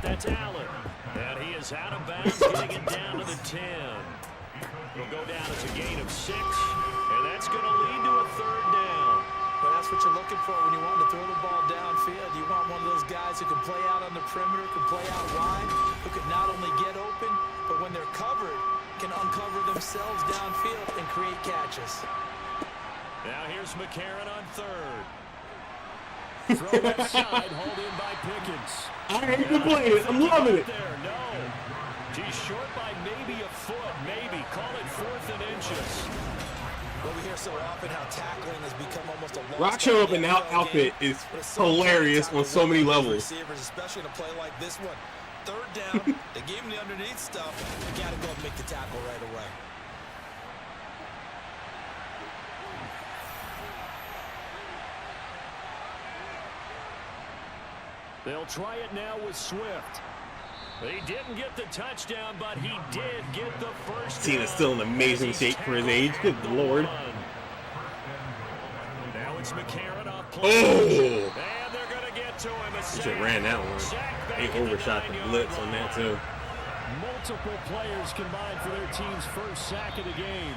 That's Allen. And he is out of bounds, getting it down to the 10. It'll go down as a gain of 6, and that's going to lead to a 3rd down. But that's what you're looking for when you want to throw the ball downfield. You want one of those guys who can play out on the perimeter, can play out wide, who can not only get open, but when they're covered, can uncover themselves downfield and create catches. Now here's McCarron on 3rd. Throw left side, hauled in by Pickens. I ain't complaining. I'm loving it. There, no. He's short by maybe a foot, maybe. Call it 4th and inches. Well, we hear so often how tackling has become almost a lost Rock showing up in that outfit is hilarious on so many levels. Receivers, especially in a play like this one. 3rd down, they gave him the underneath stuff. You got to go and make the tackle right away. They'll try it now with Swift. He didn't get the touchdown, but he did get the first. Cena's still in amazing shape for his age. Good Lord. Now it's McCarron off play. Oh! And they're going to get to him. He should have ran that one. They overshot the blitz on that, too. Multiple players combined for their team's first sack of the game.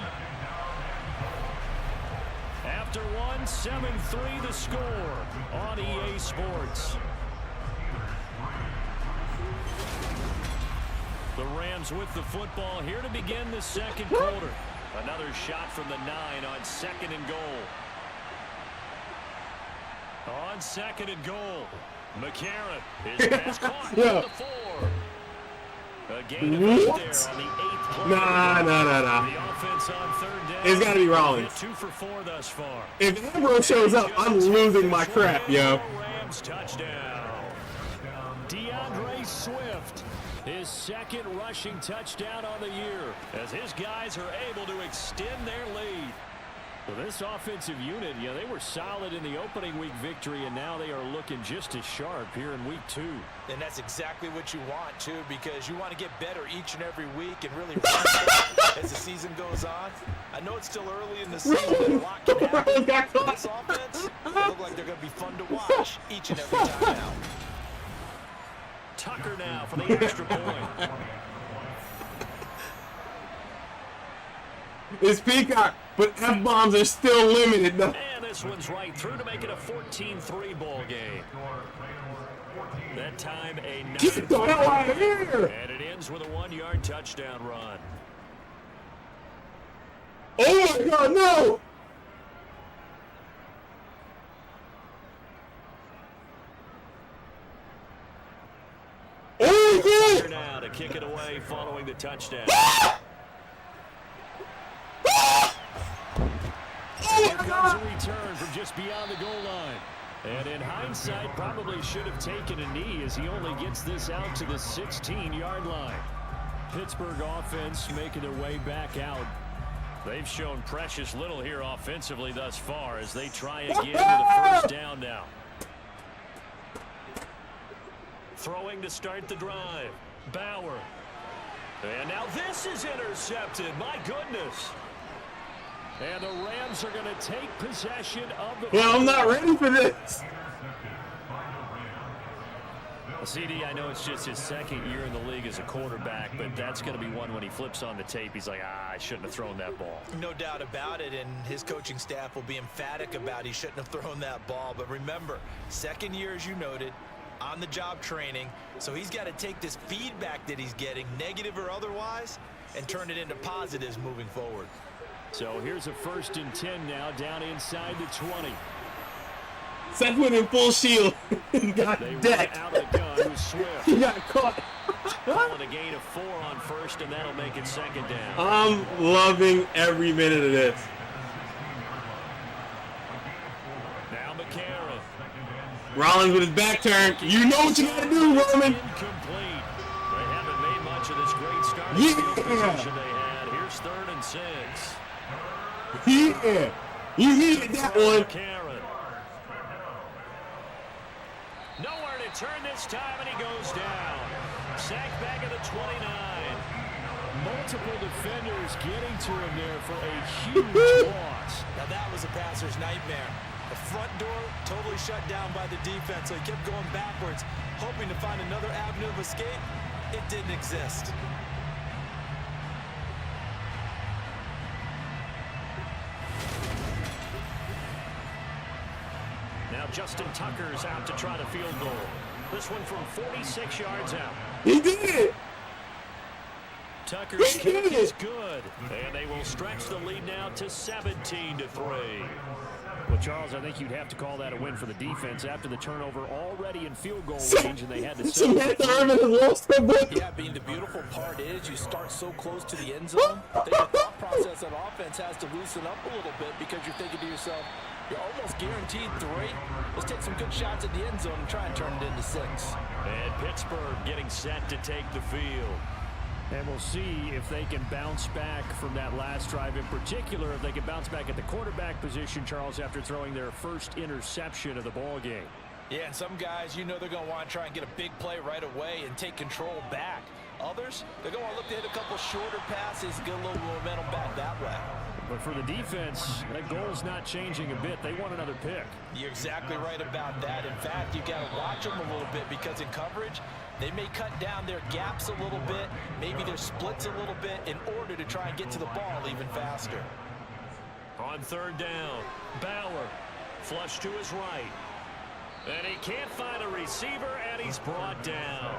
After one, 7-3 the score on EA Sports. The Rams with the football here to begin the second quarter. Another shot from the 9 on 2nd and goal. On 2nd and goal, McCarron. His pass caught at the 4. A gain of 8 there on the 8th play. Nah. The offense on 3rd down. It's got to be Rollins. 2 for 4 thus far. If Ambrose shows up, I'm losing my crap, yo. Rams touchdown. DeAndre Swift. His 2nd rushing touchdown on the year as his guys are able to extend their lead. Well, this offensive unit, they were solid in the opening week victory, and now they are looking just as sharp here in week 2. And that's exactly what you want, too, because you want to get better each and every week and really as the season goes on. I know it's still early in the season, but a lot can happen. This offense, they look like they're going to be fun to watch each and every time now. Tucker now for the extra point. It's Peacock, but F-bombs are still limited, though. And this one's right through to make it a 14-3 ball game. That time a 9. Get the hell out of here! And it ends with a 1-yard touchdown run. Oh my God, no! Oh my God! Now to kick it away following the touchdown. Here comes a return from just beyond the goal line. And in hindsight, probably should have taken a knee as he only gets this out to the 16-yard line. Pittsburgh offense making their way back out. They've shown precious little here offensively thus far as they try again with a first down now. Throwing to start the drive. Bauer. And now this is intercepted. My goodness. And the Rams are going to take possession of the... Well, I'm not ready for this. CD, I know it's just his 2nd year in the league as a quarterback, but that's going to be one when he flips on the tape. He's like, I shouldn't have thrown that ball. No doubt about it, and his coaching staff will be emphatic about he shouldn't have thrown that ball. But remember, 2nd year, as you noted, on-the-job training, so he's got to take this feedback that he's getting, negative or otherwise, and turn it into positives moving forward. So here's a 1st and 10 now, down inside the 20. Seth went in full shield. He got decked. Out of the gun with Swift. He got caught. Calling a gain of 4 on 1st, and that'll make it 2nd down. I'm loving every minute of this. Now McCarron. Rollins with his back turned. You know what you got to do, Roman. Incomplete. They haven't made much of this great starting field position they had. Here's 3rd and 6. Yeah. You needed that one. McCarron. Nowhere to turn this time, and he goes down. Sack back at the 29. Multiple defenders getting to him there for a huge loss. Now that was a passer's nightmare. The front door totally shut down by the defense, so he kept going backwards, hoping to find another avenue of escape. It didn't exist. Now Justin Tucker's out to try the field goal. This one from 46 yards out. He did it. Tucker's kick is good, and they will stretch the lead now to 17-3. Well, Charles, I think you'd have to call that a win for the defense after the turnover already in field goal range, and they had to settle. Yeah, being the beautiful part is you start so close to the end zone that your thought process on offense has to loosen up a little bit because you're thinking to yourself, you're almost guaranteed 3. Let's take some good shots at the end zone and try and turn it into 6. And Pittsburgh getting set to take the field. And we'll see if they can bounce back from that last drive. In particular, if they can bounce back at the quarterback position, Charles, after throwing their first interception of the ball game. Yeah, and some guys, you know they're going to want to try and get a big play right away and take control back. Others, they're going to look to hit a couple shorter passes, get a little momentum back that way. But for the defense, that goal's not changing a bit. They want another pick. You're exactly right about that. In fact, you got to watch them a little bit because in coverage, they may cut down their gaps a little bit, maybe their splits a little bit in order to try and get to the ball even faster. On third down, Bauer flush to his right. And he can't find a receiver, and he's brought down.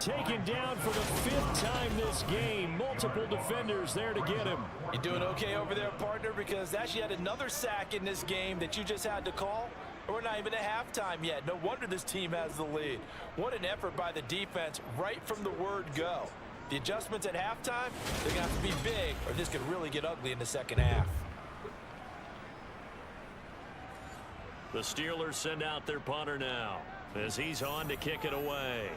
Taken down for the 5th time this game. Multiple defenders there to get him. You doing okay over there, partner? Because that's yet another sack in this game that you just had to call. We're not even at halftime yet. No wonder this team has the lead. What an effort by the defense right from the word go. The adjustments at halftime, they're going to have to be big, or this could really get ugly in the second half. The Steelers send out their punter now as he's on to kick it away.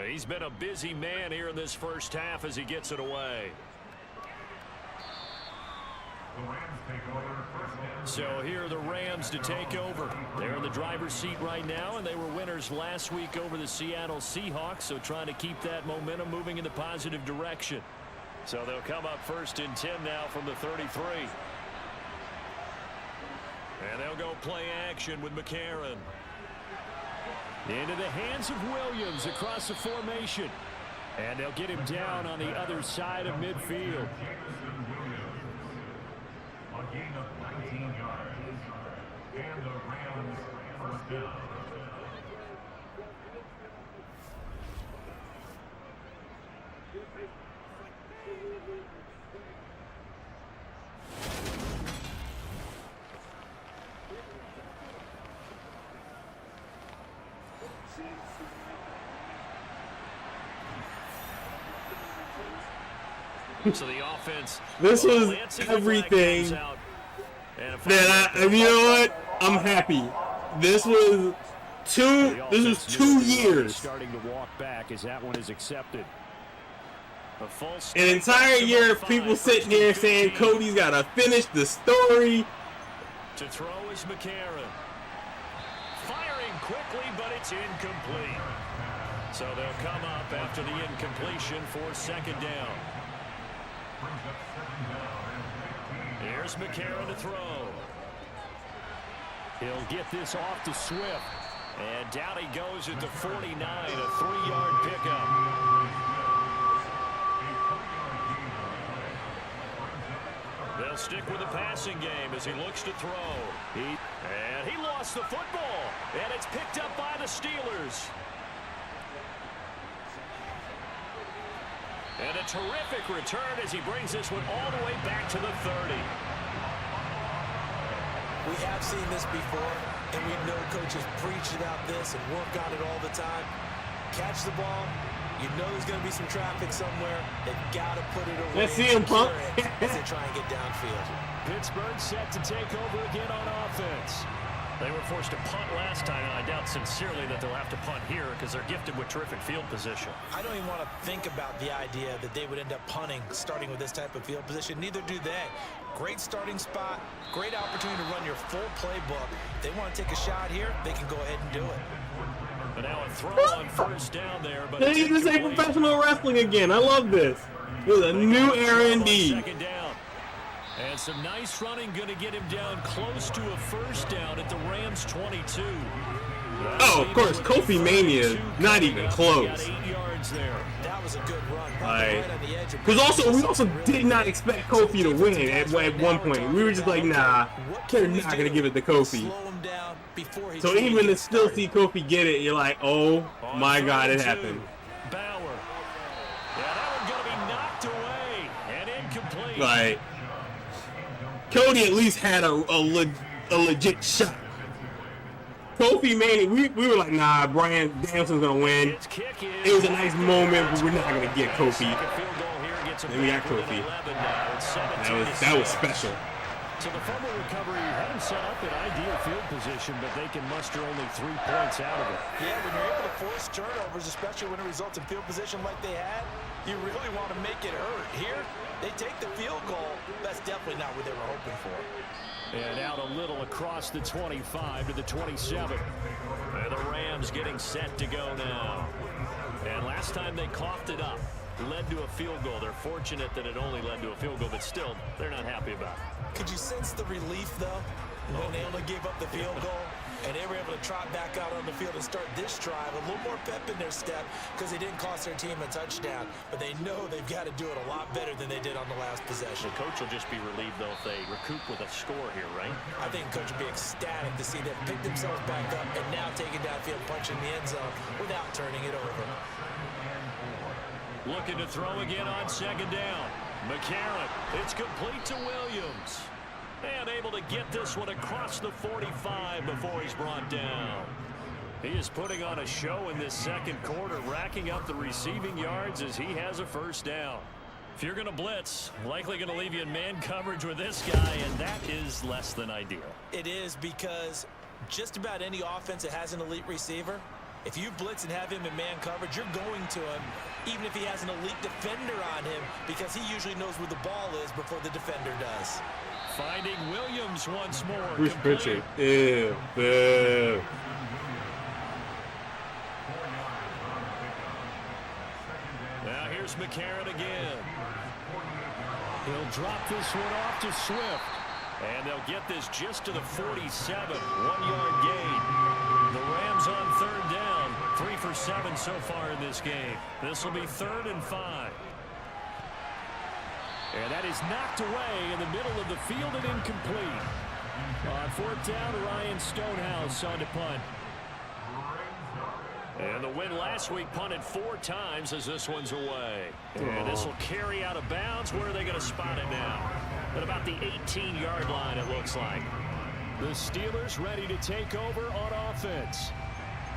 He's been a busy man here in this first half as he gets it away. So here are the Rams to take over. They're in the driver's seat right now, and they were winners last week over the Seattle Seahawks, so trying to keep that momentum moving in the positive direction. So they'll come up 1st and 10 now from the 33. And they'll go play action with McCarron. Into the hands of Williams across the formation. And they'll get him down on the other side of midfield. A gain of 19 yards. And the Rams first down. So the offense. This was everything that you know what? I'm happy. This was 2 years. Starting to walk back as that one is accepted. An entire year of people sitting there saying Cody's got to finish the story. To throw is McCarron. Firing quickly, but it's incomplete. So they'll come up after the incompletion for 2nd down. Here's McCarron to throw. He'll get this off to Swift. And down he goes at the 49, a 3-yard pickup. They'll stick with the passing game as he looks to throw. And he lost the football. And it's picked up by the Steelers. And a terrific return as he brings this one all the way back to the 30. We have seen this before, and we know coaches preach about this and work on it all the time. Catch the ball. You know there's going to be some traffic somewhere. They've got to put it away. Let's see him pump. As they try and get downfield. Pittsburgh set to take over again on offense. They were forced to punt last time, and I doubt sincerely that they'll have to punt here because they're gifted with terrific field position. I don't even want to think about the idea that they would end up punting starting with this type of field position. Neither do they. Great starting spot, great opportunity to run your full playbook. They want to take a shot here, they can go ahead and do it. But now a throw on 1st down there. But They need to say professional wrestling again. I love this. It was a new era indeed. 2nd down. And some nice running going to get him down close to a 1st down at the Rams 22. Oh, of course, Kofi Mania, not even close. 8 yards there. That was a good run. Because we also did not expect Kofi to win at one point. We were just like, nah, they're not going to give it to Kofi. So even to still see Kofi get it, you're like, oh my God, it happened. Bauer. Yeah, that one's going to be knocked away and incomplete. Like, Cody at least had a legit shot. Kofi Mania, we were like, nah, Brian Danielson's going to win. It was a nice moment, but we're not going to get Kofi. And we got Kofi. That was special. So the fumble recovery had him set up in ideal field position, but they can muster only 3 points out of it. Yeah, when you're able to force turnovers, especially when it results in field position like they had, you really want to make it hurt. Here, they take the field goal. That's definitely not what they were hoping for. And out a little across the 25 to the 27. And the Rams getting set to go now. And last time they coughed it up, led to a field goal. They're fortunate that it only led to a field goal, but still, they're not happy about it. Could you sense the relief, though, when they only gave up the field goal? And they were able to trot back out on the field and start this drive. A little more pep in their step because they didn't cost their team a touchdown. But they know they've got to do it a lot better than they did on the last possession. The coach will just be relieved, though, if they recoup with a score here, right? I think the coach will be ecstatic to see them pick themselves back up and now take it downfield, punching the end zone without turning it over. Looking to throw again on second down. McCarron, it's complete to Williams. And able to get this one across the 45 before he's brought down. He is putting on a show in this second quarter, racking up the receiving yards as he has a first down. If you're going to blitz, likely going to leave you in man coverage with this guy, and that is less than ideal. It is, because just about any offense that has an elite receiver, if you blitz and have him in man coverage, you're going to him, even if he has an elite defender on him, because he usually knows where the ball is before the defender does. Finding Williams once more. Bruce Pritchard. Ew. Boo. Now here's McCarron again. He'll drop this one off to Swift. And they'll get this just to the 47. 1-yard gain. The Rams on third down. 3 for 7 so far in this game. This will be 3rd and 5. And that is knocked away in the middle of the field and incomplete. On 4th down, Ryan Stonehouse on to punt. And the win last week punted 4 times as this one's away. And this will carry out of bounds. Where are they going to spot it now? At about the 18-yard line, it looks like. The Steelers ready to take over on offense.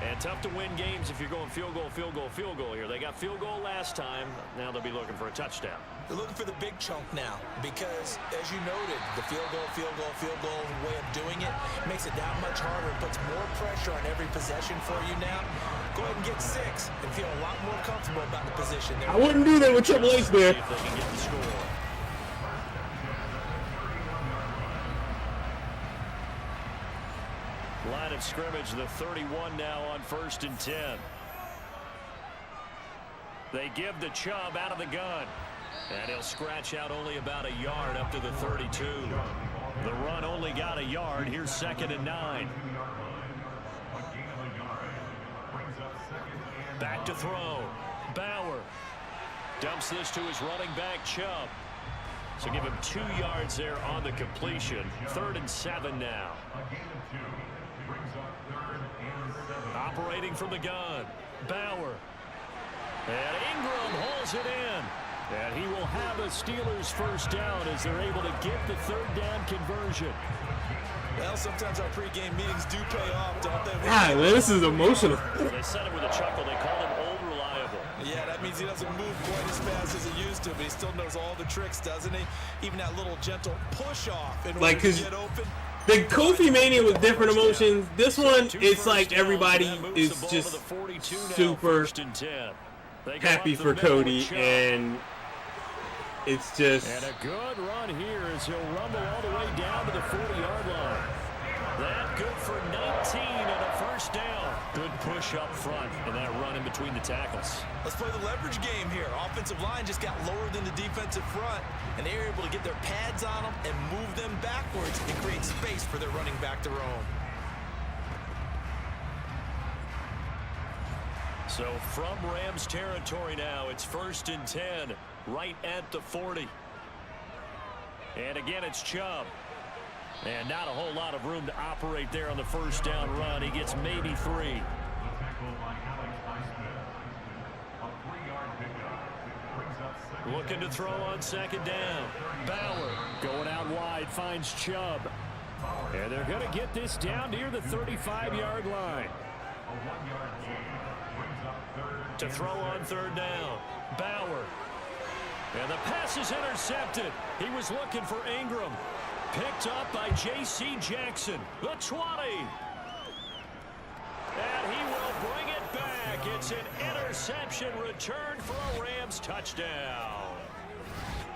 And tough to win games if you're going field goal, field goal, field goal here. They got field goal last time. Now they'll be looking for a touchdown. They're looking for the big chunk now because, as you noted, the field goal way of doing it makes it that much harder and puts more pressure on every possession for you now. Go ahead and get 6 and feel a lot more comfortable about the position there. I wouldn't do that with Triple H there. See if they can get the score. Line of scrimmage, the 31 now on 1st and 10. They give the Chubb out of the gun. And he'll scratch out only about a yard up to the 32. The run only got a yard. Here's 2nd and 9. Back to throw. Bauer dumps this to his running back, Chubb. So give him 2 yards there on the completion. 3rd and 7 now. Operating from the gun. Bauer. And Ingram holds it in. And he will have a Steelers first down as they're able to get the 3rd down conversion. Well, sometimes our pregame meetings do pay off, don't they? God, man, this is emotional. They said it with a chuckle. They called him old reliable. Yeah, that means he doesn't move quite as fast as he used to, but he still knows all the tricks, doesn't he? Even that little gentle push-off in order to get open. The Kofi Mania with different emotions. This one, it's like everybody is just super happy for Cody, and it's just... And a good run here as he'll rumble all the way down to the 40-yard line. That good for 19 and a first down. Good push up front and that run in between the tackles. Let's play the leverage game here. Offensive line just got lower than the defensive front, and they were able to get their pads on them and move them backwards and create space for their running back to roam. So from Rams territory now, it's 1st and 10, right at the 40. And again, it's Chubb. And not a whole lot of room to operate there on the first down run. He gets maybe 3. Looking to throw on 2nd down. Bauer going out wide, finds Chubb. And they're going to get this down near the 35-yard line. To throw on 3rd down. Bauer. And the pass is intercepted. He was looking for Ingram. Picked up by J.C. Jackson. The 20. And he will bring it back. It's an interception return for a Rams touchdown.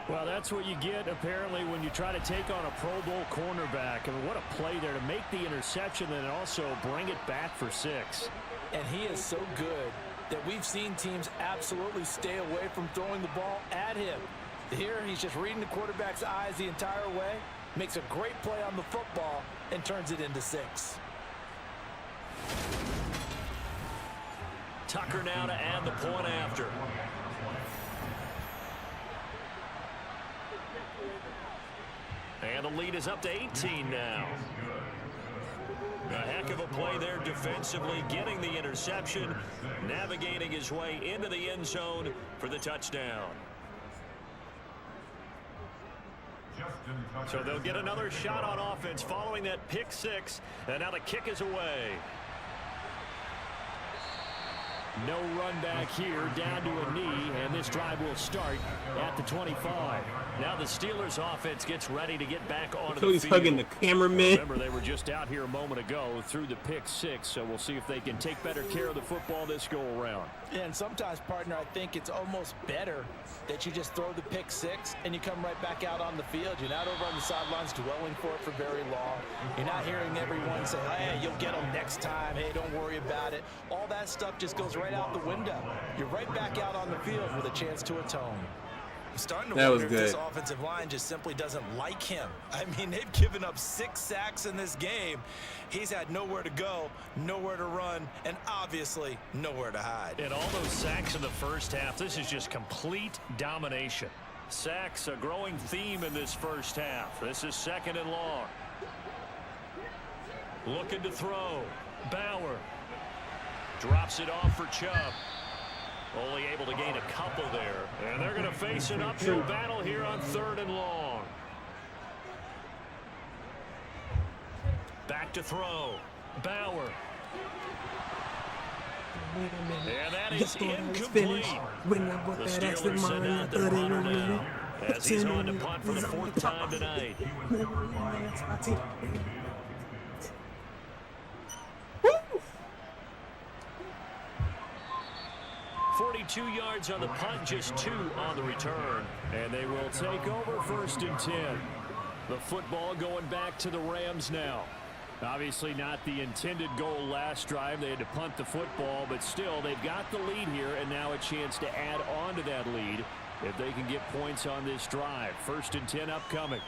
Well, that's what you get, apparently, when you try to take on a Pro Bowl cornerback. I mean, what a play there to make the interception and also bring it back for 6. And he is so good that we've seen teams absolutely stay away from throwing the ball at him. Here, he's just reading the quarterback's eyes the entire way, makes a great play on the football, and turns it into 6. Tucker now to add the point after. And the lead is up to 18 now. A heck of a play there defensively, getting the interception, navigating his way into the end zone for the touchdown. So they'll get another shot on offense following that pick 6, and now the kick is away. No run back here, down to a knee, and this drive will start at the 25. Now the Steelers offense gets ready to get back onto the field. He's hugging the cameraman. Remember, they were just out here a moment ago through the pick 6, so we'll see if they can take better care of the football this go around. Yeah, and sometimes, partner, I think it's almost better that you just throw the pick 6 and you come right back out on the field. You're not over on the sidelines dwelling for it for very long. You're not hearing everyone say, hey, you'll get them next time. Hey, don't worry about it. All that stuff just goes right out the window. You're right back out on the field with a chance to atone. I'm starting to wonder if this offensive line just simply doesn't like him. I mean, they've given up 6 sacks in this game. He's had nowhere to go, nowhere to run, and obviously nowhere to hide. And all those sacks in the first half, this is just complete domination. Sacks, a growing theme in this first half. This is 2nd and long. Looking to throw. Bauer drops it off for Chubb. Only able to gain a couple there. And they're going to face an uphill battle here on 3rd and long. Back to throw. Bauer. And that is incomplete. The Steelers send out their runner now as he's on to punt for the 4th time tonight. 42 yards on the punt, just 2 on the return. And they will take over 1st and 10. The football going back to the Rams now. Obviously not the intended goal last drive. They had to punt the football, but still they've got the lead here and now a chance to add on to that lead if they can get points on this drive. 1st and 10 upcoming.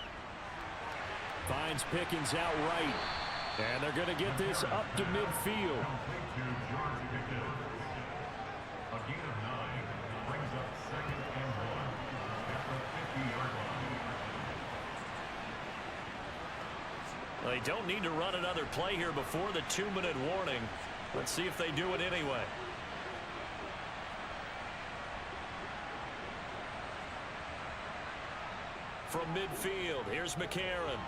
Finds Pickens out right. And they're going to get this up to midfield. They don't need to run another play here before the 2-minute warning. Let's see if they do it anyway. From midfield, here's McCarron.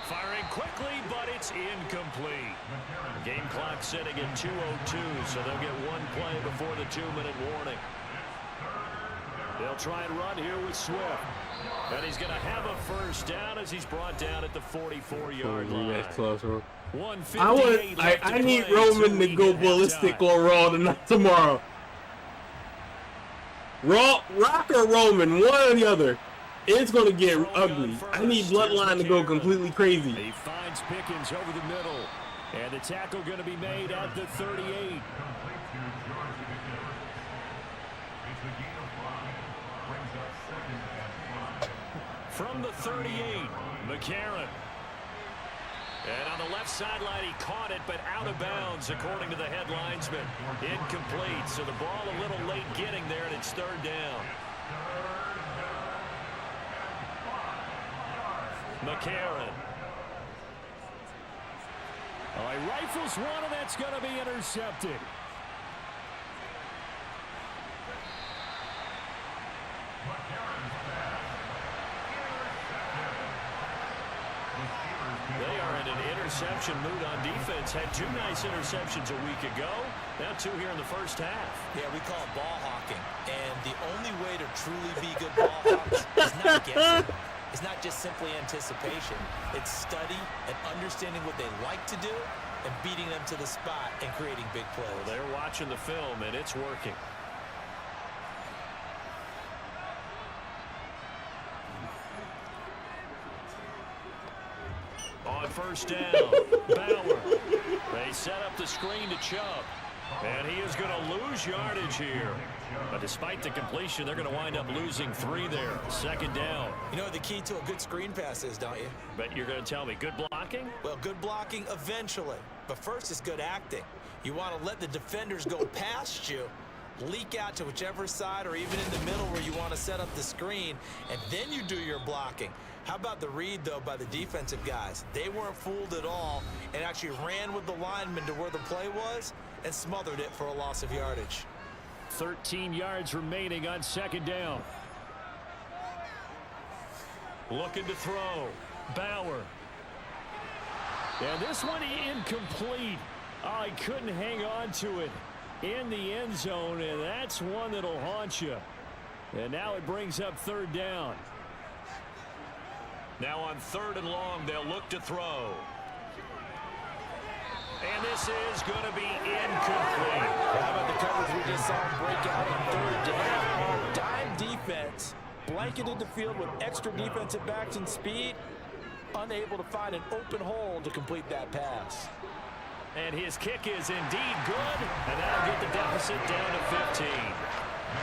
Firing quickly, but it's incomplete. Game clock setting at 2:02, so they'll get 1 play before the 2-minute warning. They'll try and run here with Swift. And he's going to have a 1st down as he's brought down at the 44-yard line. That's closer. I need Roman to go ballistic on Raw tomorrow. Rock or Roman, one or the other. It's going to get ugly. I need Bloodline to go completely crazy. He finds Pickens over the middle. And the tackle going to be made at the 38. From the 38, McCarron. And on the left sideline, he caught it, but out of bounds, according to the head linesman. Incomplete, so the ball a little late getting there, and it's 3rd down. McCarron. Oh, he rifles one, and that's going to be intercepted. They are in an interception mood on defense. Had 2 nice interceptions a week ago. Now 2 here in the first half. Yeah, we call it ball hawking. And the only way to truly be good ball hawks is not guessing. It's not just simply anticipation. It's study and understanding what they like to do and beating them to the spot and creating big plays. Well, they're watching the film, and it's working. first down. Bauer. They set up the screen to Chubb. And he is going to lose yardage here. But despite the completion, they're going to wind up losing 3 there. Second down. You know what the key to a good screen pass is, don't you? But you're going to tell me good blocking? Well, good blocking eventually. But first is good acting. You want to let the defenders go past you, leak out to whichever side or even in the middle where you want to set up the screen, and then you do your blocking. How about the read, though, by the defensive guys? They weren't fooled at all and actually ran with the lineman to where the play was and smothered it for a loss of yardage. 13 yards remaining on second down. Looking to throw. Bauer. And this one incomplete. Oh, he couldn't hang on to it in the end zone, and that's one that'll haunt you. And now it brings up third down. Now on 3rd and long, they'll look to throw. And this is going to be incomplete. How about the coverage we just saw break out on 3rd down? Dime defense, blanketed the field with extra defensive backs and speed, unable to find an open hole to complete that pass. And his kick is indeed good, and that'll get the deficit down to 15.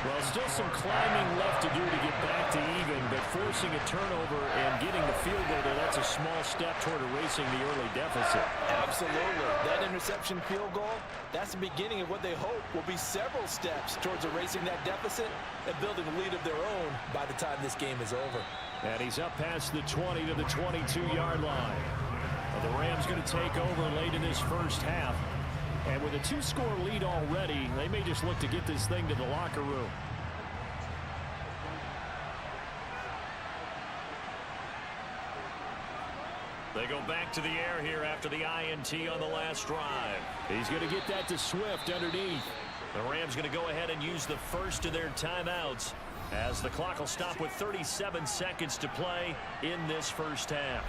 Well, still some climbing left to do to get back to even, but forcing a turnover and getting the field goal there, that's a small step toward erasing the early deficit. Absolutely. That interception field goal, that's the beginning of what they hope will be several steps towards erasing that deficit and building a lead of their own by the time this game is over. And he's up past the 20 to the 22-yard line. Well, the Rams going to take over late in this first half. And with a 2-score lead already, they may just look to get this thing to the locker room. They go back to the air here after the INT on the last drive. He's going to get that to Swift underneath. The Rams going to go ahead and use the first of their timeouts as the clock will stop with 37 seconds to play in this first half.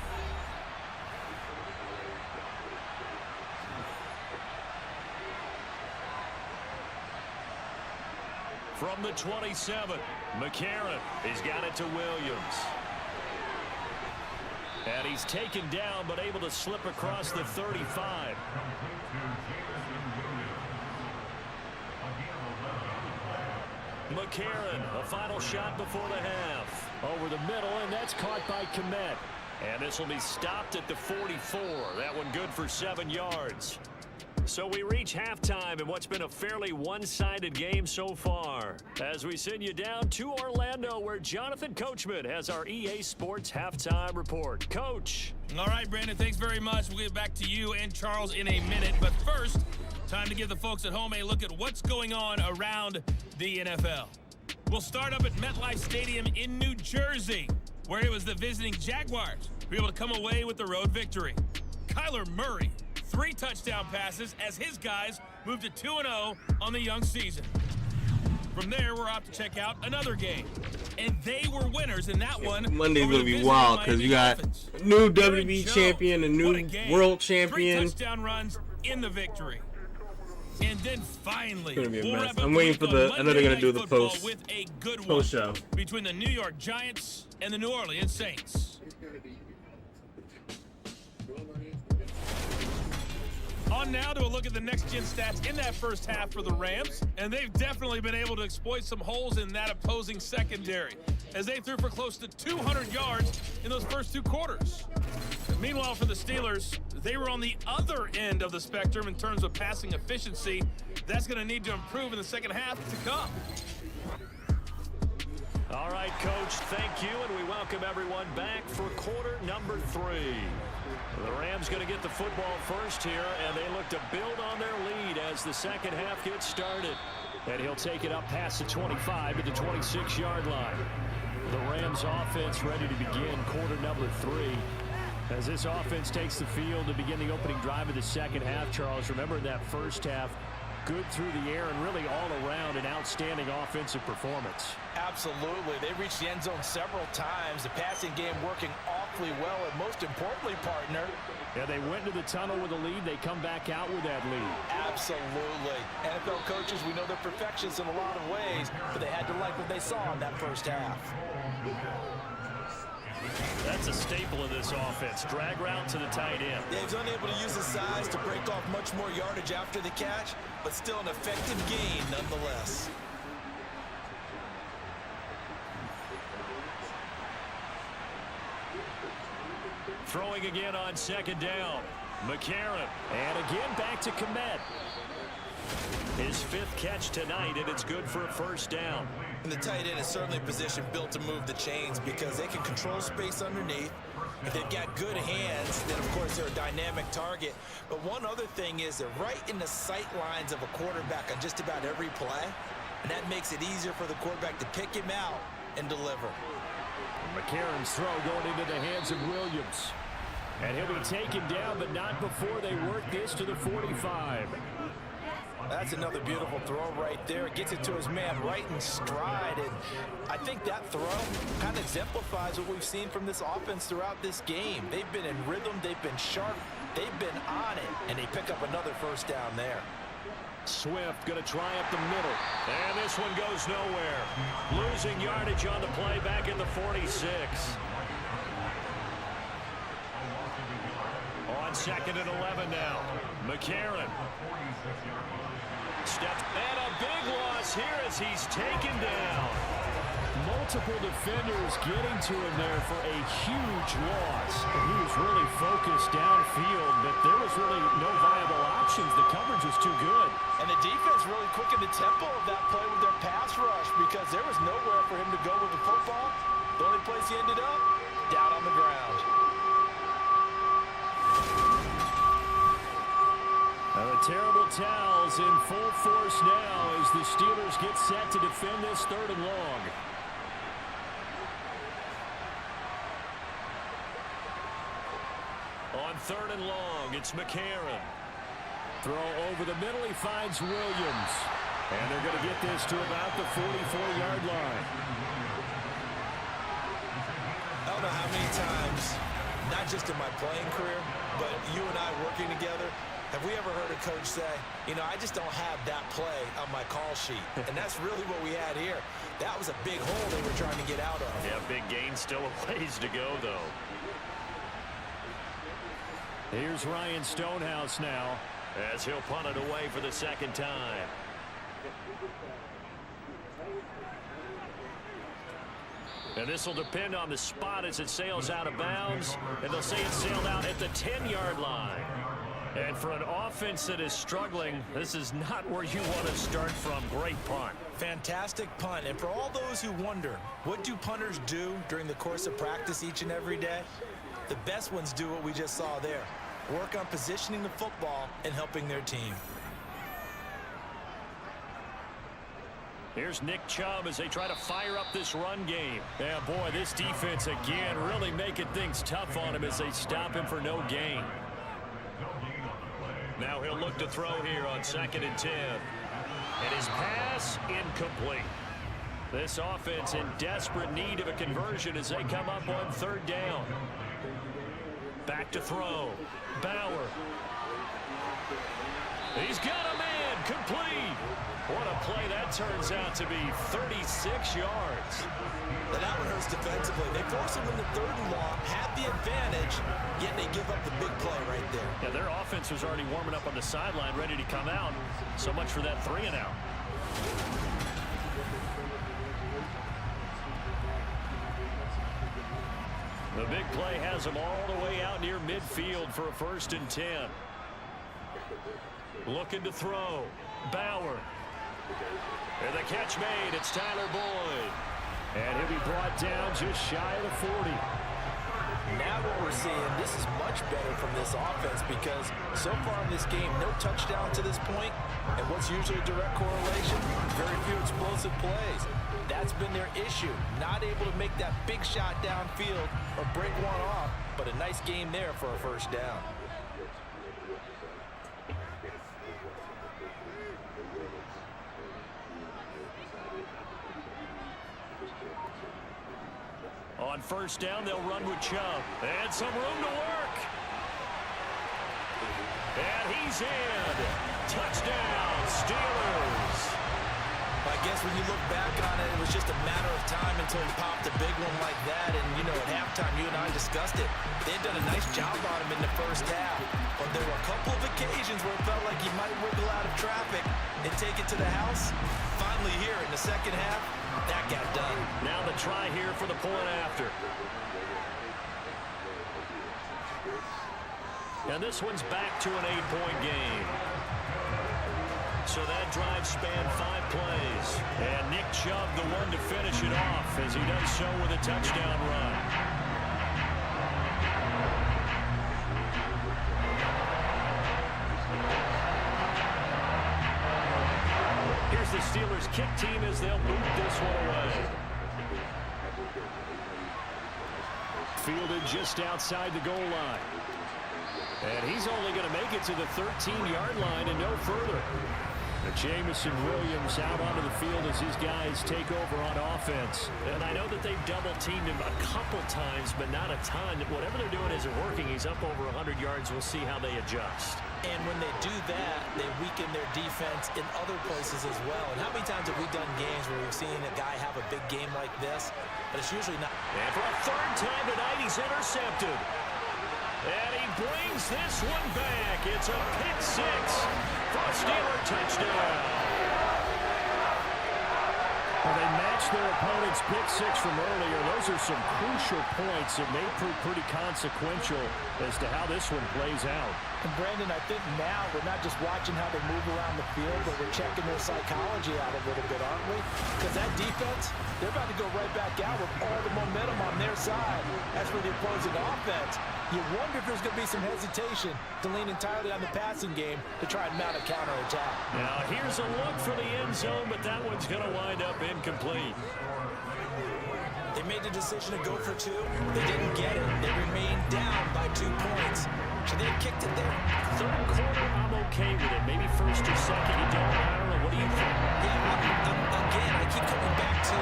From the 27, McCarron, he's got it to Williams. And he's taken down, but able to slip across the 35. McCarron, a final shot before the half. Over the middle, and that's caught by Kmet. And this will be stopped at the 44. That one good for 7 yards. So we reach halftime in what's been a fairly one-sided game so far. As we send you down to Orlando, where Jonathan Coachman has our EA Sports Halftime Report. Coach. All right, Brandon, thanks very much. We'll get back to you and Charles in a minute. But first, time to give the folks at home a look at what's going on around the NFL. We'll start up at MetLife Stadium in New Jersey, where it was the visiting Jaguars who were able to come away with the road victory. Kyler Murray, 3 touchdown passes as his guys moved to 2-0 on the young season. From there, we're off to check out another game. And they were winners in that one. Monday's going to be wild because you got a new WB champion, a new world champion. 3 touchdown runs in the victory. And then finally, it's gonna be a mess. I'm waiting for the. I know they're gonna do the post show between the New York Giants and the New Orleans Saints. On now to a look at the next-gen stats in that first half for the Rams, and they've definitely been able to exploit some holes in that opposing secondary, as they threw for close to 200 yards in those first 2 quarters. Meanwhile, for the Steelers, they were on the other end of the spectrum in terms of passing efficiency. That's going to need to improve in the second half to come. All right, Coach, thank you, and we welcome everyone back for quarter number 3. The Rams going to get the football first here, and they look to build on their lead as the second half gets started. And he'll take it up past the 25 to the 26-yard line. The Rams offense ready to begin quarter number 3. As this offense takes the field to begin the opening drive of the second half, Charles, remember that first half, good through the air and really all around an outstanding offensive performance. Absolutely. They reached the end zone several times. The passing game working awfully well, and most importantly, partner. Yeah, they went to the tunnel with a lead. They come back out with that lead. Absolutely. NFL coaches, we know they're perfectionists in a lot of ways, but they had to like what they saw in that first half. That's a staple of this offense. Drag route to the tight end. Yeah, he's unable to use his size to break off much more yardage after the catch, but still an effective gain nonetheless. Throwing again on second down. McCarron. And again back to Kmet. His 5th catch tonight, and it's good for a first down. And the tight end is certainly a position built to move the chains because they can control space underneath. If they've got good hands, then of course they're a dynamic target. But one other thing is they're right in the sight lines of a quarterback on just about every play. And that makes it easier for the quarterback to pick him out and deliver. McCarron's throw going into the hands of Williams. And he'll be taken down, but not before they work this to the 45. That's another beautiful throw right there. Gets it to his man right in stride. And I think that throw kind of exemplifies what we've seen from this offense throughout this game. They've been in rhythm. They've been sharp. They've been on it. And they pick up another first down there. Swift going to try up the middle. And this one goes nowhere. Losing yardage on the play back in the 46. On 2nd and 11 now. McCarron. Steps. And a big loss here as he's taken down. Multiple defenders getting to him there for a huge loss. He was really focused downfield, but there was really no viable options. The coverage was too good. And the defense really quickened the tempo of that play with their pass rush because there was nowhere for him to go with the football. The only place he ended up, down on the ground. The terrible towels in full force now as the Steelers get set to defend this 3rd and long. On 3rd and long, it's McCarron. Throw over the middle, he finds Williams. And they're going to get this to about the 44-yard line. I don't know how many times, not just in my playing career, but you and I working together, have we ever heard a coach say, you know, I just don't have that play on my call sheet. And that's really what we had here. That was a big hole they were trying to get out of. Yeah, big gain, still a ways to go, though. Here's Ryan Stonehouse now, as he'll punt it away for the 2nd time. And this will depend on the spot as it sails out of bounds. And they'll say it sailed out at the 10-yard line. And for an offense that is struggling, this is not where you want to start from. Great punt. Fantastic punt. And for all those who wonder, what do punters do during the course of practice each and every day? The best ones do what we just saw there. Work on positioning the football and helping their team. Here's Nick Chubb as they try to fire up this run game. Yeah, boy, this defense again really making things tough on him as they stop him for no gain. Now he'll look to throw here on 2nd and 10. And his pass incomplete. This offense in desperate need of a conversion as they come up on 3rd down. Back to throw. Bauer. He's got a man. Complete. What a play that turns out to be. 36 yards. But that one hurts defensively. They force him into 3rd and long, have the advantage, yet they give up the big play right there. Yeah, their offense was already warming up on the sideline, ready to come out. So much for that 3 and out. The big play has them all the way out near midfield for a 1st and 10. Looking to throw. Bauer. And the catch made. It's Tyler Boyd. And he'll be brought down just shy of the 40. Now what we're seeing, this is much better from this offense because so far in this game, no touchdown to this point. And what's usually a direct correlation? Very few explosive plays. That's been their issue. Not able to make that big shot downfield or break one off, but a nice game there for a 1st down. On 1st down, they'll run with Chubb. And some room to work. And he's in. Touchdown, Steelers. I guess when you look back on it, it was just a matter of time until he popped a big one like that. And, you know, at halftime, you and I discussed it. They had done a nice job on him in the first half. But there were a couple of occasions where it felt like he might wiggle out of traffic and take it to the house. Finally here in the second half, that got done. Now the try here for the point after. And this one's back to an 8-point game. So that drive spanned 5 plays. And Nick Chubb the one to finish it off as he does so with a touchdown run. Here's the Steelers kick team as they'll boot this one away. Fielded just outside the goal line. And he's only going to make it to the 13-yard line and no further. Jamison Williams out onto the field as his guys take over on offense. And I know that they've double-teamed him a couple times, but not a ton. Whatever they're doing isn't working. He's up over 100 yards. We'll see how they adjust. And when they do that, they weaken their defense in other places as well. And how many times have we done games where we've seen a guy have a big game like this? But it's usually not. And for a third time tonight, he's intercepted. And he brings this one back. It's a pick six for a Steeler touchdown. Well, they matched their opponent's pick six from earlier. Those are some crucial points that may prove pretty consequential as to how this one plays out. And Brandon, I think now we're not just watching how they move around the field, but we're checking their psychology out a little bit, aren't we? Because that defense, they're about to go right back out with all the momentum on their side. As for the opposing offense, you wonder if there's going to be some hesitation to lean entirely on the passing game to try and mount a counterattack. Now here's a look for the end zone, but that one's going to wind up incomplete. They made the decision to go for 2. They didn't get it. They remained down by 2 points. Should they have kicked it there? Third quarter, I'm okay with it. Maybe first or second, you don't. I don't know. What do you think? Yeah, again, I keep coming back to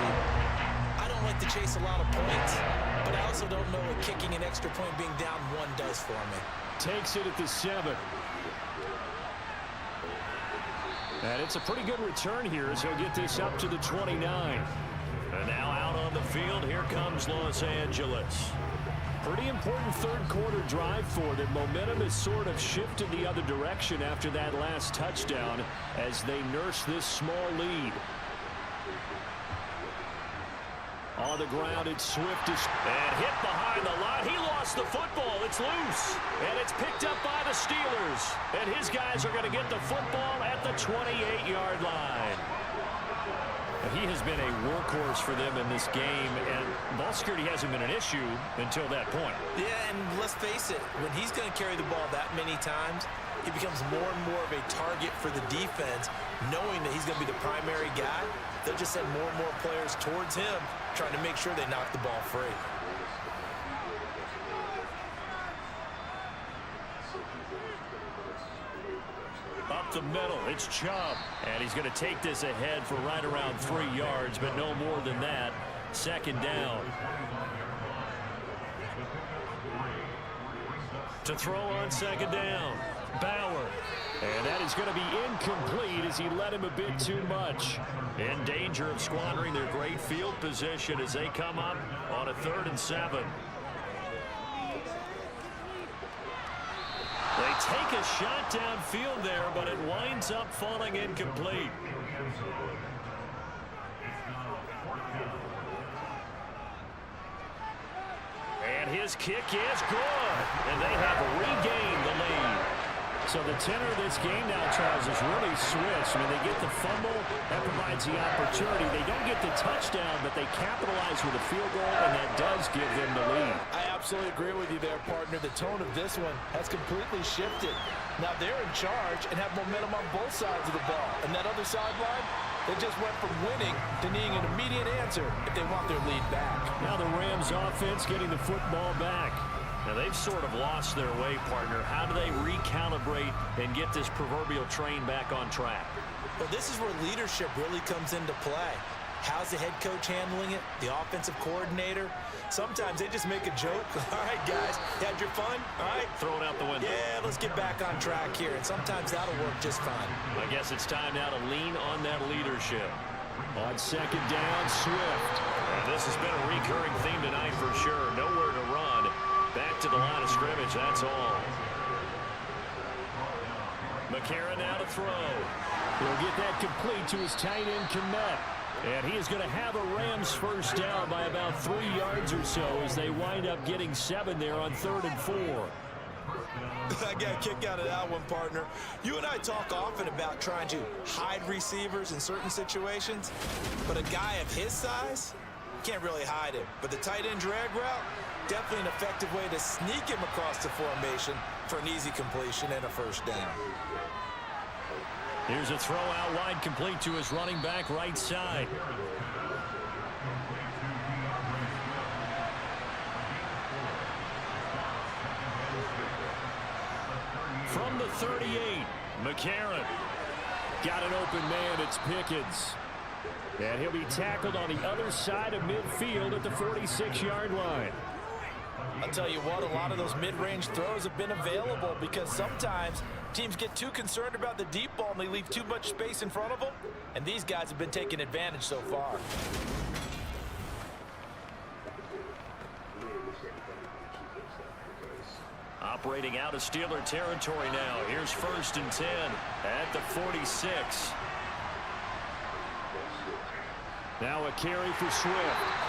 I don't like to chase a lot of points, but I also don't know what kicking an extra point being down 1 does for me. Takes it at the 7. And it's a pretty good return here as he'll get this up to the 29. And now out on the field, here comes Los Angeles. Pretty important third quarter drive for them. Momentum has sort of shifted the other direction after that last touchdown as they nurse this small lead. On the ground, it's Swift and hit behind the line. He lost the football. It's loose. And it's picked up by the Steelers. And his guys are going to get the football at the 28-yard line. He has been a workhorse for them in this game, and ball security hasn't been an issue until that point. Yeah, and let's face it, when he's going to carry the ball that many times, he becomes more and more of a target for the defense, knowing that he's going to be the primary guy. They'll just send more and more players towards him, trying to make sure they knock the ball free. Up the middle, it's Chubb. And he's going to take this ahead for right around 3 yards, but no more than that. Second down. To throw on second down, Bauer. And that is going to be incomplete as he led him a bit too much. In danger of squandering their great field position as they come up on a 3rd and 7. They take a shot downfield there, but it winds up falling incomplete. And his kick is good. And they have regained the lead. So the tenor of this game now, Charles, is really switched. I mean, they get the fumble. That provides the opportunity. They don't get the touchdown, but they capitalize with a field goal, and that does give them the lead. I absolutely agree with you there, partner. The tone of this one has completely shifted. Now they're in charge and have momentum on both sides of the ball. And that other sideline, they just went from winning to needing an immediate answer if they want their lead back. Now the Rams offense getting the football back. Now, they've sort of lost their way, partner. How do they recalibrate and get this proverbial train back on track? Well, this is where leadership really comes into play. How's the head coach handling it? The offensive coordinator? Sometimes they just make a joke. All right, guys, you had your fun? All right. Throw it out the window. Yeah, let's get back on track here. And sometimes that'll work just fine. I guess it's time now to lean on that leadership. On second down, Swift. And this has been a recurring theme tonight for sure. Nowhere to run. Back to the line of scrimmage, that's all. McCarron now to throw. He'll get that complete to his tight end, Kmet. And he is going to have a Rams first down by about 3 yards or so as they wind up getting 7 there on 3rd and 4. I got a kick out of that one, partner. You and I talk often about trying to hide receivers in certain situations, but a guy of his size can't really hide him. But the tight end drag route, definitely an effective way to sneak him across the formation for an easy completion and a first down. Here's a throw out wide, complete to his running back right side. From the 38, McCarron. Got an open man, it's Pickens. And he'll be tackled on the other side of midfield at the 46-yard line. I'll tell you what, a lot of those mid-range throws have been available because sometimes teams get too concerned about the deep ball and they leave too much space in front of them. And these guys have been taking advantage so far. Operating out of Steeler territory now. Here's 1st and 10 at the 46. Now a carry for Swift.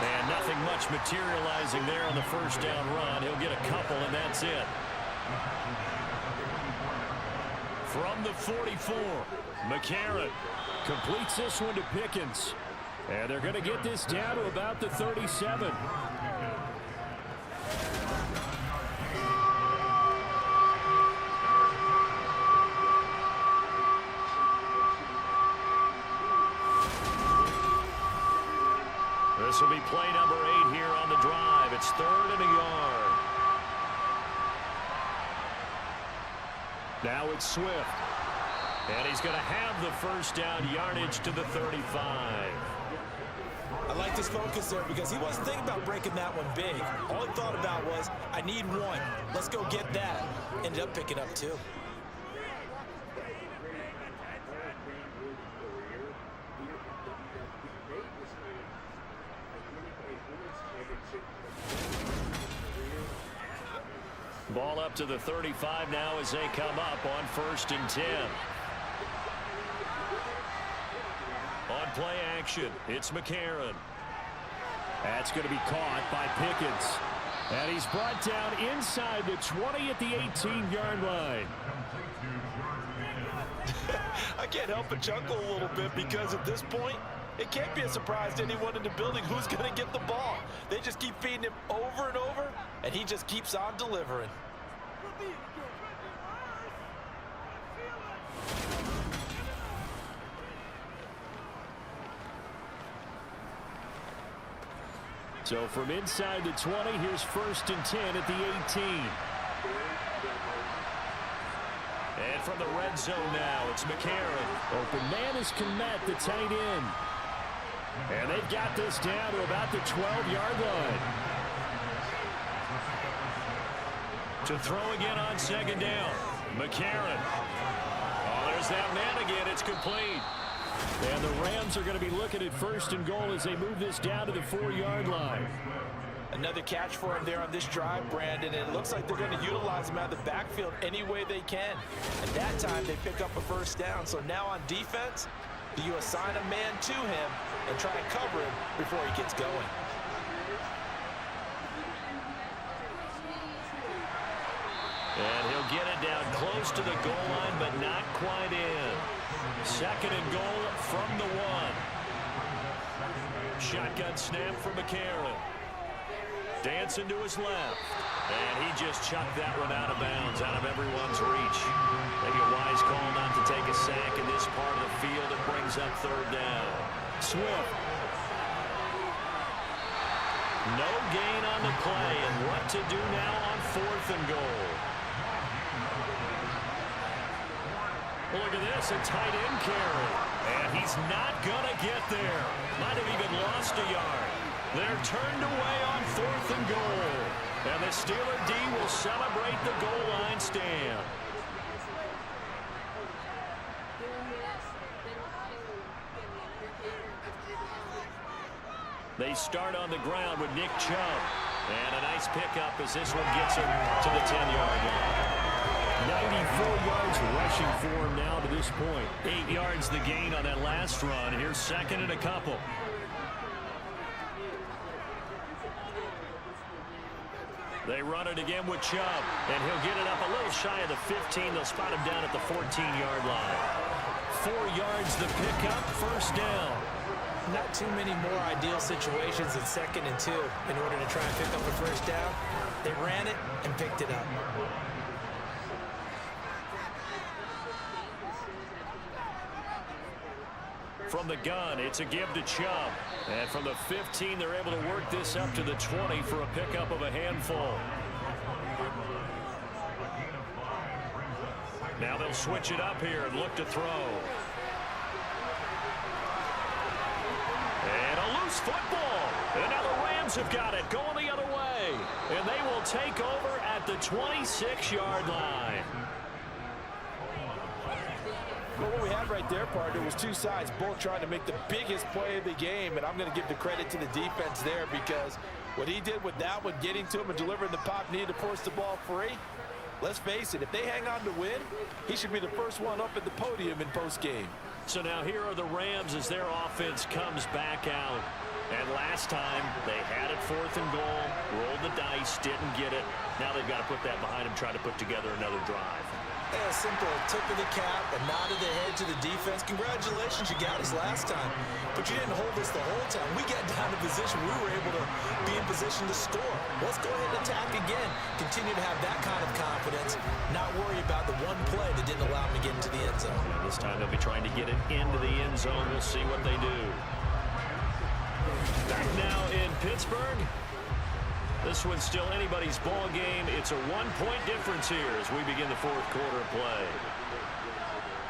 And nothing much materializing there on the first down run. He'll get a couple, and that's it. From the 44, McCarron completes this one to Pickens. And they're going to get this down to about the 37. This will be play number 8 here on the drive. It's 3rd and a yard. Now it's Swift. And he's going to have the first down, yardage to the 35. I like his focus there because he wasn't thinking about breaking that one big. All he thought about was, I need one. Let's go get that. Ended up picking up 2. Ball up to the 35 now as they come up on 1st and 10. On play action, it's McCarron. That's going to be caught by Pickens. And he's brought down inside the 20 at the 18-yard line. I can't help but chuckle a little bit because at this point, it can't be a surprise to anyone in the building who's going to get the ball. They just keep feeding him over and over, and he just keeps on delivering. So from inside the 20, here's 1st and 10 at the 18. And from the red zone now, it's McCarron. Open man is Kmet, the tight end. And they've got this down to about the 12-yard line. To throw again on 2nd down, McCarron. Oh, there's that man again. It's complete. And the Rams are going to be looking at 1st and goal as they move this down to the 4-yard line. Another catch for him there on this drive, Brandon, and it looks like they're going to utilize him out of the backfield any way they can. At that time, they pick up a first down. So now on defense, do you assign a man to him and try and cover him before he gets going? And he'll get it down close to the goal line, but not quite in. 2nd and goal from the 1. Shotgun snap for McCarron. Dancing to his left. And he just chucked that one out of bounds, out of everyone's reach. Maybe a wise call not to take a sack in this part of the field. It brings up 3rd down. Swift. No gain on the play, and what to do now on 4th and goal. Look at this, a tight end carry. And he's not going to get there. Might have even lost a yard. They're turned away on 4th and goal. And the Steeler D will celebrate the goal line stand. They start on the ground with Nick Chubb. And a nice pickup as this one gets him to the 10-yard line. 94 yards rushing for him now to this point. 8 yards the gain on that last run. Here's second and a couple. They run it again with Chubb, and he'll get it up a little shy of the 15. They'll spot him down at the 14-yard line. 4 yards the pickup, first down. Not too many more ideal situations than 2nd and 2 in order to try and pick up a first down. They ran it and picked it up. From the gun, it's a give to Chubb. And from the 15, they're able to work this up to the 20 for a pickup of a handful. Now they'll switch it up here and look to throw. And a loose football. And now the Rams have got it going the other way. And they will take over at the 26-yard line. But what we had right there, partner, was two sides both trying to make the biggest play of the game, and I'm going to give the credit to the defense there because what he did with that one, getting to him and delivering the pop needed to force the ball free, let's face it, if they hang on to win, he should be the first one up at the podium in postgame. So now here are the Rams as their offense comes back out. And last time, they had it 4th and goal, rolled the dice, didn't get it. Now they've got to put that behind them, try to put together another drive. Yeah, simple tip of the cap, a nod of the head to the defense. Congratulations, you got us last time, but you didn't hold us the whole time. We got down to position. We were able to be in position to score. Let's go ahead and attack again. Continue to have that kind of confidence, not worry about the one play that didn't allow them to get into the end zone. And this time they'll be trying to get it into the end zone. We'll see what they do. Back now in Pittsburgh. This one's still anybody's ball game. It's a 1-point difference here as we begin the 4th quarter of play.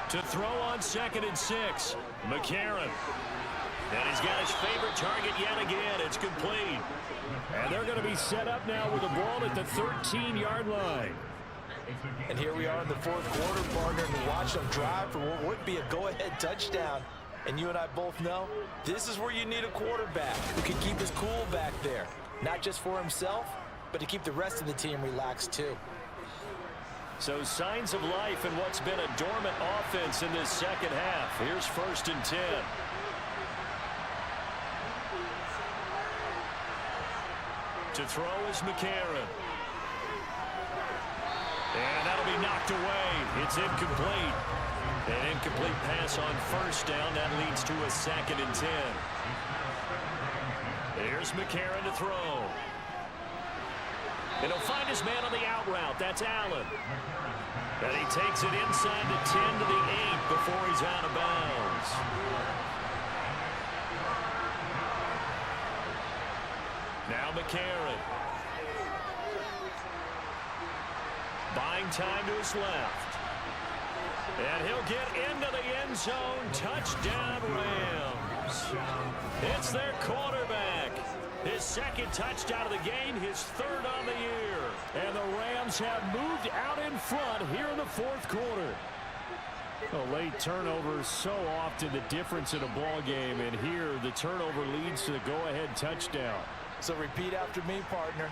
To throw on 2nd and 6, McCarron. And he's got his favorite target yet again. It's complete. And they're going to be set up now with the ball at the 13-yard line. And here we are in the 4th quarter, partner, and watch them drive for what would be a go-ahead touchdown. And you and I both know this is where you need a quarterback who can keep his cool back there. Not just for himself, but to keep the rest of the team relaxed too. So signs of life in what's been a dormant offense in this second half. Here's 1st and 10. To throw is McCarron. And that'll be knocked away. It's incomplete. An incomplete pass on 1st down. That leads to a 2nd and 10. Here's McCarron to throw. And he'll find his man on the out route. That's Allen. And he takes it inside the 10 to the 8 before he's out of bounds. Now McCarron. Buying time to his left. And he'll get into the end zone. Touchdown, Rams. It's their quarterback. His 2nd touchdown of the game, his 3rd on the year. And the Rams have moved out in front here in the 4th quarter. A late turnover is so often the difference in a ball game, and here the turnover leads to the go-ahead touchdown. So repeat after me, partner.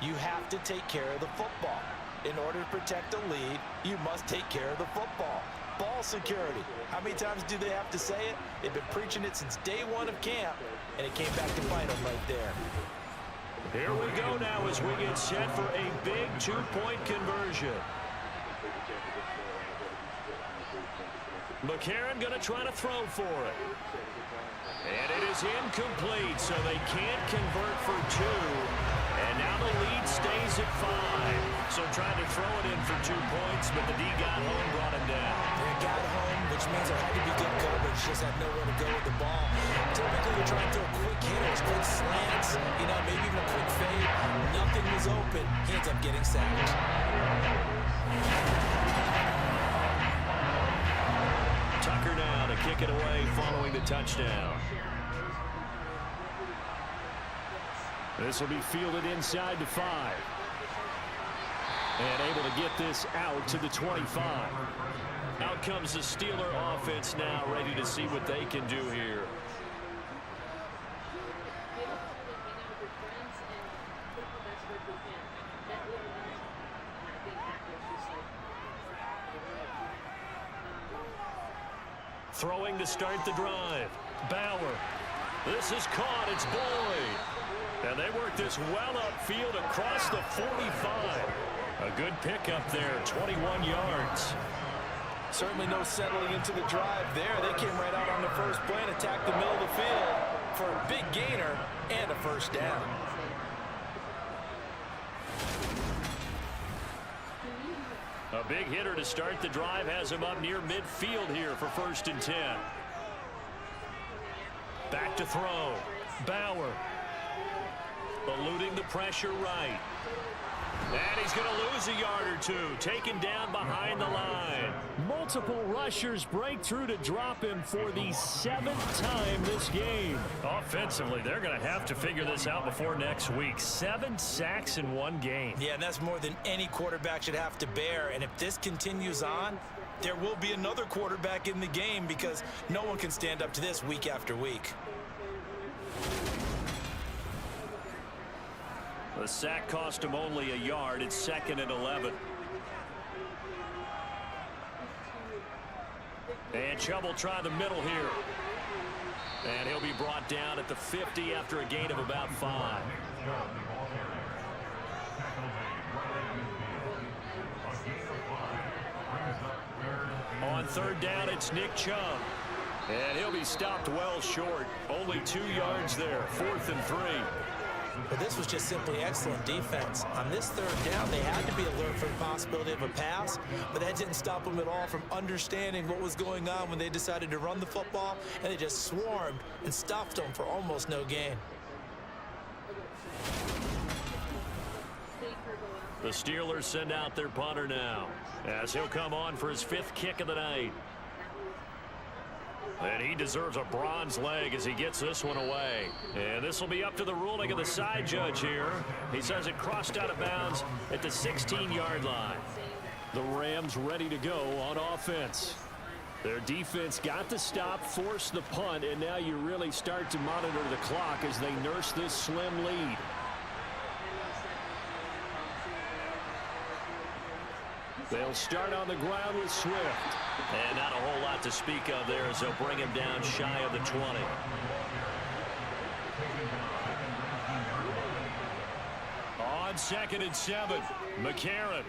You have to take care of the football. In order to protect the lead, you must take care of the football. Ball security. How many times do they have to say it? They've been preaching it since day 1 of camp, and it came back to bite them right there. Here we go now as we get set for a big 2-point conversion. McCarron going to try to throw for it. And it is incomplete, so they can't convert for 2. And now the lead stays at 5. So trying to throw it in for 2 points, but the D got home, brought him down. They got home, which means there had to be good coverage. Just had nowhere to go with the ball. Typically, you're trying to throw quick hitters, quick slants, maybe even a quick fade. Nothing was open. He ends up getting sacked. Tucker now to kick it away following the touchdown. This will be fielded inside the 5. And able to get this out to the 25. Out comes the Steeler offense now, ready to see what they can do here. Throwing to start the drive. Bauer. This is caught. It's Boyd. And they work this well upfield across the 45. A good pickup there, 21 yards. Certainly no settling into the drive there. They came right out on the first play and attacked the middle of the field for a big gainer and a first down. A big hitter to start the drive has him up near midfield here for 1st and 10. Back to throw. Bauer. Eluding the pressure right. And he's going to lose a yard or two. Taken down behind the line. Multiple rushers break through to drop him for the 7th time this game. Offensively, they're going to have to figure this out before next week. 7 sacks in one game. Yeah, and that's more than any quarterback should have to bear. And if this continues on, there will be another quarterback in the game because no one can stand up to this week after week. The sack cost him only a yard. It's 2nd and 11. And Chubb will try the middle here. And he'll be brought down at the 50 after a gain of about 5. On 3rd down, it's Nick Chubb. And he'll be stopped well short. Only 2 yards there. 4th and 3. But this was just simply excellent defense. On this 3rd down, they had to be alert for the possibility of a pass, but that didn't stop them at all from understanding what was going on when they decided to run the football, and they just swarmed and stuffed them for almost no gain. The Steelers send out their punter now, as he'll come on for his 5th kick of the night. And he deserves a bronze leg as he gets this one away. And this will be up to the ruling of the side judge here. He says it crossed out of bounds at the 16-yard line. The Rams ready to go on offense. Their defense got the stop, forced the punt, and now you really start to monitor the clock as they nurse this slim lead. They'll start on the ground with Swift. And not a whole lot to speak of there as they'll bring him down shy of the 20. On 2nd and 7, McCarron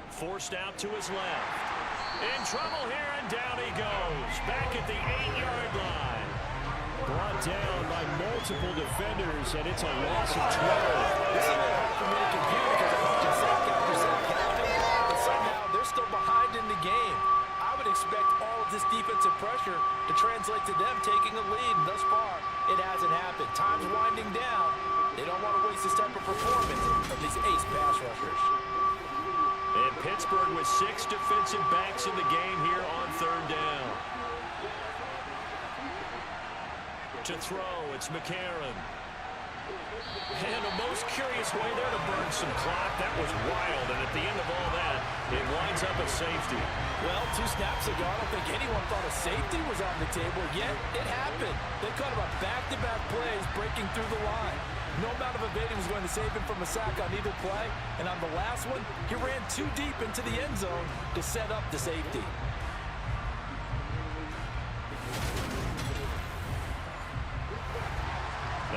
forced out to his left. In trouble here, and down he goes. Back at the 8-yard line. Brought down by multiple defenders, and it's a loss of 12. This is hard for me to compute because I watched sack after sack happen, but somehow they're still behind in the game. I would expect all of this defensive pressure to translate to them taking a lead, and thus far, it hasn't happened. Time's winding down. They don't want to waste this type of performance from these ace pass rushers. And Pittsburgh with 6 defensive backs in the game here on 3rd down. To throw, it's McCarron. And a most curious way there to burn some clock. That was wild, and at the end of all that, it winds up a safety. Well, 2 snaps ago, I don't think anyone thought a safety was on the table, yet it happened. They caught him on back-to-back plays breaking through the line. No amount of evading was going to save him from a sack on either play, and on the last one, he ran too deep into the end zone to set up the safety.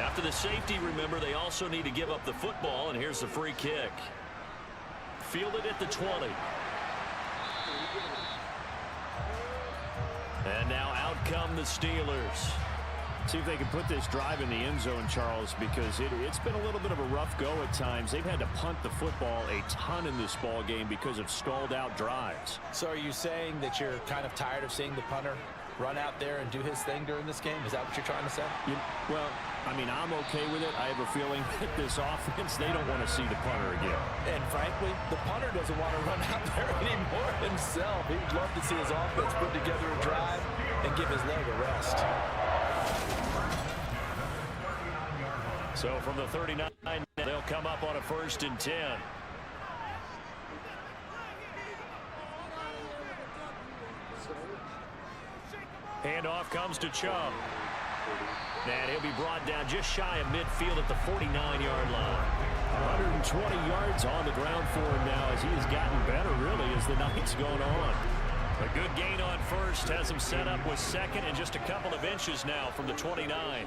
After the safety, remember, they also need to give up the football, and here's the free kick. Fielded at the 20. And now out come the Steelers. See if they can put this drive in the end zone, Charles, because it's been a little bit of a rough go at times. They've had to punt the football a ton in this ball game because of stalled out drives. So are you saying that you're kind of tired of seeing the punter run out there and do his thing during this game? Is that what you're trying to say? Well, I mean, I'm okay with it. I have a feeling that this offense, they don't want to see the punter again. And frankly, the punter doesn't want to run out there anymore himself. He'd love to see his offense put together a drive and give his leg a rest. So from the 39, they'll come up on a 1st and 10. Handoff comes to Chubb. And he'll be brought down just shy of midfield at the 49-yard line. 120 yards on the ground for him now as he has gotten better, really, as the night's gone on. A good gain on first has him set up with second and just a couple of inches now from the 29.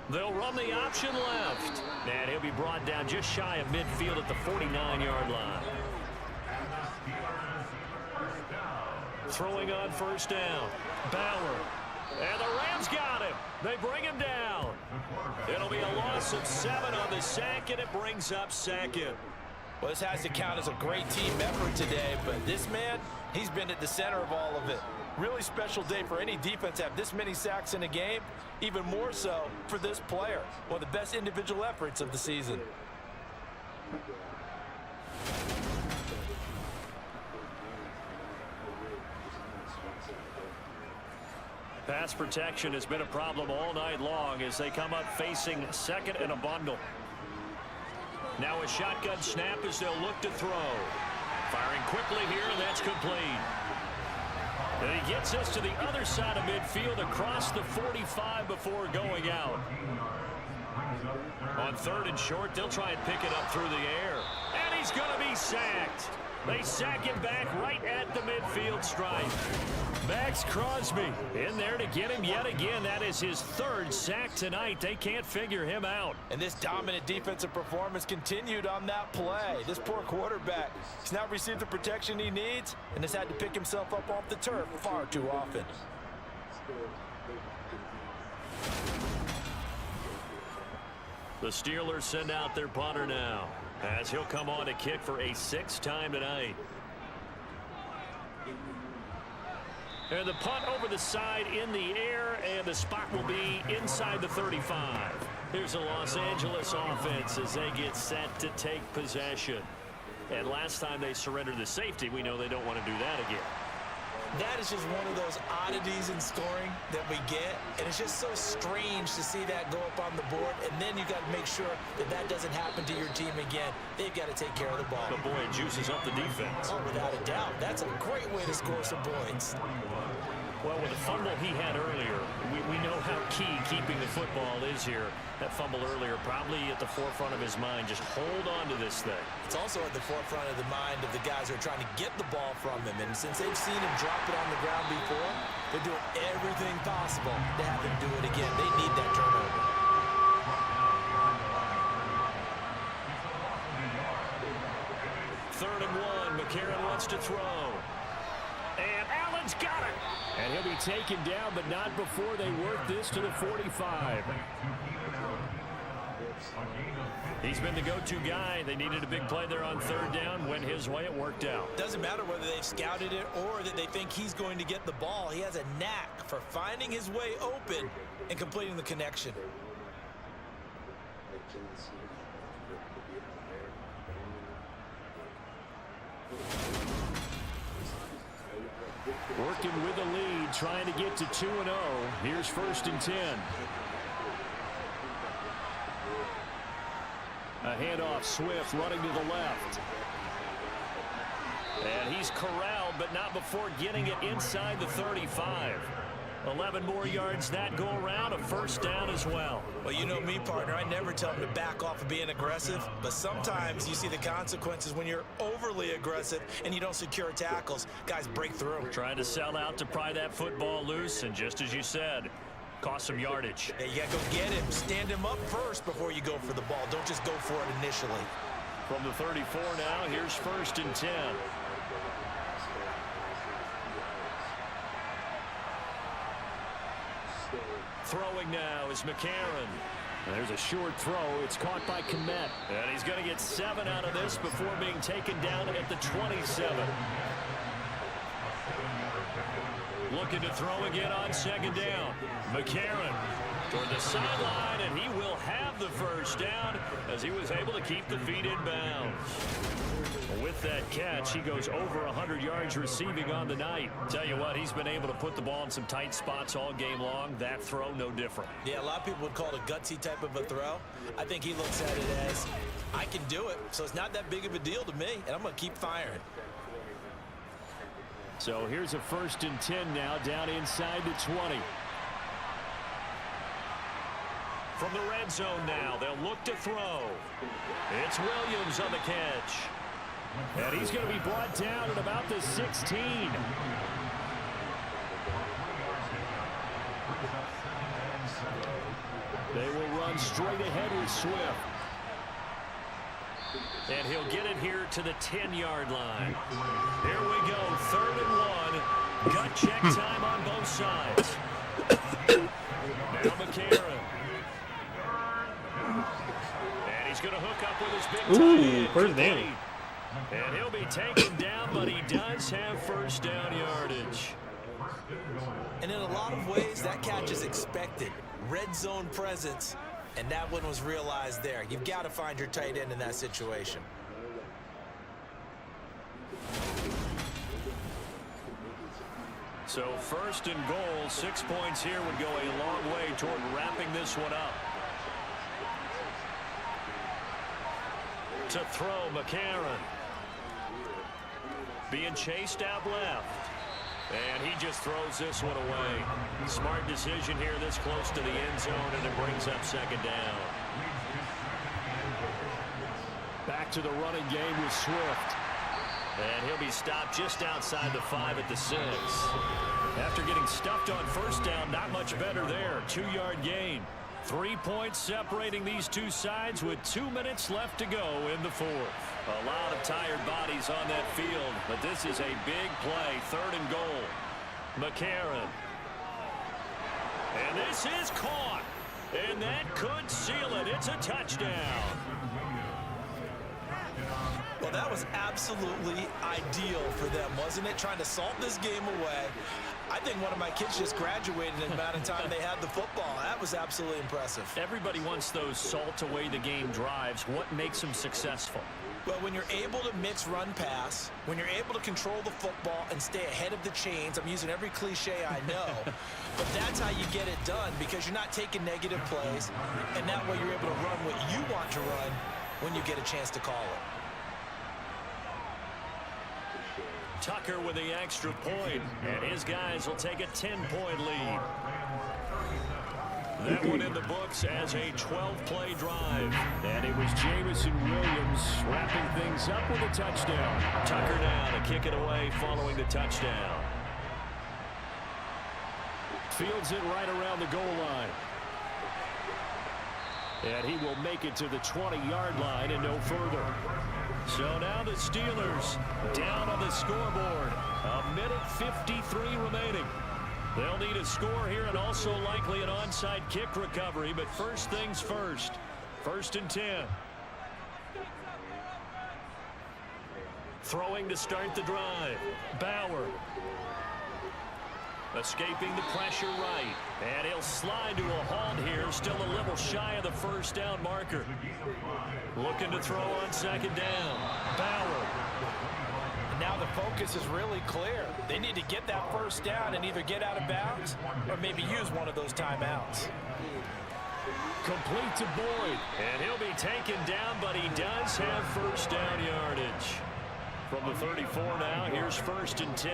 They'll run the option left. And he'll be brought down just shy of midfield at the 49-yard line. Throwing on first down. Bauer. And the Rams got him. They bring him down. It'll be a loss of 7 on the sack, and it brings up second. Well, this has to count as a great team effort today, but this man, he's been at the center of all of it. Really special day for any defense to have this many sacks in a game, even more so for this player. One of the best individual efforts of the season. Pass protection has been a problem all night long as they come up facing second and a bundle. Now a shotgun snap as they'll look to throw. Firing quickly here, and that's complete. And he gets us to the other side of midfield across the 45 before going out. On third and short, they'll try and pick it up through the air. And he's going to be sacked. They sack him back right at the midfield stripe. Max Crosby in there to get him yet again. That is his third sack tonight. They can't figure him out. And this dominant defensive performance continued on that play. This poor quarterback, he's not received the protection he needs and has had to pick himself up off the turf far too often. The Steelers send out their punter now as he'll come on to kick for a 6th time tonight. And the punt over the side in the air, and the spot will be inside the 35. Here's a Los Angeles offense as they get set to take possession. And last time they surrendered the safety, we know they don't want to do that again. That is just one of those oddities in scoring that we get, and it's just so strange to see that go up on the board, and then you got to make sure that that doesn't happen to your team again. They've got to take care of the ball. But boy, it juices up the defense. Oh, without a doubt. That's a great way to score some points. Well, with the fumble he had earlier, we know how key keeping the football is here. That fumble earlier probably at the forefront of his mind. Just hold on to this thing. It's also at the forefront of the mind of the guys who are trying to get the ball from him. And since they've seen him drop it on the ground before, they're doing everything possible to have him do it again. They need that turnover. Third and 1. McCarron wants to throw. And Allen's got it. And he'll be taken down, but not before they work this to the 45. He's been the go-to guy. They needed a big play there on third down. Went his way. It worked out. Doesn't matter whether they've scouted it or that they think he's going to get the ball. He has a knack for finding his way open and completing the connection. Working with a lead, trying to get to 2-0. Here's 1st and 10. A handoff, Swift running to the left. And he's corralled, but not before getting it inside the 35. 11 more yards that go around, a 1st down as well. Well, you know me, partner. I never tell them to back off of being aggressive, but sometimes you see the consequences when you're overly aggressive and you don't secure tackles. Guys break through. Trying to sell out to pry that football loose, and just as you said, cost some yardage. Yeah, you got to go get him. Stand him up first before you go for the ball. Don't just go for it initially. From the 34 now, here's 1st and 10. Throwing now is McCarron. There's a short throw. It's caught by Kmet. And he's going to get 7 out of this before being taken down at the 27. Looking to throw again on 2nd down. McCarron toward the sideline, and he will have the 1st down as he was able to keep the feet in bounds. With that catch, he goes over 100 yards receiving on the night. Tell you what, he's been able to put the ball in some tight spots all game long. That throw, no different. Yeah, a lot of people would call it a gutsy type of a throw. I think he looks at it as, I can do it, so it's not that big of a deal to me, and I'm going to keep firing. So here's a 1st and 10 now, down inside the 20. From the red zone now, they'll look to throw. It's Williams on the catch. And he's going to be brought down at about the 16. They will run straight ahead with Swift. And he'll get it here to the 10-yard line. Here we go, 3rd and 1. Gut check time on both sides. Now McCarron. And he's going to hook up with his big tight end. First down. And he'll be taken down, but he does have first down yardage. And in a lot of ways, that catch is expected. Red zone presence, and that one was realized there. You've got to find your tight end in that situation. So 1st and goal, 6 points here would go a long way toward wrapping this one up. To throw, McCarron. Being chased out left. And he just throws this one away. Smart decision here this close to the end zone, and it brings up 2nd down. Back to the running game with Swift. And he'll be stopped just outside the 5 at the 6. After getting stuffed on 1st down, not much better there. 2-yard gain. 3 points separating these two sides with 2 minutes left to go in the 4th. A lot of tired bodies on that field, but this is a big play. 3rd and goal. McCarron. And this is caught. And that could seal it. It's a touchdown. Well, that was absolutely ideal for them, wasn't it? Trying to salt this game away. I think one of my kids just graduated in the amount of time they had the football. That was absolutely impressive. Everybody wants those salt away the game drives. What makes them successful? Well, when you're able to mix run pass, when you're able to control the football and stay ahead of the chains, I'm using every cliche I know, but that's how you get it done, because you're not taking negative plays, and that way you're able to run what you want to run when you get a chance to call it. Tucker with the extra point, and his guys will take a 10-point lead. That one in the books as a 12-play drive. And it was Jamison Williams wrapping things up with a touchdown. Tucker now to kick it away following the touchdown. Fields it right around the goal line. And he will make it to the 20-yard line and no further. So now the Steelers down on the scoreboard. A minute 53 remaining. They'll need a score here and also likely an onside kick recovery. But first things first. 1st and 10. Throwing to start the drive. Bauer. Escaping the pressure right. And he'll slide to a halt here. Still a little shy of the 1st down marker. Looking to throw on 2nd down. Bauer. Now the focus is really clear. They need to get that 1st down and either get out of bounds or maybe use one of those timeouts. Complete to Boyd. And he'll be taken down, but he does have 1st down yardage. From the 34 now, here's 1st and 10.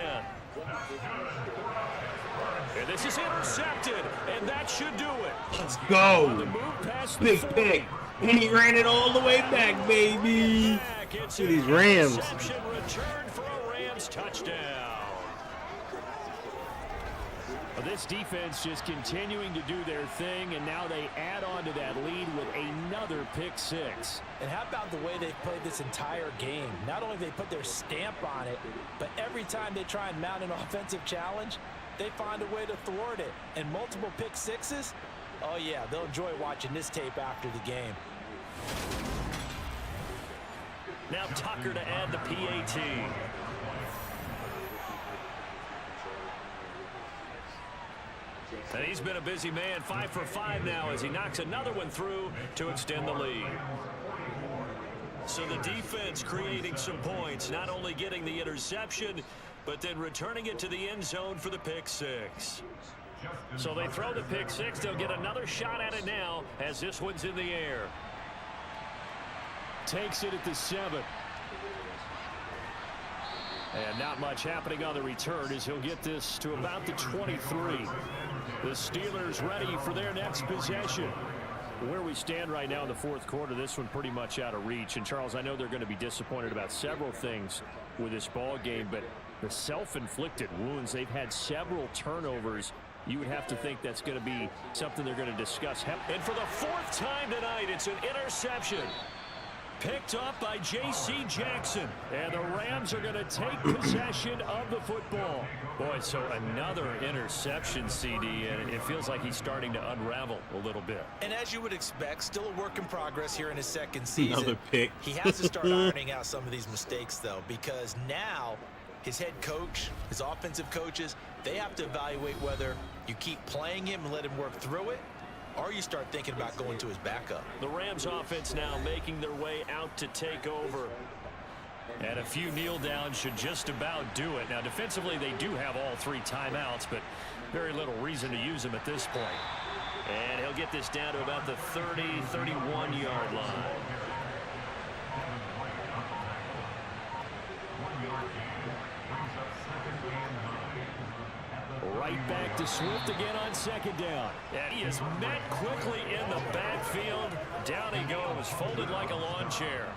And this is intercepted, and that should do it. Let's go. On the move past the Big 40. pick. And he ran it all the way back, baby. It's To these Rams. interception return for a Rams touchdown. Well, this defense just continuing to do their thing, and now they add on to that lead with another pick 6. And how about the way they've played this entire game? Not only they put their stamp on it, but every time they try and mount an offensive challenge, they find a way to thwart it. And multiple pick 6s, oh yeah, they'll enjoy watching this tape after the game. Now Tucker to add the PAT. And he's been a busy man, 5 for 5 now as he knocks another one through to extend the lead. So the defense creating some points, not only getting the interception, but then returning it to the end zone for the pick 6. So they throw the pick 6. They'll get another shot at it now as this one's in the air. Takes it at the 7. And not much happening on the return as he'll get this to about the 23. The Steelers ready for their next possession. Where we stand right now in the fourth quarter, this one pretty much out of reach. And, Charles, I know they're going to be disappointed about several things with this ball game, but the self-inflicted wounds, they've had several turnovers. You would have to think that's going to be something they're going to discuss. And for the fourth time tonight, it's an interception. Picked up by J.C. Jackson. And the Rams are going to take possession of the football. Boy, so another interception, CD, and it feels like he's starting to unravel a little bit. And as you would expect, still a work in progress here in his second season. Another pick. He has to start ironing out some of these mistakes, though, because now his head coach, his offensive coaches, they have to evaluate whether you keep playing him and let him work through it, or you start thinking about going to his backup. The Rams offense now making their way out to take over. And a few kneel downs should just about do it. Now, defensively, they do have all 3 timeouts, but very little reason to use them at this point. And he'll get this down to about the 30, 31-yard line. Right back to Swift again on second down. And he is met quickly in the backfield. Down he goes, folded like a lawn chair.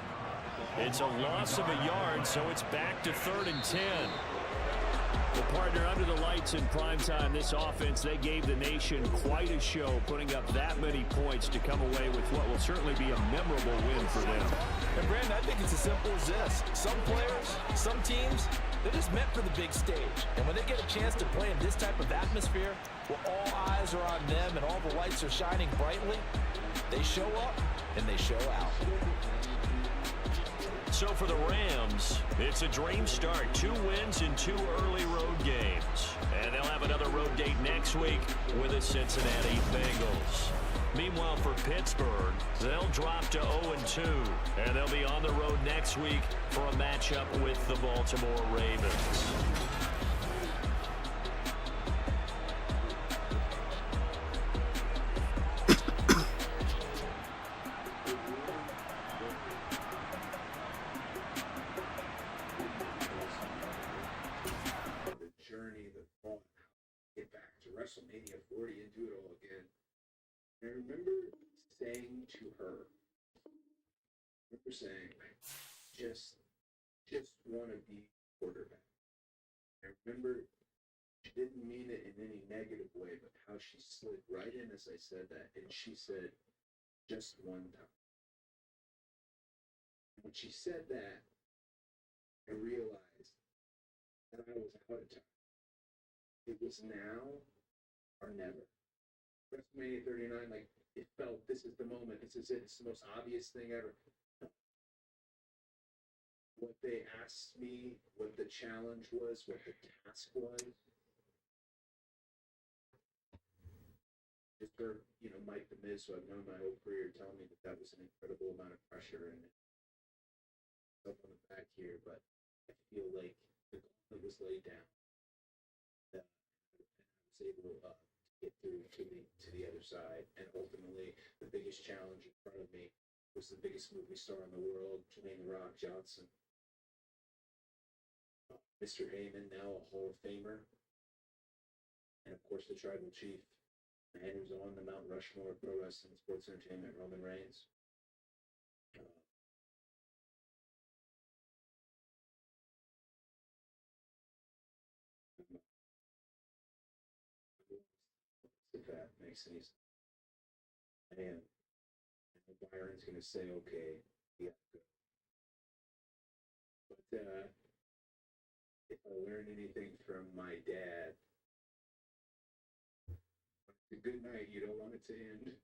It's a loss of a yard, so it's back to 3rd and 10. The partner under the lights in primetime, this offense, they gave the nation quite a show, putting up that many points to come away with what will certainly be a memorable win for them. And Brandon, I think it's as simple as this. Some players, some teams, they're just meant for the big stage. And when they get a chance to play in this type of atmosphere, where all eyes are on them and all the lights are shining brightly, they show up and they show out. So for the Rams, it's a dream start. 2 wins in 2 early road games. And they'll have another road date next week with the Cincinnati Bengals. Meanwhile, for Pittsburgh, they'll drop to 0-2. And they'll be on the road next week for a matchup with the Baltimore Ravens. Wrestlemania 40 and do it all again. I remember saying to her, I just want to be quarterback. I remember she didn't mean it in any negative way, but how she slid right in as I said that, and she said, just one time. When she said that, I realized that I was out of time. It was now or never. WrestleMania 39, like, it felt, this is the moment, this is it, it's the most obvious thing ever. What they asked me, what the challenge was, what the task was, just for, Mike the Miz, who I've known my whole career, telling me that was an incredible amount of pressure and stuff on the back here, but I feel like the gauntlet was laid down. That I was able to get through to the other side, and ultimately the biggest challenge in front of me was the biggest movie star in the world, Dwayne "The Rock" Johnson. Mr. Heyman, now a Hall of Famer, and of course the Tribal Chief, the man who's on the Mount Rushmore of pro wrestling sports entertainment, Roman Reigns. If that makes any sense. I am. And Byron's going to say, okay, yeah, good. But if I learn anything from my dad, it's a good night, you don't want it to end.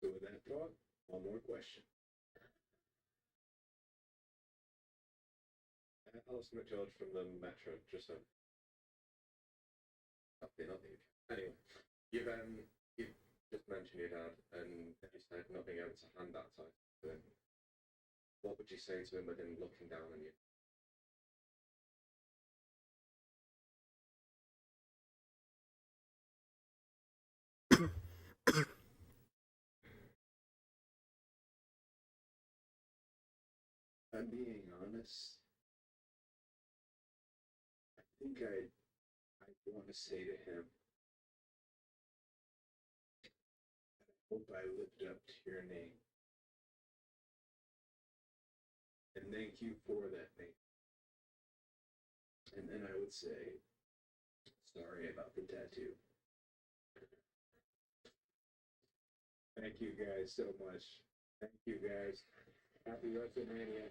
So with that thought, one more question. Alison McGeorge from the Metro, just nothing. Anyway, you've just mentioned your dad, and you said not being able to hand that title to him. What would you say to him with him looking down on you? I'm being honest. I think I want to say to him, Hope I lived up to your name. And thank you for that name. And then I would say, sorry about the tattoo. Thank you guys so much. Thank you guys. Happy Wrestlemania.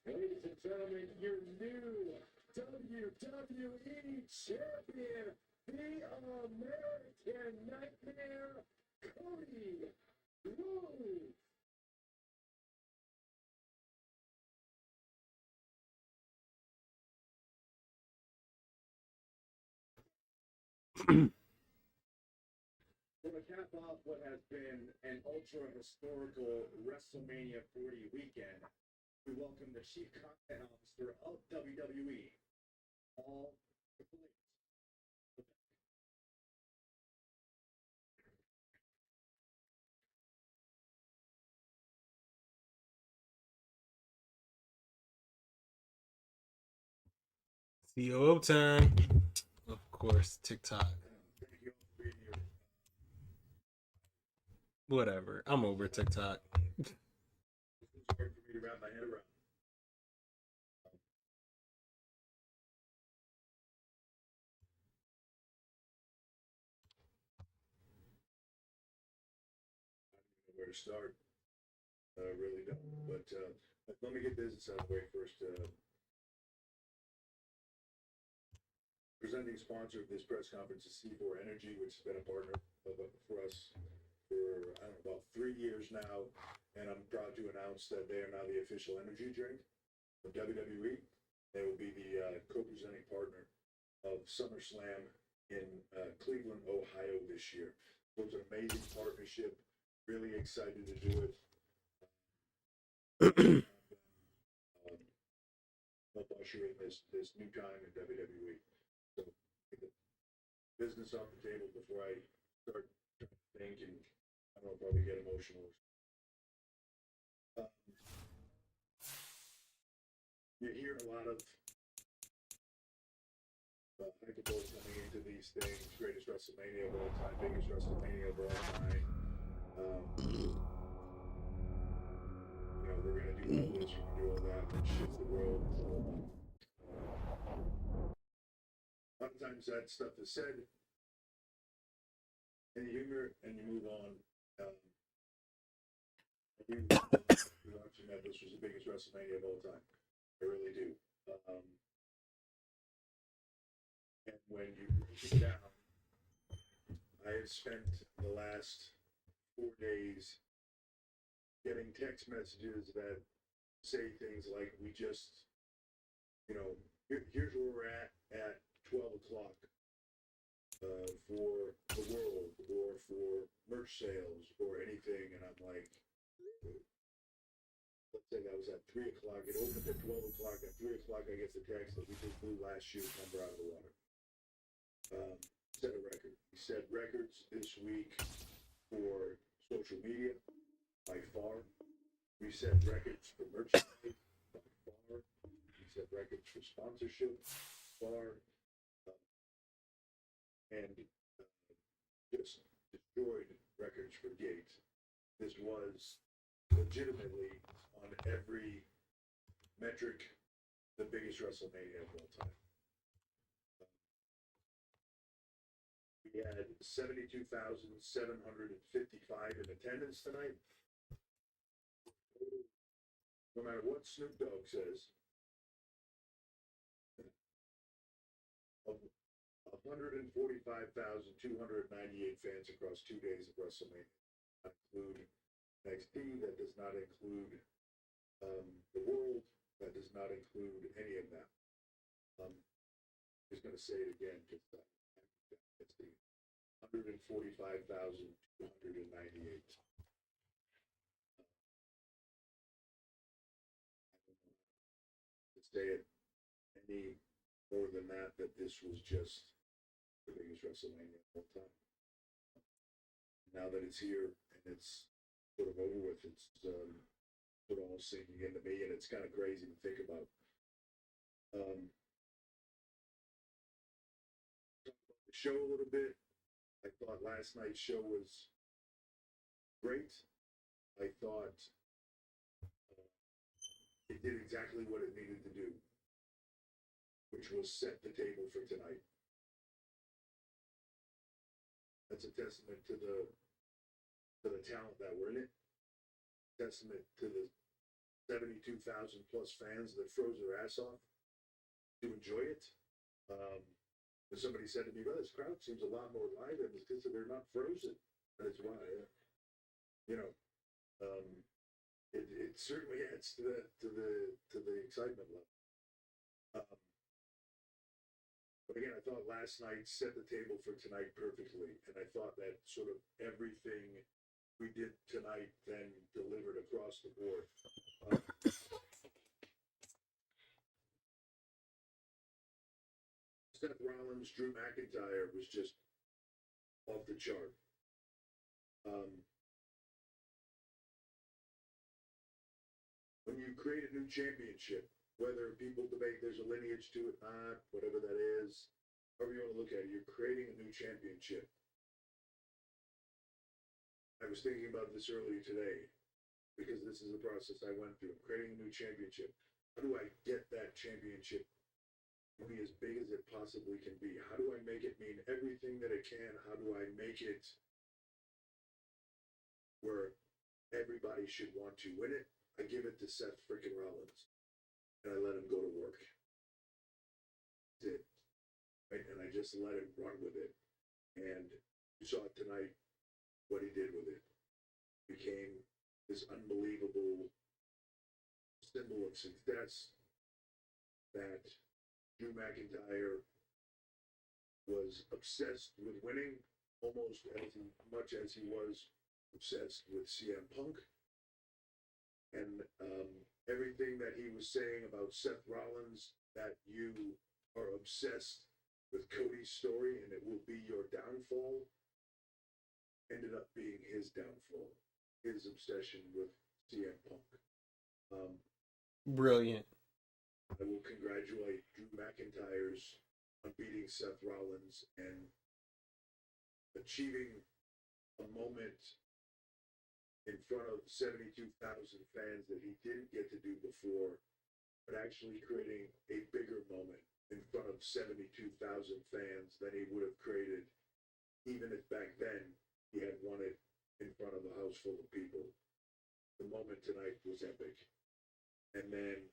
Ladies and gentlemen, your new WWE champion, the American Nightmare, Cody Rhodes. To cap off what has been an ultra historical WrestleMania 40 weekend, we welcome the Chief Content Officer of WWE, All Elite. COO time. Of course, TikTok. Whatever. I'm over TikTok. It's hard for me to wrap my head around. Where to start? I really don't. But let me get business out of the way first. Presenting sponsor of this press conference is C4 Energy, which has been a partner for us for, I don't know, about 3 years now. And I'm proud to announce that they are now the official energy drink of WWE. They will be the co-presenting partner of SummerSlam in Cleveland, Ohio this year. So it's an amazing partnership. Really excited to do it. Help usher in this new time in WWE. So get the business off the table before I start thinking. I don't know, probably get emotional. You hear a lot of hyperbole coming into these things. Greatest WrestleMania of all time, biggest WrestleMania of all time. You know, we're gonna do all this, we're gonna do all that, and shift the world. Sometimes that stuff is said, and you humor and you move on. I do watching that this was the biggest WrestleMania of all time. I really do. And when you break it down, I have spent the last 4 days getting text messages that say things like, we just, you know, here's where we're at 12 o'clock for the world or for merch sales or anything. And I'm like, let's say that was at 3 o'clock. It opened at 12 o'clock. At 3 o'clock, I get the text that we just blew last year's number out of the water. Set a record. We set records this week for social media by far. We set records for merchandise by far. We set records for sponsorship far. And just destroyed records for Gates. This was legitimately on every metric the biggest WrestleMania of all time. We had 72,755 in attendance tonight. No matter what Snoop Dogg says, of 145,298 fans across 2 days of WrestleMania. That include NXT, that does not include the world, that does not include any of that. I'm just going to say it again because it's the 145,298. To say it any more than that this was just the biggest WrestleMania of all time. Now that it's here and it's sort of over with, it's sort of all sinking into me, and it's kind of crazy to think about. Talk about the show a little bit. I thought last night's show was great. I thought it did exactly what it needed to do, which was set the table for tonight. That's a testament to the talent that were in it. Testament to the 72,000 plus fans that froze their ass off to enjoy it. Somebody said to me, "Well, this crowd seems a lot more live, and it's because they're not frozen." That's why, it certainly adds to the excitement level. But again, I thought last night set the table for tonight perfectly, and I thought that sort of everything we did tonight then delivered across the board. Seth Rollins, Drew McIntyre was just off the chart. When you create a new championship, whether people debate there's a lineage to it, not, whatever that is, however you want to look at it, you're creating a new championship. I was thinking about this earlier today because this is the process I went through. Creating a new championship. How do I get that championship to be as big as it possibly can be? How do I make it mean everything that it can? How do I make it where everybody should want to win it? I give it to Seth freaking Rollins, and I let him go to work. That's it. Right? And I just let him run with it. And you saw it tonight, what he did with it. Became this unbelievable symbol of success that Drew McIntyre was obsessed with winning, almost as much as he was obsessed with CM Punk. And everything that he was saying about Seth Rollins, that you are obsessed with Cody's story and it will be your downfall, ended up being his downfall, his obsession with CM Punk. Brilliant. I will congratulate Drew McIntyre's on beating Seth Rollins and achieving a moment in front of 72,000 fans that he didn't get to do before, but actually creating a bigger moment in front of 72,000 fans than he would have created even if back then he had won it in front of a house full of people. The moment tonight was epic. And then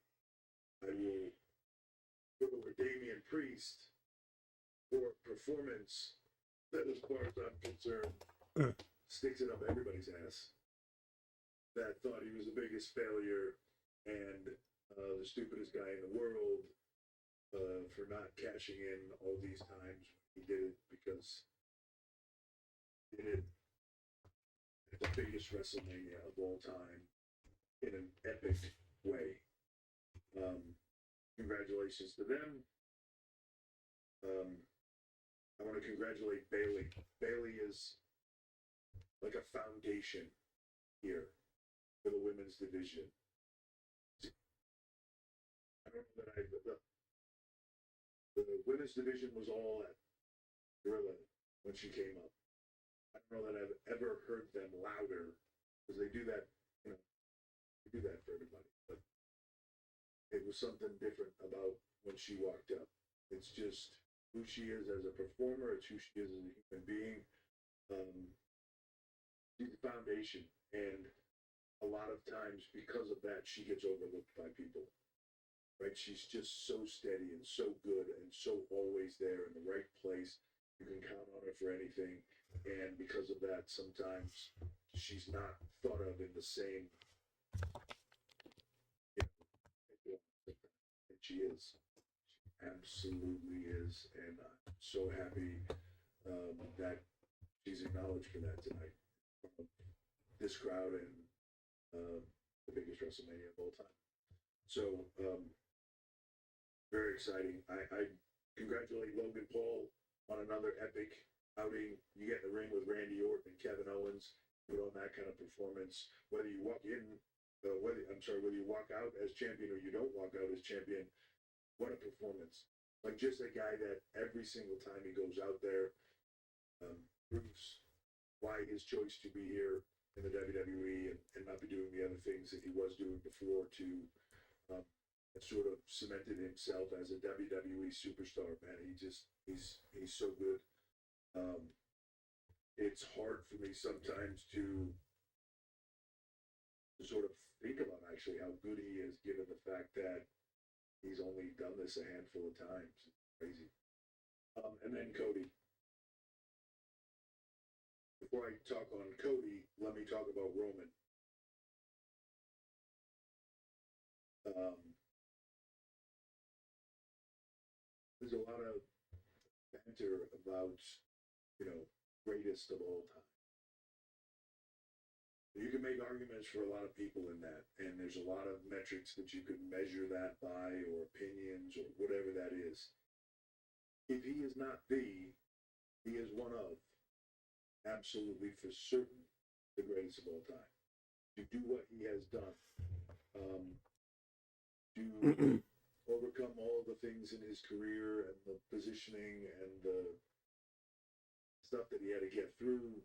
I will go over Damian Priest for performance that, as far as I'm concerned, sticks it up everybody's ass. That thought he was the biggest failure and the stupidest guy in the world for not cashing in all these times. He did it because he did it at the biggest WrestleMania of all time in an epic way. Congratulations to them. I want to congratulate Bayley. Bayley is like a foundation here for the women's division. I don't know that the women's division was all at Gorilla when she came up. I don't know that I've ever heard them louder because they do that, they do that for everybody. But it was something different about when she walked up. It's just who she is as a performer. It's who she is as a human being. She's the foundation, and a lot of times because of that, she gets overlooked by people, right? She's just so steady and so good and so always there in the right place. You can count on her for anything. And because of that, sometimes she's not thought of in the same, that she is. She absolutely is. And I'm so happy that she's acknowledged for that tonight. This crowd and the biggest WrestleMania of all time. So, very exciting. I congratulate Logan Paul on another epic outing. You get in the ring with Randy Orton and Kevin Owens, put on that kind of performance. Whether you walk in, whether you walk out as champion or you don't walk out as champion, what a performance. Like just a guy that every single time he goes out there, proves why his choice to be here in the WWE and not be doing the other things that he was doing before to sort of cemented himself as a WWE superstar. Man, he's so good. It's hard for me sometimes to sort of think about actually how good he is, given the fact that he's only done this a handful of times. It's crazy. And then Cody. Before I talk on Cody, let me talk about Roman. There's a lot of banter about, greatest of all time. You can make arguments for a lot of people in that, and there's a lot of metrics that you can measure that by, or opinions, or whatever that is. If he is not the, he is one of, absolutely for certain, the greatest of all time. To do what he has done, to overcome all the things in his career and the positioning and the stuff that he had to get through,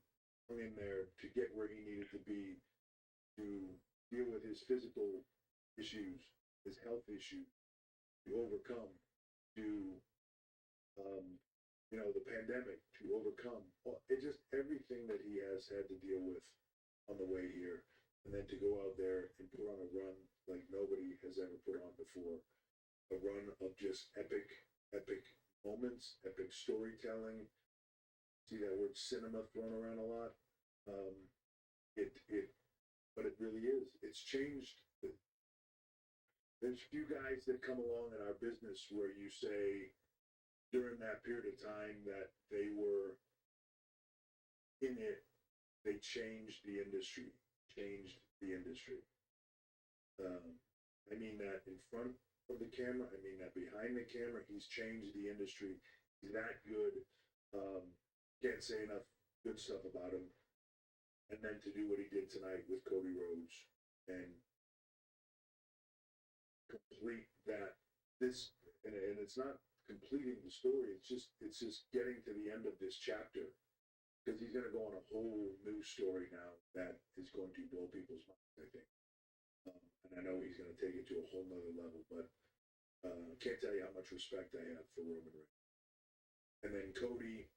hung in there to get where he needed to be, to deal with his physical issues, his health issues, to overcome, to the pandemic, to overcome it, just everything that he has had to deal with on the way here, and then to go out there and put on a run like nobody has ever put on before, a run of just epic moments, epic storytelling. See that word cinema thrown around a lot. But it really is. It's changed. There's few guys that come along in our business where you say during that period of time that they were in it, they changed the industry. I mean that in front of the camera. I mean that behind the camera. He's changed the industry. He's that good. Can't say enough good stuff about him. And then to do what he did tonight with Cody Rhodes and complete that. And it's not completing the story. It's just getting to the end of this chapter, because he's going to go on a whole new story now that is going to blow people's minds, I think. And I know he's going to take it to a whole nother level, but can't tell you how much respect I have for Roman Reigns. And then Cody.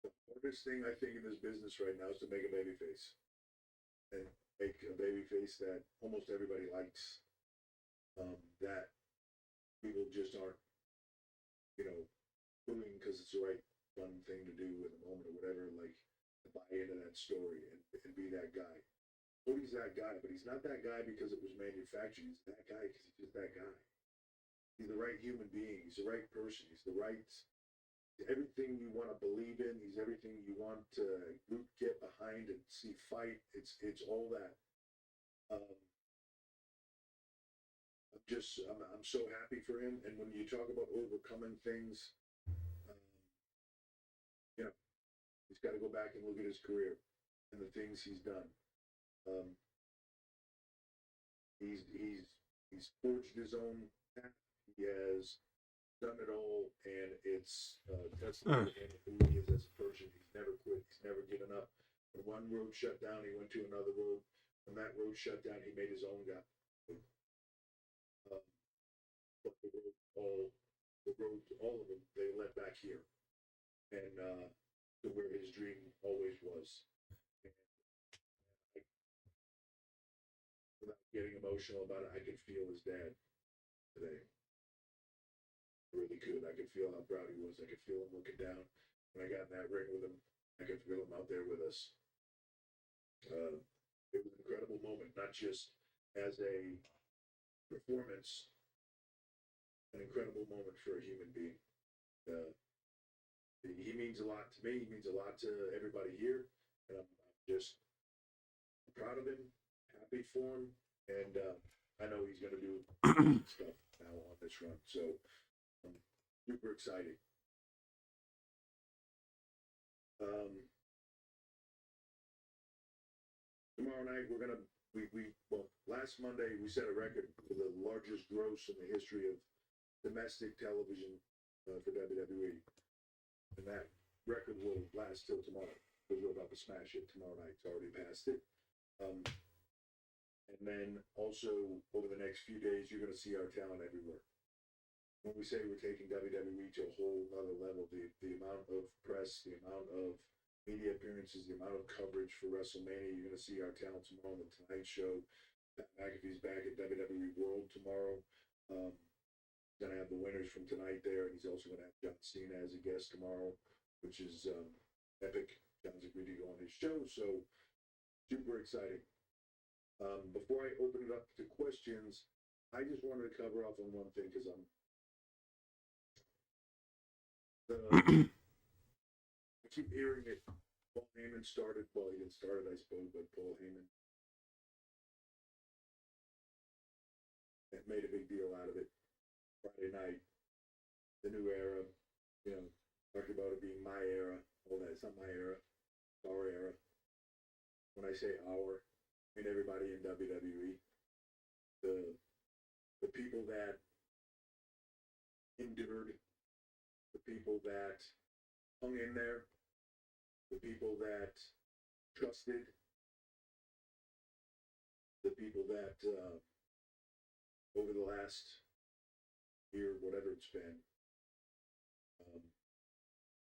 The hardest thing I think in this business right now is to make a babyface, and make a babyface that almost everybody likes, that people just aren't, doing because it's the right fun thing to do in the moment or whatever, like to buy into that story and be that guy. Cody's that guy, but he's not that guy because it was manufactured. He's that guy because he's just that guy. He's the right human being. He's the right person. He's the right... everything you want to believe in. He's everything you want to get behind and see fight. It's all that. I'm so happy for him. And when you talk about overcoming things, he's got to go back and look at his career and the things he's done. He's forged his own path. He has done it all, and it's testimony to who he is as a person. He's never quit. He's never given up. When one road shut down, he went to another road. When that road shut down, he made his own guy. But the roads, all of them, they led back here, and to where his dream always was. And without getting emotional about it, I could feel his dad today. Really could. I could feel how proud he was. I could feel him looking down. When I got in that ring with him, I could feel him out there with us. It was an incredible moment, not just as a performance, an incredible moment for a human being. He means a lot to me. He means a lot to everybody here. And I'm just proud of him, happy for him, and I know he's going to do stuff now on this run. So super exciting. Tomorrow night we're gonna last Monday we set a record for the largest gross in the history of domestic television for WWE, and that record will last till tomorrow. because we're about to smash it tomorrow night. It's already past it. And then also over the next few days, you're going to see our talent everywhere. When we say we're taking WWE to a whole other level, the amount of press, the amount of media appearances, the amount of coverage for WrestleMania, you're going to see our talent tomorrow on the Tonight Show. Pat McAfee's back at WWE World tomorrow. Going to have the winners from tonight there, and he's also going to have John Cena as a guest tomorrow, which is epic. John's agreed to go on his show, so super exciting. Before I open it up to questions, I just wanted to cover off on one thing because I keep hearing it. Paul Heyman started. Well, he didn't start it, I suppose, but Paul Heyman made a big deal out of it. Friday night, the new era, talk about it being my era, all that. It's not my era, it's our era. When I say our, I mean everybody in WWE. The people that endured, the people that hung in there, the people that trusted, the people that over the last year, whatever it's been,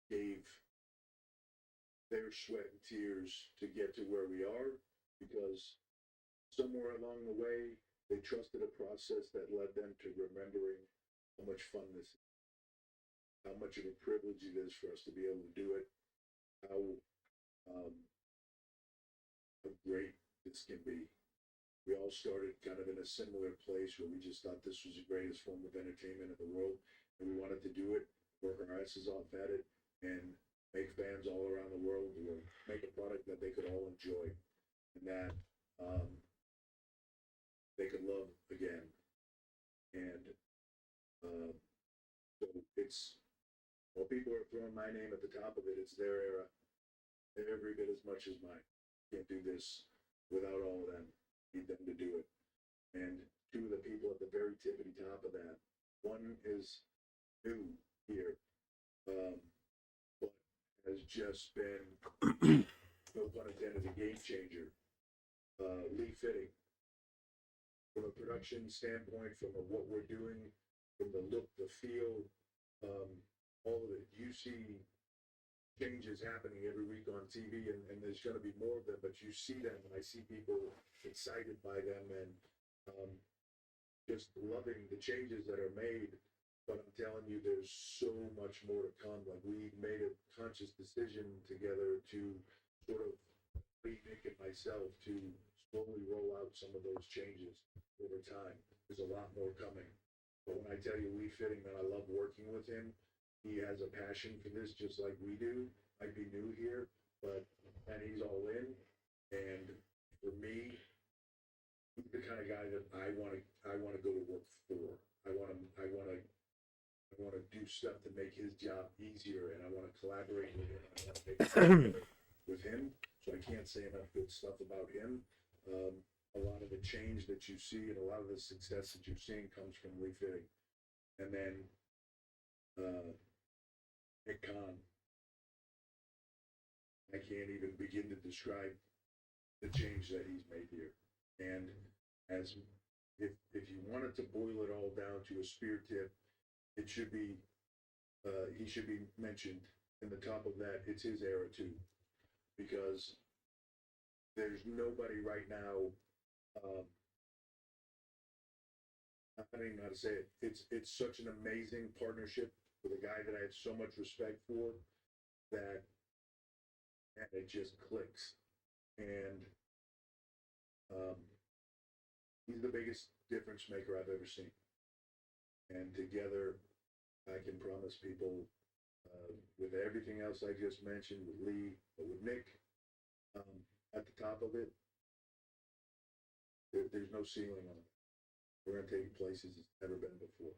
gave their sweat and tears to get to where we are, because somewhere along the way, they trusted a process that led them to remembering how much fun this is, how much of a privilege it is for us to be able to do it, how great this can be. We all started kind of in a similar place where we just thought this was the greatest form of entertainment in the world, and we wanted to do it, work our asses off at it, and make fans all around the world make a product that they could all enjoy, and that they could love again. And so it's, while people are throwing my name at the top of it, it's their era every bit as much as mine. Can't do this without all of them. Need them to do it. And two of the people at the very tippity top of that, one is new here, but has just been, no pun intended, a game changer. Lee Fitting. From a production standpoint, from what we're doing, from the look, the feel, all of it, you see changes happening every week on TV, and there's going to be more of them, but you see them, and I see people excited by them, and just loving the changes that are made. But I'm telling you, there's so much more to come. Like, we made a conscious decision together to sort of, Nick and myself, to slowly roll out some of those changes over time. There's a lot more coming. But when I tell you Lee Fitting that I love working with him, he has a passion for this just like we do. Might be new here, and he's all in. And for me, he's the kind of guy that I want to go to work for. I want to do stuff to make his job easier, and I want to collaborate with him. I want to make it with him. So I can't say enough good stuff about him. A lot of the change that you see and a lot of the success that you're seeing comes from Lee Fitting. And then Nick Khan. I can't even begin to describe the change that he's made here. And as if you wanted to boil it all down to a spear tip, it should be he should be mentioned in the top of that. It's his era too, because there's nobody right now. I don't even know how to say it. It's such an amazing partnership with a guy that I have so much respect for that it just clicks. And he's the biggest difference maker I've ever seen. And together, I can promise people, with everything else I just mentioned, with Lee, but with Nick, at the top of it, there's no ceiling on it. We're going to take places it's never been before.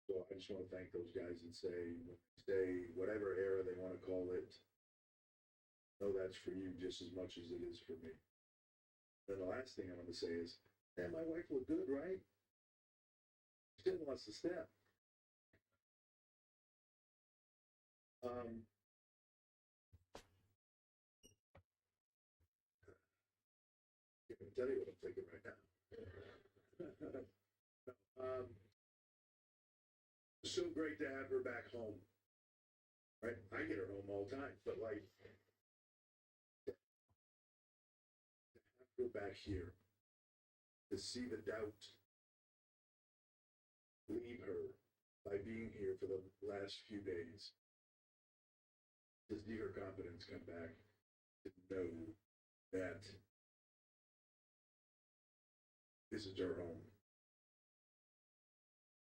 So I just want to thank those guys and say whatever era they want to call it, know that's for you just as much as it is for me. And the last thing I'm going to say is, man, my wife looked good, right? She didn't lost a step. tell you what I'm thinking right now. It's so great to have her back home. Right? I get her home all the time, but like to have her back here, to see the doubt leave her by being here for the last few days, to see her confidence come back, to know that this is her home.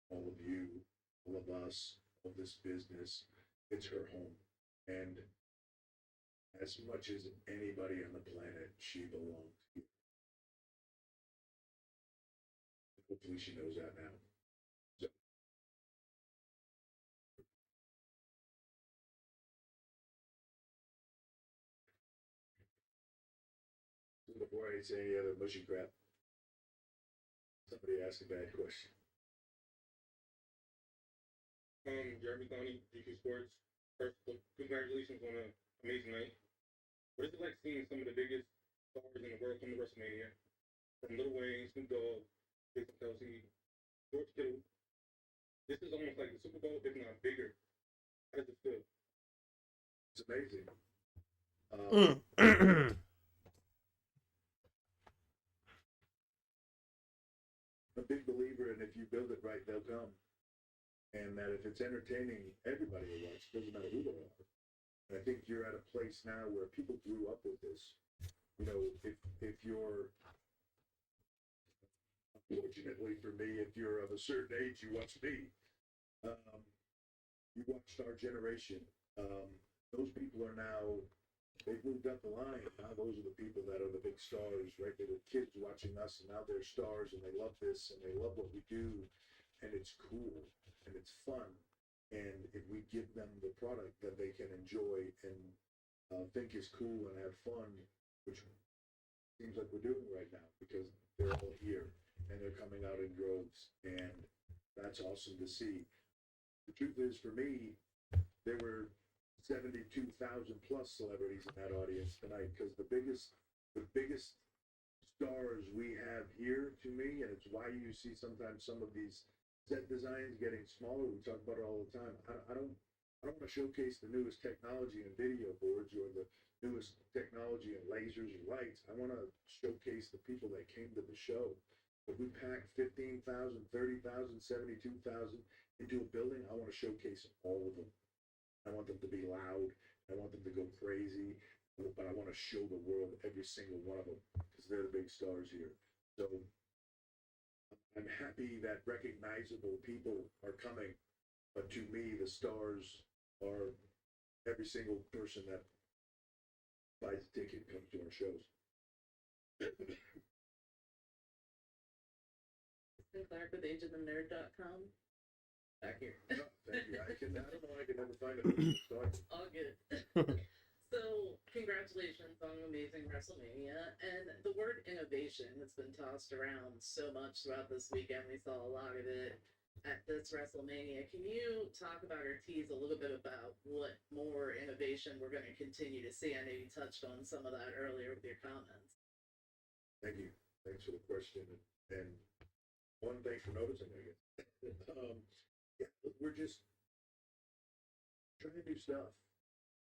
All of you, all of us, all this business, it's her home. And as much as anybody on the planet, she belongs here. Hopefully she knows that now. So. Before I say any other mushy crap, somebody asked a bad question. Jeremy Thoney, DQ Sports. First, congratulations on an amazing night. What is it like seeing some of the biggest stars in the world come to WrestleMania? From Lil Wayne, Snoop Dogg, Jason Kelsey, George Kittle. This is almost like the Super Bowl, if not bigger. How does it feel? It's amazing. A big believer in if you build it right, they'll come. And that if it's entertaining, everybody will watch. Doesn't matter who they are. And I think you're at a place now where people grew up with this. You know, if you're, unfortunately for me, if you're of a certain age, you watch me. You watched our generation. Those people are now, they've moved up the line. Now those are the people that are the big stars, right? They were kids watching us, and now they're stars, and they love this, and they love what we do, and it's cool, and it's fun. And if we give them the product that they can enjoy and think is cool and have fun, which seems like we're doing right now because they're all here and they're coming out in droves, and that's awesome to see. The truth is, for me, there were 72,000 plus celebrities in that audience tonight because the biggest stars we have here, to me, and it's why you see sometimes some of these set designs getting smaller. We talk about it all the time. I don't want to showcase the newest technology in video boards or the newest technology in lasers or lights. I want to showcase the people that came to the show. If we pack 15,000, 30,000, 72,000 into a building, I want to showcase all of them. I want them to be loud. I want them to go crazy. But I want to show the world every single one of them because they're the big stars here. So I'm happy that recognizable people are coming, but to me, the stars are every single person that buys a ticket and comes to our shows. Sinclair with ageofthenerd.com. Back here. No, thank you. I don't know. I can never find it. All good. So, congratulations on an amazing WrestleMania. And the word innovation has been tossed around so much throughout this weekend. We saw a lot of it at this WrestleMania. Can you talk about or tease a little bit about what more innovation we're going to continue to see? I know you touched on some of that earlier with your comments. Thank you. Thanks for the question. And one, thanks for noticing, I guess. Yeah, we're just trying new stuff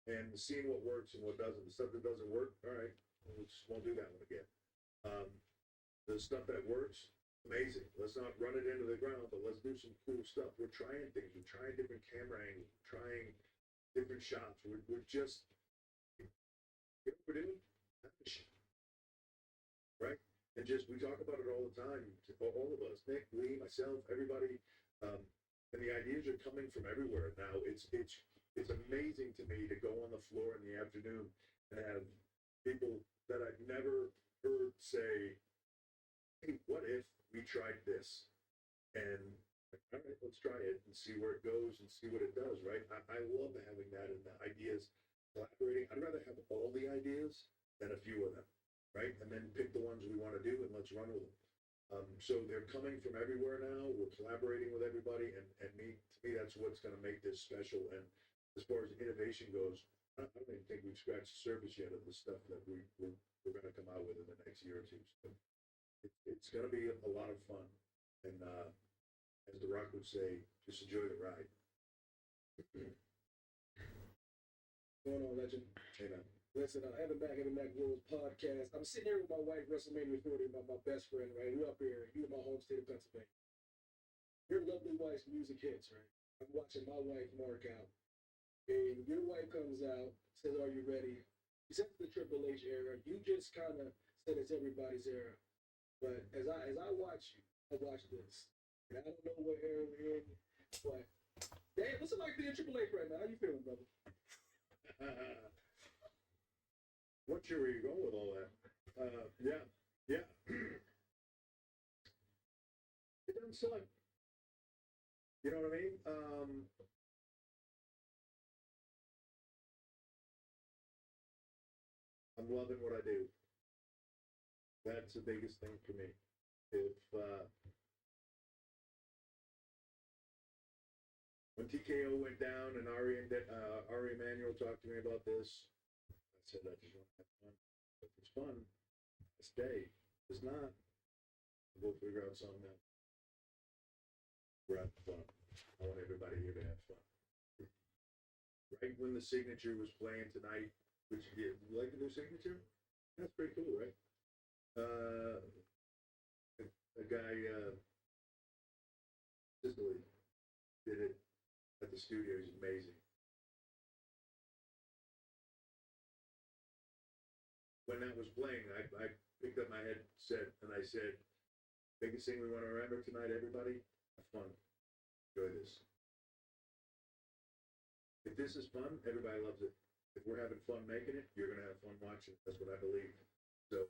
and seeing what works and what doesn't. The stuff that doesn't work, all right, we just won't do that one again. The stuff that works, amazing. Let's not run it into the ground, but let's do some cool stuff. We're trying things. We're trying different camera angles. We're trying different shots. We're just, you know what we're doing? Action. Right? And just, we talk about it all the time, all of us, Nick, Lee, myself, everybody, and the ideas are coming from everywhere now. It's amazing to me to go on the floor in the afternoon and have people that I've never heard say, hey, what if we tried this? And all right, let's try it and see where it goes and see what it does, right? I love having that and the ideas collaborating. I'd rather have all the ideas than a few of them, right? And then pick the ones we want to do and let's run with them. So they're coming from everywhere now. We're collaborating with everybody, and to me, that's what's going to make this special. And as far as innovation goes, I don't even think we've scratched the surface yet of the stuff that we're going to come out with in the next year or two. So It's going to be a lot of fun. And as The Rock would say, just enjoy the ride. Going on, legend. Hey, man. Listen, Heaven Back Rules podcast. I'm sitting here with my wife, Wrestlemania 40, my best friend, right? We're up here. You in my home state of Pennsylvania. Your lovely wife's music hits, right? I'm watching my wife mark out. And your wife comes out, says, "Are you ready?" She said it's the Triple H era. You just kind of said it's everybody's era. But as I watch you, I watch this. And I don't know what era we're in, but damn, what's it like being Triple H right now? How you feeling, brother? What year were you going with all that? Yeah. It doesn't suck. You know what I mean? I'm loving what I do. That's the biggest thing for me. If when TKO went down and Ari Emanuel talked to me about this, I said I just want to have fun. If it's fun, I stay. If it's not, we'll figure out something else. We're having fun. I want everybody here to have fun. Right when the signature was playing tonight, which you like the new signature? That's pretty cool, right? A guy, Sicily, did it at the studio. He's amazing. When that was playing, I picked up my headset and I said, biggest thing we want to remember tonight, everybody, have fun. Enjoy this. If this is fun, everybody loves it. If we're having fun making it, you're going to have fun watching it. That's what I believe. So,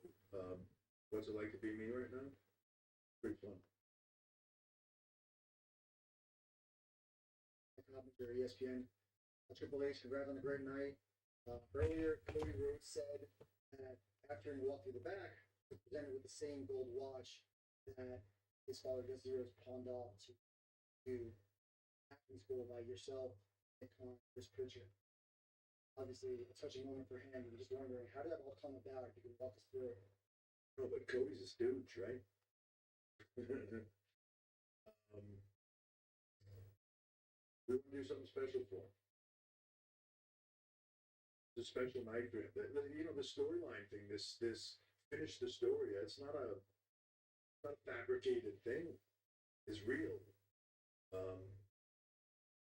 what's it like to be me right now? Pretty fun. Commentary, ESPN. Triple H, congrats on a great night. Earlier, Cody Rhodes said that after he walked through the back, he was presented with the same gold watch that his father Desiro's pawned off to acting school by yourself and Chris Pritchard. Obviously, a touching moment for him. I'm just wondering, how did that all come about? If you can walk us through it. Oh, but Cody's a stooge, right? We want to do something special for him. It's a special night for him. You know, the storyline thing, this finish the story, it's not a fabricated thing. It's real.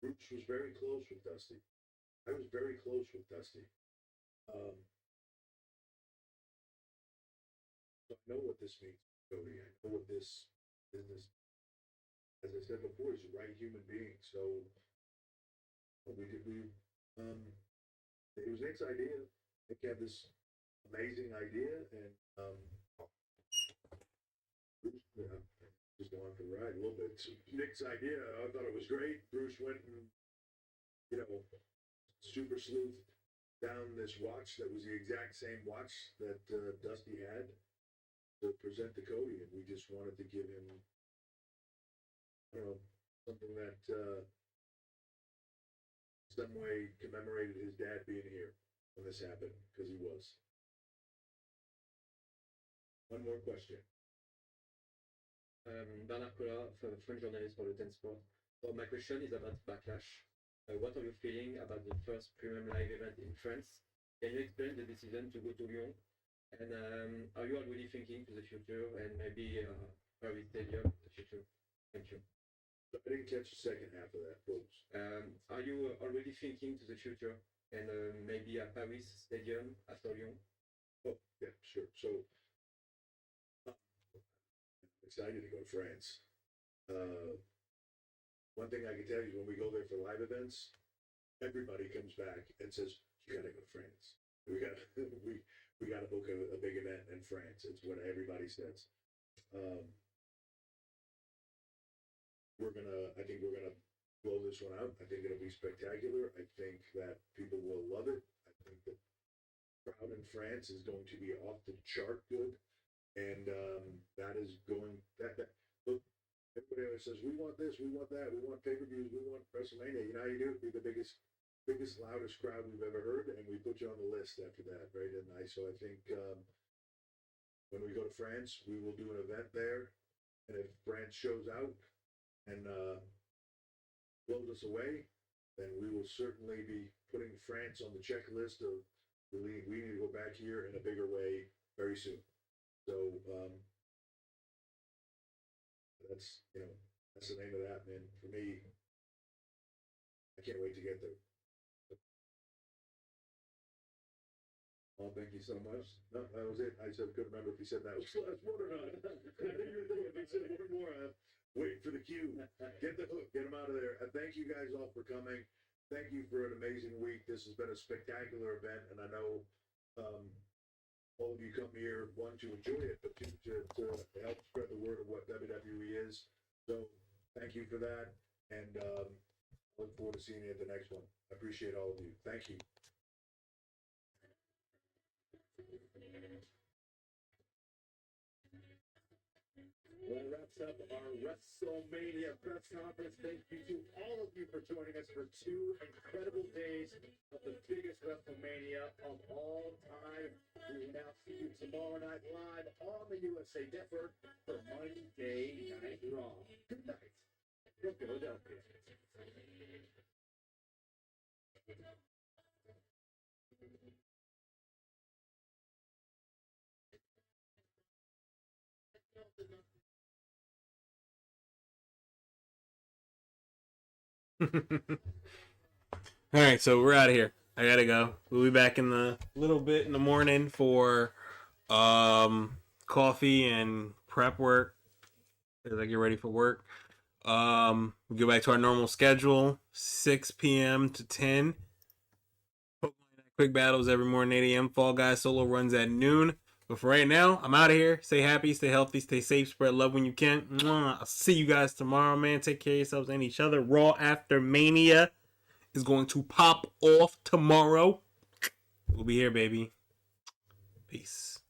Bruce was very close with Dusty. I was very close with Dusty. So I know what this means, Cody. I know what this business, as I said before, is a right human being. So it was Nick's idea. Nick had this amazing idea, and Bruce, just going for the ride a little bit. So Nick's idea, I thought it was great. Bruce went and, super sleuth down this watch that was the exact same watch that Dusty had to present to Cody, and we just wanted to give him, something that some way commemorated his dad being here when this happened, because he was. One more question. Bernard Collard, French journalist for the Dance Sport. So my question is about Backlash. What are you feeling about the first premium live event in France? Can you explain the decision to go to Lyon? And are you already thinking to the future and maybe Paris Stadium in the future? Thank you. I didn't catch the second half of that, folks. Are you already thinking to the future and maybe a Paris Stadium after Lyon? Oh, yeah, sure. So, I'm excited to go to France. One thing I can tell you, when we go there for live events, everybody comes back and says, "You gotta go to France. We gotta book a big event in France." It's what everybody says. I think we're gonna blow this one out. I think it'll be spectacular. I think that people will love it. I think the crowd in France is going to be off the chart good, and that is going look. Everybody always says, "We want this, we want that, we want pay-per-views, we want WrestleMania." You know how you do it? Be the biggest, loudest crowd we've ever heard, and we put you on the list after that, right? And I think when we go to France, we will do an event there. And if France shows out and blows us away, then we will certainly be putting France on the checklist of the league. We need to go back here in a bigger way very soon. So that's that's the name of that, man. For me, I can't wait to get there. Oh, thank you so much. No, that was it. I couldn't remember if he said that was the last one or not. I knew you were thinking if he said one more. I'm waiting for the cue. Get the hook. Get him out of there. And thank you guys all for coming. Thank you for an amazing week. This has been a spectacular event, and I know all of you come here, one, to enjoy it, but two, to help spread the word of what WWE is. So thank you for that, and look forward to seeing you at the next one. I appreciate all of you. Thank you. Well, that wraps up our WrestleMania press conference. Thank you to all of you for joining us for 2 incredible days of the biggest WrestleMania of all time. We will now see you tomorrow night live on the USA Network for Monday Night Raw. Good night from Philadelphia. All right, so we're out of here. I gotta go. We'll be back in a little bit in the morning for coffee and prep work as I get ready for work. We go back to our normal schedule, 6 p.m. to 10. Quick battles every morning, 8 a.m. Fall Guys solo runs at noon. But for right now, I'm out of here. Stay happy, stay healthy, stay safe, spread love when you can. Mwah. I'll see you guys tomorrow, man. Take care of yourselves and each other. Raw After Mania is going to pop off tomorrow. We'll be here, baby. Peace.